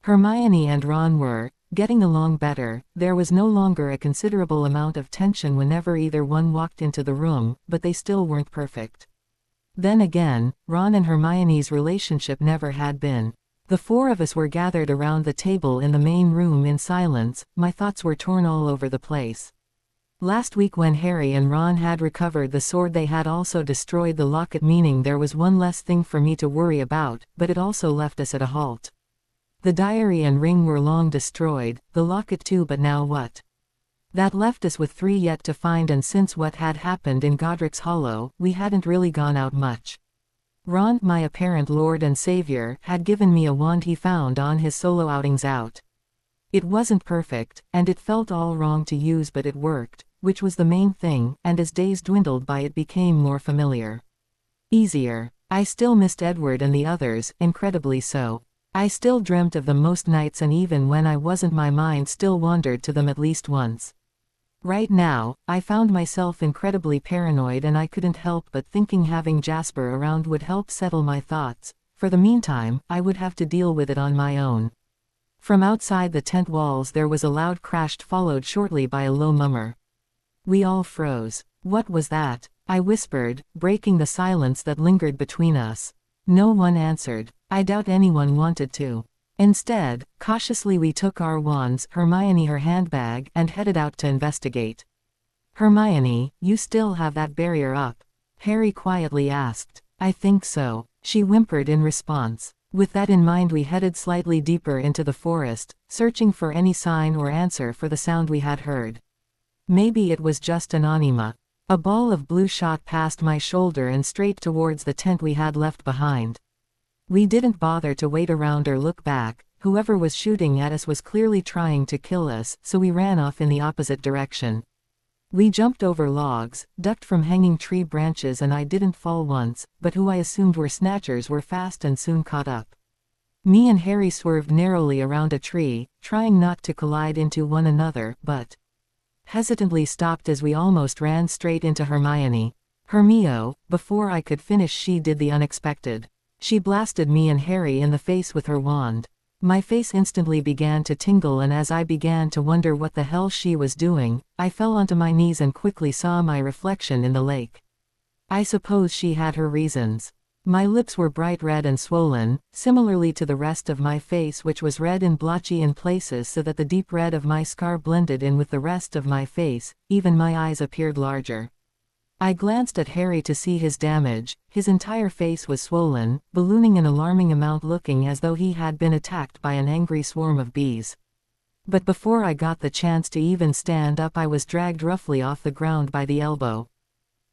Hermione and Ron were getting along better. There was no longer a considerable amount of tension whenever either one walked into the room, but they still weren't perfect. Then again, Ron and Hermione's relationship never had been. The four of us were gathered around the table in the main room in silence. My thoughts were torn all over the place. Last week when Harry and Ron had recovered the sword they had also destroyed the locket, meaning there was one less thing for me to worry about, but it also left us at a halt. The diary and ring were long destroyed, the locket too, but now what? That left us with 3 yet to find, and since what had happened in Godric's Hollow, we hadn't really gone out much. Ron, my apparent lord and savior, had given me a wand he found on his solo outings out. It wasn't perfect, and it felt all wrong to use, but it worked, which was the main thing, and as days dwindled by it became more familiar. Easier. I still missed Edward and the others, incredibly so. I still dreamt of them most nights, and even when I wasn't my mind still wandered to them at least once. Right now, I found myself incredibly paranoid, and I couldn't help but thinking having Jasper around would help settle my thoughts. For the meantime, I would have to deal with it on my own. From outside the tent walls there was a loud crash, followed shortly by a low murmur. We all froze. What was that? I whispered, breaking the silence that lingered between us. No one answered. I doubt anyone wanted to. Instead, cautiously we took our wands, Hermione her handbag, and headed out to investigate. Hermione, you still have that barrier up? Harry quietly asked. I think so, she whimpered in response. With that in mind, we headed slightly deeper into the forest, searching for any sign or answer for the sound we had heard. Maybe it was just an anima. A ball of blue shot past my shoulder and straight towards the tent we had left behind. We didn't bother to wait around or look back. Whoever was shooting at us was clearly trying to kill us, so we ran off in the opposite direction. We jumped over logs, ducked from hanging tree branches, and I didn't fall once, but who I assumed were snatchers were fast and soon caught up. Me and Harry swerved narrowly around a tree, trying not to collide into one another, but hesitantly stopped as we almost ran straight into Hermione. Hermio, before I could finish, she did the unexpected. She blasted me and Harry in the face with her wand. My face instantly began to tingle, and as I began to wonder what the hell she was doing, I fell onto my knees and quickly saw my reflection in the lake. I suppose she had her reasons. My lips were bright red and swollen, similarly to the rest of my face, which was red and blotchy in places so that the deep red of my scar blended in with the rest of my face. Even my eyes appeared larger. I glanced at Harry to see his damage. His entire face was swollen, ballooning an alarming amount, looking as though he had been attacked by an angry swarm of bees. But before I got the chance to even stand up, I was dragged roughly off the ground by the elbow.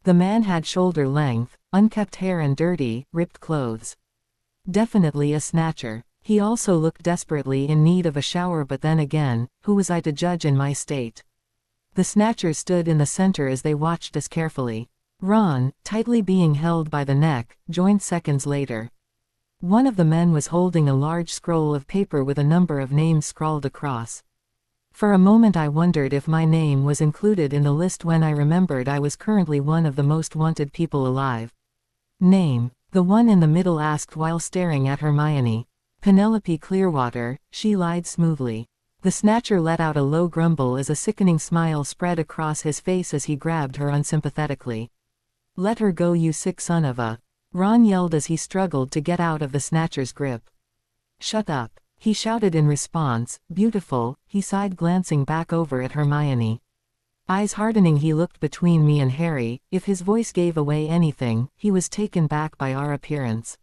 The man had shoulder length, unkempt hair and dirty, ripped clothes. Definitely a snatcher. He also looked desperately in need of a shower, but then again, who was I to judge in my state? The snatchers stood in the center as they watched us carefully. Ron, tightly being held by the neck, joined seconds later. One of the men was holding a large scroll of paper with a number of names scrawled across. For a moment I wondered if my name was included in the list, when I remembered I was currently one of the most wanted people alive. Name? The one in the middle asked while staring at Hermione. Penelope Clearwater, she lied smoothly. The snatcher let out a low grumble as a sickening smile spread across his face as he grabbed her unsympathetically. "Let her go, you sick son of a..." Ron yelled as he struggled to get out of the snatcher's grip. "Shut up," he shouted in response. "Beautiful," he sighed, glancing back over at Hermione. Eyes hardening, he looked between me and Harry. If his voice gave away anything, he was taken back by our appearance.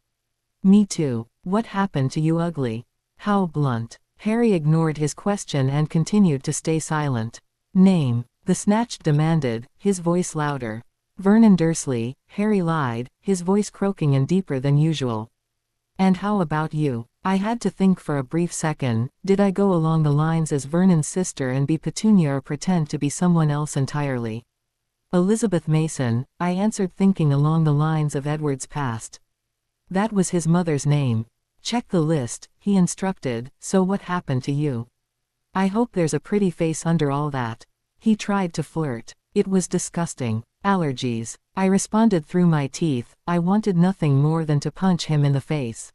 "Me too. What happened to you, ugly?" "How blunt." Harry ignored his question and continued to stay silent. "Name?" the snatched demanded, his voice louder. "Vernon Dursley," Harry lied, his voice croaking and deeper than usual. "And how about you?" I had to think for a brief second. Did I go along the lines as Vernon's sister and be Petunia, or pretend to be someone else entirely? "Elizabeth Mason," I answered, thinking along the lines of Edward's past. That was his mother's name. "Check the list," he instructed. "So what happened to you? I hope there's a pretty face under all that." He tried to flirt. "It was disgusting." "Allergies," I responded through my teeth. I wanted nothing more than to punch him in the face.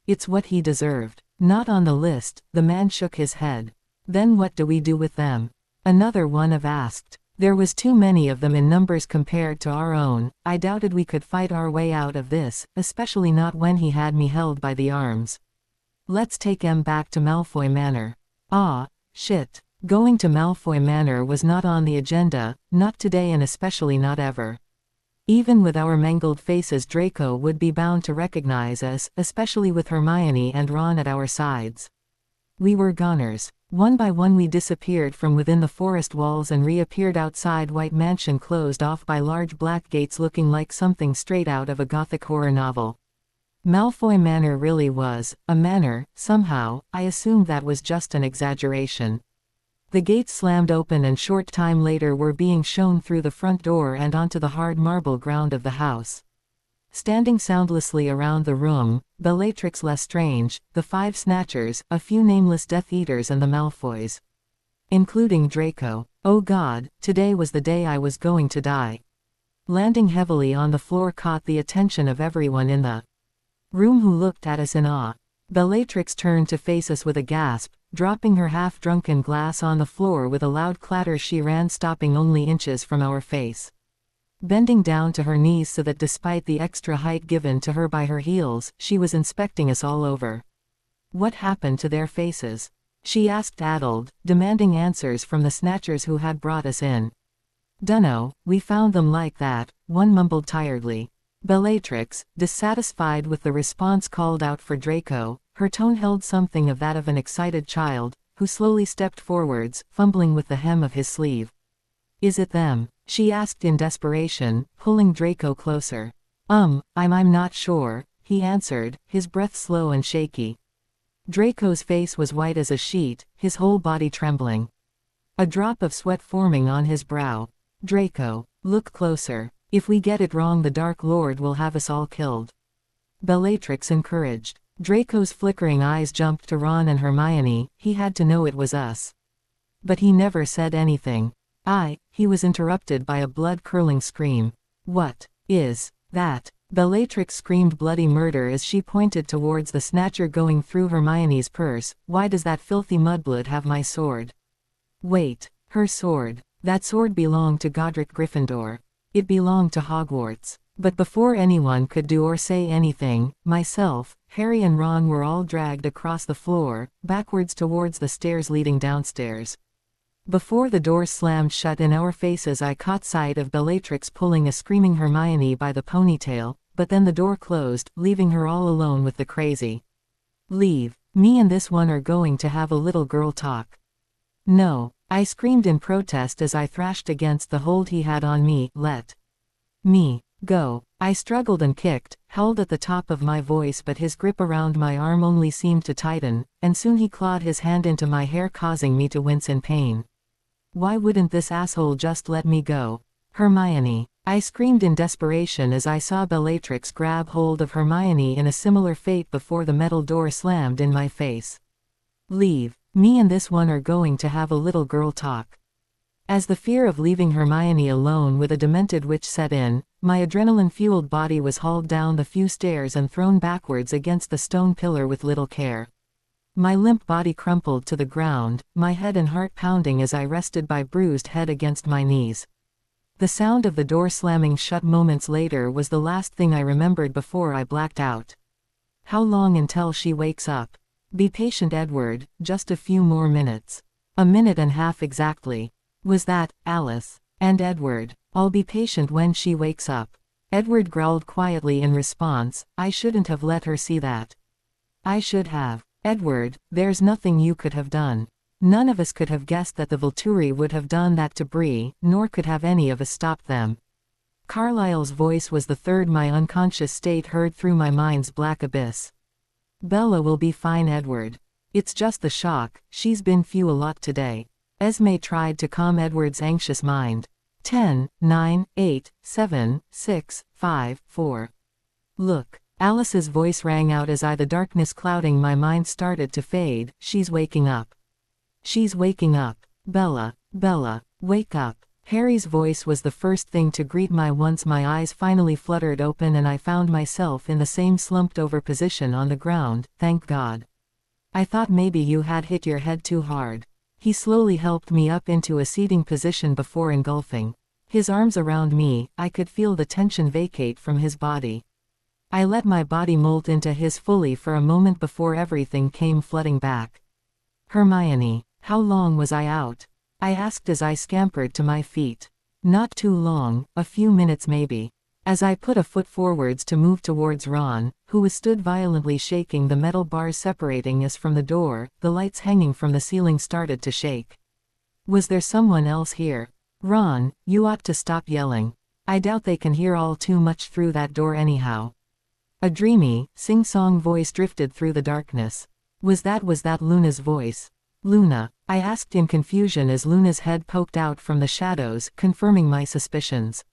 It's what he deserved. "Not on the list," the man shook his head. "Then what do we do with them?" Another one of asked. There was too many of them in numbers compared to our own. I doubted we could fight our way out of this, especially not when he had me held by the arms. "Let's take em back to Malfoy Manor." "Ah, shit." Going to Malfoy Manor was not on the agenda, not today, and especially not ever. Even with our mangled faces, Draco would be bound to recognize us, especially with Hermione and Ron at our sides. We were goners. One by one we disappeared from within the forest walls and reappeared outside White Mansion, closed off by large black gates looking like something straight out of a gothic horror novel. Malfoy Manor really was a manor. Somehow, I assumed that was just an exaggeration. The gates slammed open and short time later were being shown through the front door and onto the hard marble ground of the house. Standing soundlessly around the room, Bellatrix Lestrange, the 5 snatchers, a few nameless Death Eaters, and the Malfoys. Including Draco. Oh God, today was the day I was going to die. Landing heavily on the floor caught the attention of everyone in the room, who looked at us in awe. Bellatrix turned to face us with a gasp, dropping her half-drunken glass on the floor with a loud clatter. She ran, stopping only inches from our face. Bending down to her knees so that despite the extra height given to her by her heels, she was inspecting us all over. "What happened to their faces?" she asked, addled, demanding answers from the snatchers who had brought us in. "Dunno, we found them like that," one mumbled tiredly. Bellatrix, dissatisfied with the response, called out for Draco. Her tone held something of that of an excited child, who slowly stepped forwards, fumbling with the hem of his sleeve. "Is it them?" she asked in desperation, pulling Draco closer. I'm not sure," he answered, his breath slow and shaky. Draco's face was white as a sheet, his whole body trembling. A drop of sweat forming on his brow. "Draco, look closer. If we get it wrong, the Dark Lord will have us all killed," Bellatrix encouraged. Draco's flickering eyes jumped to Ron and Hermione. He had to know it was us. But he never said anything. He was interrupted by a blood-curdling scream. "What is that?" Bellatrix screamed bloody murder as she pointed towards the snatcher going through Hermione's purse. "Why does that filthy mudblood have my sword?" "Wait, her sword. That sword belonged to Godric Gryffindor. It belonged to Hogwarts." But before anyone could do or say anything, myself, Harry and Ron were all dragged across the floor, backwards towards the stairs leading downstairs. Before the doors slammed shut in our faces, I caught sight of Bellatrix pulling a screaming Hermione by the ponytail, but then the door closed, leaving her all alone with the crazy. "Leave. Me and this one are going to have a little girl talk." "No," I screamed in protest as I thrashed against the hold he had on me. "Let me go." I struggled and kicked, howled at the top of my voice, but his grip around my arm only seemed to tighten, and soon he clawed his hand into my hair, causing me to wince in pain. Why wouldn't this asshole just let me go? "Hermione," I screamed in desperation as I saw Bellatrix grab hold of Hermione in a similar fate before the metal door slammed in my face. "Leave. Me and this one are going to have a little girl talk." As the fear of leaving Hermione alone with a demented witch set in, my adrenaline-fueled body was hauled down the few stairs and thrown backwards against the stone pillar with little care. My limp body crumpled to the ground, my head and heart pounding as I rested my bruised head against my knees. The sound of the door slamming shut moments later was the last thing I remembered before I blacked out. "How long until she wakes up?" "Be patient, Edward, just a few more minutes." "A minute and a half exactly." "Was that Alice?" "And Edward, I'll be patient when she wakes up." Edward growled quietly in response. "I shouldn't have let her see that." "I should have." "Edward, there's nothing you could have done. None of us could have guessed that the Volturi would have done that to Bree, nor could have any of us stopped them." Carlyle's voice was the third my unconscious state heard through my mind's black abyss. "Bella will be fine, Edward. It's just the shock, she's been through a lot today." Esme tried to calm Edward's anxious mind. 10, 9, 8, 7, 6, 5, 4. "Look." Alice's voice rang out as the darkness clouding my mind started to fade. "She's waking up. She's waking up. Bella, Bella, wake up." Harry's voice was the first thing to greet me once my eyes finally fluttered open and I found myself in the same slumped-over position on the ground. "Thank God. I thought maybe you had hit your head too hard." He slowly helped me up into a seating position before engulfing his arms around me. I could feel the tension vacate from his body. I let my body mold into his fully for a moment before everything came flooding back. "Hermione, how long was I out?" I asked as I scampered to my feet. "Not too long, a few minutes maybe." As I put a foot forwards to move towards Ron, who stood violently shaking the metal bars separating us from the door, the lights hanging from the ceiling started to shake. "Was there someone else here?" "Ron, you ought to stop yelling. I doubt they can hear all too much through that door anyhow." A dreamy, sing-song voice drifted through the darkness. Was that Luna's voice? "Luna?" I asked in confusion as Luna's head poked out from the shadows, confirming my suspicions.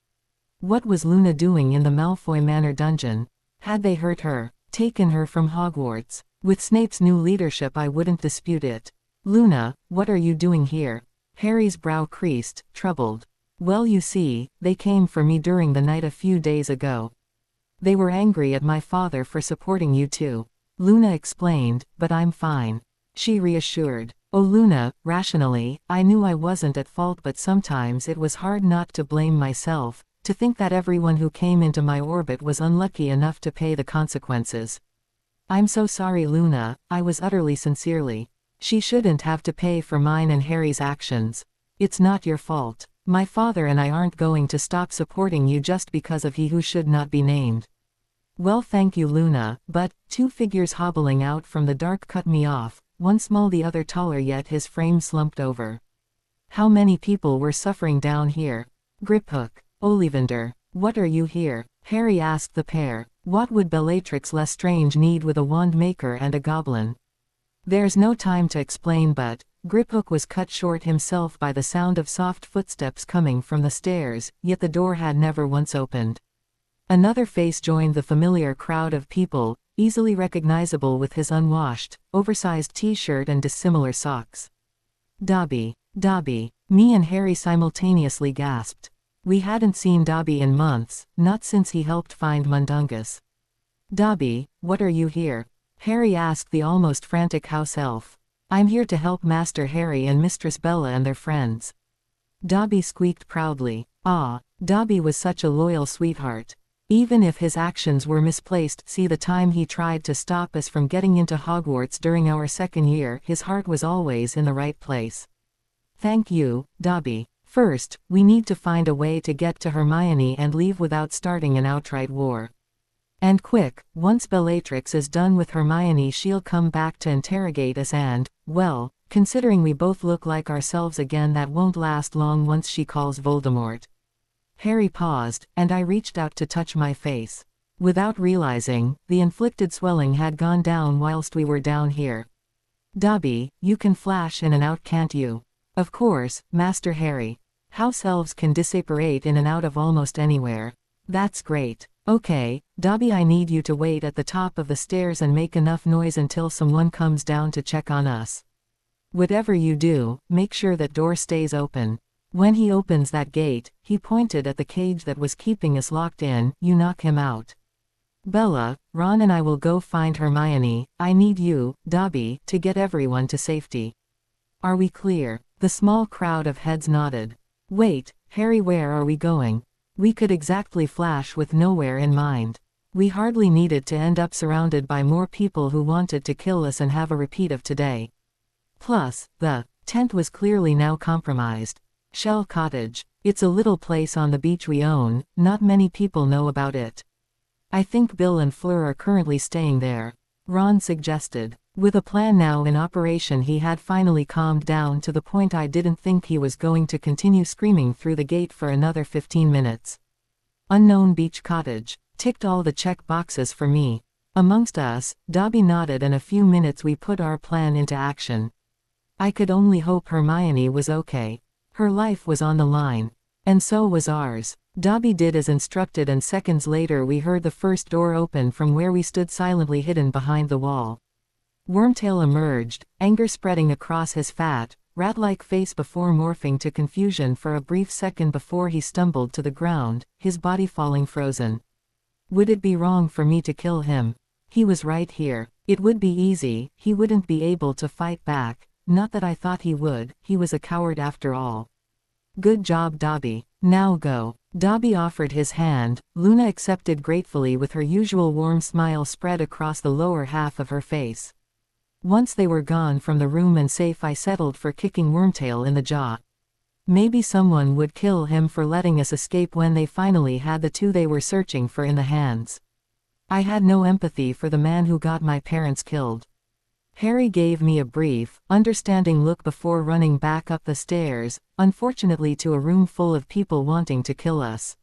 What was Luna doing in the Malfoy Manor dungeon? Had they hurt her? Taken her from Hogwarts? With Snape's new leadership I wouldn't dispute it. "Luna, what are you doing here?" Harry's brow creased, troubled. "Well, you see, they came for me during the night a few days ago. They were angry at my father for supporting you too." Luna explained, "But I'm fine," she reassured. "Oh Luna," rationally, I knew I wasn't at fault, but sometimes it was hard not to blame myself, to think that everyone who came into my orbit was unlucky enough to pay the consequences. "I'm so sorry Luna," I was utterly sincerely. "She shouldn't have to pay for mine and Harry's actions. It's not your fault." My father and I aren't going to stop supporting you just because of he who should not be named. Well, thank you, Luna, but, two figures hobbling out from the dark cut me off, one small the other taller, yet his frame slumped over. How many people were suffering down here? Griphook. Ollivander. What are you here? Harry asked the pair. What would Bellatrix Lestrange need with a wand maker and a goblin? There's no time to explain, but Griphook was cut short himself by the sound of soft footsteps coming from the stairs, yet the door had never once opened. Another face joined the familiar crowd of people, easily recognizable with his unwashed, oversized t-shirt and dissimilar socks. Dobby. Dobby. Me and Harry simultaneously gasped. We hadn't seen Dobby in months, not since he helped find Mundungus. Dobby, what are you here? Harry asked the almost frantic house elf. I'm here to help Master Harry and Mistress Bella and their friends. Dobby squeaked proudly. Ah, Dobby was such a loyal sweetheart. Even if his actions were misplaced, see the time he tried to stop us from getting into Hogwarts during our second year, his heart was always in the right place. Thank you, Dobby. First, we need to find a way to get to Hermione and leave without starting an outright war. And quick, once Bellatrix is done with Hermione, she'll come back to interrogate us and, well, considering we both look like ourselves again, that won't last long once she calls Voldemort. Harry paused, and I reached out to touch my face. Without realizing, the inflicted swelling had gone down whilst we were down here. Dobby, you can flash in and out, can't you? Of course, Master Harry. House elves can disapparate in and out of almost anywhere. That's great. Okay, Dobby, I need you to wait at the top of the stairs and make enough noise until someone comes down to check on us. Whatever you do, make sure that door stays open. When he opens that gate, he pointed at the cage that was keeping us locked in, you knock him out. Bella, Ron and I will go find Hermione. I need you, Dobby, to get everyone to safety. Are we clear? The small crowd of heads nodded. Wait, Harry, where are we going? We could exactly flash with nowhere in mind. We hardly needed to end up surrounded by more people who wanted to kill us and have a repeat of today. Plus, the tent was clearly now compromised. Shell Cottage. It's a little place on the beach we own, not many people know about it. I think Bill and Fleur are currently staying there. Ron suggested. With a plan now in operation, he had finally calmed down to the point I didn't think he was going to continue screaming through the gate for another 15 minutes. Unknown Beach Cottage. Ticked all the check boxes for me. Amongst us, Dobby nodded, and a few minutes we put our plan into action. I could only hope Hermione was okay. Her life was on the line. And so was ours. Dobby did as instructed, and seconds later we heard the first door open from where we stood silently hidden behind the wall. Wormtail emerged, anger spreading across his fat, rat-like face before morphing to confusion for a brief second before he stumbled to the ground, his body falling frozen. Would it be wrong for me to kill him? He was right here. It would be easy, he wouldn't be able to fight back, not that I thought he would, he was a coward after all. Good job, Dobby. Now go. Dobby offered his hand. Luna accepted gratefully with her usual warm smile spread across the lower half of her face. Once they were gone from the room and safe, I settled for kicking Wormtail in the jaw. Maybe someone would kill him for letting us escape when they finally had the two they were searching for in the hands. I had no empathy for the man who got my parents killed. Harry gave me a brief, understanding look before running back up the stairs, unfortunately to a room full of people wanting to kill us.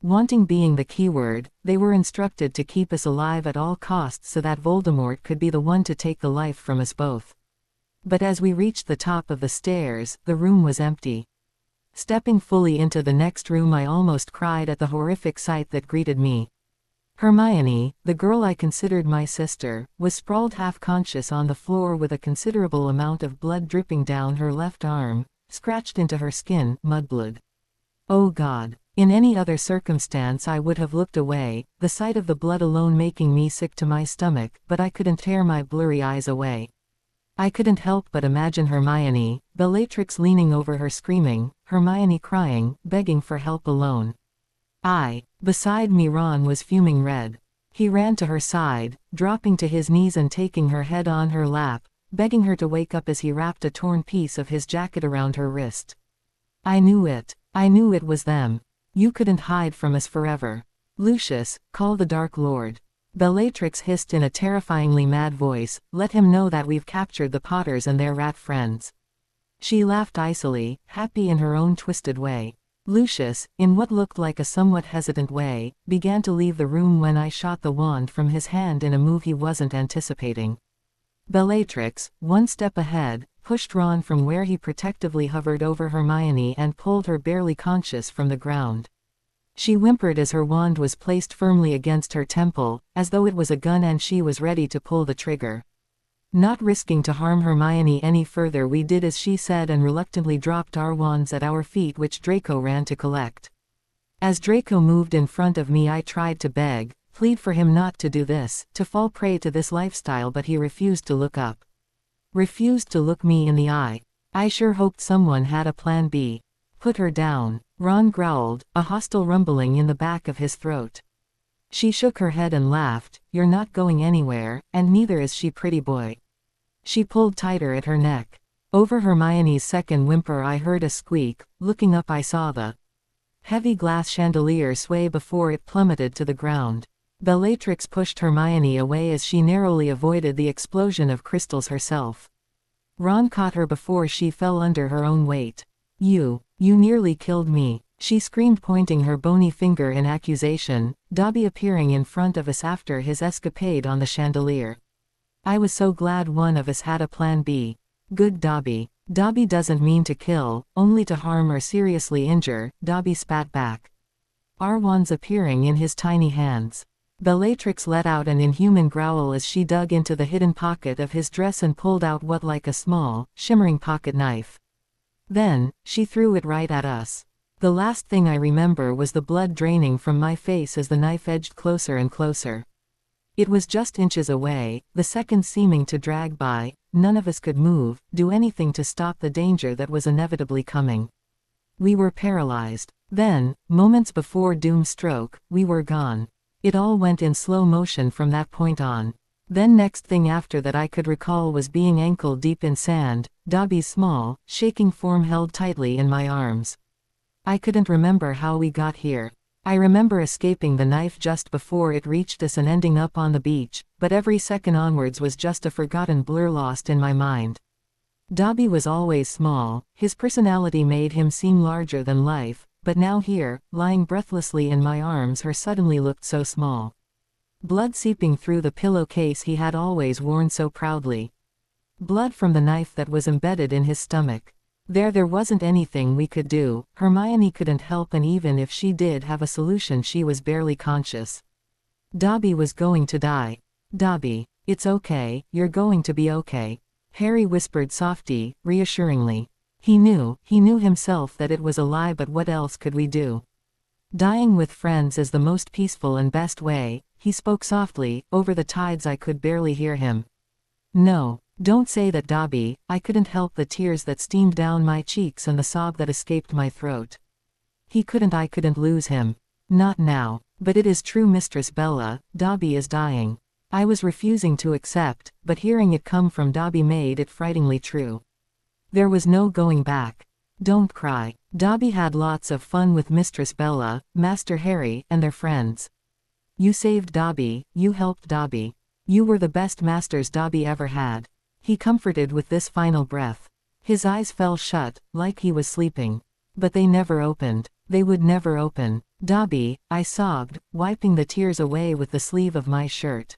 Wanting being the keyword, they were instructed to keep us alive at all costs so that Voldemort could be the one to take the life from us both. But as we reached the top of the stairs, the room was empty. Stepping fully into the next room, I almost cried at the horrific sight that greeted me. Hermione, the girl I considered my sister, was sprawled half-conscious on the floor with a considerable amount of blood dripping down her left arm, scratched into her skin, mudblood. Oh God. In any other circumstance I would have looked away, the sight of the blood alone making me sick to my stomach, but I couldn't tear my blurry eyes away. I couldn't help but imagine Hermione, Bellatrix leaning over her screaming, Hermione crying, begging for help alone. Beside me Ron was fuming red. He ran to her side, dropping to his knees and taking her head on her lap, begging her to wake up as he wrapped a torn piece of his jacket around her wrist. I knew it. I knew it was them. You couldn't hide from us forever. Lucius, call the Dark Lord. Bellatrix hissed in a terrifyingly mad voice, let him know that we've captured the Potters and their rat friends. She laughed icily, happy in her own twisted way. Lucius, in what looked like a somewhat hesitant way, began to leave the room when I shot the wand from his hand in a move he wasn't anticipating. Bellatrix, one step ahead, pushed Ron from where he protectively hovered over Hermione and pulled her barely conscious from the ground. She whimpered as her wand was placed firmly against her temple, as though it was a gun and she was ready to pull the trigger. Not risking to harm Hermione any further, we did as she said and reluctantly dropped our wands at our feet, which Draco ran to collect. As Draco moved in front of me, I tried to beg, plead for him not to do this, to fall prey to this lifestyle, but he refused to look up. Refused to look me in the eye. I sure hoped someone had a plan B. Put her down, Ron growled, a hostile rumbling in the back of his throat. She shook her head and laughed, you're not going anywhere, and neither is she, pretty boy. She pulled tighter at her neck. Over Hermione's second whimper I heard a squeak. Looking up I saw the heavy glass chandelier sway before it plummeted to the ground. Bellatrix pushed Hermione away as she narrowly avoided the explosion of crystals herself. Ron caught her before she fell under her own weight. You nearly killed me, she screamed, pointing her bony finger in accusation, Dobby appearing in front of us after his escapade on the chandelier. I was so glad one of us had a plan B. Good Dobby. Dobby doesn't mean to kill, only to harm or seriously injure, Dobby spat back. Our wands appearing in his tiny hands. Bellatrix let out an inhuman growl as she dug into the hidden pocket of his dress and pulled out what like a small, shimmering pocket knife. Then, she threw it right at us. The last thing I remember was the blood draining from my face as the knife edged closer and closer. It was just inches away, the seconds seeming to drag by, none of us could move, do anything to stop the danger that was inevitably coming. We were paralyzed. Then, moments before doom struck, we were gone. It all went in slow motion from that point on. Then next thing after that I could recall was being ankle deep in sand, Dobby's small, shaking form held tightly in my arms. I couldn't remember how we got here. I remember escaping the knife just before it reached us and ending up on the beach, but every second onwards was just a forgotten blur lost in my mind. Dobby was always small, his personality made him seem larger than life, but now here, lying breathlessly in my arms, her suddenly looked so small. Blood seeping through the pillowcase he had always worn so proudly. Blood from the knife that was embedded in his stomach. There wasn't anything we could do, Hermione couldn't help, and even if she did have a solution she was barely conscious. Dobby was going to die. Dobby, it's okay, you're going to be okay. Harry whispered softly, reassuringly. He knew himself that it was a lie, but what else could we do? Dying with friends is the most peaceful and best way, he spoke softly, over the tides I could barely hear him. No, don't say that, Dobby, I couldn't help the tears that steamed down my cheeks and the sob that escaped my throat. I couldn't lose him. Not now. But it is true, Mistress Bella, Dobby is dying. I was refusing to accept, but hearing it come from Dobby made it frighteningly true. There was no going back. Don't cry. Dobby had lots of fun with Mistress Bella, Master Harry, and their friends. You saved Dobby, you helped Dobby. You were the best masters Dobby ever had. He comforted with this final breath. His eyes fell shut, like he was sleeping. But they never opened. They would never open. Dobby, I sobbed, wiping the tears away with the sleeve of my shirt.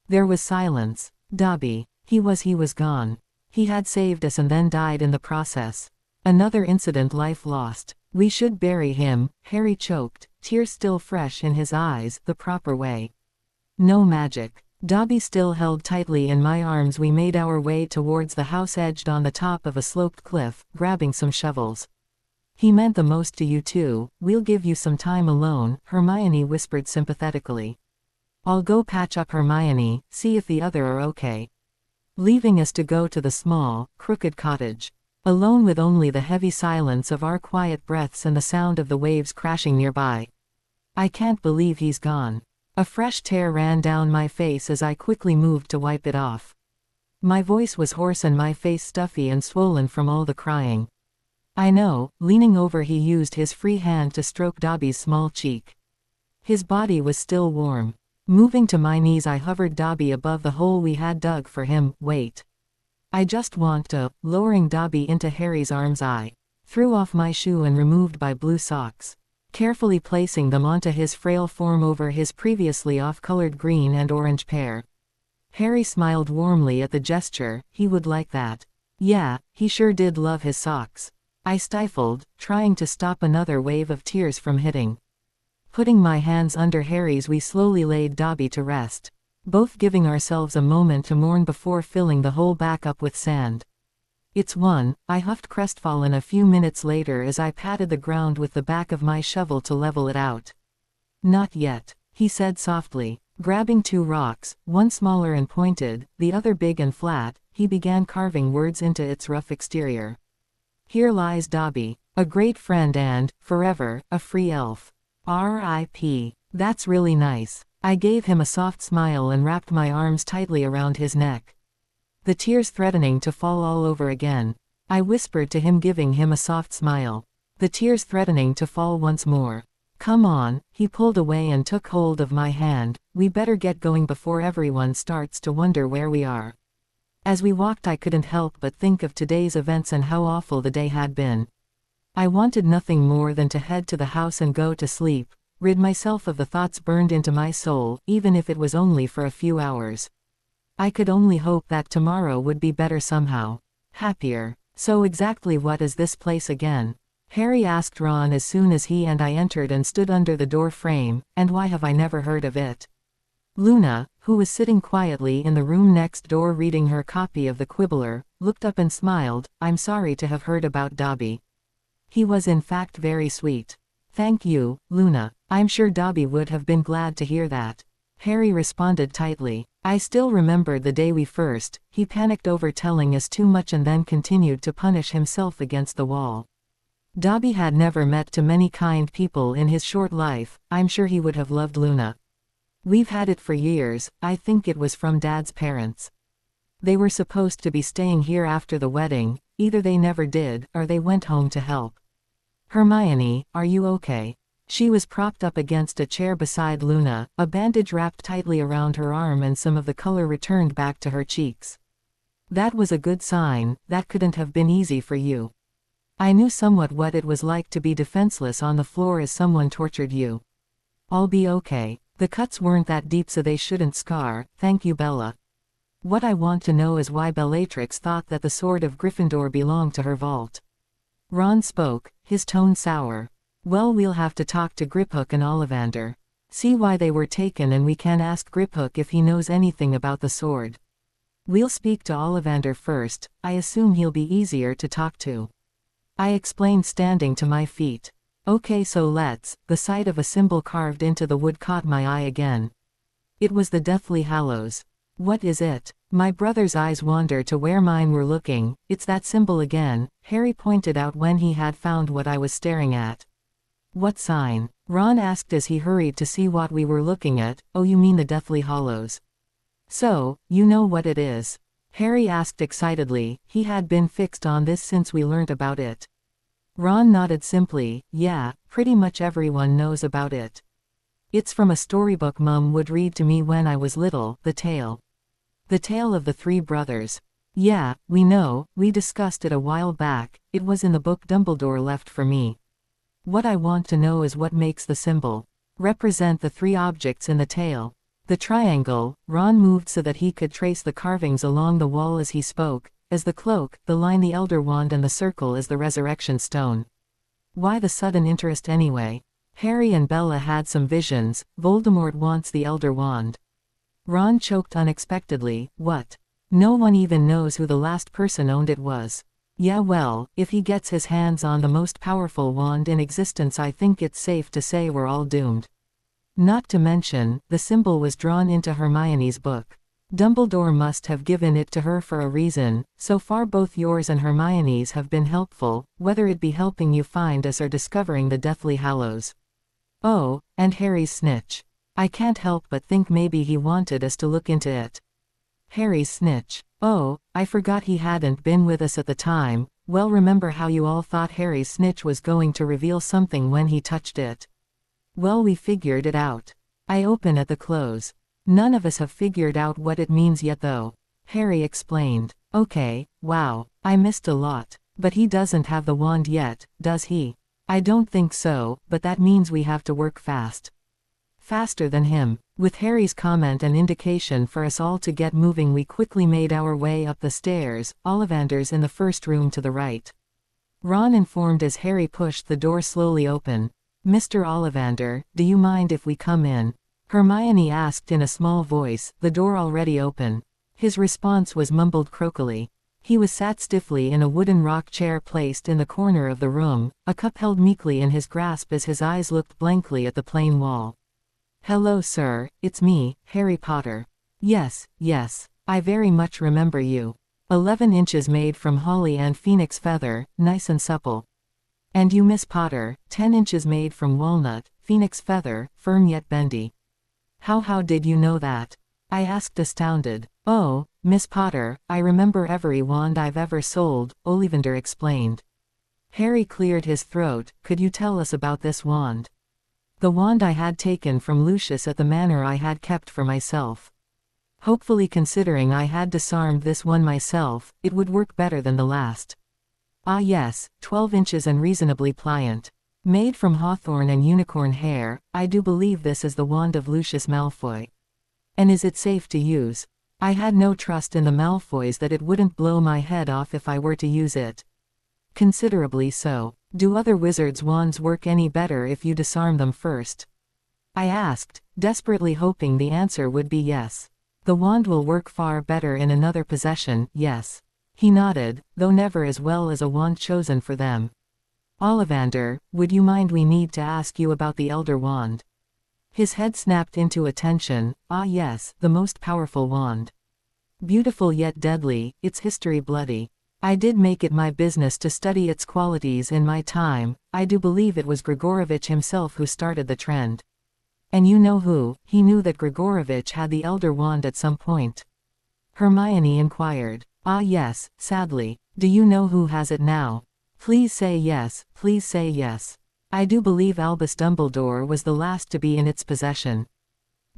There was silence. Dobby. He was gone. He had saved us and then died in the process. Another incident, life lost. We should bury him, Harry choked, tears still fresh in his eyes, the proper way. No magic. Dobby still held tightly in my arms. We made our way towards the house edged on the top of a sloped cliff, grabbing some shovels. He meant the most to you too. We'll give you some time alone, Hermione whispered sympathetically. I'll go patch up Hermione, see if the other are okay. Leaving us to go to the small, crooked cottage. Alone with only the heavy silence of our quiet breaths and the sound of the waves crashing nearby. I can't believe he's gone. A fresh tear ran down my face as I quickly moved to wipe it off. My voice was hoarse and my face stuffy and swollen from all the crying. I know. Leaning over, he used his free hand to stroke Dobby's small cheek. His body was still warm. Moving to my knees, I hovered Dobby above the hole we had dug for him. Wait. I just want to. Lowering Dobby into Harry's arms, I threw off my shoe and removed my blue socks, carefully placing them onto his frail form over his previously off-colored green and orange pair. Harry smiled warmly at the gesture. He would like that. Yeah, he sure did love his socks. I stifled, trying to stop another wave of tears from hitting. Putting my hands under Harry's, we slowly laid Dobby to rest, both giving ourselves a moment to mourn before filling the hole back up with sand. It's one, I huffed crestfallen a few minutes later as I patted the ground with the back of my shovel to level it out. Not yet, he said softly. Grabbing 2 rocks, one smaller and pointed, the other big and flat, he began carving words into its rough exterior. Here lies Dobby, a great friend and, forever, a free elf. R.I.P. That's really nice. I gave him a soft smile and wrapped my arms tightly around his neck, the tears threatening to fall all over again. I whispered to him, giving him a soft smile, the tears threatening to fall once more. Come on. He pulled away and took hold of my hand. We better get going before everyone starts to wonder where we are. As we walked, I couldn't help but think of today's events and how awful the day had been. I wanted nothing more than to head to the house and go to sleep, rid myself of the thoughts burned into my soul, even if it was only for a few hours. I could only hope that tomorrow would be better somehow. Happier. So exactly what is this place again? Harry asked Ron as soon as he and I entered and stood under the door frame, and why have I never heard of it? Luna, who was sitting quietly in the room next door reading her copy of The Quibbler, looked up and smiled. I'm sorry to have heard about Dobby. He was in fact very sweet. Thank you, Luna. I'm sure Dobby would have been glad to hear that. Harry responded tightly. I still remembered the day we first. He panicked over telling us too much and then continued to punish himself against the wall. Dobby had never met too many kind people in his short life. I'm sure he would have loved Luna. We've had it for years. I think it was from Dad's parents. They were supposed to be staying here after the wedding. Either they never did, or they went home to help. Hermione, are you okay? She was propped up against a chair beside Luna, a bandage wrapped tightly around her arm and some of the color returned back to her cheeks. That was a good sign. That couldn't have been easy for you. I knew somewhat what it was like to be defenseless on the floor as someone tortured you. I'll be okay. The cuts weren't that deep, so they shouldn't scar. Thank you, Bella. What I want to know is why Bellatrix thought that the sword of Gryffindor belonged to her vault. Ron spoke, his tone sour. Well, we'll have to talk to Griphook and Ollivander. See why they were taken, and we can ask Griphook if he knows anything about the sword. We'll speak to Ollivander first. I assume he'll be easier to talk to. I explained, standing to my feet. Okay, so let's. The sight of a symbol carved into the wood caught my eye again. It was the Deathly Hallows. What is it? My brother's eyes wandered to where mine were looking. It's that symbol again, Harry pointed out when he had found what I was staring at. What sign? Ron asked as he hurried to see what we were looking at. Oh, you mean the Deathly Hallows. So, you know what it is? Harry asked excitedly. He had been fixed on this since we learnt about it. Ron nodded simply. Yeah, pretty much everyone knows about it. It's from a storybook Mum would read to me when I was little, The Tale. The Tale of the Three Brothers. Yeah, we know, we discussed it a while back. It was in the book Dumbledore left for me. What I want to know is what makes the symbol represent the 3 objects in the tale. The triangle. Ron moved so that he could trace the carvings along the wall as he spoke, as the cloak, the line the Elder Wand, and the circle as the Resurrection Stone. Why the sudden interest anyway? Harry and Bella had some visions. Voldemort wants the Elder Wand. Ron choked unexpectedly. What? No one even knows who the last person owned it was. Yeah, well, if he gets his hands on the most powerful wand in existence, I think it's safe to say we're all doomed. Not to mention, the symbol was drawn into Hermione's book. Dumbledore must have given it to her for a reason. So far both yours and Hermione's have been helpful, whether it be helping you find us or discovering the Deathly Hallows. Oh, and Harry's snitch. I can't help but think maybe he wanted us to look into it. Harry's snitch. Oh, I forgot he hadn't been with us at the time. Well, remember how you all thought Harry's snitch was going to reveal something when he touched it? Well, we figured it out. I open at the close. None of us have figured out what it means yet though. Harry explained. Okay, wow, I missed a lot. But he doesn't have the wand yet, does he? I don't think so, but that means we have to work fast. Faster than him. With Harry's comment and indication for us all to get moving, we quickly made our way up the stairs, Ollivander's in the first room to the right. Ron informed as Harry pushed the door slowly open. Mr. Ollivander, do you mind if we come in? Hermione asked in a small voice, the door already open. His response was mumbled croakily. He was sat stiffly in a wooden rock chair placed in the corner of the room, a cup held meekly in his grasp as his eyes looked blankly at the plain wall. Hello sir, it's me, Harry Potter. Yes, I very much remember you. 11 inches made from holly and phoenix feather, nice and supple. And you Miss Potter, 10 inches made from walnut, phoenix feather, firm yet bendy. How did you know that? I asked astounded. Oh, Miss Potter, I remember every wand I've ever sold, Ollivander explained. Harry cleared his throat. Could you tell us about this wand? The wand I had taken from Lucius at the manor I had kept for myself. Hopefully, considering I had disarmed this one myself, it would work better than the last. Ah yes, 12 inches and reasonably pliant. Made from hawthorn and unicorn hair, I do believe this is the wand of Lucius Malfoy. And is it safe to use? I had no trust in the Malfoys that it wouldn't blow my head off if I were to use it. Considerably so. Do other wizards' wands work any better if you disarm them first? I asked, desperately hoping the answer would be yes. The wand will work far better in another possession, yes. He nodded, though never as well as a wand chosen for them. Ollivander, would you mind, we need to ask you about the Elder Wand. His head snapped into attention. Ah yes, the most powerful wand. Beautiful yet deadly, its history bloody. I did make it my business to study its qualities in my time. I do believe it was Grigorovich himself who started the trend. And you know who? He knew that Grigorovich had the Elder Wand at some point. Hermione inquired. Ah yes, sadly. Do you know who has it now? Please say yes, please say yes. I do believe Albus Dumbledore was the last to be in its possession.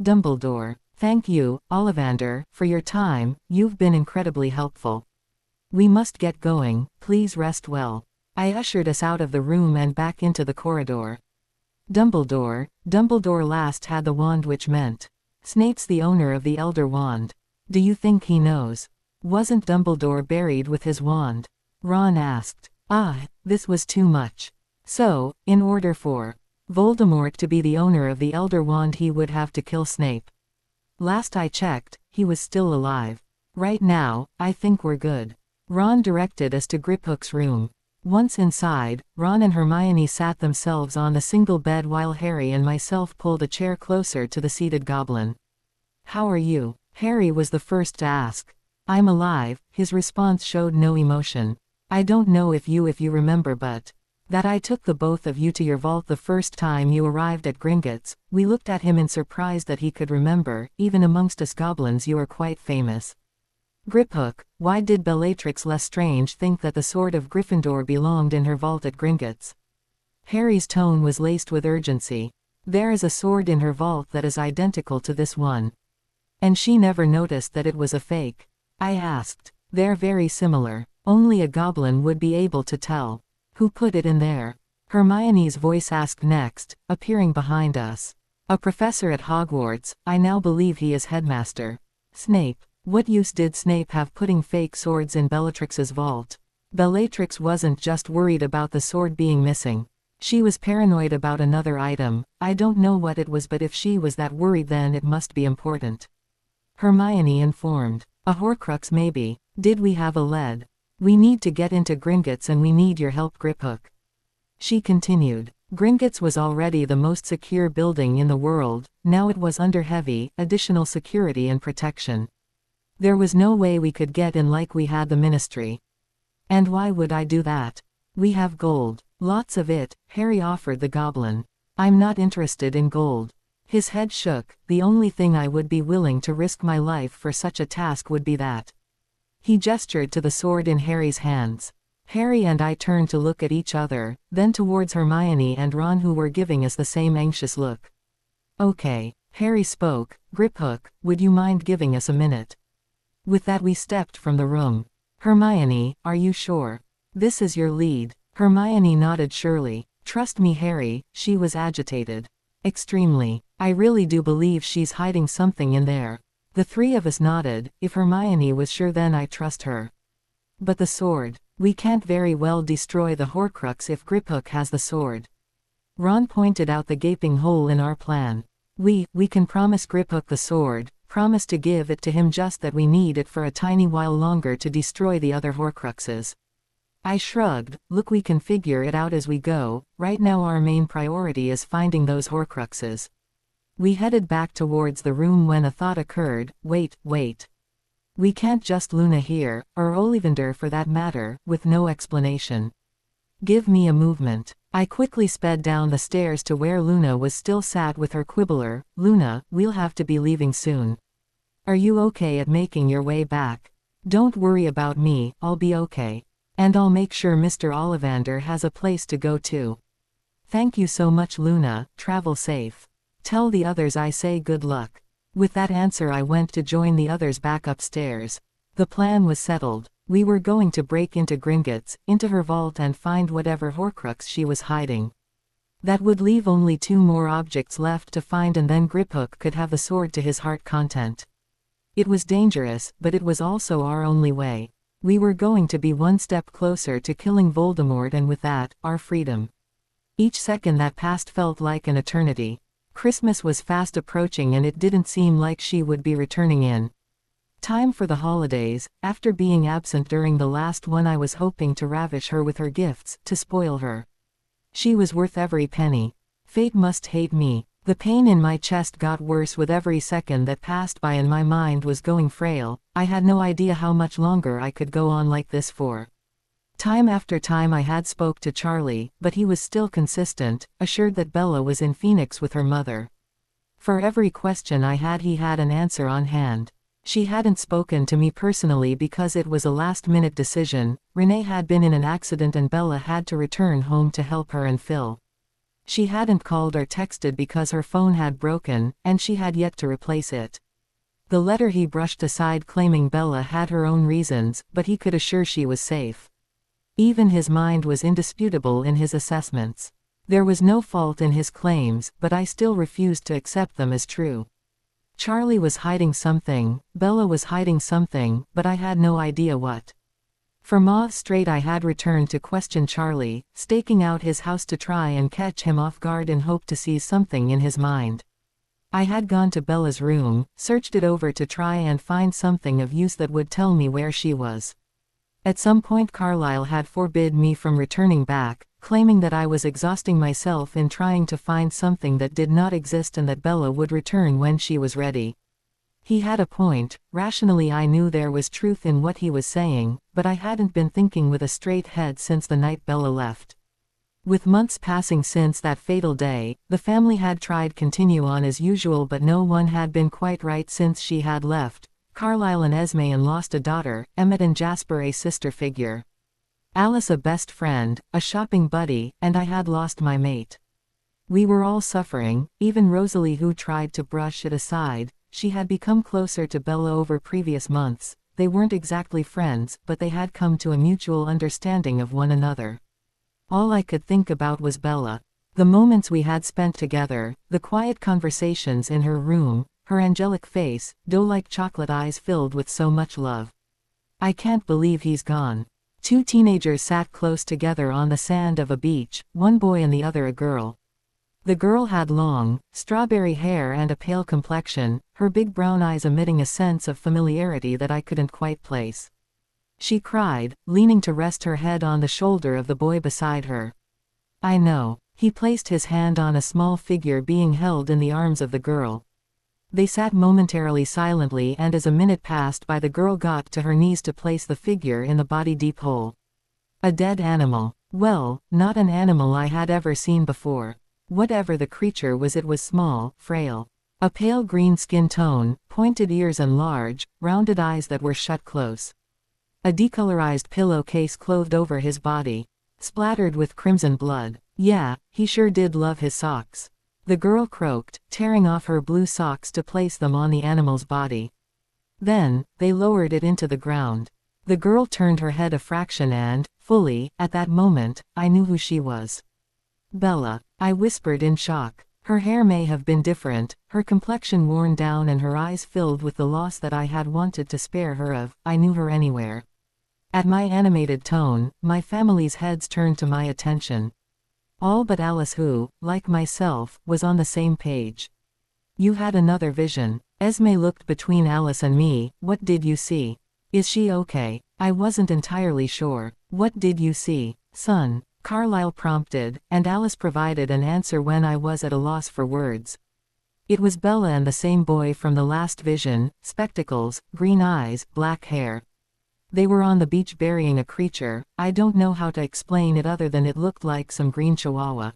Dumbledore. Thank you, Ollivander, for your time. You've been incredibly helpful. We must get going, please rest well. I ushered us out of the room and back into the corridor. Dumbledore last had the wand, which meant Snape's the owner of the Elder Wand. Do you think he knows? Wasn't Dumbledore buried with his wand? Ron asked. Ah, this was too much. So, in order for Voldemort to be the owner of the Elder Wand, he would have to kill Snape. Last I checked, he was still alive. Right now, I think we're good. Ron directed us to Griphook's room. Once inside, Ron and Hermione sat themselves on the single bed while Harry and myself pulled a chair closer to the seated goblin. How are you? Harry was the first to ask. I'm alive. His response showed no emotion. I don't know if you remember, but that I took the both of you to your vault the first time you arrived at Gringotts. We looked at him in surprise that he could remember. Even amongst us goblins you are quite famous. Griphook, why did Bellatrix Lestrange think that the sword of Gryffindor belonged in her vault at Gringotts? Harry's tone was laced with urgency. There is a sword in her vault that is identical to this one. And she never noticed that it was a fake? I asked. They're very similar. Only a goblin would be able to tell. Who put it in there? Hermione's voice asked next, appearing behind us. A professor at Hogwarts. I now believe he is headmaster. Snape. What use did Snape have putting fake swords in Bellatrix's vault? Bellatrix wasn't just worried about the sword being missing. She was paranoid about another item. I don't know what it was, but if she was that worried, then it must be important. Hermione informed. A Horcrux maybe. Did we have a lead? We need to get into Gringotts and we need your help, Griphook. She continued. Gringotts was already the most secure building in the world. Now it was under heavy, additional security and protection. There was no way we could get in like we had the Ministry. And why would I do that? We have gold. Lots of it, Harry offered the goblin. I'm not interested in gold. His head shook. The only thing I would be willing to risk my life for such a task would be that. He gestured to the sword in Harry's hands. Harry and I turned to look at each other, then towards Hermione and Ron, who were giving us the same anxious look. "Okay," Harry spoke, "Griphook, would you mind giving us a minute?" With that we stepped from the room. "Hermione, are you sure? This is your lead." Hermione nodded surely. "Trust me, Harry," she was agitated. "Extremely. I really do believe she's hiding something in there." The three of us nodded. If Hermione was sure, then I trust her. "But the sword. We can't very well destroy the Horcrux if Griphook has the sword." Ron pointed out the gaping hole in our plan. We can promise Griphook the sword, promise to give it to him, just that we need it for a tiny while longer to destroy the other Horcruxes." I shrugged. "Look, we can figure it out as we go. Right now our main priority is finding those Horcruxes." We headed back towards the room when a thought occurred. Wait. We can't just Luna here, or Ollivander for that matter, with no explanation. "Give me a movement." I quickly sped down the stairs to where Luna was still sat with her quibbler. "Luna, we'll have to be leaving soon. Are you okay at making your way back?" "Don't worry about me, I'll be okay. And I'll make sure Mr. Ollivander has a place to go to." "Thank you so much, Luna, travel safe. Tell the others I say good luck." With that answer I went to join the others back upstairs. The plan was settled. We were going to break into Gringotts, into her vault, and find whatever Horcrux she was hiding. That would leave only 2 more objects left to find, and then Griphook could have the sword to his heart content. It was dangerous, but it was also our only way. We were going to be one step closer to killing Voldemort, and with that, our freedom. Each second that passed felt like an eternity. Christmas was fast approaching, and it didn't seem like she would be returning in time for the holidays. After being absent during the last one, I was hoping to ravish her with her gifts, to spoil her. She was worth every penny. Fate must hate me. The pain in my chest got worse with every second that passed by, and my mind was going frail. I had no idea how much longer I could go on like this for. Time after time I had spoke to Charlie, but he was still consistent, assured that Bella was in Phoenix with her mother. For every question I had, he had an answer on hand. She hadn't spoken to me personally because it was a last-minute decision. Renee had been in an accident and Bella had to return home to help her and Phil. She hadn't called or texted because her phone had broken, and she had yet to replace it. The letter he brushed aside, claiming Bella had her own reasons, but he could assure she was safe. Even his mind was indisputable in his assessments. There was no fault in his claims, but I still refused to accept them as true. Charlie was hiding something, Bella was hiding something, but I had no idea what. For months straight I had returned to question Charlie, staking out his house to try and catch him off guard in hope to see something in his mind. I had gone to Bella's room, searched it over to try and find something of use that would tell me where she was. At some point Carlisle had forbid me from returning back, claiming that I was exhausting myself in trying to find something that did not exist and that Bella would return when she was ready. He had a point. Rationally I knew there was truth in what he was saying, but I hadn't been thinking with a straight head since the night Bella left. With months passing since that fatal day, the family had tried continue on as usual, but no one had been quite right since she had left. Carlisle and Esme lost a daughter, Emmett and Jasper a sister figure. Alice a best friend, a shopping buddy, and I had lost my mate. We were all suffering, even Rosalie, who tried to brush it aside. She had become closer to Bella over previous months. They weren't exactly friends, but they had come to a mutual understanding of one another. All I could think about was Bella. The moments we had spent together, the quiet conversations in her room, her angelic face, dough-like chocolate eyes filled with so much love. "I can't believe he's gone." 2 teenagers sat close together on the sand of a beach, one boy and the other a girl. The girl had long, strawberry hair and a pale complexion, her big brown eyes emitting a sense of familiarity that I couldn't quite place. She cried, leaning to rest her head on the shoulder of the boy beside her. "I know." He placed his hand on a small figure being held in the arms of the girl. They sat momentarily silently, and as a minute passed by the girl got to her knees to place the figure in the body-deep hole. A dead animal. Well, not an animal I had ever seen before. Whatever the creature was, it was small, frail. A pale green skin tone, pointed ears and large, rounded eyes that were shut close. A decolorized pillowcase clothed over his body, splattered with crimson blood. Yeah, he sure did love his socks. The girl croaked, tearing off her blue socks to place them on the animal's body. Then, they lowered it into the ground. The girl turned her head a fraction and, fully, at that moment, I knew who she was. Bella, I whispered in shock. Her hair may have been different, her complexion worn down and her eyes filled with the loss that I had wanted to spare her of. I knew her anywhere. At my animated tone, my family's heads turned to my attention. All but Alice, who, like myself, was on the same page. You had another vision. Esme looked between Alice and me. What did you see? Is she okay? I wasn't entirely sure. What did you see, son? Carlyle prompted, and Alice provided an answer when I was at a loss for words. It was Bella and the same boy from the last vision, spectacles, green eyes, black hair. They were on the beach burying a creature. I don't know how to explain it other than it looked like some green chihuahua.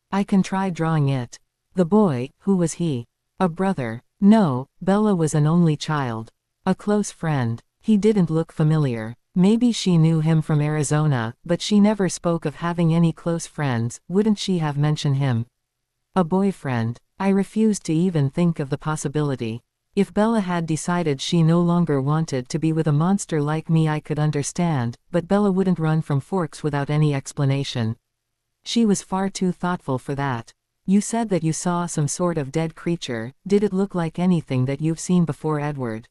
I can try drawing it. The boy, who was he? A brother? No, Bella was an only child. A close friend. He didn't look familiar. Maybe she knew him from Arizona, but she never spoke of having any close friends. Wouldn't she have mentioned him? A boyfriend. I refused to even think of the possibility. If Bella had decided she no longer wanted to be with a monster like me, I could understand, but Bella wouldn't run from Forks without any explanation. She was far too thoughtful for that. You said that you saw some sort of dead creature. Did it look like anything that you've seen before, Edward?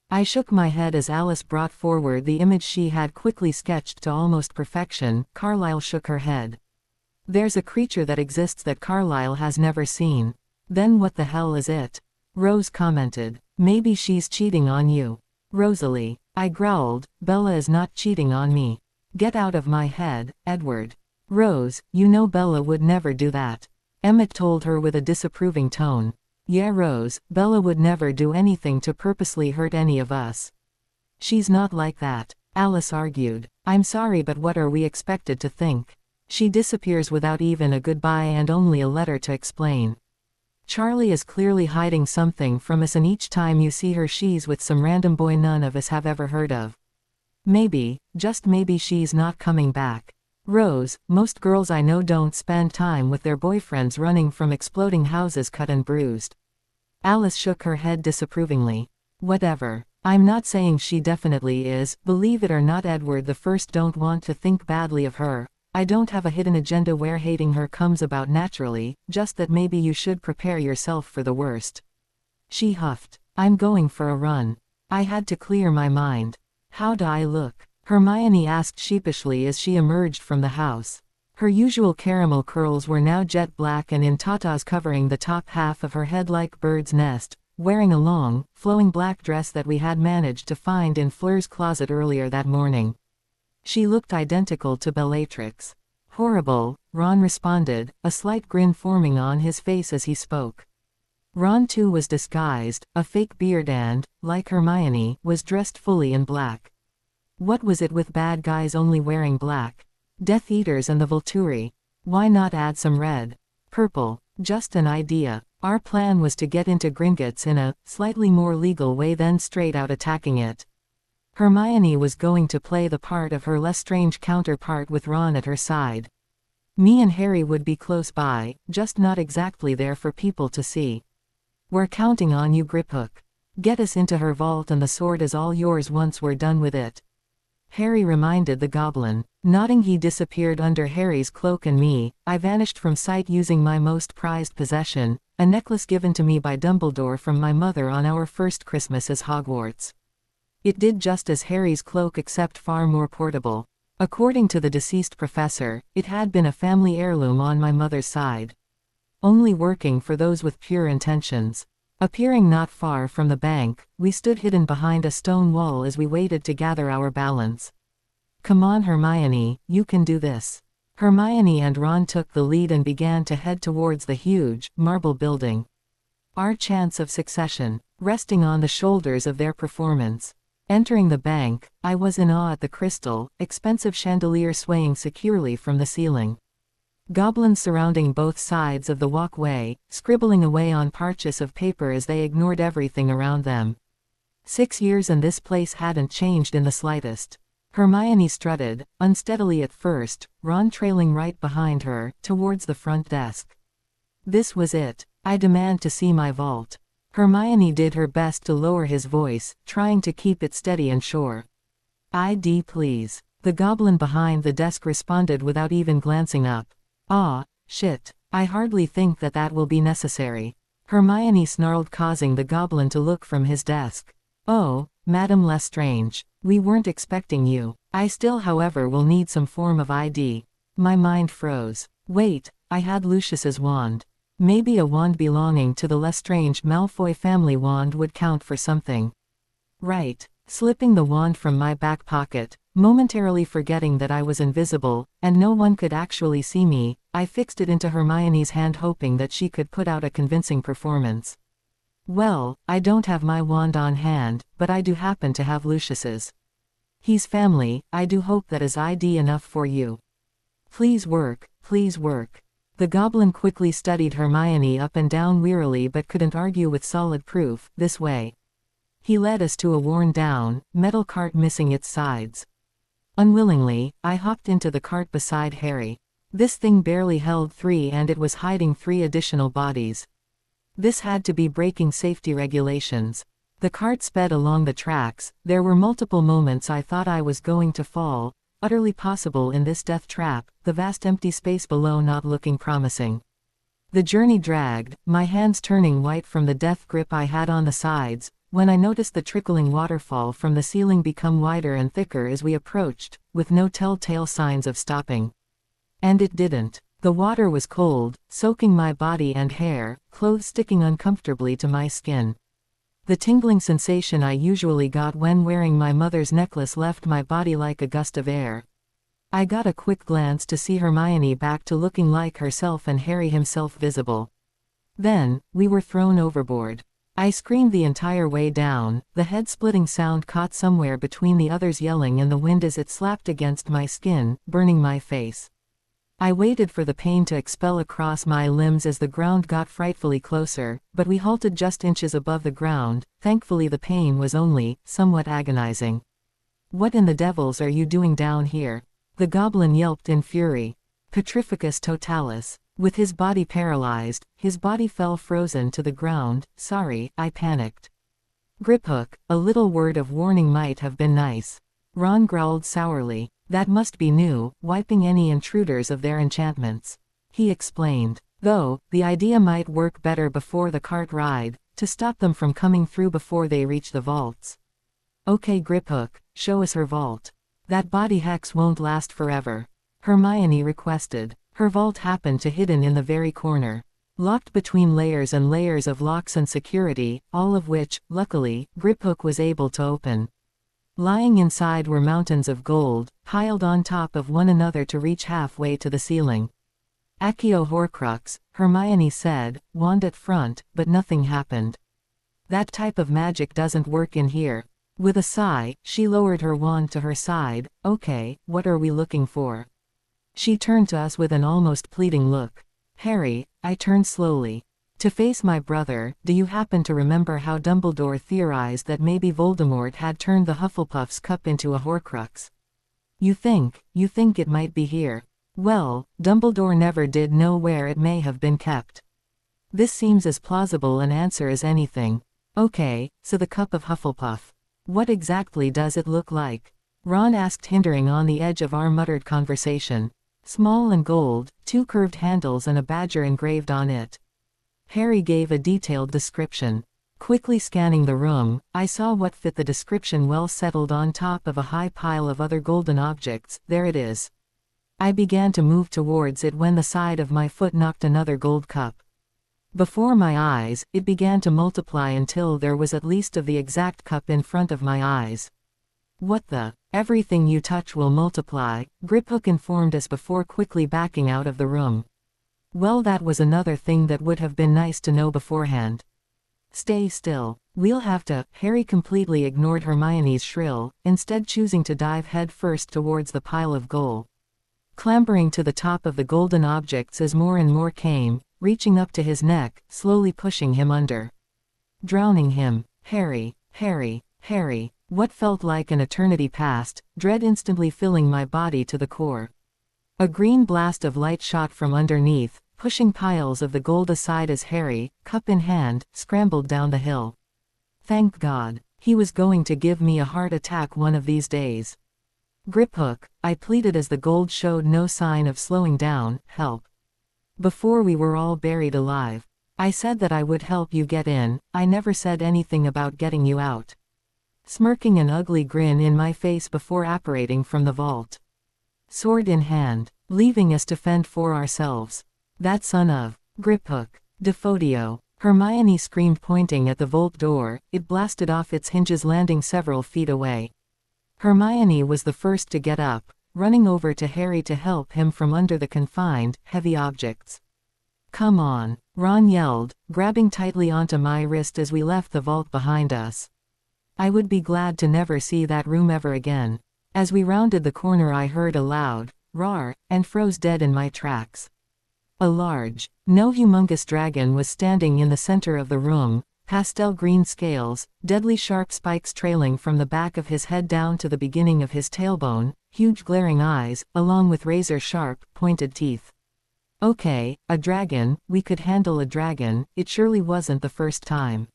I shook my head as Alice brought forward the image she had quickly sketched to almost perfection. Carlyle shook her head. There's a creature that exists that Carlyle has never seen. Then what the hell is it? Rose commented. Maybe she's cheating on you. Rosalie. I growled. Bella is not cheating on me. Get out of my head, Edward. Rose, you know Bella would never do that. Emmett told her with a disapproving tone. Yeah, Rose, Bella would never do anything to purposely hurt any of us. She's not like that, Alice argued. I'm sorry, but what are we expected to think? She disappears without even a goodbye and only a letter to explain. Charlie is clearly hiding something from us, and each time you see her she's with some random boy none of us have ever heard of. Maybe, just maybe she's not coming back. Rose, most girls I know don't spend time with their boyfriends running from exploding houses cut and bruised. Alice shook her head disapprovingly. Whatever. I'm not saying she definitely is. Believe it or not, Edward the First don't want to think badly of her. I don't have a hidden agenda where hating her comes about naturally, just that maybe you should prepare yourself for the worst. She huffed. I'm going for a run. I had to clear my mind. How do I look? Hermione asked sheepishly as she emerged from the house. Her usual caramel curls were now jet black and in tatas covering the top half of her head like bird's nest, wearing a long, flowing black dress that we had managed to find in Fleur's closet earlier that morning. She looked identical to Bellatrix. Horrible, Ron responded, a slight grin forming on his face as he spoke. Ron too was disguised, a fake beard and, like Hermione, was dressed fully in black. What was it with bad guys only wearing black? Death Eaters and the Volturi. Why not add some red? Purple. Just an idea. Our plan was to get into Gringotts in a slightly more legal way, then straight out attacking it. Hermione was going to play the part of her less strange counterpart with Ron at her side. Me and Harry would be close by, just not exactly there for people to see. We're counting on you, Griphook. Get us into her vault and the sword is all yours once we're done with it. Harry reminded the goblin. Nodding, he disappeared under Harry's cloak and me. I vanished from sight using my most prized possession, a necklace given to me by Dumbledore from my mother on our first Christmas as Hogwarts. It did just as Harry's cloak except far more portable. According to the deceased professor, it had been a family heirloom on my mother's side. Only working for those with pure intentions. Appearing not far from the bank, we stood hidden behind a stone wall as we waited to gather our balance. Come on, Hermione, you can do this. Hermione and Ron took the lead and began to head towards the huge, marble building. Our chance of succession, resting on the shoulders of their performance. Entering the bank, I was in awe at the crystal, expensive chandelier swaying securely from the ceiling. Goblins surrounding both sides of the walkway, scribbling away on parches of paper as they ignored everything around them. 6 years and this place hadn't changed in the slightest. Hermione strutted, unsteadily at first, Ron trailing right behind her, towards the front desk. This was it. I demand to see my vault. Hermione did her best to lower his voice, trying to keep it steady and sure. ID please. The goblin behind the desk responded without even glancing up. Ah, shit. I hardly think that will be necessary. Hermione snarled, causing the goblin to look from his desk. Oh, Madame Lestrange. We weren't expecting you. I still however will need some form of ID. My mind froze. Wait, I had Lucius's wand. Maybe a wand belonging to the Lestrange Malfoy family wand would count for something. Right. Slipping the wand from my back pocket, momentarily forgetting that I was invisible, and no one could actually see me, I fixed it into Hermione's hand hoping that she could put out a convincing performance. Well, I don't have my wand on hand, but I do happen to have Lucius's. He's family, I do hope that is ID enough for you. Please work, please work. The goblin quickly studied Hermione up and down wearily but couldn't argue with solid proof. This way. He led us to a worn-down, metal cart missing its sides. Unwillingly, I hopped into the cart beside Harry. This thing barely held 3 and it was hiding 3 additional bodies. This had to be breaking safety regulations. The cart sped along the tracks. There were multiple moments I thought I was going to fall, utterly possible in this death trap, the vast empty space below not looking promising. The journey dragged, my hands turning white from the death grip I had on the sides, when I noticed the trickling waterfall from the ceiling become wider and thicker as we approached, with no telltale signs of stopping. And it didn't. The water was cold, soaking my body and hair, clothes sticking uncomfortably to my skin. The tingling sensation I usually got when wearing my mother's necklace left my body like a gust of air. I got a quick glance to see Hermione back to looking like herself and Harry himself visible. Then, we were thrown overboard. I screamed the entire way down, the head-splitting sound caught somewhere between the others yelling in the wind as it slapped against my skin, burning my face. I waited for the pain to expel across my limbs as the ground got frightfully closer, but we halted just inches above the ground. Thankfully the pain was only somewhat agonizing. What in the devils are you doing down here? The goblin yelped in fury. Petrificus totalis. With his body paralyzed, his body fell frozen to the ground. Sorry, I panicked. Griphook, a little word of warning might have been nice. Ron growled sourly. That must be new, wiping any intruders of their enchantments. He explained. Though, the idea might work better before the cart ride, to stop them from coming through before they reach the vaults. Okay Griphook, show us her vault. That body hex won't last forever. Hermione requested. Her vault happened to hidden in the very corner. Locked between layers and layers of locks and security, all of which, luckily, Griphook was able to open. Lying inside were mountains of gold, piled on top of one another to reach halfway to the ceiling. Accio Horcrux, Hermione said, wand at front, but nothing happened. That type of magic doesn't work in here. With a sigh, she lowered her wand to her side. Okay, what are we looking for? She turned to us with an almost pleading look. Harry, I turned slowly. To face my brother. Do you happen to remember how Dumbledore theorized that maybe Voldemort had turned the Hufflepuff's cup into a Horcrux? You think it might be here? Well, Dumbledore never did know where it may have been kept. This seems as plausible an answer as anything. Okay, so the cup of Hufflepuff. What exactly does it look like? Ron asked, hindering on the edge of our muttered conversation. Small and gold, 2 curved handles and a badger engraved on it. Harry gave a detailed description. Quickly scanning the room, I saw what fit the description well settled on top of a high pile of other golden objects. There it is. I began to move towards it when the side of my foot knocked another gold cup. Before my eyes, it began to multiply until there was at least of the exact cup in front of my eyes. What the? Everything you touch will multiply, Griphook informed us before quickly backing out of the room. Well, that was another thing that would have been nice to know beforehand. Stay still. We'll have to. Harry completely ignored Hermione's shrill, instead choosing to dive head first towards the pile of gold. Clambering to the top of the golden objects as more and more came, reaching up to his neck, slowly pushing him under. Drowning him. Harry. Harry. What felt like an eternity passed, dread instantly filling my body to the core. A green blast of light shot from underneath, pushing piles of the gold aside as Harry, cup in hand, scrambled down the hill. Thank God. He was going to give me a heart attack one of these days. Griphook, I pleaded as the gold showed no sign of slowing down. Help. Before we were all buried alive. I said that I would help you get in, I never said anything about getting you out. Smirking an ugly grin in my face before apparating from the vault. Sword in hand, leaving us to fend for ourselves. That son of Griphook. Defodio. Hermione screamed, pointing at the vault door. It blasted off its hinges, landing several feet away. Hermione was the first to get up, running over to Harry to help him from under the confined, heavy objects. Come on, Ron yelled, grabbing tightly onto my wrist as we left the vault behind us. I would be glad to never see that room ever again. As we rounded the corner, I heard a loud roar, and froze dead in my tracks. A large, no humongous dragon was standing in the center of the room, pastel green scales, deadly sharp spikes trailing from the back of his head down to the beginning of his tailbone, huge glaring eyes, along with razor-sharp, pointed teeth. Okay, a dragon, we could handle a dragon, it surely wasn't the first time.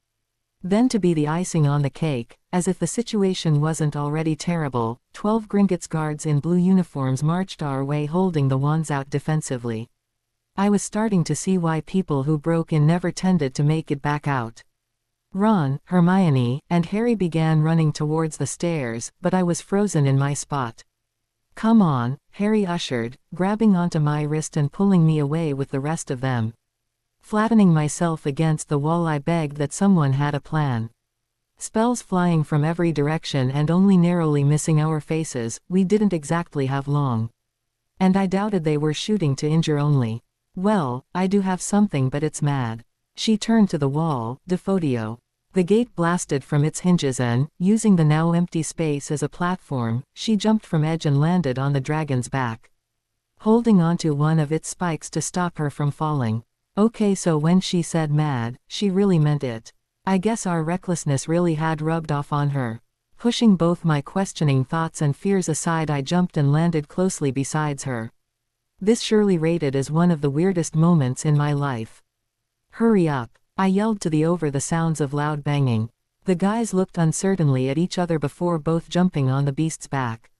Then to be the icing on the cake, as if the situation wasn't already terrible, 12 Gringotts guards in blue uniforms marched our way holding the wands out defensively. I was starting to see why people who broke in never tended to make it back out. Ron, Hermione, and Harry began running towards the stairs, but I was frozen in my spot. Come on, Harry ushered, grabbing onto my wrist and pulling me away with the rest of them. Flattening myself against the wall, I begged that someone had a plan. Spells flying from every direction and only narrowly missing our faces, we didn't exactly have long. And I doubted they were shooting to injure only. Well, I do have something, but it's mad. She turned to the wall. Defodio. The gate blasted from its hinges and, using the now empty space as a platform, she jumped from edge and landed on the dragon's back. Holding onto one of its spikes to stop her from falling. Okay, so when she said mad, she really meant it. I guess our recklessness really had rubbed off on her. Pushing both my questioning thoughts and fears aside, I jumped and landed closely beside her. This surely rated as one of the weirdest moments in my life. Hurry up, I yelled to the over the sounds of loud banging. The guys looked uncertainly at each other before both jumping on the beast's back.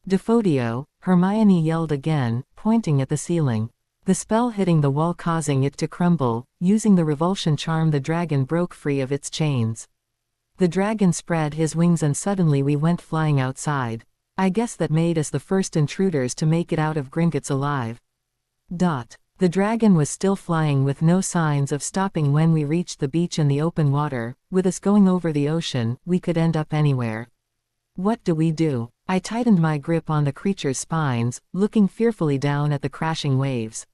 Defodio, Hermione yelled again, pointing at the ceiling. The spell hitting the wall causing it to crumble. Using the revulsion charm, the dragon broke free of its chains. The dragon spread his wings and suddenly we went flying outside. I guess that made us the first intruders to make it out of Gringotts alive. The dragon was still flying with no signs of stopping when we reached the beach and the open water. With us going over the ocean, we could end up anywhere. What do we do? I tightened my grip on the creature's spines, looking fearfully down at the crashing waves.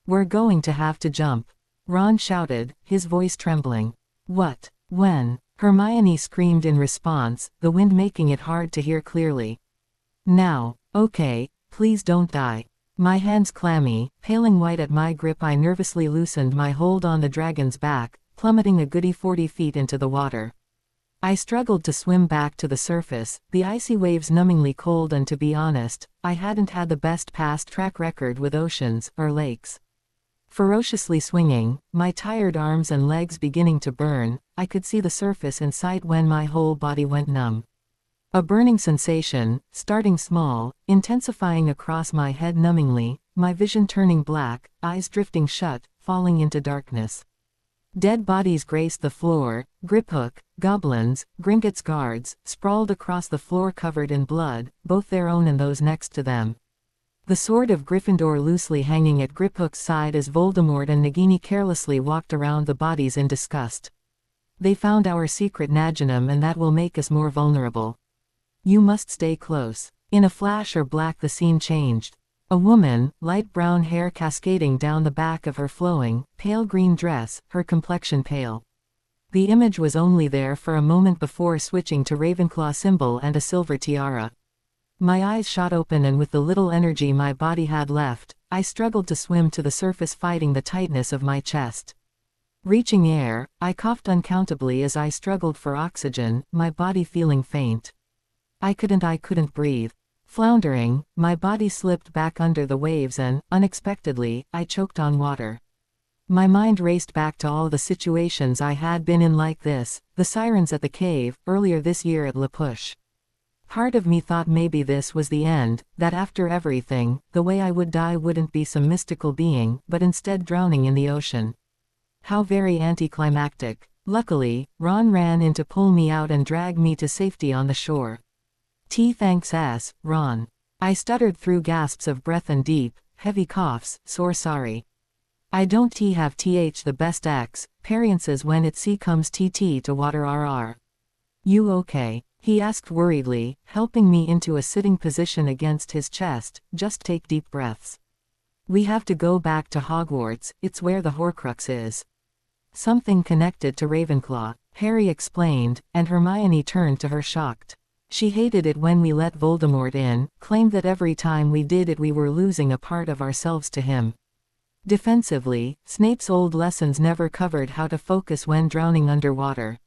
We're going to have to jump. Ron shouted, his voice trembling. What? When? Hermione screamed in response, the wind making it hard to hear clearly. Now. Okay, please don't die. My hands clammy, paling white at my grip, I nervously loosened my hold on the dragon's back, plummeting a goody 40 feet into the water. I struggled to swim back to the surface, the icy waves numbingly cold, and to be honest, I hadn't had the best past track record with oceans or lakes. Ferociously swinging, my tired arms and legs beginning to burn, I could see the surface in sight when my whole body went numb. A burning sensation, starting small, intensifying across my head numbingly, my vision turning black, eyes drifting shut, falling into darkness. Dead bodies graced the floor, Griphook, goblins, Gringotts guards, sprawled across the floor covered in blood, both their own and those next to them. The sword of Gryffindor loosely hanging at Griphook's side as Voldemort and Nagini carelessly walked around the bodies in disgust. They found our secret Naginum, and that will make us more vulnerable. You must stay close. In a flash or black the scene changed. A woman, light brown hair cascading down the back of her flowing, pale green dress, her complexion pale. The image was only there for a moment before switching to Ravenclaw symbol and a silver tiara. My eyes shot open, and with the little energy my body had left, I struggled to swim to the surface, fighting the tightness of my chest. Reaching air, I coughed uncountably as I struggled for oxygen, my body feeling faint. I couldn't breathe. Floundering, my body slipped back under the waves and, unexpectedly, I choked on water. My mind raced back to all the situations I had been in like this, the sirens at the cave, earlier this year at La Push. Part of me thought maybe this was the end, that after everything, the way I would die wouldn't be some mystical being, but instead drowning in the ocean. How very anticlimactic. Luckily, Ron ran in to pull me out and drag me to safety on the shore. Thanks Ron. I stuttered through gasps of breath and deep, heavy coughs, sorry. I don't have the best experiences when it comes to water rr. You okay? He asked worriedly, helping me into a sitting position against his chest. Just take deep breaths. We have to go back to Hogwarts, it's where the Horcrux is. Something connected to Ravenclaw, Harry explained, and Hermione turned to her shocked. She hated it when we let Voldemort in, claimed that every time we did it we were losing a part of ourselves to him. Defensively, Snape's old lessons never covered how to focus when drowning underwater.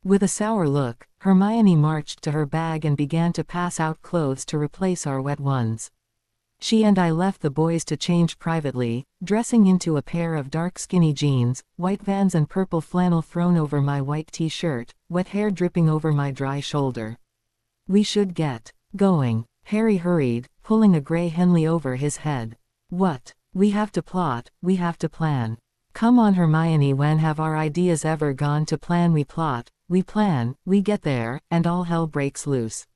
With a sour look, Hermione marched to her bag and began to pass out clothes to replace our wet ones. She and I left the boys to change privately, dressing into a pair of dark skinny jeans, white Vans and purple flannel thrown over my white t-shirt, wet hair dripping over my dry shoulder. We should get going, Harry hurried, pulling a grey Henley over his head. What? We have to plot, we have to plan. Come on Hermione, when have our ideas ever gone to plan? We plot, we plan, we get there, and all hell breaks loose.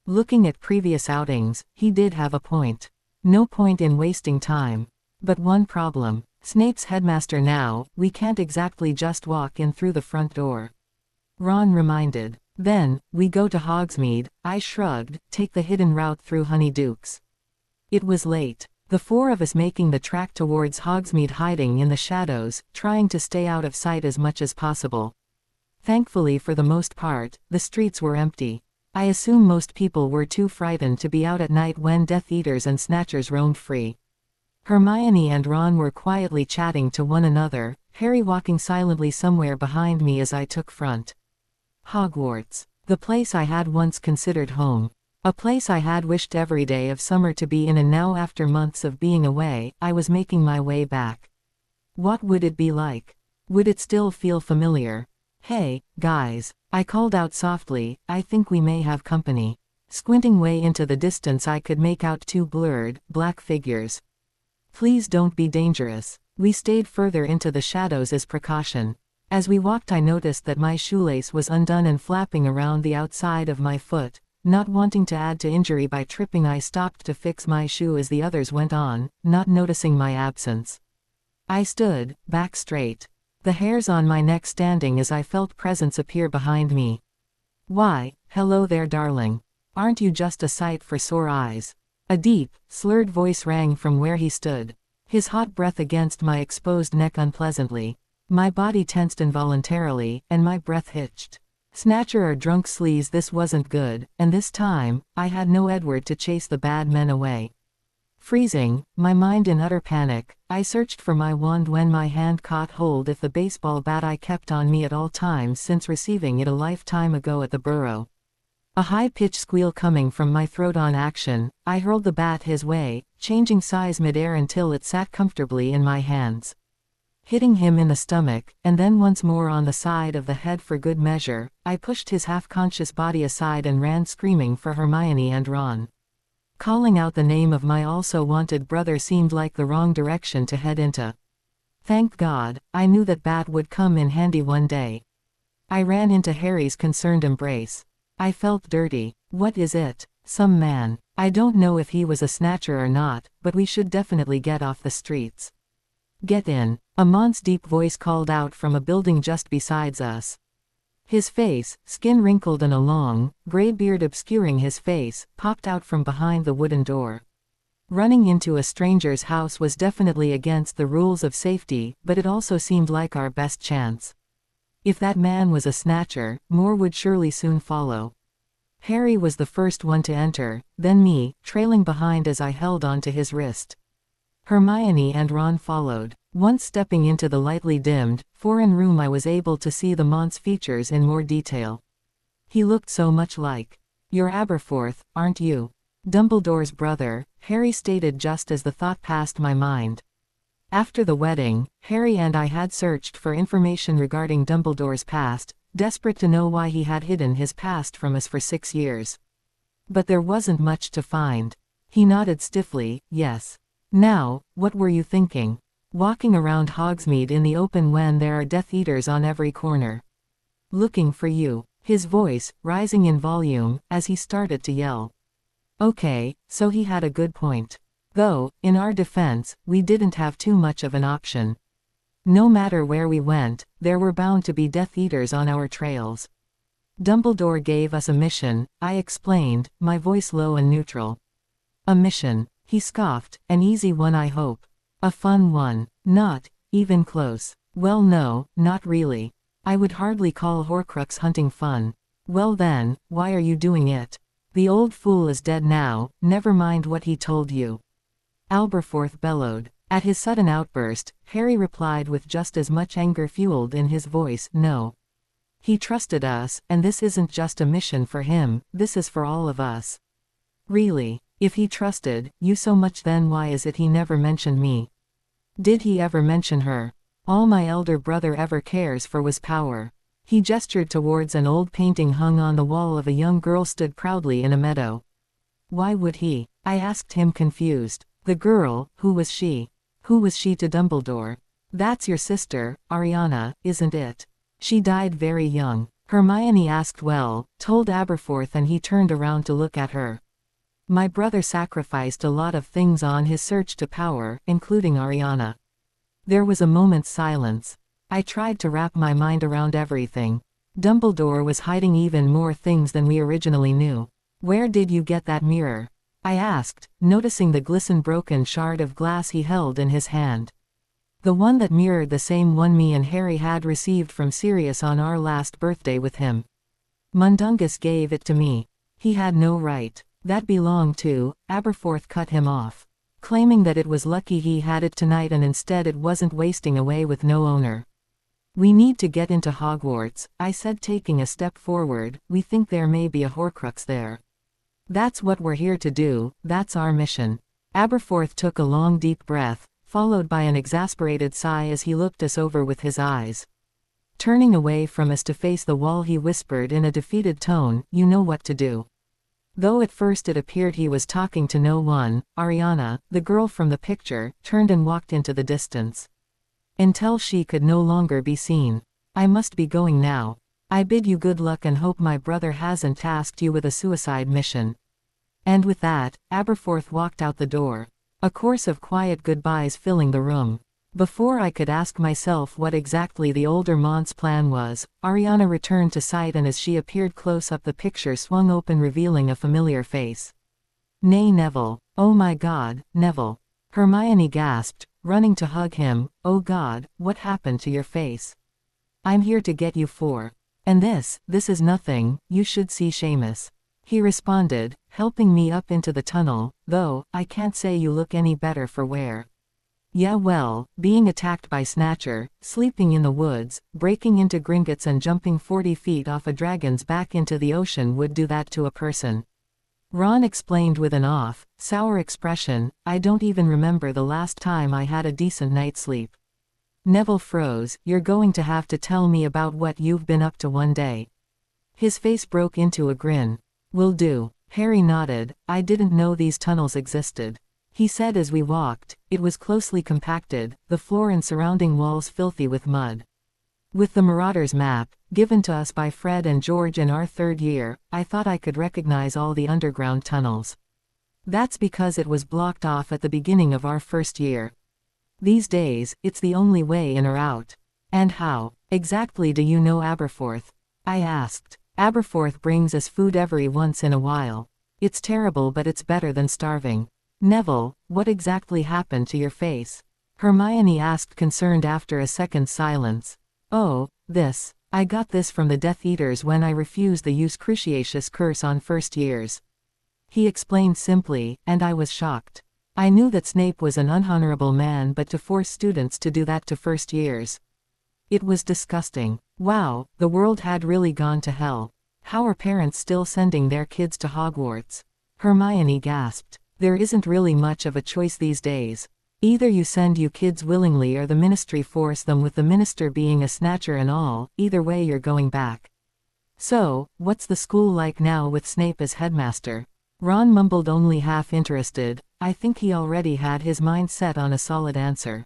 Looking at previous outings, he did have a point. No point in wasting time. But one problem. Snape's headmaster now, we can't exactly just walk in through the front door. Ron reminded. Then, we go to Hogsmeade, I shrugged, take the hidden route through Honeydukes. It was late. The four of us making the track towards Hogsmeade, hiding in the shadows, trying to stay out of sight as much as possible. Thankfully for the most part, the streets were empty. I assume most people were too frightened to be out at night when Death Eaters and Snatchers roamed free. Hermione and Ron were quietly chatting to one another, Harry walking silently somewhere behind me as I took front. Hogwarts. The place I had once considered home. A place I had wished every day of summer to be in, and now after months of being away, I was making my way back. What would it be like? Would it still feel familiar? Hey, guys, I called out softly, I think we may have company. Squinting way into the distance I could make out two blurred, black figures. Please don't be dangerous. We stayed further into the shadows as precaution. As we walked I noticed that my shoelace was undone and flapping around the outside of my foot. Not wanting to add to injury by tripping, I stopped to fix my shoe as the others went on, not noticing my absence. I stood, back straight. The hairs on my neck standing as I felt presence appear behind me. Why, hello there darling. Aren't you just a sight for sore eyes? A deep, slurred voice rang from where he stood. His hot breath against my exposed neck unpleasantly. My body tensed involuntarily, and my breath hitched. Snatcher or drunk sleaze, this wasn't good, and this time, I had no Edward to chase the bad men away. Freezing, my mind in utter panic, I searched for my wand when my hand caught hold of the baseball bat I kept on me at all times since receiving it a lifetime ago at the Burrow. A high-pitched squeal coming from my throat on action, I hurled the bat his way, changing size mid-air until it sat comfortably in my hands. Hitting him in the stomach, and then once more on the side of the head for good measure, I pushed his half-conscious body aside and ran screaming for Hermione and Ron. Calling out the name of my also wanted brother seemed like the wrong direction to head into. Thank God, I knew that bat would come in handy one day. I ran into Harry's concerned embrace. I felt dirty. What is it? Some man. I don't know if he was a snatcher or not, but we should definitely get off the streets. Get in, a month's deep voice called out from a building just beside us. His face, skin wrinkled and a long, gray beard obscuring his face, popped out from behind the wooden door. Running into a stranger's house was definitely against the rules of safety, but it also seemed like our best chance. If that man was a snatcher, more would surely soon follow. Harry was the first one to enter, then me, trailing behind as I held onto his wrist. Hermione and Ron followed. Once stepping into the lightly dimmed, foreign room, I was able to see the Mont's features in more detail. He looked so much like. "You're Aberforth, aren't you? Dumbledore's brother," Harry stated just as the thought passed my mind. After the wedding, Harry and I had searched for information regarding Dumbledore's past, desperate to know why he had hidden his past from us for 6 years. But there wasn't much to find. He nodded stiffly, yes. "Now, what were you thinking? Walking around Hogsmeade in the open when there are Death Eaters on every corner?" "Looking for you," his voice, rising in volume, as he started to yell. Okay, so he had a good point. Though, in our defense, we didn't have too much of an option. No matter where we went, there were bound to be Death Eaters on our trails. "Dumbledore gave us a mission," I explained, my voice low and neutral. "A mission," he scoffed, "an easy one, I hope. A fun one. Not even close." "Well, no, not really. I would hardly call Horcrux hunting fun." "Well then, why are you doing it? The old fool is dead now, never mind what he told you." Aberforth bellowed. At his sudden outburst, Harry replied with just as much anger fueled in his voice, "No. He trusted us, and this isn't just a mission for him, this is for all of us." "Really? If he trusted you so much, then why is it he never mentioned me? Did he ever mention her? All my elder brother ever cares for was power." He gestured towards an old painting hung on the wall of a young girl stood proudly in a meadow. "Why would he?" I asked him, confused. "The girl, who was she? Who was she to Dumbledore?" "That's your sister, Ariana, isn't it? She died very young." Hermione asked. "Well," told Aberforth, and he turned around to look at her. "My brother sacrificed a lot of things on his search to power, including Ariana." There was a moment's silence. I tried to wrap my mind around everything. Dumbledore was hiding even more things than we originally knew. "Where did you get that mirror?" I asked, noticing the broken shard of glass he held in his hand. "The one that mirrored the same one me and Harry had received from Sirius on our last birthday with him. Mundungus gave it to me. He had no right. That belonged to—" Aberforth cut him off, claiming that it was lucky he had it tonight and instead it wasn't wasting away with no owner. "We need to get into Hogwarts," I said, taking a step forward. "We think there may be a Horcrux there. That's what we're here to do, that's our mission." Aberforth took a long deep breath, followed by an exasperated sigh as he looked us over with his eyes. Turning away from us to face the wall, he whispered in a defeated tone, "You know what to do." Though at first it appeared he was talking to no one, Ariana, the girl from the picture, turned and walked into the distance. Until she could no longer be seen. "I must be going now. I bid you good luck and hope my brother hasn't tasked you with a suicide mission." And with that, Aberforth walked out the door. A chorus of quiet goodbyes filling the room. Before I could ask myself what exactly the older Mont's plan was, Ariana returned to sight, and as she appeared close up, the picture swung open, revealing a familiar face. "Nay, Neville." "Oh my God, Neville." Hermione gasped, running to hug him. "Oh God, what happened to your face?" "I'm here to get you for." "And this is nothing, you should see Seamus," he responded, helping me up into the tunnel, "though, I can't say you look any better for wear." "Yeah, well, being attacked by Snatcher, sleeping in the woods, breaking into Gringotts and jumping 40 feet off a dragon's back into the ocean would do that to a person," Ron explained with an sour expression. "I don't even remember the last time I had a decent night's sleep." Neville froze. "You're going to have to tell me about what you've been up to one day." His face broke into a grin. "Will do." Harry nodded. "I didn't know these tunnels existed," he said as we walked. "It was closely compacted, the floor and surrounding walls filthy with mud." With the Marauder's map, given to us by Fred and George in our 3rd year, I thought I could recognize all the underground tunnels. That's because it was blocked off at the beginning of our 1st year. These days, it's the only way in or out. "And how exactly do you know Aberforth?" I asked. "Aberforth brings us food every once in a while. It's terrible, but it's better than starving." "Neville, what exactly happened to your face?" Hermione asked, concerned after a second's silence. "Oh, this. I got this from the Death Eaters when I refused the use Cruciatus curse on 1st years." He explained simply, and I was shocked. I knew that Snape was an unhonorable man, but to force students to do that to first years. It was disgusting. Wow, the world had really gone to hell. How are parents still sending their kids to Hogwarts? Hermione gasped. There isn't really much of a choice these days. Either you send you kids willingly or the ministry force them, with the minister being a snatcher and all. Either way you're going back. So, what's the school like now with Snape as headmaster? Ron mumbled, only half interested. I think he already had his mind set on a solid answer.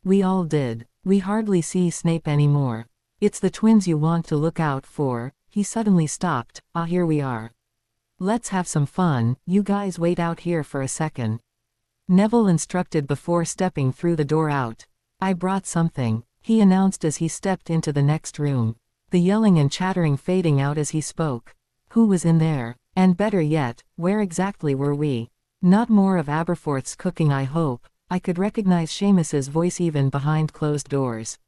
We all did. We hardly see Snape anymore. It's the twins you want to look out for. He suddenly stopped. Ah, here we are. Let's have some fun. You guys wait out here for a second. Neville instructed before stepping through the door out. I brought something, he announced as he stepped into the next room. The yelling and chattering fading out as he spoke. Who was in there? And better yet, where exactly were we? Not more of Aberforth's cooking, I hope. I could recognize Seamus's voice even behind closed doors.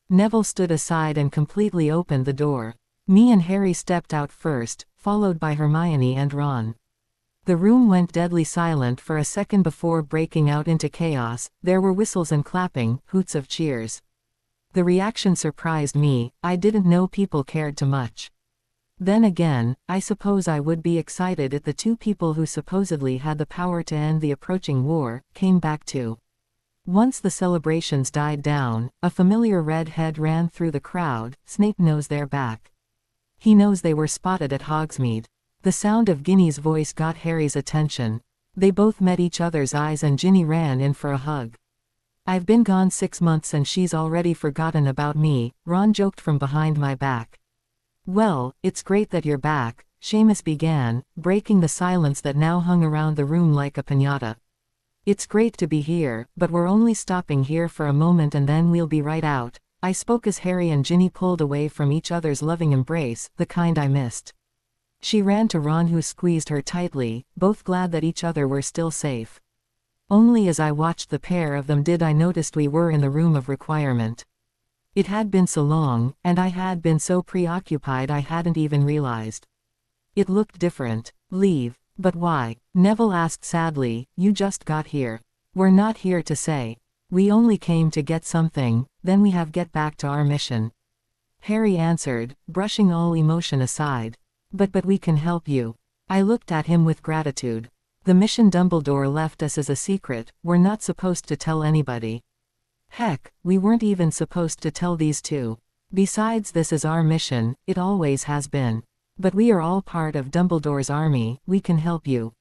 Neville stood aside and completely opened the door. Me and Harry stepped out first, followed by Hermione and Ron. The room went deadly silent for a second before breaking out into chaos. There were whistles and clapping, hoots of cheers. The reaction surprised me. I didn't know people cared too much. Then again, I suppose I would be excited if the two people who supposedly had the power to end the approaching war came back too. Once the celebrations died down, a familiar red head ran through the crowd. Snape knows they're back. He knows they were spotted at Hogsmeade. The sound of Ginny's voice got Harry's attention. They both met each other's eyes and Ginny ran in for a hug. I've been gone 6 months and she's already forgotten about me, Ron joked from behind my back. Well, it's great that you're back, Seamus began, breaking the silence that now hung around the room like a piñata. It's great to be here, but we're only stopping here for a moment and then we'll be right out. I spoke as Harry and Ginny pulled away from each other's loving embrace, the kind I missed. She ran to Ron, who squeezed her tightly, both glad that each other were still safe. Only as I watched the pair of them did I notice we were in the room of requirement. It had been so long, and I had been so preoccupied I hadn't even realized. It looked different. Leave? But why? Neville asked sadly. You just got here. We're not here to say. We only came to get something, then we have get back to our mission. Harry answered, brushing all emotion aside. But we can help you. I looked at him with gratitude. The mission Dumbledore left us as a secret. We're not supposed to tell anybody. Heck, we weren't even supposed to tell these two. Besides, this is our mission, it always has been. But we are all part of Dumbledore's army, we can help you.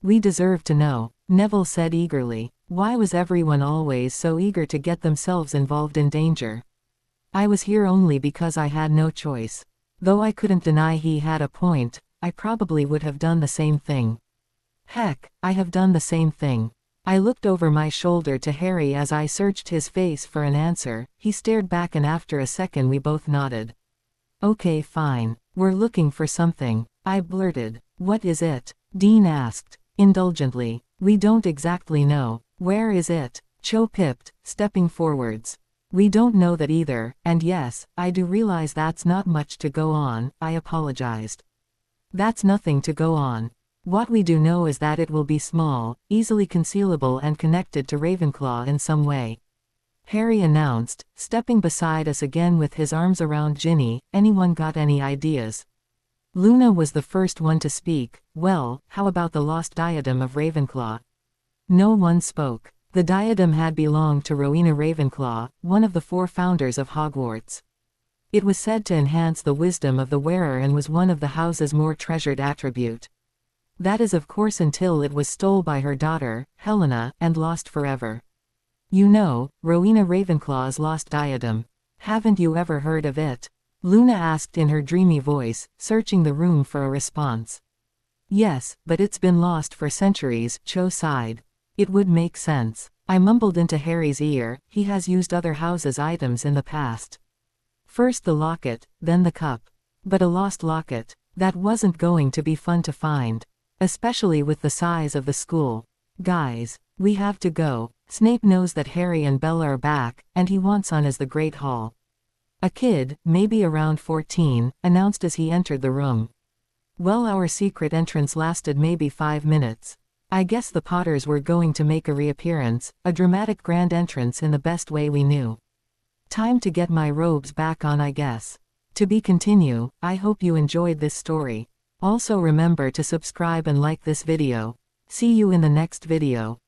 We deserve to know, Neville said eagerly. Why was everyone always so eager to get themselves involved in danger? I was here only because I had no choice. Though I couldn't deny he had a point, I probably would have done the same thing. Heck, I have done the same thing. I looked over my shoulder to Harry as I searched his face for an answer. He stared back and after a second we both nodded. Okay, fine. We're looking for something, I blurted. What is it? Dean asked, indulgently. We don't exactly know. Where is it? Cho pipped, stepping forwards. We don't know that either, and yes, I do realize that's not much to go on, I apologized. That's nothing to go on. What we do know is that it will be small, easily concealable and connected to Ravenclaw in some way. Harry announced, stepping beside us again with his arms around Ginny. Anyone got any ideas? Luna was the first one to speak. Well, how about the lost diadem of Ravenclaw? No one spoke. The diadem had belonged to Rowena Ravenclaw, one of the 4 founders of Hogwarts. It was said to enhance the wisdom of the wearer and was one of the house's more treasured attribute. That is of course until it was stolen by her daughter, Helena, and lost forever. You know, Rowena Ravenclaw's lost diadem. Haven't you ever heard of it? Luna asked in her dreamy voice, searching the room for a response. Yes, but it's been lost for centuries, Cho sighed. It would make sense. I mumbled into Harry's ear, he has used other houses' items in the past. First the locket, then the cup. But a lost locket. That wasn't going to be fun to find. Especially with the size of the school. Guys, we have to go. Snape knows that Harry and Bella are back, and he wants on as the Great Hall. A kid, maybe around 14, announced as he entered the room. Well, our secret entrance lasted maybe 5 minutes. I guess the Potters were going to make a reappearance, a dramatic grand entrance in the best way we knew. Time to get my robes back on, I guess. To be continue. I hope you enjoyed this story. Also remember to subscribe and like this video. See you in the next video.